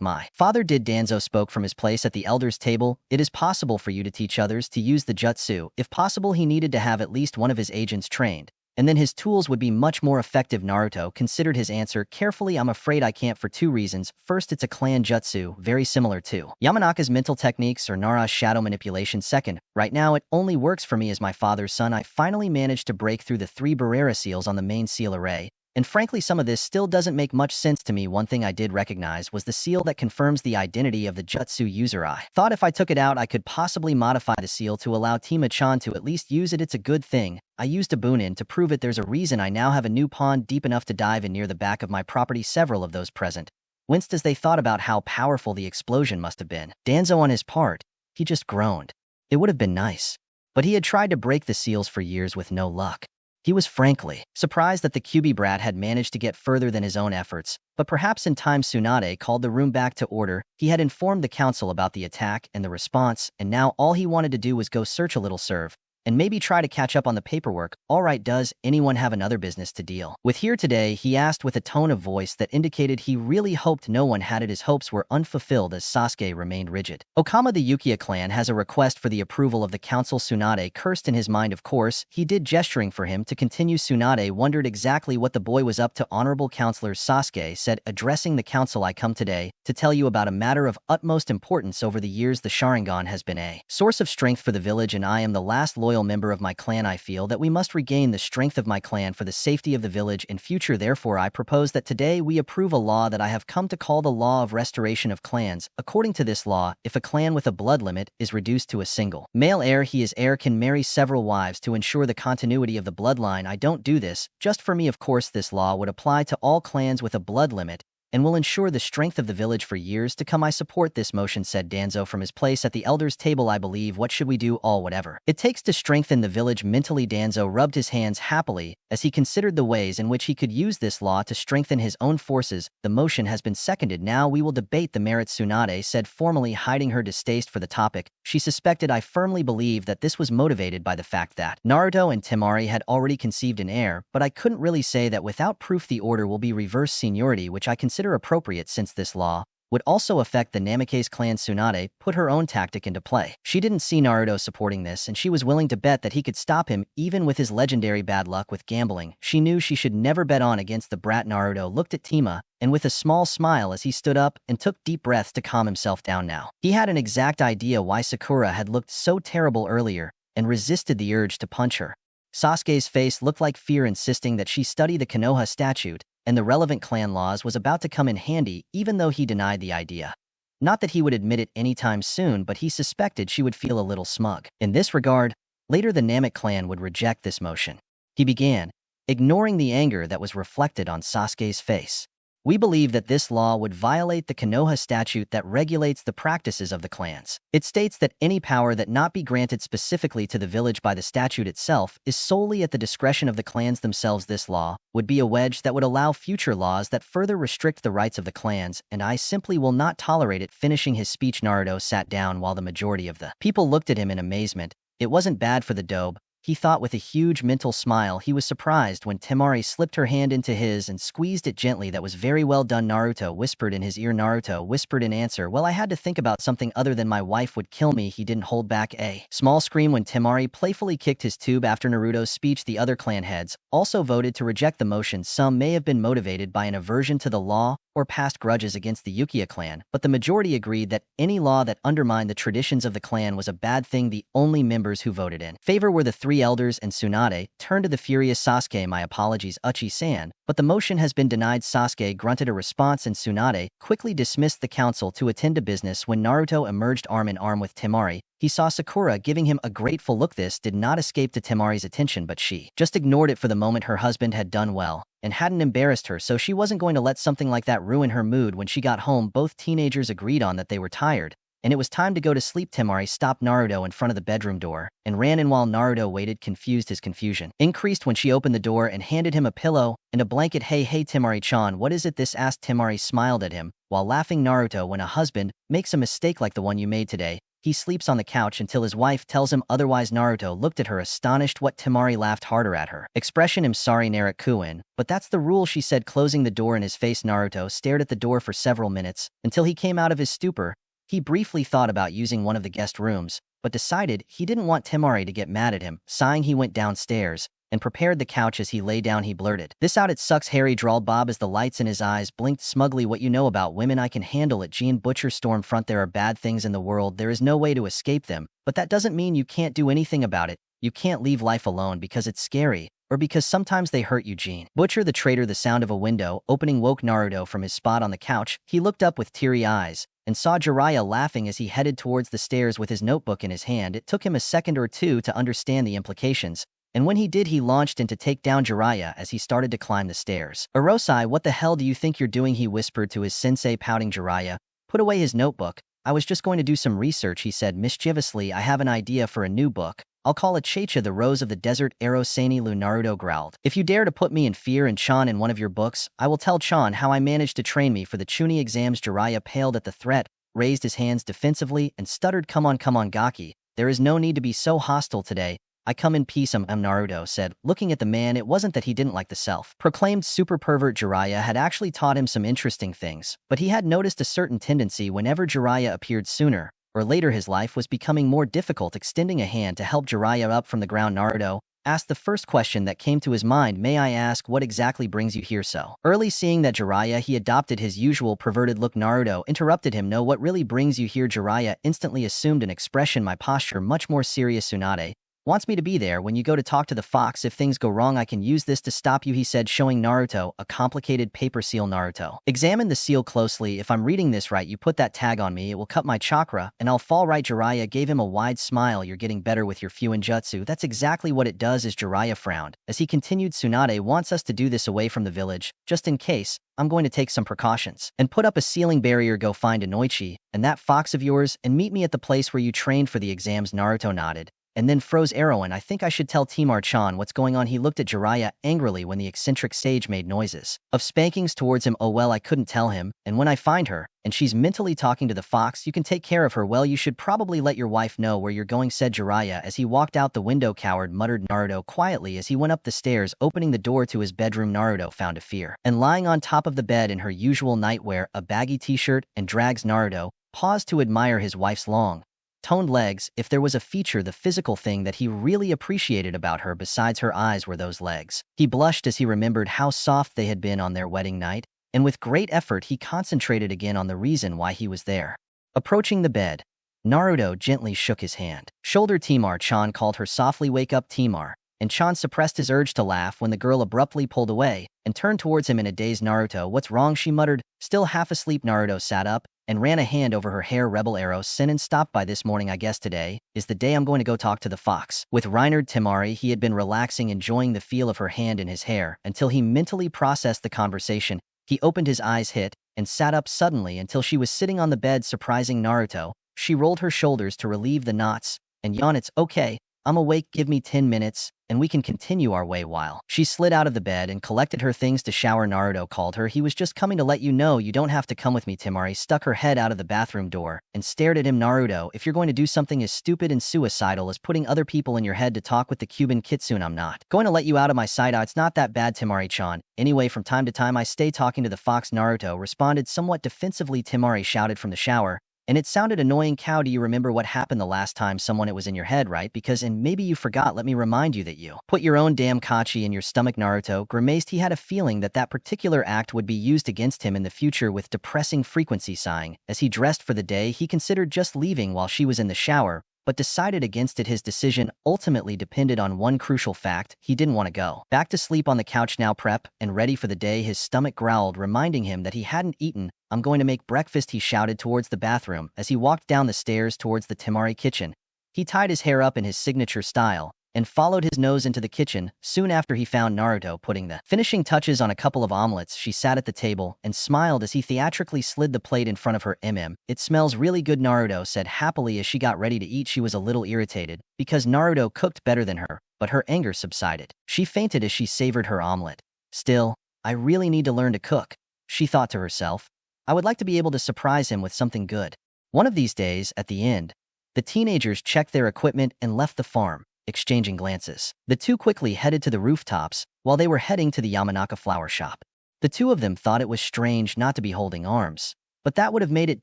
my father did. Danzo spoke from his place at the elders' table. It is possible for you to teach others to use the jutsu. If possible, he needed to have at least one of his agents trained, and then his tools would be much more effective. Naruto considered his answer carefully. I'm afraid I can't for 2 reasons. First, it's a clan jutsu, very similar to Yamanaka's mental techniques or Nara's shadow manipulation. Second, right now it only works for me as my father's son. I finally managed to break through the 3 Barrera seals on the main seal array, and frankly some of this still doesn't make much sense to me. One thing I did recognize was the seal that confirms the identity of the jutsu user. I thought if I took it out I could possibly modify the seal to allow Tima-chan to at least use it. It's a good thing I used a Bunin to prove it. There's a reason I now have a new pond deep enough to dive in near the back of my property. Several of those present winced as they thought about how powerful the explosion must have been. Danzo on his part, he just groaned. It would have been nice, but he had tried to break the seals for years with no luck. He was frankly surprised that the Kyuubi brat had managed to get further than his own efforts, but perhaps in time Tsunade called the room back to order. He had informed the council about the attack and the response, and now all he wanted to do was go search a little, serve, and maybe try to catch up on the paperwork. All right, does anyone have another business to deal with here today? He asked with a tone of voice that indicated he really hoped no one had it. His hopes were unfulfilled as Sasuke remained rigid. Okama, the Ukiya clan, has a request for the approval of the council. Tsunade cursed in his mind. Of course, he did, gesturing for him to continue. Tsunade wondered exactly what the boy was up to. Honorable counselors, Sasuke said, addressing the council, I come today to tell you about a matter of utmost importance. Over the years, the Sharingan has been a source of strength for the village, and I am the last loyal member of my clan. I feel that we must regain the strength of my clan for the safety of the village in future. Therefore, I propose that today we approve a law that I have come to call the Law of Restoration of Clans. According to this law, if a clan with a blood limit is reduced to a single male heir, he is heir can marry several wives to ensure the continuity of the bloodline. I don't do this just for me. Of course, this law would apply to all clans with a blood limit and will ensure the strength of the village for years to come. I support this motion, said Danzo from his place at the elders' table. I believe. What should we do? All whatever it takes to strengthen the village. Mentally, Danzo rubbed his hands happily as he considered the ways in which he could use this law to strengthen his own forces. The motion has been seconded. Now we will debate the merits, Tsunade said, formally hiding her distaste for the topic. She suspected. I firmly believe that this was motivated by the fact that Naruto and Temari had already conceived an heir, but I couldn't really say that without proof. The order will be reverse seniority, which I consider appropriate since this law would also affect the Namikaze clan. Tsunade put her own tactic into play. She didn't see Naruto supporting this, and she was willing to bet that he could stop him, even with his legendary bad luck with gambling. She knew she should never bet on against the brat. Naruto looked at Tima, and with a small smile as he stood up and took deep breaths to calm himself down. Now he had an exact idea why Sakura had looked so terrible earlier and resisted the urge to punch her. Sasuke's face looked like fear, insisting that she study the Konoha statute and the relevant clan laws was about to come in handy, even though he denied the idea. Not that he would admit it anytime soon, but he suspected she would feel a little smug. In this regard, later the Namek clan would reject this motion. He began, ignoring the anger that was reflected on Sasuke's face. We believe that this law would violate the Konoha statute that regulates the practices of the clans. It states that any power that not be granted specifically to the village by the statute itself is solely at the discretion of the clans themselves. This law would be a wedge that would allow future laws that further restrict the rights of the clans, and I simply will not tolerate it. Finishing his speech, Naruto sat down while the majority of the people looked at him in amazement. It wasn't bad for the dobe, he thought with a huge mental smile. He was surprised when Temari slipped her hand into his and squeezed it gently. That was very well done, Naruto whispered in his ear. Naruto whispered in answer, well, I had to think about something other than my wife would kill me. He didn't hold back a small scream when Temari playfully kicked his tube after Naruto's speech. The other clan heads also voted to reject the motion. Some may have been motivated by an aversion to the law or past grudges against the Uchiha clan, but the majority agreed that any law that undermined the traditions of the clan was a bad thing. The only members who voted in favor were the three elders and Tsunade. Turned to the furious Sasuke, my apologies, Uchi-san, but the motion has been denied. Sasuke grunted a response and Tsunade quickly dismissed the council to attend to business. When Naruto emerged arm in arm with Temari, he saw Sakura giving him a grateful look. This did not escape to Temari's attention, but she just ignored it for the moment. Her husband had done well and hadn't embarrassed her, so she wasn't going to let something like that ruin her mood. When she got home, both teenagers agreed on that they were tired, and it was time to go to sleep. Temari stopped Naruto in front of the bedroom door and ran in while Naruto waited, confused. His confusion increased when she opened the door and handed him a pillow and a blanket. Hey Temari-chan, what is it? This asked. Temari smiled at him while laughing. Naruto, when a husband makes a mistake like the one you made today, he sleeps on the couch until his wife tells him otherwise. Naruto looked at her astonished. What? Temari laughed harder at her expression. I'm sorry, Naruto-kun, but that's the rule, she said, closing the door in his face. Naruto stared at the door for several minutes until he came out of his stupor. He briefly thought about using one of the guest rooms, but decided he didn't want Temari to get mad at him. Sighing, he went downstairs and prepared the couch. As he lay down, he blurted this out. It sucks, Harry drawled Bob as the lights in his eyes blinked smugly. What you know about women, I can handle it. Jean Butcher Stormfront, there are bad things in the world. There is no way to escape them, but that doesn't mean you can't do anything about it. You can't leave life alone because it's scary, or because sometimes they hurt you. Jean Butcher the traitor. The sound of a window opening woke Naruto from his spot on the couch. He looked up with teary eyes and saw Jiraiya laughing as he headed towards the stairs with his notebook in his hand. It took him a second or two to understand the implications, and when he did, he launched in to take down Jiraiya as he started to climb the stairs. Urosai, what the hell do you think you're doing? He whispered to his sensei. Pouting, Jiraiya put away his notebook. I was just going to do some research, he said mischievously. I have an idea for a new book. I'll call it Checha, the Rose of the Desert. Ero Sani Lu. Naruto growled. If you dare to put me in fear and Chan in one of your books, I will tell Chan how I managed to train me for the Chunin exams. Jiraiya paled at the threat, raised his hands defensively, and stuttered, come on, Gaki. There is no need to be so hostile today. I come in peace. Naruto said, looking at the man. It wasn't that he didn't like the self-proclaimed super pervert. Jiraiya had actually taught him some interesting things, but he had noticed a certain tendency whenever Jiraiya appeared. Sooner or later, his life was becoming more difficult. Extending a hand to help Jiraiya up from the ground, Naruto asked the first question that came to his mind. May I ask what exactly brings you here so early? Seeing that Jiraiya he adopted his usual perverted look, Naruto interrupted him. No, what really brings you here? Jiraiya instantly assumed an expression, my posture much more serious. Tsunade wants me to be there when you go to talk to the fox. If things go wrong, I can use this to stop you, he said, showing Naruto a complicated paper seal. Naruto examined the seal closely. If I'm reading this right, you put that tag on me, it will cut my chakra, and I'll fall right. Jiraiya gave him a wide smile. You're getting better with your Fuinjutsu. That's exactly what it does. As Jiraiya frowned as he continued, Tsunade wants us to do this away from the village. Just in case, I'm going to take some precautions and put up a ceiling barrier. Go find Inoichi and that fox of yours and meet me at the place where you trained for the exams. Naruto nodded and then froze. Erwin, I think I should tell Temari-chan what's going on. He looked at Jiraiya angrily when the eccentric sage made noises of spankings towards him. Oh well, I couldn't tell him, and when I find her, and she's mentally talking to the fox, you can take care of her. Well, you should probably let your wife know where you're going, said Jiraiya as he walked out the window. Coward, muttered Naruto quietly as he went up the stairs. Opening the door to his bedroom, Naruto found Afir and lying on top of the bed in her usual nightwear, a baggy t-shirt and drags. Naruto paused to admire his wife's long, toned legs. If there was a feature, the physical thing that he really appreciated about her besides her eyes were those legs. He blushed as he remembered how soft they had been on their wedding night, and with great effort he concentrated again on the reason why he was there. Approaching the bed, Naruto gently shook his hand. Shoulder. Temari-chan called her softly. Wake up, Temari. And Chan suppressed his urge to laugh when the girl abruptly pulled away and turned towards him in a daze. Naruto, what's wrong? She muttered, still half asleep. Naruto sat up and ran a hand over her hair. Rebel arrow Sennin stopped by this morning. I guess today is the day I'm going to go talk to the fox. With Reinhard Temari, he had been relaxing, enjoying the feel of her hand in his hair until he mentally processed the conversation. He opened his eyes, and sat up suddenly until she was sitting on the bed, surprising Naruto. She rolled her shoulders to relieve the knots and yawned. It's okay, I'm awake, give me 10 minutes, and we can continue our way. While she slid out of the bed and collected her things to shower, Naruto called her. He was just coming to let you know you don't have to come with me. Temari stuck her head out of the bathroom door and stared at him. Naruto, if you're going to do something as stupid and suicidal as putting other people in your head to talk with the Cuban kitsune, I'm not going to let you out of my sight. It's not that bad, Temari-chan. Anyway, from time to time I stay talking to the fox, Naruto responded somewhat defensively. Temari shouted from the shower, and it sounded annoying. Cow, do you remember what happened the last time someone it was in your head, right? And maybe you forgot. Let me remind you that you put your own damn kachi in your stomach. Naruto grimaced. He had a feeling that that particular act would be used against him in the future. With depressing frequency, sighing as he dressed for the day, he considered just leaving while she was in the shower, but decided against it. His decision ultimately depended on one crucial fact: he didn't want to go back to sleep on the couch. Now prep and ready for the day, his stomach growled, reminding him that he hadn't eaten. I'm going to make breakfast, he shouted towards the bathroom as he walked down the stairs towards the Temari kitchen. He tied his hair up in his signature style and followed his nose into the kitchen. Soon after, he found Naruto putting the finishing touches on a couple of omelets. She sat at the table and smiled as he theatrically slid the plate in front of her. It smells really good, Naruto said happily as she got ready to eat. She was a little irritated because Naruto cooked better than her, but her anger subsided. She fainted as she savored her omelet. Still, I really need to learn to cook, she thought to herself. I would like to be able to surprise him with something good. One of these days, at the end, the teenagers checked their equipment and left the farm, exchanging glances. The two quickly headed to the rooftops while they were heading to the Yamanaka flower shop. The two of them thought it was strange not to be holding arms, but that would have made it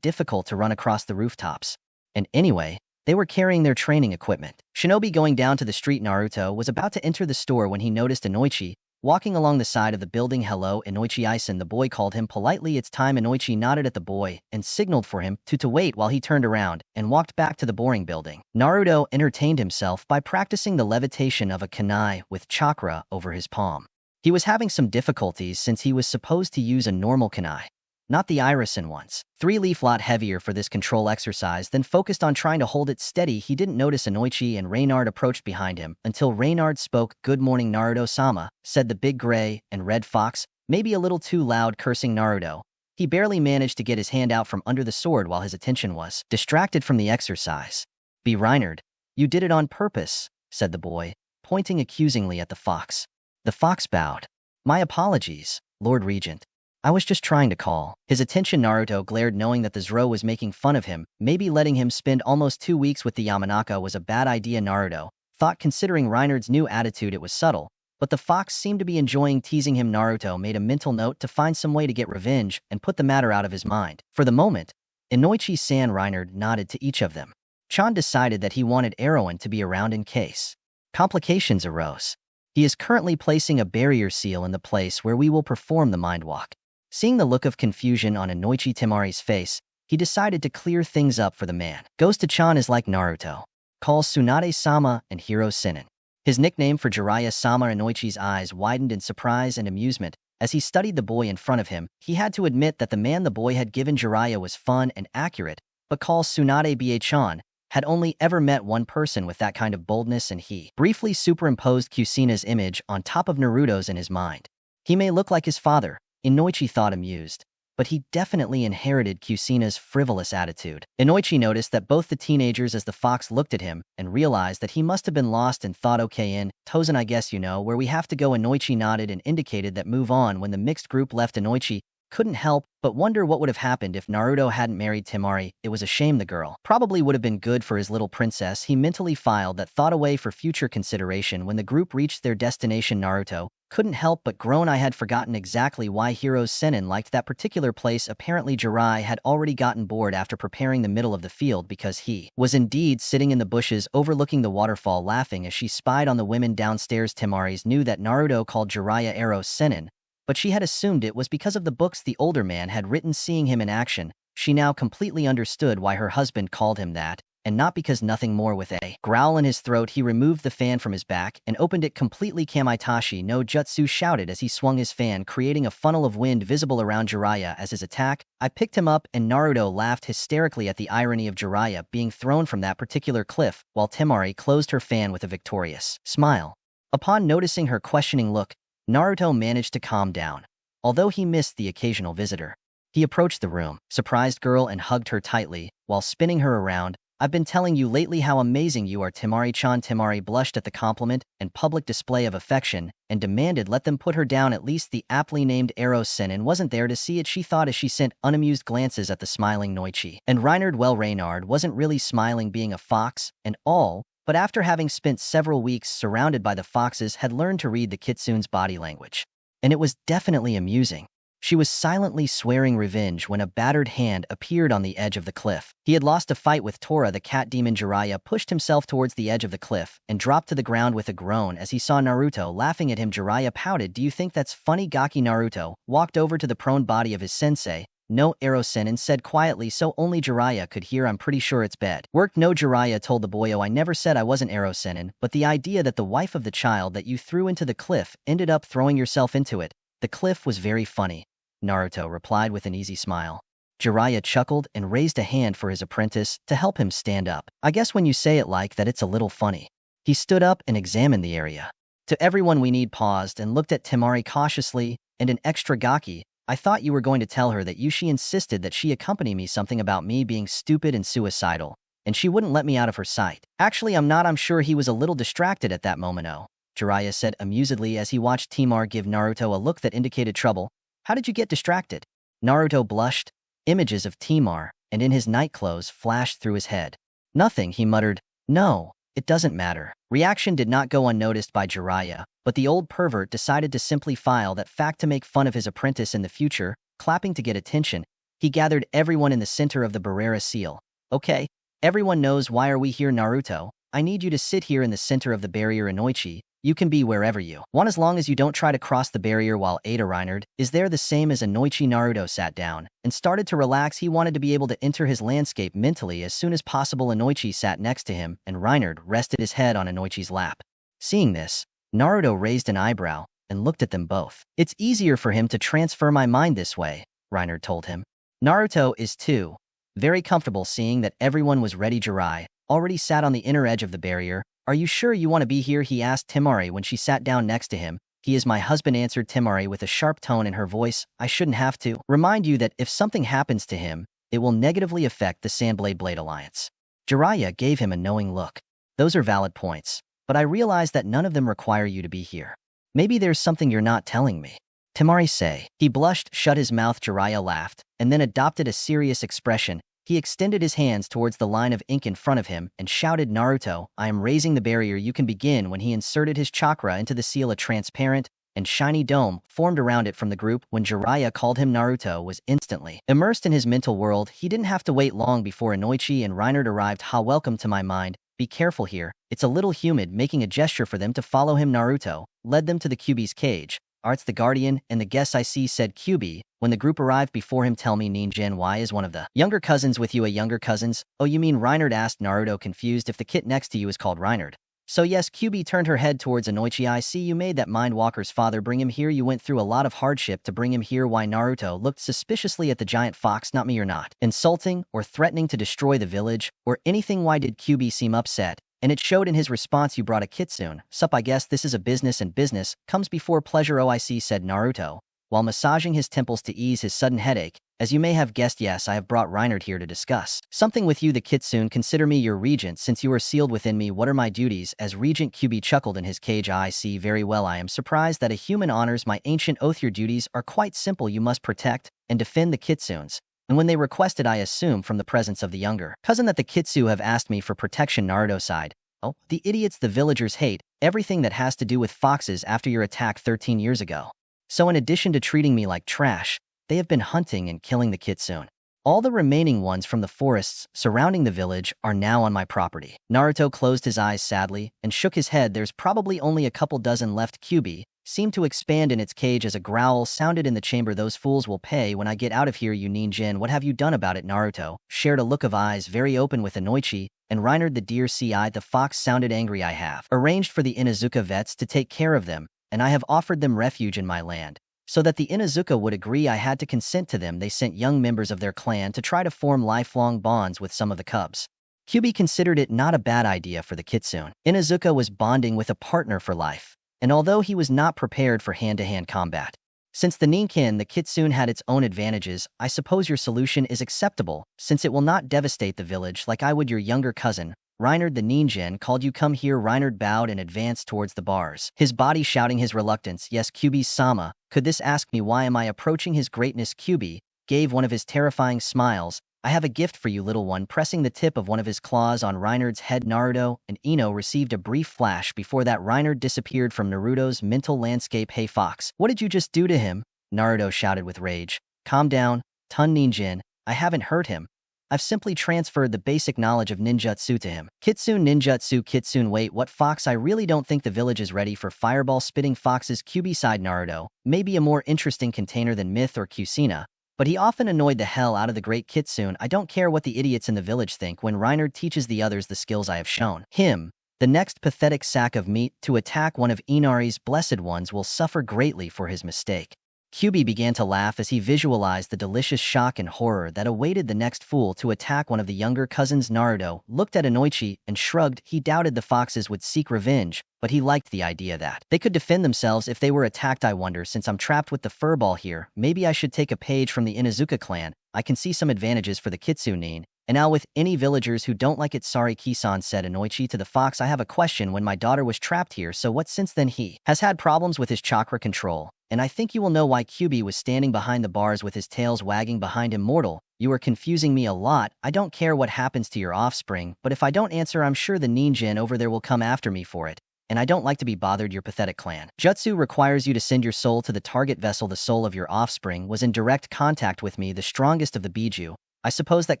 difficult to run across the rooftops. And anyway, they were carrying their training equipment. Shinobi going down to the street. Naruto was about to enter the store when he noticed Inoichi walking along the side of the building. Hello, Inoichi-san, the boy called him politely. It's time. Inoichi nodded at the boy and signaled for him to wait while he turned around and walked back to the boring building. Naruto entertained himself by practicing the levitation of a kunai with chakra over his palm. He was having some difficulties since he was supposed to use a normal kunai, not the irisin ones. 3-leaf lot heavier for this control exercise, then focused on trying to hold it steady. He didn't notice Inoichi and Reynard approached behind him until Reynard spoke. Good morning, Naruto-sama, said the big gray and red fox, maybe a little too loud, cursing Naruto. He barely managed to get his hand out from under the sword while his attention was distracted from the exercise. Be Reynard, you did it on purpose, said the boy, pointing accusingly at the fox. The fox bowed. My apologies, Lord Regent. I was just trying to call his attention. Naruto glared, knowing that the Zoro was making fun of him. Maybe letting him spend almost 2 weeks with the Yamanaka was a bad idea, Naruto thought. Considering Reinhard's new attitude, it was subtle, but the fox seemed to be enjoying teasing him. Naruto made a mental note to find some way to get revenge and put the matter out of his mind. For the moment, Inoichi-san, Reinhard nodded to each of them. Chan decided that he wanted Erwin to be around in case complications arose. He is currently placing a barrier seal in the place where we will perform the mind walk. Seeing the look of confusion on Inoichi Temari's face, he decided to clear things up for the man. Goes to Chan is like Naruto calls Tsunade-sama and Hiro Sennin his nickname for Jiraiya-sama. Inoichi's eyes widened in surprise and amusement as he studied the boy in front of him. He had to admit that the man the boy had given Jiraiya was fun and accurate, but calls Tsunade-ba-chan had only ever met one person with that kind of boldness, and he briefly superimposed Kusuna's image on top of Naruto's in his mind. He may look like his father, Inoichi thought, amused, but he definitely inherited Kusuna's frivolous attitude. Inoichi noticed that both the teenagers as the fox looked at him and realized that he must have been lost and thought, okay, in Tozen, I guess you know where we have to go. Inoichi nodded and indicated that move on. When the mixed group left, Inoichi couldn't help but wonder what would have happened if Naruto hadn't married Temari. It was a shame. The girl probably would have been good for his little princess. He mentally filed that thought away for future consideration. When the group reached their destination, Naruto couldn't help but groan. I had forgotten exactly why Hiro Sennin liked that particular place. Apparently Jiraiya had already gotten bored after preparing the middle of the field, because he was indeed sitting in the bushes overlooking the waterfall, laughing as she spied on the women downstairs. Temari's knew that Naruto called Jiraiya Ero Sennin, but she had assumed it was because of the books the older man had written. Seeing him in action, she now completely understood why her husband called him that, and not because nothing more. With a growl in his throat, he removed the fan from his back and opened it completely. Kamaitachi no Jutsu shouted as he swung his fan, creating a funnel of wind visible around Jiraiya as his attack. I picked him up, and Naruto laughed hysterically at the irony of Jiraiya being thrown from that particular cliff, while Temari closed her fan with a victorious smile. Upon noticing her questioning look, Naruto managed to calm down, although he missed the occasional visitor. He approached the room, surprised girl, and hugged her tightly, while spinning her around. I've been telling you lately how amazing you are, Temari-chan. Temari blushed at the compliment and public display of affection, and demanded let them put her down. At least the aptly named Eros Senin wasn't there to see it, she thought as she sent unamused glances at the smiling Noichi. And Reinhard, well, Reynard wasn't really smiling, being a fox and all, but after having spent several weeks surrounded by the foxes, had learned to read the kitsune's body language. And it was definitely amusing. She was silently swearing revenge when a battered hand appeared on the edge of the cliff. He had lost a fight with Tora. The cat demon. Jiraiya pushed himself towards the edge of the cliff and dropped to the ground with a groan as he saw Naruto laughing at him. Jiraiya pouted. Do you think that's funny? Gaki. Naruto walked over to the prone body of his sensei. No, Eros Senin said quietly, so only Jiraiya could hear. I'm pretty sure it's bed. Worked. No, Jiraiya told the boy. Oh, I never said I wasn't Eros Senin, but the idea that the wife of the child that you threw into the cliff ended up throwing yourself into it. The cliff was very funny, Naruto replied with an easy smile. Jiraiya chuckled and raised a hand for his apprentice to help him stand up. I guess when you say it like that, it's a little funny. He stood up and examined the area. To everyone we need paused and looked at Temari cautiously, and an extra Gaki. I thought you were going to tell her that she insisted that she accompany me, something about me being stupid and suicidal, and she wouldn't let me out of her sight. Actually, I'm not. I'm sure he was a little distracted at that moment. Oh, Jiraiya said amusedly as he watched Temari give Naruto a look that indicated trouble. How did you get distracted? Naruto blushed. Images of Temari, and in his nightclothes, flashed through his head. Nothing, he muttered. No, it doesn't matter. Reaction did not go unnoticed by Jiraiya, but the old pervert decided to simply file that fact to make fun of his apprentice in the future. Clapping to get attention, he gathered everyone in the center of the Barrera seal. Okay, everyone knows why are we here, Naruto. I need you to sit here in the center of the barrier. Inoichi, you can be wherever you want as long as you don't try to cross the barrier. While Ada Reinhard is there the same as Inoichi. Naruto sat down and started to relax. He wanted to be able to enter his landscape mentally as soon as possible. Inoichi sat next to him, and Reinhard rested his head on Inoichi's lap. Seeing this, Naruto raised an eyebrow and looked at them both. It's easier for him to transfer my mind this way, Reinhard told him. Naruto is too very comfortable seeing that everyone was ready. Jiraiya already sat on the inner edge of the barrier. Are you sure you want to be here? He asked Temari when she sat down next to him. He is my husband, answered Temari with a sharp tone in her voice. I shouldn't have to remind you that if something happens to him, it will negatively affect the Sandblade Alliance. Jiraiya gave him a knowing look. Those are valid points, but I realize that none of them require you to be here. Maybe there's something you're not telling me. Temari say. He blushed, shut his mouth. Jiraiya laughed, and then adopted a serious expression. He extended his hands towards the line of ink in front of him and shouted, Naruto, I am raising the barrier. You can begin. When he inserted his chakra into the seal, a transparent and shiny dome formed around it from the group. When Jiraiya called him, Naruto was instantly immersed in his mental world. He didn't have to wait long before Inoichi and Reinhard arrived. Ha, welcome to my mind. Be careful here. It's a little humid. Making a gesture for them to follow him, Naruto led them to the Kyuubi's cage. Art's the guardian and the guests I see, said Kyuubi. When the group arrived before him, tell me, Ninjin, why is one of the younger cousins with you? A younger cousins? Oh, you mean Reinhard, asked Naruto, confused. If the kit next to you is called Reinhard. So yes, Kyuubi turned her head towards Inoichi. I see you made that Mind Walker's father bring him here. You went through a lot of hardship to bring him here. Why? Naruto looked suspiciously at the giant fox. Not me. You're not insulting or threatening to destroy the village or anything. Why did Kyuubi seem upset? And it showed in his response. You brought a kitsune. Sup, I guess this is a business, and business comes before pleasure. Oh, I see, said Naruto, while massaging his temples to ease his sudden headache. As you may have guessed, yes, I have brought Reinhard here to discuss something with you. The kitsune, consider me your regent since you are sealed within me. What are my duties as regent? Kyuubi chuckled in his cage. I see very well. I am surprised that a human honors my ancient oath. Your duties are quite simple. You must protect and defend the kitsunes. And when they requested, I assume from the presence of the younger cousin that the Kitsu have asked me for protection. Naruto sighed. Oh, the idiots, the villagers hate everything that has to do with foxes after your attack 13 years ago. So in addition to treating me like trash, they have been hunting and killing the kitsune. All the remaining ones from the forests surrounding the village are now on my property. Naruto closed his eyes sadly and shook his head. There's probably only a couple dozen left. Kyuubi seemed to expand in its cage as a growl sounded in the chamber. "Those fools will pay when I get out of here, you ninjin. What have you done about it?" Naruto shared a look of eyes very open with Inoichi, and Reinhard the deer sea-eyed the fox sounded angry. "I have arranged for the Inuzuka vets to take care of them, and I have offered them refuge in my land. So that the Inuzuka would agree, I had to consent to them. They sent young members of their clan to try to form lifelong bonds with some of the cubs." Kyubi considered it not a bad idea for the Kitsune. Inuzuka was bonding with a partner for life, and although he was not prepared for hand-to-hand combat, since the Ninkin, the Kitsune had its own advantages, "I suppose your solution is acceptable, since it will not devastate the village like I would your younger cousin. Reinhard the ninjin called you. Come here." Reinhard bowed and advanced towards the bars, his body shouting his reluctance. "Yes, Kyubi-sama, could this ask me why am I approaching his greatness?" Kyubi gave one of his terrifying smiles. "I have a gift for you, little one," pressing the tip of one of his claws on Reinhard's head. Naruto and Ino received a brief flash before that Reinhard disappeared from Naruto's mental landscape. "Hey Fox, what did you just do to him?" Naruto shouted with rage. "Calm down, Tun Ninjin, I haven't hurt him. I've simply transferred the basic knowledge of ninjutsu to him." "Kitsune ninjutsu." Kitsune, wait, what? "Fox, I really don't think the village is ready for fireball-spitting foxes." Kyubi sighed. Naruto may be a more interesting container than Myth or Kusina, but he often annoyed the hell out of the great Kitsune. "I don't care what the idiots in the village think when Reinhard teaches the others the skills I have shown him. The next pathetic sack of meat to attack one of Inari's blessed ones will suffer greatly for his mistake." Kyubi began to laugh as he visualized the delicious shock and horror that awaited the next fool to attack one of the younger cousins. Naruto looked at Inoichi and shrugged. He doubted the foxes would seek revenge, but he liked the idea that they could defend themselves if they were attacked. "I wonder, since I'm trapped with the furball here, maybe I should take a page from the Inuzuka clan. I can see some advantages for the Kitsune, and now with any villagers who don't like it." "Sorry, Kisan," said Inoichi to the fox. "I have a question. When my daughter was trapped here, so what since then? He has had problems with his chakra control, and I think you will know why." Kyubi was standing behind the bars with his tails wagging behind him. "Mortal, you are confusing me a lot. I don't care what happens to your offspring, but if I don't answer, I'm sure the ninjin over there will come after me for it, and I don't like to be bothered. Your pathetic clan jutsu requires you to send your soul to the target vessel. The soul of your offspring was in direct contact with me, the strongest of the Biju. I suppose that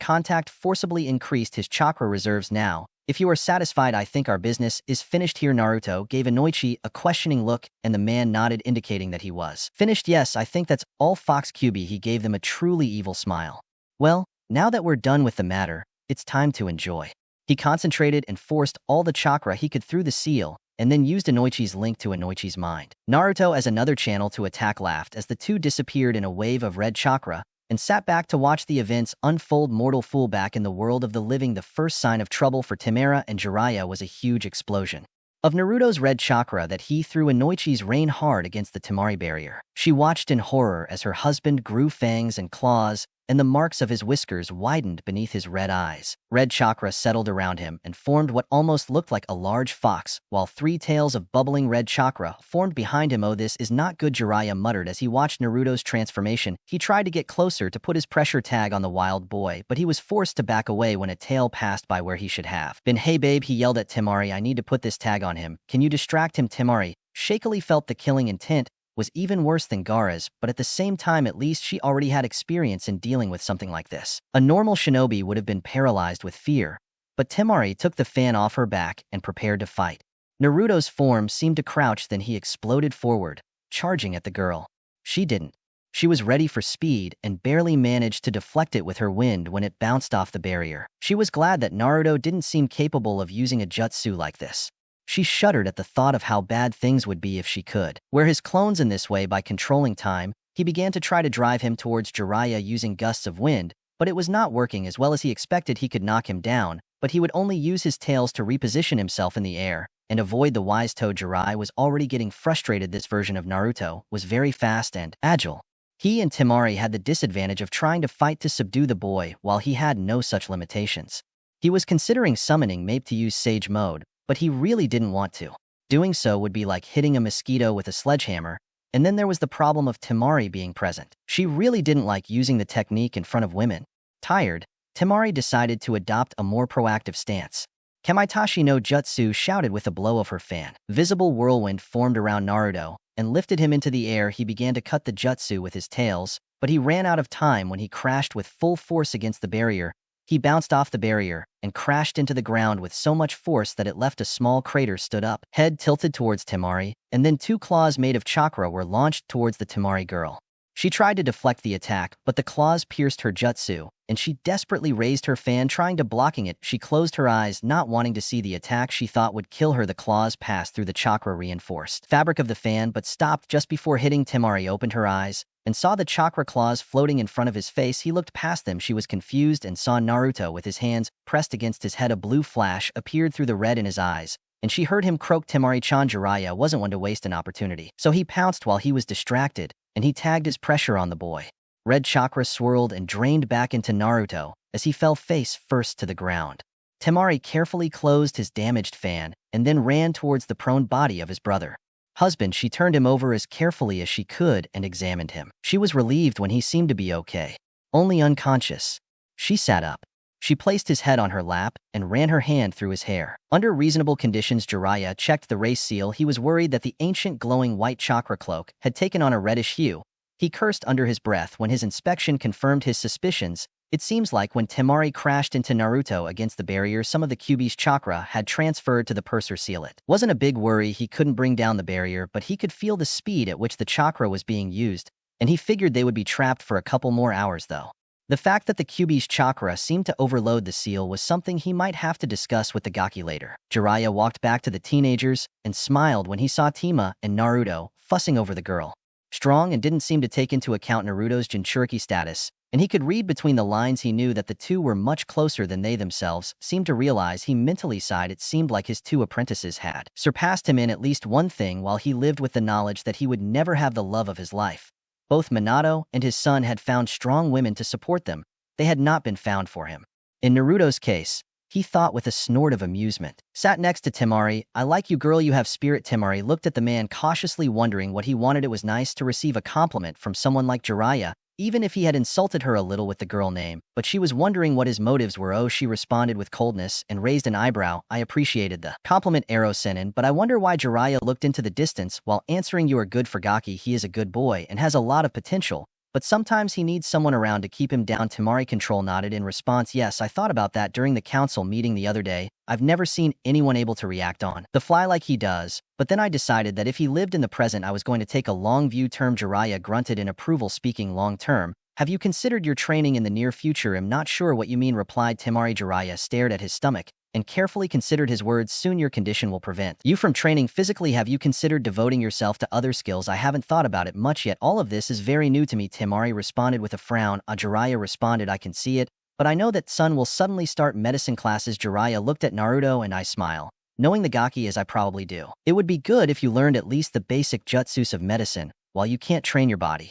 contact forcibly increased his chakra reserves. Now, if you are satisfied, I think our business is finished here." Naruto gave Inoichi a questioning look, and the man nodded, indicating that he was finished. "Yes, I think that's all, Fox." Kyubi, he gave them a truly evil smile. "Well, now that we're done with the matter, it's time to enjoy." He concentrated and forced all the chakra he could through the seal, and then used Inoichi's link to Inoichi's mind. Naruto, as another channel to attack, laughed as the two disappeared in a wave of red chakra, and sat back to watch the events unfold. Mortal fool, back in the world of the living, the first sign of trouble for Temari and Jiraiya was a huge explosion of Naruto's red chakra that he threw Inoichi's rain hard against the Temari barrier. She watched in horror as her husband grew fangs and claws, and the marks of his whiskers widened beneath his red eyes. Red chakra settled around him and formed what almost looked like a large fox, while three tails of bubbling red chakra formed behind him. "Oh, this is not good," Jiraiya muttered as he watched Naruto's transformation. He tried to get closer to put his pressure tag on the wild boy, but he was forced to back away when a tail passed by where he should have been. "Hey babe," he yelled at Temari, "I need to put this tag on him. Can you distract him?" Temari shakily felt the killing intent was even worse than Gaara's, but at the same time, at least she already had experience in dealing with something like this. A normal shinobi would have been paralyzed with fear, but Temari took the fan off her back and prepared to fight. Naruto's form seemed to crouch, then he exploded forward, charging at the girl. She didn't. She was ready for speed and barely managed to deflect it with her wind when it bounced off the barrier. She was glad that Naruto didn't seem capable of using a jutsu like this. She shuddered at the thought of how bad things would be if she could wear his clones in this way. By controlling time, he began to try to drive him towards Jiraiya using gusts of wind, but it was not working as well as he expected. He could knock him down, but he would only use his tails to reposition himself in the air and avoid the wise toad. Jiraiya was already getting frustrated. This version of Naruto was very fast and agile. He and Temari had the disadvantage of trying to fight to subdue the boy while he had no such limitations. He was considering summoning Mape to use Sage Mode, but he really didn't want to. Doing so would be like hitting a mosquito with a sledgehammer, and then there was the problem of Temari being present. She really didn't like using the technique in front of women. Tired, Temari decided to adopt a more proactive stance. "Kamaitashi no Jutsu," shouted with a blow of her fan. Visible whirlwind formed around Naruto and lifted him into the air. He began to cut the jutsu with his tails, but he ran out of time when he crashed with full force against the barrier. He bounced off the barrier and crashed into the ground with so much force that it left a small crater stood up, head tilted towards Temari, and then two claws made of chakra were launched towards the Temari girl. She tried to deflect the attack, but the claws pierced her jutsu, and she desperately raised her fan trying to blocking it. She closed her eyes, not wanting to see the attack she thought would kill her. The claws passed through the chakra-reinforced fabric of the fan but stopped just before hitting. Temari opened her eyes and saw the chakra claws floating in front of his face. He looked past them. She was confused and saw Naruto with his hands pressed against his head. A blue flash appeared through the red in his eyes, and she heard him croak, "Temari-chan." Jiraiya wasn't one to waste an opportunity, so he pounced while he was distracted, and he tagged his pressure on the boy. Red chakra swirled and drained back into Naruto as he fell face first to the ground. Temari carefully closed his damaged fan and then ran towards the prone body of his brother. Husband, she turned him over as carefully as she could and examined him. She was relieved when he seemed to be okay, only unconscious. She sat up. She placed his head on her lap and ran her hand through his hair. Under reasonable conditions, Jiraiya checked the race seal. He was worried that the ancient glowing white chakra cloak had taken on a reddish hue. He cursed under his breath when his inspection confirmed his suspicions. It seems like when Temari crashed into Naruto against the barrier, some of the Kyuubi's chakra had transferred to the purser seal. It wasn't a big worry. He couldn't bring down the barrier, but he could feel the speed at which the chakra was being used, and he figured they would be trapped for a couple more hours though. The fact that the Kyuubi's chakra seemed to overload the seal was something he might have to discuss with the Gaki later. Jiraiya walked back to the teenagers and smiled when he saw Tima and Naruto fussing over the girl. Strong and didn't seem to take into account Naruto's Jinchuriki status, and he could read between the lines. He knew that the two were much closer than they themselves seemed to realize. He mentally sighed. It seemed like his two apprentices had surpassed him in at least one thing, while he lived with the knowledge that he would never have the love of his life. Both Minato and his son had found strong women to support them. They had not been found for him. In Naruto's case, he thought with a snort of amusement. Sat next to Temari. "I like you, girl, you have spirit." Temari looked at the man cautiously, wondering what he wanted. It was nice to receive a compliment from someone like Jiraiya, even if he had insulted her a little with the girl name, but she was wondering what his motives were. "Oh," she responded with coldness and raised an eyebrow. "I appreciated the compliment, Ero Senin, but I wonder why." Jiraiya looked into the distance while answering, "You are good for Gaki. He is a good boy and has a lot of potential, but sometimes he needs someone around to keep him down." Temari control nodded in response. "Yes, I thought about that during the council meeting the other day. I've never seen anyone able to react on the fly like he does, but then I decided that if he lived in the present, I was going to take a long view." Jiraiya grunted in approval. "Speaking long term, have you considered your training in the near future?" "I'm not sure what you mean," replied Temari. Jiraiya stared at his stomach and carefully considered his words. "Soon your condition will prevent you from training physically. Have you considered devoting yourself to other skills?" "I haven't thought about it much yet. All of this is very new to me." Temari responded with a frown. Jiraiya responded, "I can see it, but I know that son will suddenly start medicine classes." Jiraiya looked at Naruto and I smile. "Knowing the Gaki as I probably do, it would be good if you learned at least the basic jutsus of medicine while you can't train your body."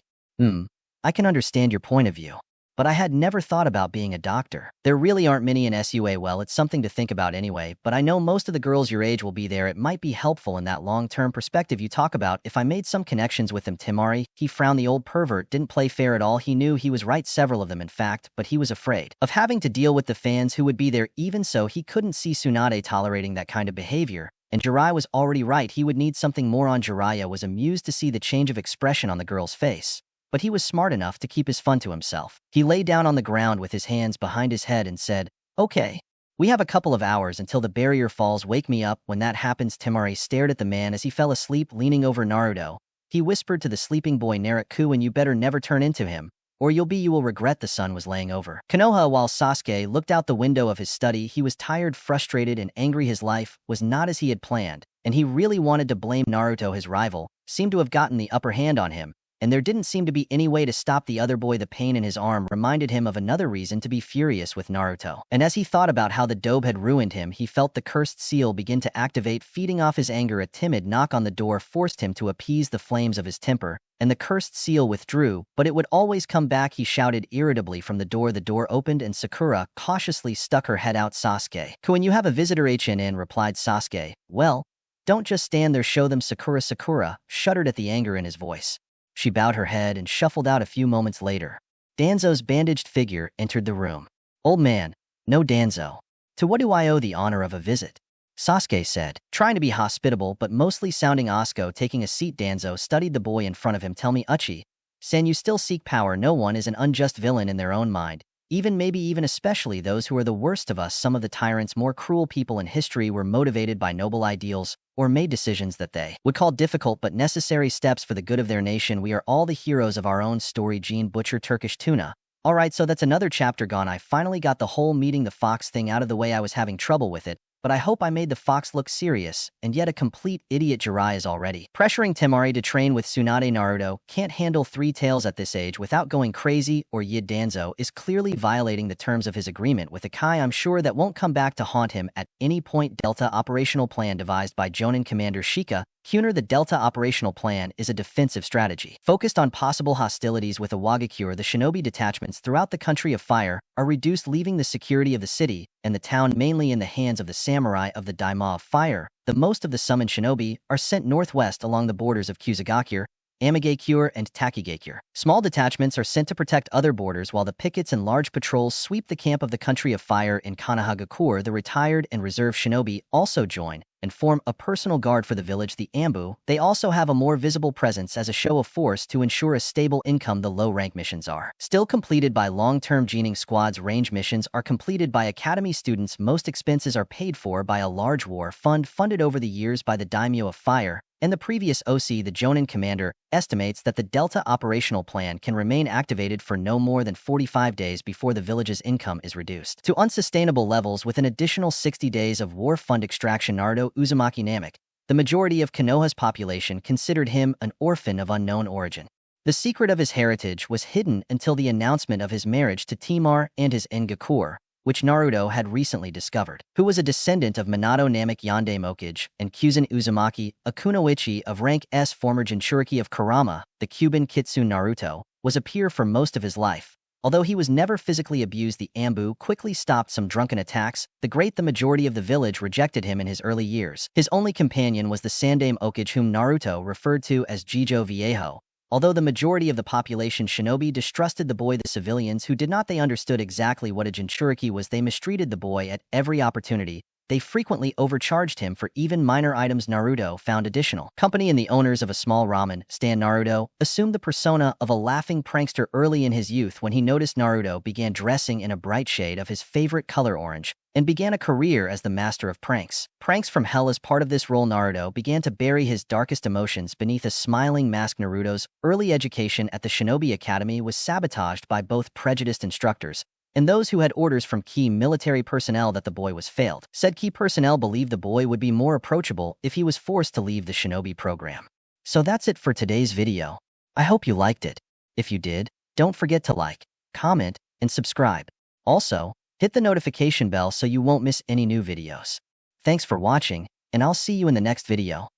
I can understand your point of view, but I had never thought about being a doctor. There really aren't many in SUA. Well, it's something to think about anyway, but I know most of the girls your age will be there. It might be helpful in that long-term perspective you talk about if I made some connections with them." Temari, he frowned. The old pervert didn't play fair at all. He knew he was right, several of them in fact, but he was afraid of having to deal with the fans who would be there. Even so, he couldn't see Tsunade tolerating that kind of behavior, and Jiraiya was already right. He would need something more on. Jiraiya was amused to see the change of expression on the girl's face, but he was smart enough to keep his fun to himself. He lay down on the ground with his hands behind his head and said, "Okay, we have a couple of hours until the barrier falls. Wake me up when that happens." Temari stared at the man as he fell asleep, leaning over Naruto. He whispered to the sleeping boy, "Naruto, and you better never turn into him, or you will regret." The sun was laying over Konoha while Sasuke looked out the window of his study. He was tired, frustrated, and angry. His life was not as he had planned, and he really wanted to blame Naruto. His rival seemed to have gotten the upper hand on him, and there didn't seem to be any way to stop the other boy. The pain in his arm reminded him of another reason to be furious with Naruto. And as he thought about how the dobe had ruined him, he felt the cursed seal begin to activate, feeding off his anger. A timid knock on the door forced him to appease the flames of his temper, and the cursed seal withdrew, but it would always come back. He shouted irritably from the door. The door opened and Sakura cautiously stuck her head out. "Sasuke, when you have a visitor," HNN replied Sasuke. "Well, don't just stand there, show them." Sakura shuddered at the anger in his voice. She bowed her head and shuffled out. A few moments later, Danzo's bandaged figure entered the room. "Old man, no Danzo. To what do I owe the honor of a visit?" Sasuke said, trying to be hospitable but mostly sounding Asuko. Taking a seat, Danzo studied the boy in front of him. "Tell me, Uchi-san, you still seek power. No one is an unjust villain in their own mind. Maybe even especially those who are the worst of us. Some of the tyrants, more cruel people in history were motivated by noble ideals or made decisions that they would call difficult but necessary steps for the good of their nation. We are all the heroes of our own story. Gene Butcher Turkish Tuna. Alright, so that's another chapter gone. I finally got the whole meeting the fox thing out of the way. I was having trouble with it, but I hope I made the fox look serious, and yet a complete idiot. Jiraiya is already pressuring Temari to train with Tsunade. Naruto can't handle three tails at this age without going crazy, or Yid Danzo is clearly violating the terms of his agreement with Akai. I'm sure that won't come back to haunt him at any point. Delta operational plan devised by Jonin Commander Shika. The Delta operational plan is a defensive strategy focused on possible hostilities with Iwagakure. The shinobi detachments throughout the country of fire are reduced, leaving the security of the city and the town mainly in the hands of the samurai of the Daima of Fire. The most of the summoned shinobi are sent northwest along the borders of Kusagakure, Amigakure, and Takigakure. Small detachments are sent to protect other borders while the pickets and large patrols sweep the camp of the country of fire in Konoha. The retired and reserve shinobi also join and form a personal guard for the village, the Ambu. They also have a more visible presence as a show of force to ensure a stable income. The low-rank missions are still completed by long-term Gening squads. Range missions are completed by academy students. Most expenses are paid for by a large war fund funded over the years by the Daimyo of Fire. And the previous OC, the Jonin commander, estimates that the Delta operational plan can remain activated for no more than 45 days before the village's income is reduced to unsustainable levels with an additional 60 days of war fund extraction. Naruto Uzumaki Namek. The majority of Konoha's population considered him an orphan of unknown origin. The secret of his heritage was hidden until the announcement of his marriage to Temari and his Ngakure, which Naruto had recently discovered, who was a descendant of Minato Namek Yonde Mokage and Kuzan Uzumaki, a kunoichi of rank S. Former Jinchuriki of Kurama, the Cuban Kitsune. Naruto was a peer for most of his life. Although he was never physically abused, the Ambu quickly stopped some drunken attacks. The majority of the village rejected him in his early years. His only companion was the Sandame Okage, whom Naruto referred to as Jijo Viejo. Although the majority of the population shinobi distrusted the boy, the civilians who did not, they understood exactly what a Jinchuriki was. They mistreated the boy at every opportunity. They frequently overcharged him for even minor items. Naruto found additional company in the owners of a small ramen stand. Naruto assumed the persona of a laughing prankster early in his youth when he noticed Naruto began dressing in a bright shade of his favorite color, orange, and began a career as the master of pranks. Pranks from hell. As part of this role, Naruto began to bury his darkest emotions beneath a smiling mask. Naruto's early education at the Shinobi Academy was sabotaged by both prejudiced instructors and those who had orders from key military personnel that the boy was failed. Said key personnel believed the boy would be more approachable if he was forced to leave the Shinobi program. So that's it for today's video. I hope you liked it. If you did, don't forget to like, comment, and subscribe. Also, hit the notification bell so you won't miss any new videos. Thanks for watching, and I'll see you in the next video.